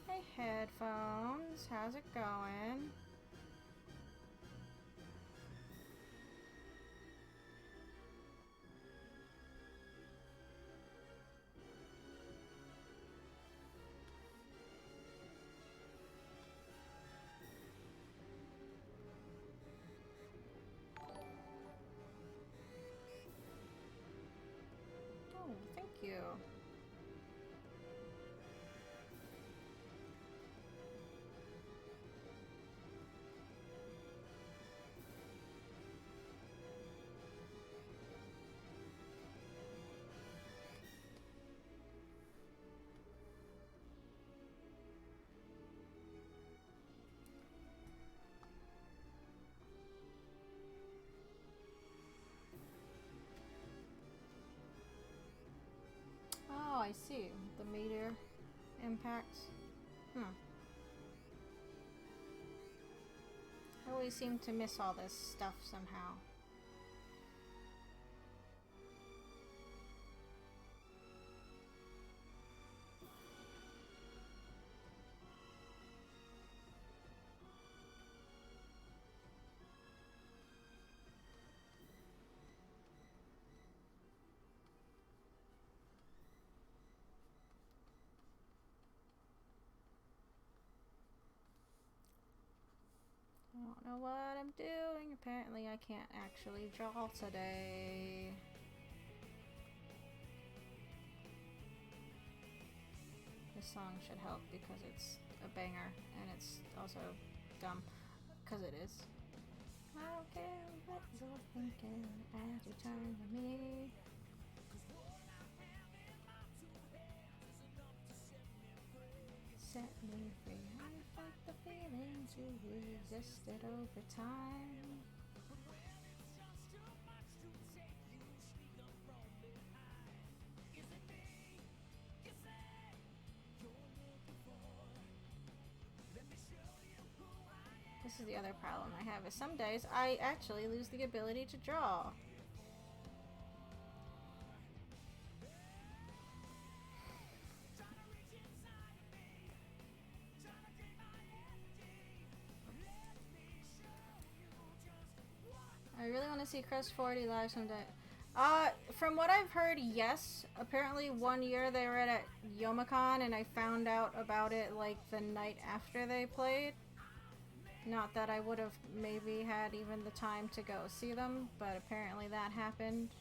Hey headphones, how's it going? Oh, thank you. Oh, I see. The meteor impacts. I always seem to miss all this stuff somehow. I don't know what I'm doing. Apparently I can't actually draw today. This song should help because it's a banger and it's also dumb because it is. I don't care what you're thinking as you turn to me. Set me free. I fight the feelings you resisted over time. This is the other problem I have, is some days I actually lose the ability to draw. I really want to see Crest 40 live someday. From what I've heard, yes. Apparently one year they were at Youmacon and I found out about it like the night after they played. Not that I would have maybe had even the time to go see them, but apparently that happened.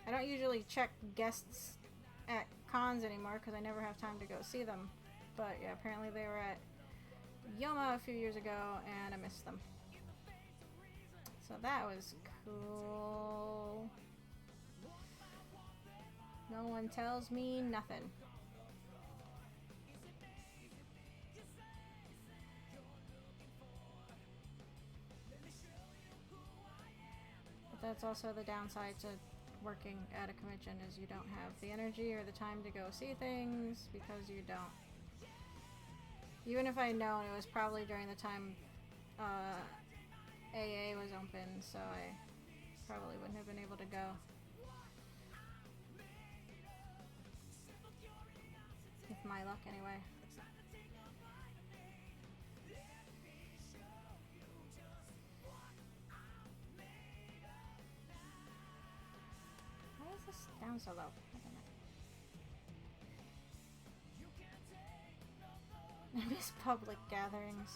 I don't usually check guests at cons anymore because I never have time to go see them. But yeah, apparently they were at Yoma a few years ago and I missed them. So that was cool. No one tells me nothing. But that's also the downside to working at a convention, is you don't have the energy or the time to go see things because you don't. Even if I'd known, it was probably during the time AA was open, so I probably wouldn't have been able to go. If my luck anyway. Why is this down so low? I miss public gatherings.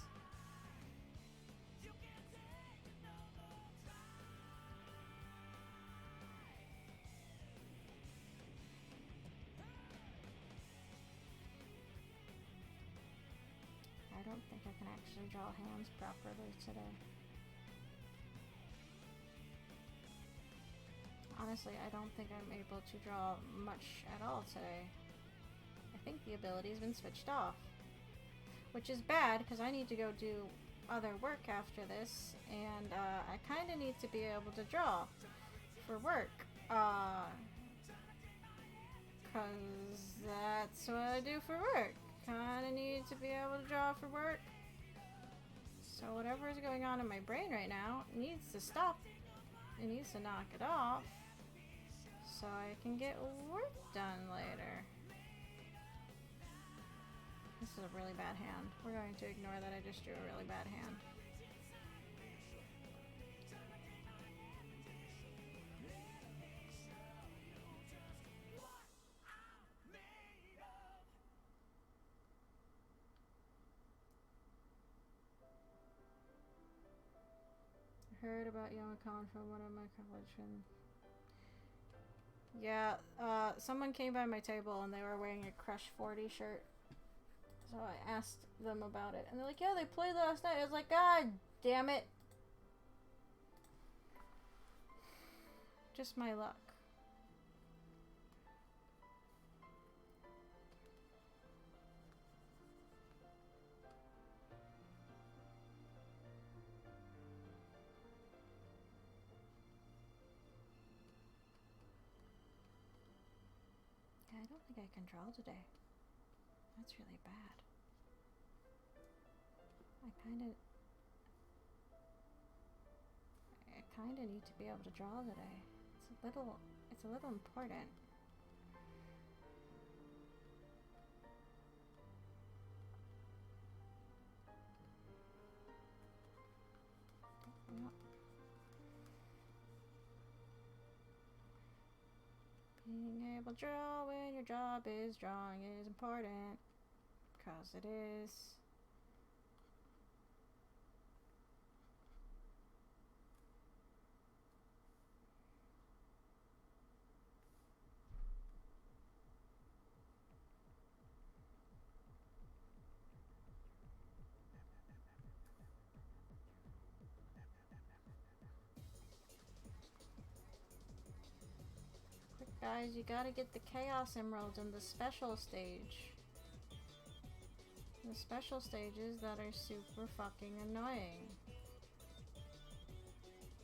I don't think I can actually draw hands properly today. Honestly, I don't think I'm able to draw much at all today. I think the ability's been switched off. Which is bad, because I need to go do other work after this, and I kind of need to be able to draw for work. Because that's what I do for work. Kind of need to be able to draw for work. So whatever is going on in my brain right now needs to stop. It needs to knock it off so I can get work done later. This is a really bad hand. We're going to ignore that I just drew a really bad hand. I heard about Yomicon from one of my college friends. Yeah, someone came by my table and they were wearing a Crush 40 shirt. So I asked them about it, and they're like, yeah, they played last night. I was like, God damn it. Just my luck. I don't think I can draw today. That's really bad. I kind of need to be able to draw today. It's a little important. Yep. Being able to draw when your job is drawing is important. Because it is. Guys, you gotta get the Chaos Emeralds in the special stage. The special stages that are super fucking annoying.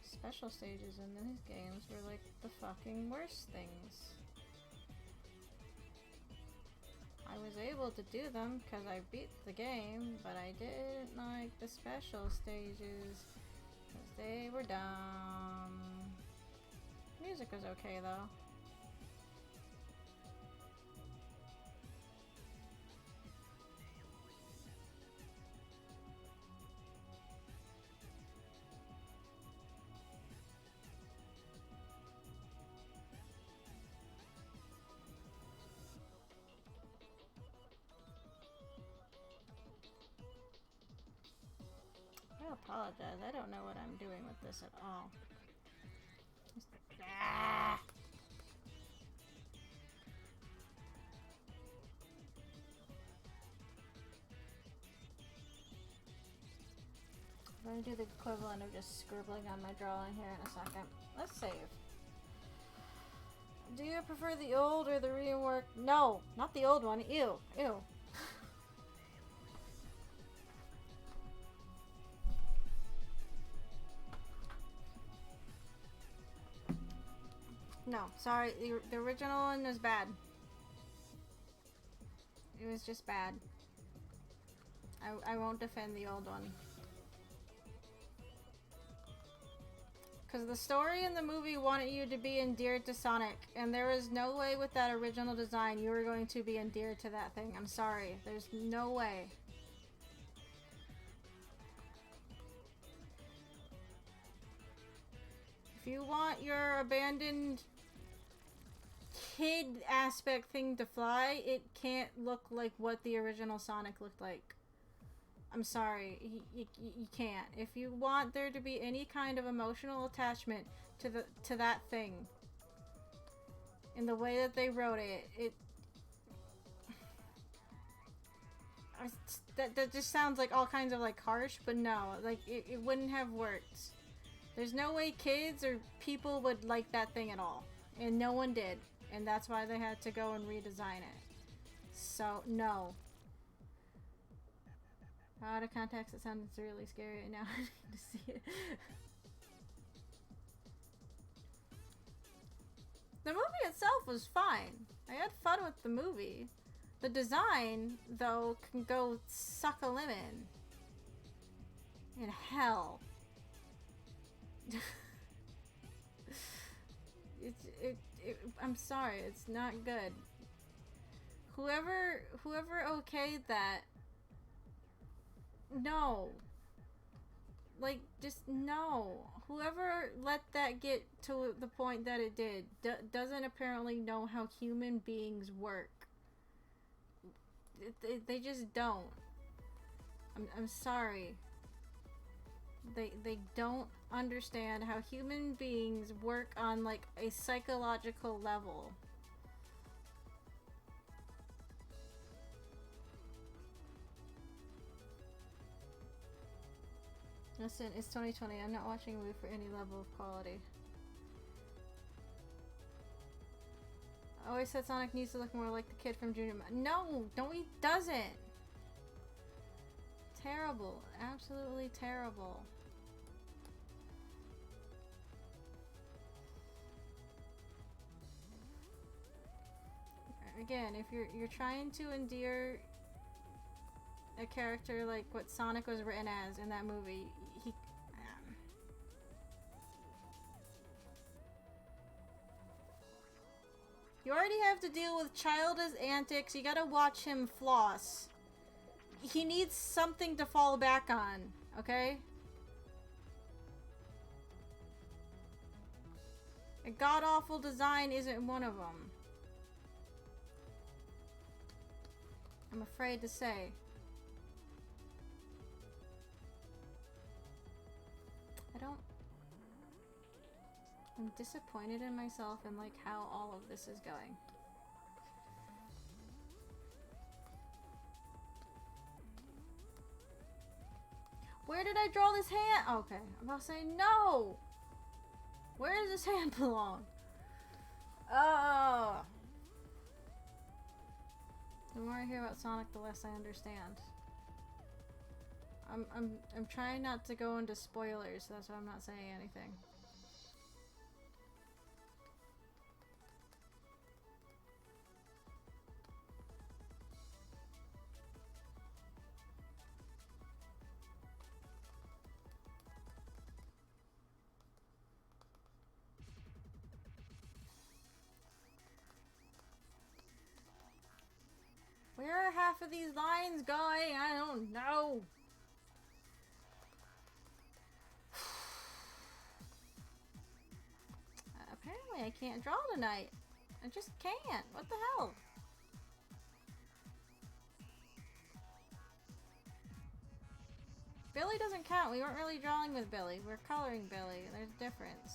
Special stages in these games were like the fucking worst things. I was able to do them because I beat the game, but I didn't like the special stages because they were dumb. Music was okay though. I apologize. I don't know what I'm doing with this at all. Ah! I'm going to do the equivalent of just scribbling on my drawing here in a second. Let's save. Do you prefer the old or the rework? No, not the old one. Ew. Ew. No, sorry. The original one was bad. It was just bad. I won't defend the old one. Because the story in the movie wanted you to be endeared to Sonic, and there was no way with that original design you were going to be endeared to that thing. I'm sorry. There's no way. If you want your abandoned kid aspect thing to fly, it can't look like what the original Sonic looked like. I'm sorry, you can't. If you want there to be any kind of emotional attachment to that thing, in the way that they wrote it, that just sounds like all kinds of like harsh, but no, like it wouldn't have worked. There's no way kids or people would like that thing at all, and no one did, and that's why they had to go and redesign it. So no. Out of context, it sounds really scary right now. I need to see it. The movie itself was fine. I had fun with the movie. The design, though, can go suck a lemon. In hell. I'm sorry, it's not good. Whoever okayed that, no. Like, just no. Whoever let that get to the point that it did doesn't apparently know how human beings work. They just don't. I'm sorry. They don't understand how human beings work on, like, a psychological level. Listen, it's 2020. I'm not watching a movie for any level of quality. I always said Sonic needs to look more like the kid from Junior. No, he doesn't. Terrible. Absolutely terrible. Again, if you're trying to endear a character like what Sonic was written as in that movie, you already have to deal with childish antics. You gotta watch him floss. He needs something to fall back on, okay? A god-awful design isn't one of them. I'm afraid to say. I'm disappointed in myself and like how all of this is going. Where did I draw this hand? Okay, I'm about to say no! Where does this hand belong? Oh! The more I hear about Sonic, the less I understand. I'm trying not to go into spoilers, so that's why I'm not saying anything. Where are half of these lines going? I don't know. Apparently I can't draw tonight. I just can't. What the hell? Billy doesn't count. We weren't really drawing with Billy. We're coloring Billy. There's a difference.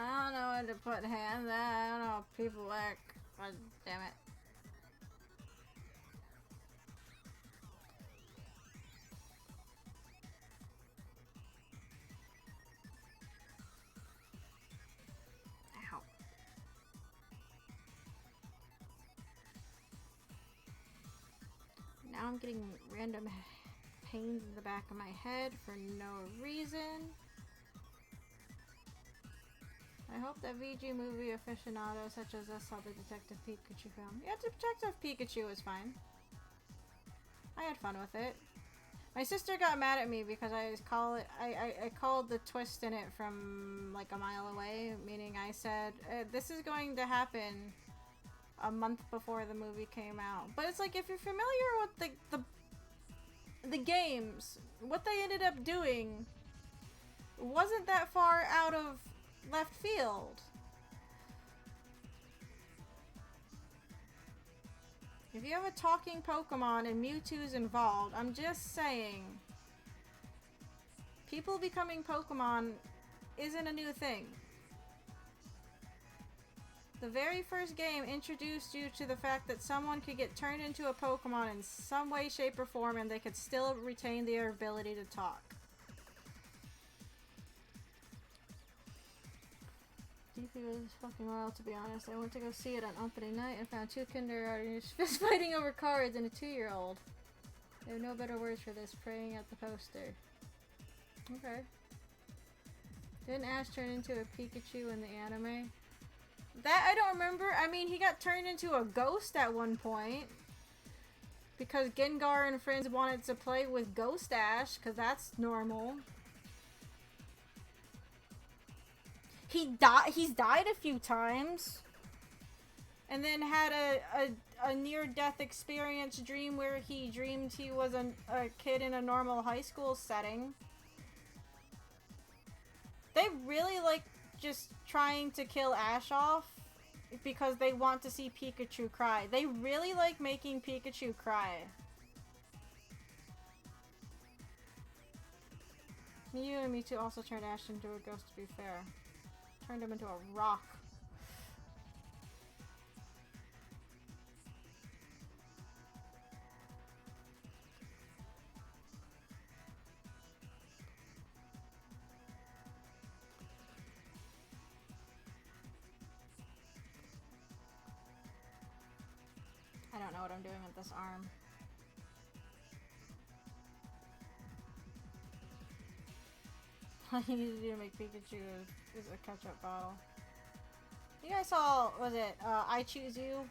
I don't know where to put hands at. I don't know how people work. God damn it. I'm getting random pains in the back of my head for no reason. I hope that VG movie aficionados such as us saw the Detective Pikachu film. Yeah, Detective Pikachu was fine. I had fun with it. My sister got mad at me because I called the twist in it from like a mile away, meaning I said, this is going to happen a month before the movie came out. But it's like, if you're familiar with the games, what they ended up doing wasn't that far out of left field. If you have a talking Pokemon and Mewtwo's involved, I'm just saying, people becoming Pokemon isn't a new thing. The very first game introduced you to the fact that someone could get turned into a Pokemon in some way, shape, or form, and they could still retain their ability to talk. DP was fucking wild, to be honest. I went to go see it on opening night and found two kindergartners fist fighting over cards and a 2-year-old. They have no better words for this, praying at the poster. Okay. Didn't Ash turn into a Pikachu in the anime? That I don't remember. I mean, he got turned into a ghost at one point. Because Gengar and friends wanted to play with Ghost Ash, because that's normal. He's died a few times. And then had a near-death experience dream where he dreamed he was a kid in a normal high school setting. They really like just trying to kill Ash off because they want to see Pikachu cry. They really like making Pikachu cry. Mew and Mewtwo also turned Ash into a ghost, to be fair. Turned him into a rock. I don't know what I'm doing with this arm. All you need to do to make Pikachu is a ketchup bottle. You guys saw, was it, I Choose You?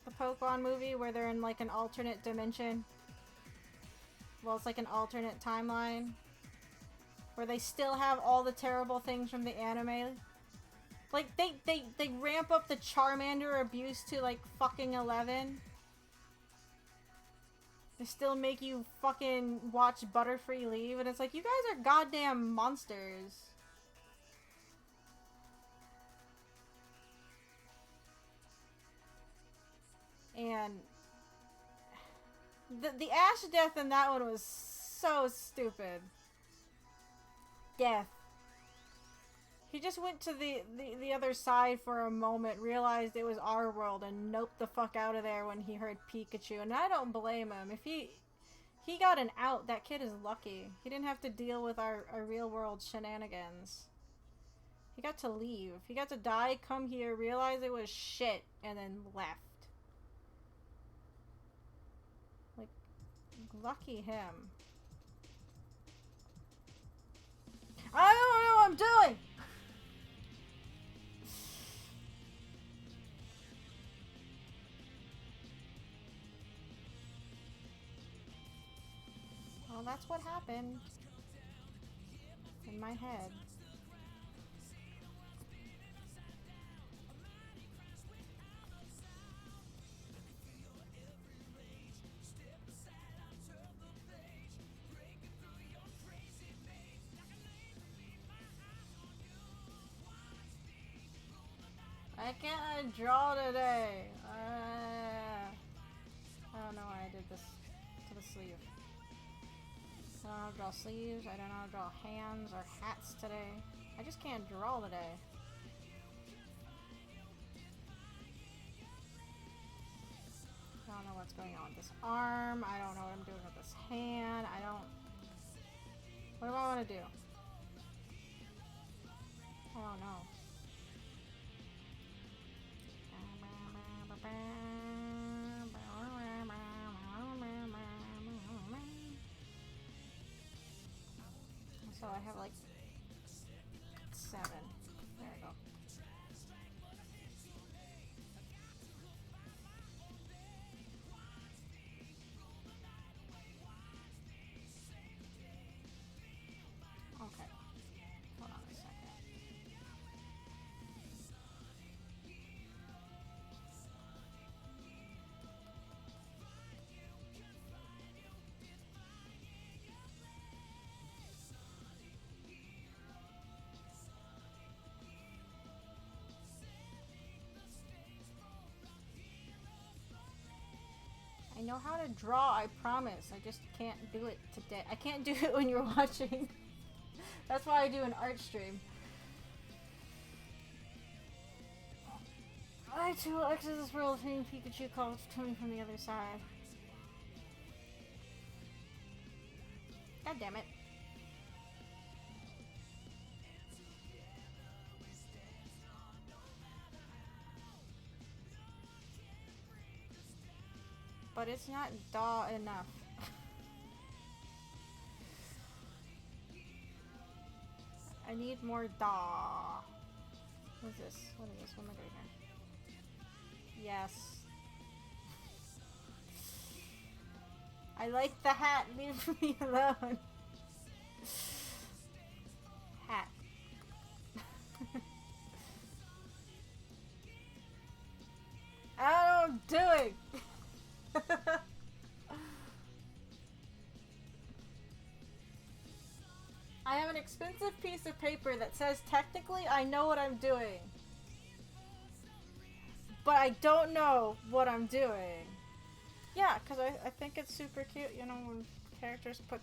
The Pokemon movie where they're in like an alternate dimension? Well, it's like an alternate timeline. Where they still have all the terrible things from the anime. Like, they ramp up the Charmander abuse to like fucking 11. They still make you fucking watch Butterfree leave, and it's like, you guys are goddamn monsters. And the Ash death in that one was so stupid. Death. He just went to the other side for a moment, realized it was our world, and noped the fuck out of there when he heard Pikachu. And I don't blame him. If he got an out, that kid is lucky. He didn't have to deal with our real world shenanigans. He got to leave. He got to die, come here, realize it was shit, and then left. Like, lucky him. I don't know what I'm doing! Well, that's what happened in my head. Why can't I draw today? I don't know why I did this to the sleeve. I don't know how to draw sleeves, I don't know how to draw hands or hats today. I just can't draw today. I don't know what's going on with this arm, I don't know what I'm doing with this hand, I don't... What do I want to do? I don't know. So I have like 7. There we go. Okay. Hold on a second. I know how to draw, I promise. I just can't do it today. I can't do it when you're watching. That's why I do an art stream. I too will exit this world seeing Pikachu calls to me from the other side. God damn it. But it's not daw enough. I need more daw. What is this? What is this? What am I doing here? Yes. I like the hat. Leave me alone. Hat. I don't know what I'm doing. I have an expensive piece of paper that says technically I know what I'm doing. But I don't know what I'm doing. Yeah, because I think it's super cute, you know, when characters put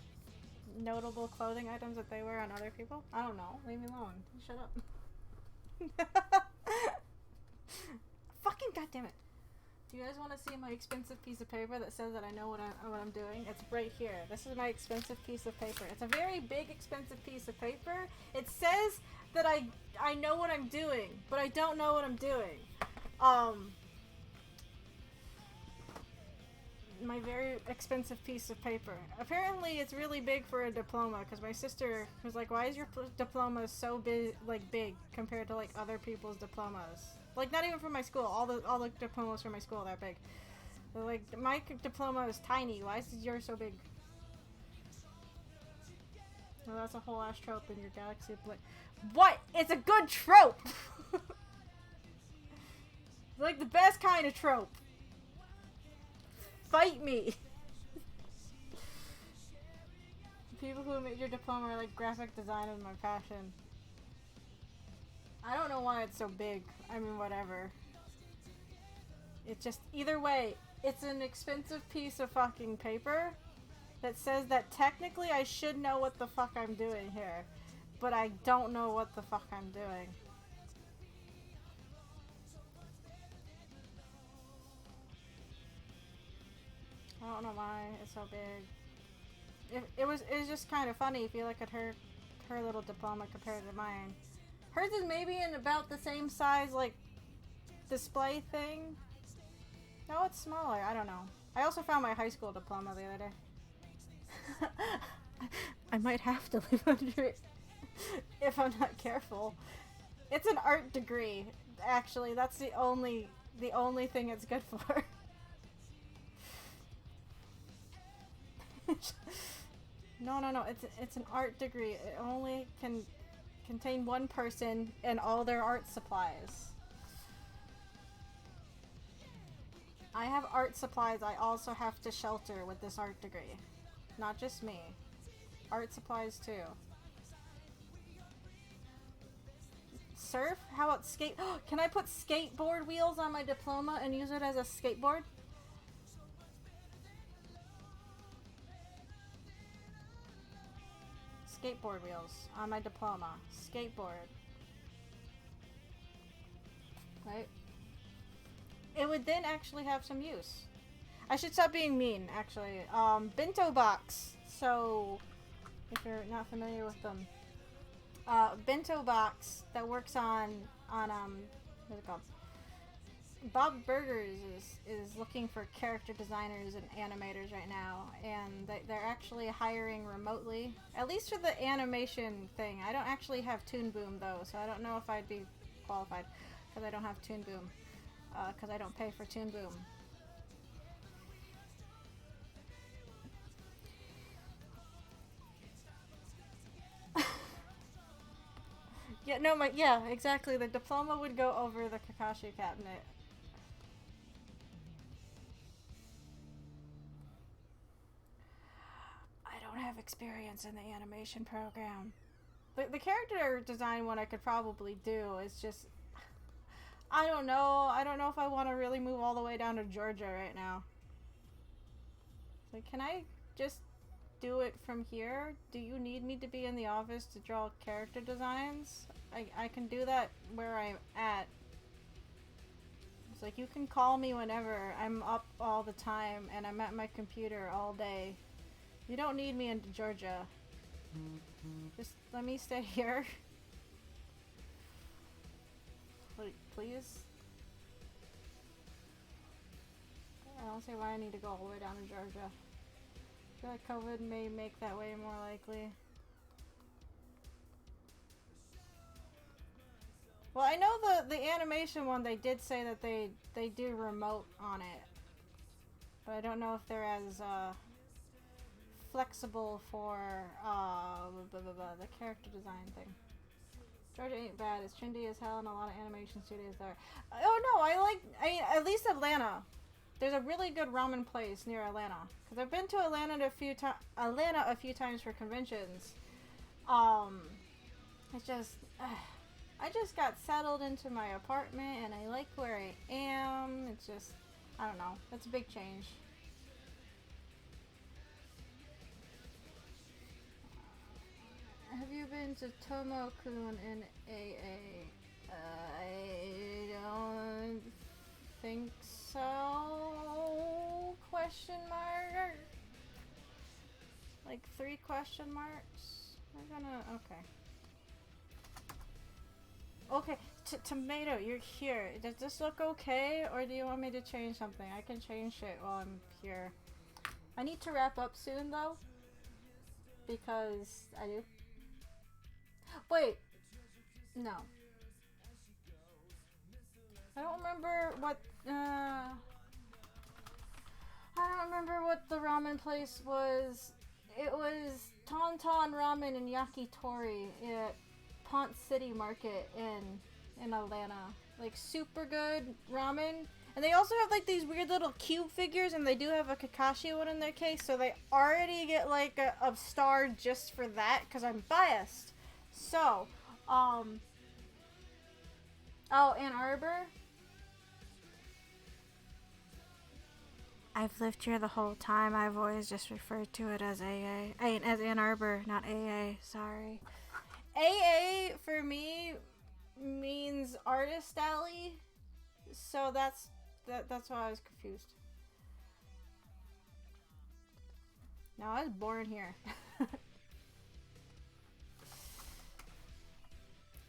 notable clothing items that they wear on other people. I don't know. Leave me alone. Shut up. Fucking goddammit. Do you guys want to see my expensive piece of paper that says that I know what I'm doing? It's right here. This is my expensive piece of paper. It's a very big, expensive piece of paper. It says that I know what I'm doing, but I don't know what I'm doing. My very expensive piece of paper. Apparently, it's really big for a diploma because my sister was like, "Why is your diploma so big, big compared to like other people's diplomas?" Like, not even from my school. All the diplomas from my school, they're big. They're like, my diploma is tiny. Why is yours so big? Well, that's a whole ass trope in your Galaxy of Blink. What? It's a good trope! Like, the best kind of trope. Fight me! People who made your diploma are like, graphic design is my passion. I don't know why it's so big. I mean, whatever. It just, either way, it's an expensive piece of fucking paper that says that technically I should know what the fuck I'm doing here. But I don't know what the fuck I'm doing. I don't know why it's so big. It was just kind of funny if you look at her little diploma compared to mine. Hers is maybe in about the same size, like, display thing. No, it's smaller. I don't know. I also found my high school diploma the other day. I might have to live under it if I'm not careful. It's an art degree, actually. That's the only thing it's good for. No. It's an art degree. It only can contain one person and all their art supplies. I have art supplies I also have to shelter with this art degree. Not just me. Art supplies too. Surf? How about skate? Can I put skateboard wheels on my diploma and use it as a skateboard? Skateboard wheels on my diploma. Skateboard. Right? It would then actually have some use. I should stop being mean, actually. Bento Box. So, if you're not familiar with them. Bento Box that works on what's it called? Bob Burgers is looking for character designers and animators right now, and they're actually hiring remotely. At least for the animation thing. I don't actually have Toon Boom though, so I don't know if I'd be qualified because I don't have Toon Boom. Because I don't pay for Toon Boom. Yeah, no, yeah, exactly. The diploma would go over the Kakashi cabinet. I don't have experience in the animation program. The character design one I could probably do. It's just I don't know. I don't know if I want to really move all the way down to Georgia right now. Like, can I just do it from here? Do you need me to be in the office to draw character designs? I can do that where I'm at. It's like, you can call me whenever. I'm up all the time and I'm at my computer all day. You don't need me in Georgia. Just let me stay here. Please? I don't see why I need to go all the way down to Georgia. I feel like COVID may make that way more likely. Well, I know the animation one, they did say that they do remote on it. But I don't know if they're as flexible for the character design thing. Georgia ain't bad. It's trendy as hell and a lot of animation studios there. Oh no, I mean, at least Atlanta. There's a really good ramen place near Atlanta. Because I've been to Atlanta a few times for conventions. It's just... I just got settled into my apartment and I like where I am. It's just... I don't know. It's a big change. Have you been to Tomo-kun in AA? I don't think so. Question mark? Like 3 question marks? We're gonna... Okay. Okay, Tomato, you're here. Does this look okay? Or do you want me to change something? I can change it while I'm here. I need to wrap up soon though. Because I do. Wait. No. I don't remember what, I don't remember what the ramen place was. It was Tauntaun Ramen and Yakitori at Ponce City Market in Atlanta. Like, super good ramen. And they also have like these weird little cube figures, and they do have a Kakashi one in their case, so they already get like a star just for that, because I'm biased. So, oh, Ann Arbor? I've lived here the whole time. I've always just referred to it as AA. I mean, as Ann Arbor, not AA. Sorry. AA for me means artist alley, so that's why I was confused. No, I was born here.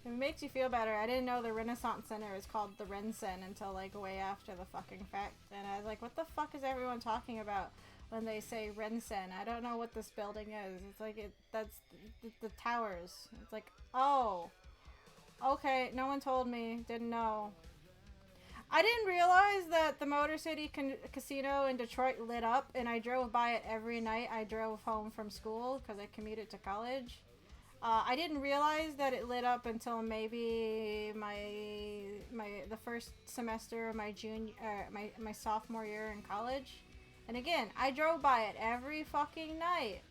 If it makes you feel better, I didn't know the Renaissance Center is called the Rensen until like way after the fucking fact, and I was like, what the fuck is everyone talking about when they say Rensen? I don't know what this building is. It's like that's the towers. It's like, oh, okay, no one told me, didn't know. I didn't realize that the Motor City Casino in Detroit lit up, and I drove by it every night. I drove home from school because I commuted to college. I didn't realize that it lit up until maybe the first semester of my sophomore year in college. And again, I drove by it every fucking night,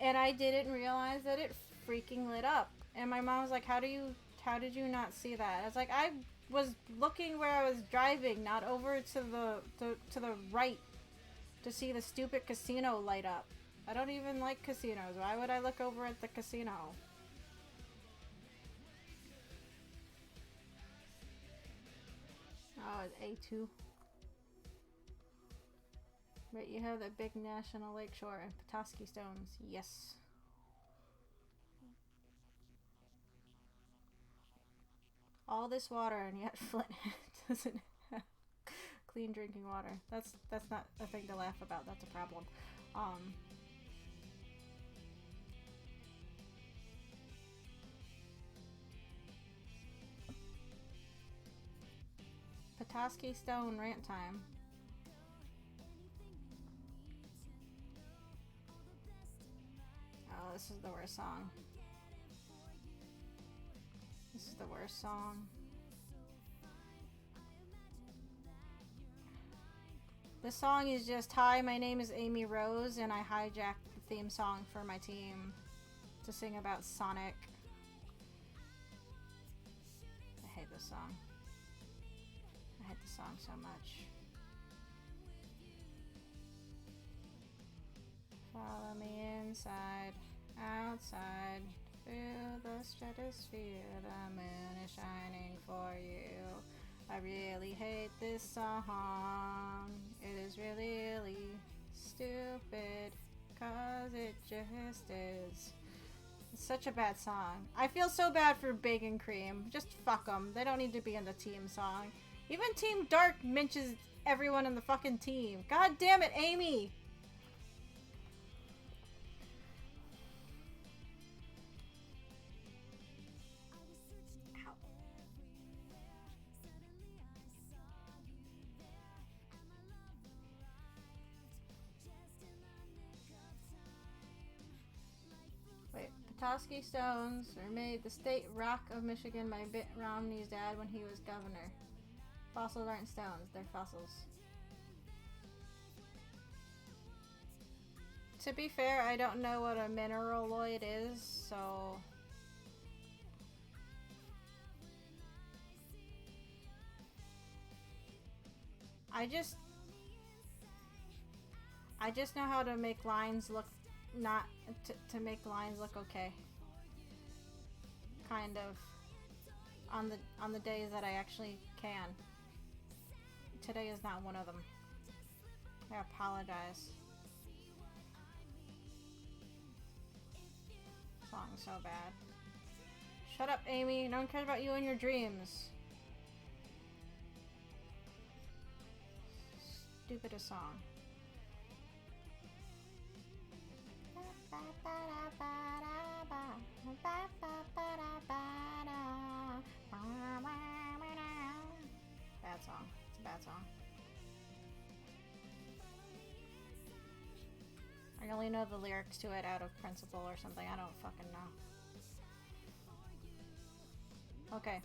and I didn't realize that it freaking lit up. And my mom was like, how did you not see that?" I was like, I was looking where I was driving, not over to the right to see the stupid casino light up. I don't even like casinos. Why would I look over at the casino? Oh, it's A2. Right, you have that big national lakeshore and Petoskey Stones. Yes. All this water and yet Flint doesn't have clean drinking water. That's not a thing to laugh about. That's a problem. Petoskey Stone rant time. Oh, this is the worst song. This is the worst song. This song is just, hi, my name is Amy Rose, and I hijacked the theme song for my team to sing about Sonic. I hate this song. I hate this song so much. Follow me inside, outside, feel the stratosphere, the moon is shining for you. I really hate this song. It is really stupid, cause it just is. It's such a bad song. I feel so bad for Bacon Cream. Just fuck them. They don't need to be in the team song. Even Team Dark mentions everyone in the fucking team. God damn it, Amy! Petoskey stones were made the state rock of Michigan by Mitt Romney's dad when he was governor. Fossils aren't stones, they're fossils. To be fair, I don't know what a mineraloid is, so... I just know how to make lines look not to make lines look okay. Kind of on the days that I actually can. Today is not one of them. I apologize. Song's so bad. Shut up, Amy. No one cares about you and your dreams. Stupidest song. Bad song. It's a bad song. I only know the lyrics to it out of principle or something. I don't fucking know. Okay.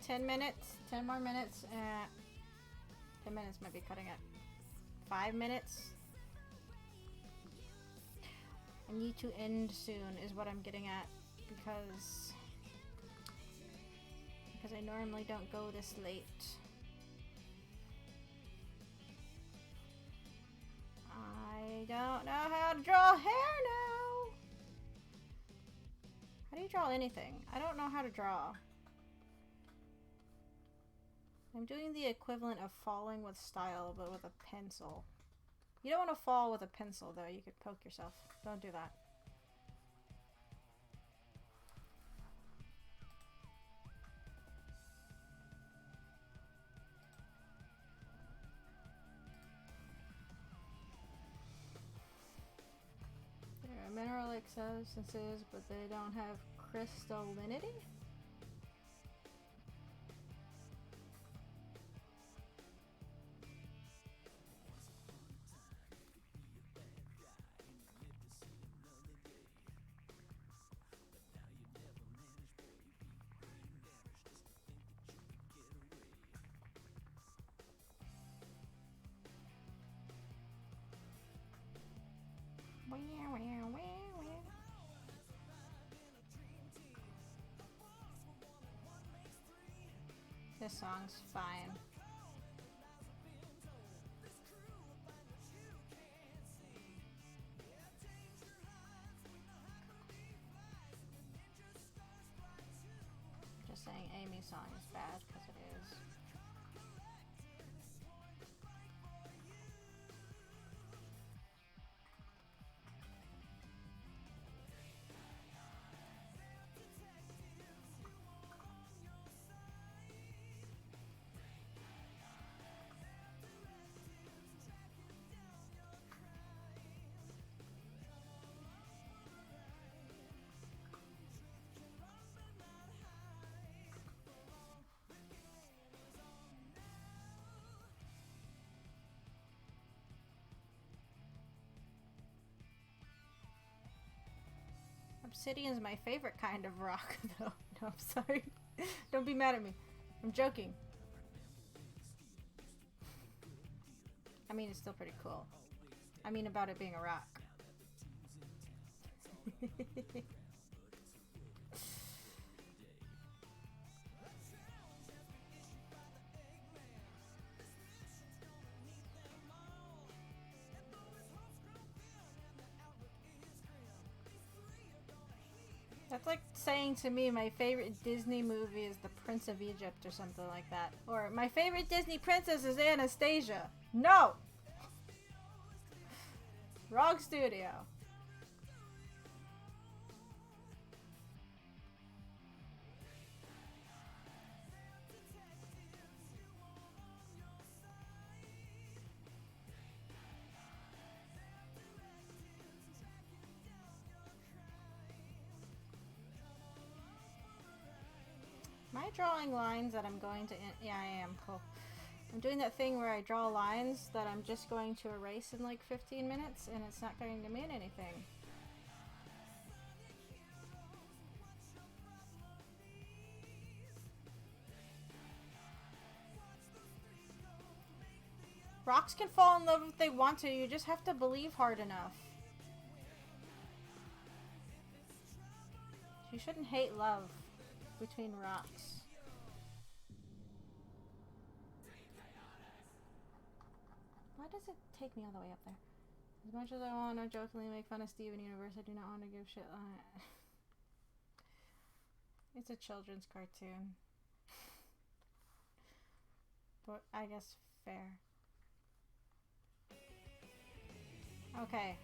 10 minutes. 10 more minutes. 10 minutes might be cutting it. 5 minutes. I need to end soon is what I'm getting at because I normally don't go this late. I don't know how to draw hair now. How do you draw anything? I don't know how to draw. I'm doing the equivalent of falling with style but with a pencil. You don't want to fall with a pencil, though. You could poke yourself. Don't do that. There are mineral-like substances, but they don't have crystallinity? This song's fine. Just saying Amy's song is bad because it is. Obsidian's my favorite kind of rock, though. No, I'm sorry. Don't be mad at me. I'm joking. I mean, it's still pretty cool. I mean about it being a rock. That's like saying to me my favorite Disney movie is The Prince of Egypt or something like that. Or my favorite Disney princess is Anastasia. No! Wrong studio. Am I drawing lines that I'm going to... Yeah, I am. Cool. I'm doing that thing where I draw lines that I'm just going to erase in like 15 minutes and it's not going to mean anything. Rocks can fall in love if they want to, you just have to believe hard enough. You shouldn't hate love between rocks. Why does it take me all the way up there? As much as I want to jokingly make fun of Steven Universe, I do not want to give shit on it. It's a children's cartoon. But I guess fair. Okay.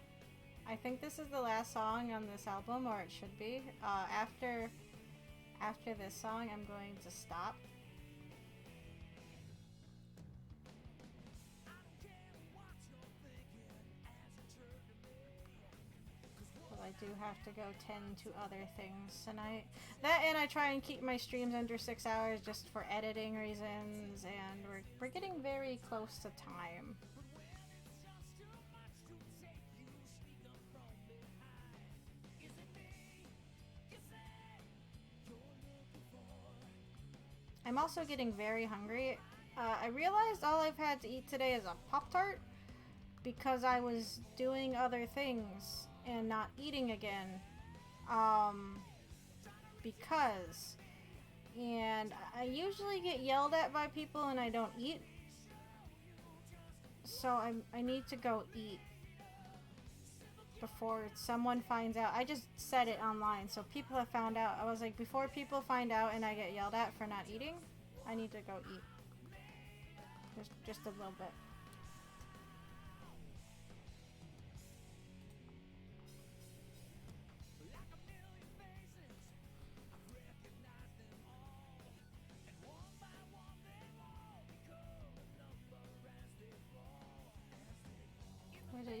I think this is the last song on this album, or it should be. After this song, I'm going to stop. Well, I do have to go tend to other things tonight. That and I try and keep my streams under 6 hours just for editing reasons, and we're getting very close to time. I'm also getting very hungry. I realized all I've had to eat today is a Pop-Tart because I was doing other things and not eating again. And I usually get yelled at by people and I don't eat. So I need to go eat before someone finds out. I just said it online, so people have found out. I was like, before people find out and I get yelled at for not eating, I need to go eat. Just a little bit.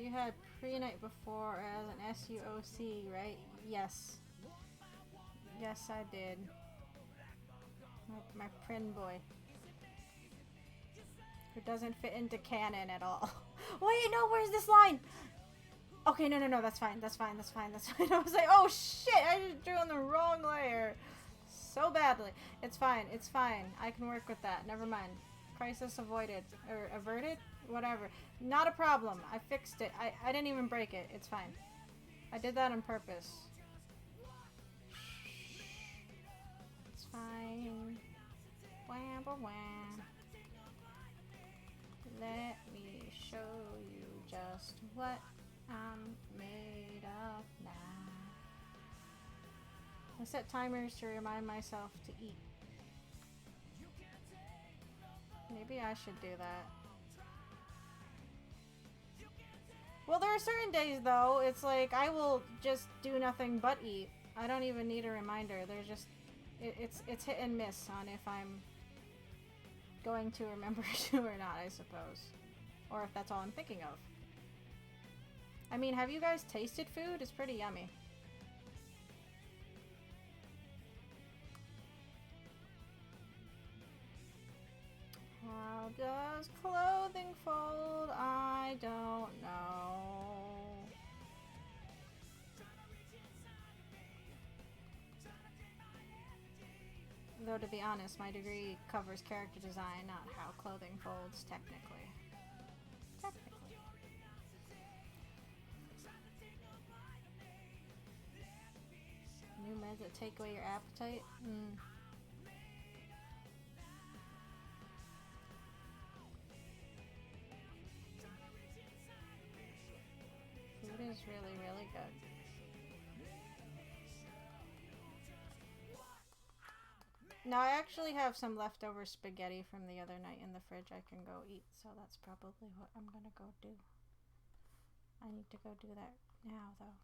You had pre-night before as an SUOC, right? Yes. Yes, I did. My prin boy. Who doesn't fit into canon at all. Wait, no, where's this line? Okay, no, that's fine. That's fine. I was like, oh shit, I just drew on the wrong layer. So badly. It's fine. I can work with that. Never mind. Crisis avoided. Or averted? Whatever. Not a problem. I fixed it. I didn't even break it. It's fine. I did that on purpose. It's fine. Wham, wham. Let me show you just what I'm made of now. I set timers to remind myself to eat. Maybe I should do that. Well, there are certain days, though, it's like I will just do nothing but eat. I don't even need a reminder. There's just... It's hit and miss on if I'm going to remember to or not, I suppose. Or if that's all I'm thinking of. I mean, have you guys tasted food? It's pretty yummy. How does clothing fold? I don't know. Though, to be honest, my degree covers character design, not how clothing folds, technically. Technically. New meds that take away your appetite? Food is really, really good. Now, I actually have some leftover spaghetti from the other night in the fridge I can go eat, so that's probably what I'm gonna go do. I need to go do that now, though.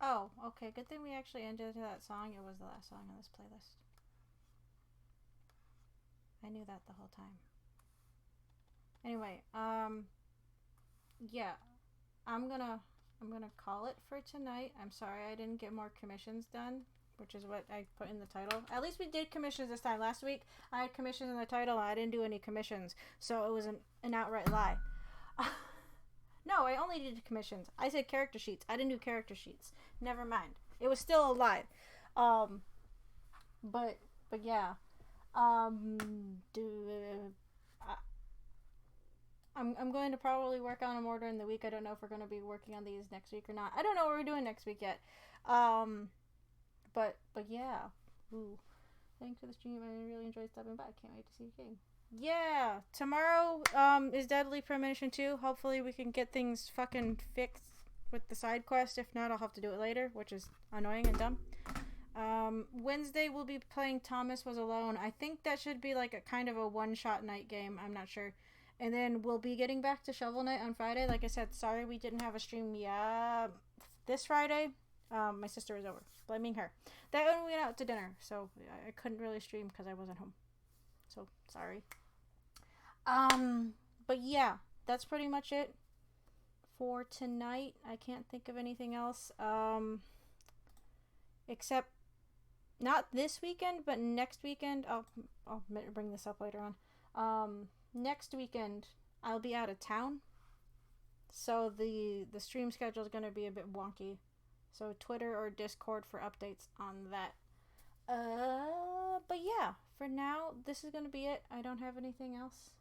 Oh, okay, good thing we actually ended to that song. It was the last song on this playlist. I knew that the whole time. Anyway, yeah, I'm gonna call it for tonight. I'm sorry I didn't get more commissions done, which is what I put in the title. At least we did commissions this time. Last week I had commissions in the title and I didn't do any commissions, so it was an outright lie. No, I only did commissions. I said character sheets. I didn't do character sheets. Never mind. It was still a lie. But yeah. I'm going to probably work on them order in the week. I don't know if we're going to be working on these next week or not. I don't know what we're doing next week yet. But yeah. Ooh. Thanks for the stream. I really enjoyed stopping by. Can't wait to see you again. Yeah. Tomorrow is Deadly Premonition 2. Hopefully we can get things fucking fixed with the side quest. If not, I'll have to do it later, which is annoying and dumb. Wednesday we'll be playing Thomas Was Alone. I think that should be like a kind of a one-shot night game. I'm not sure. And then we'll be getting back to Shovel Knight on Friday. Like I said, sorry we didn't have a stream this Friday. My sister was over. Blaming her. That one we went out to dinner, so I couldn't really stream because I wasn't home. So, sorry. But yeah, that's pretty much it for tonight. I can't think of anything else. Except not this weekend, but next weekend. I'll bring this up later on. Next weekend I'll be out of town, so the stream schedule is going to be a bit wonky. So Twitter or Discord for updates on that. But yeah, for now this is going to be it. I don't have anything else,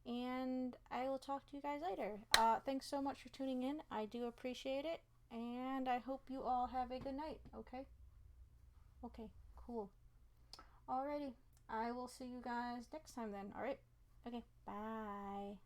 and I will talk to you guys later. Thanks so much for tuning in. I do appreciate it, and I hope you all have a good night. Okay, cool. Alrighty, I will see you guys next time then. Alright. Okay, bye.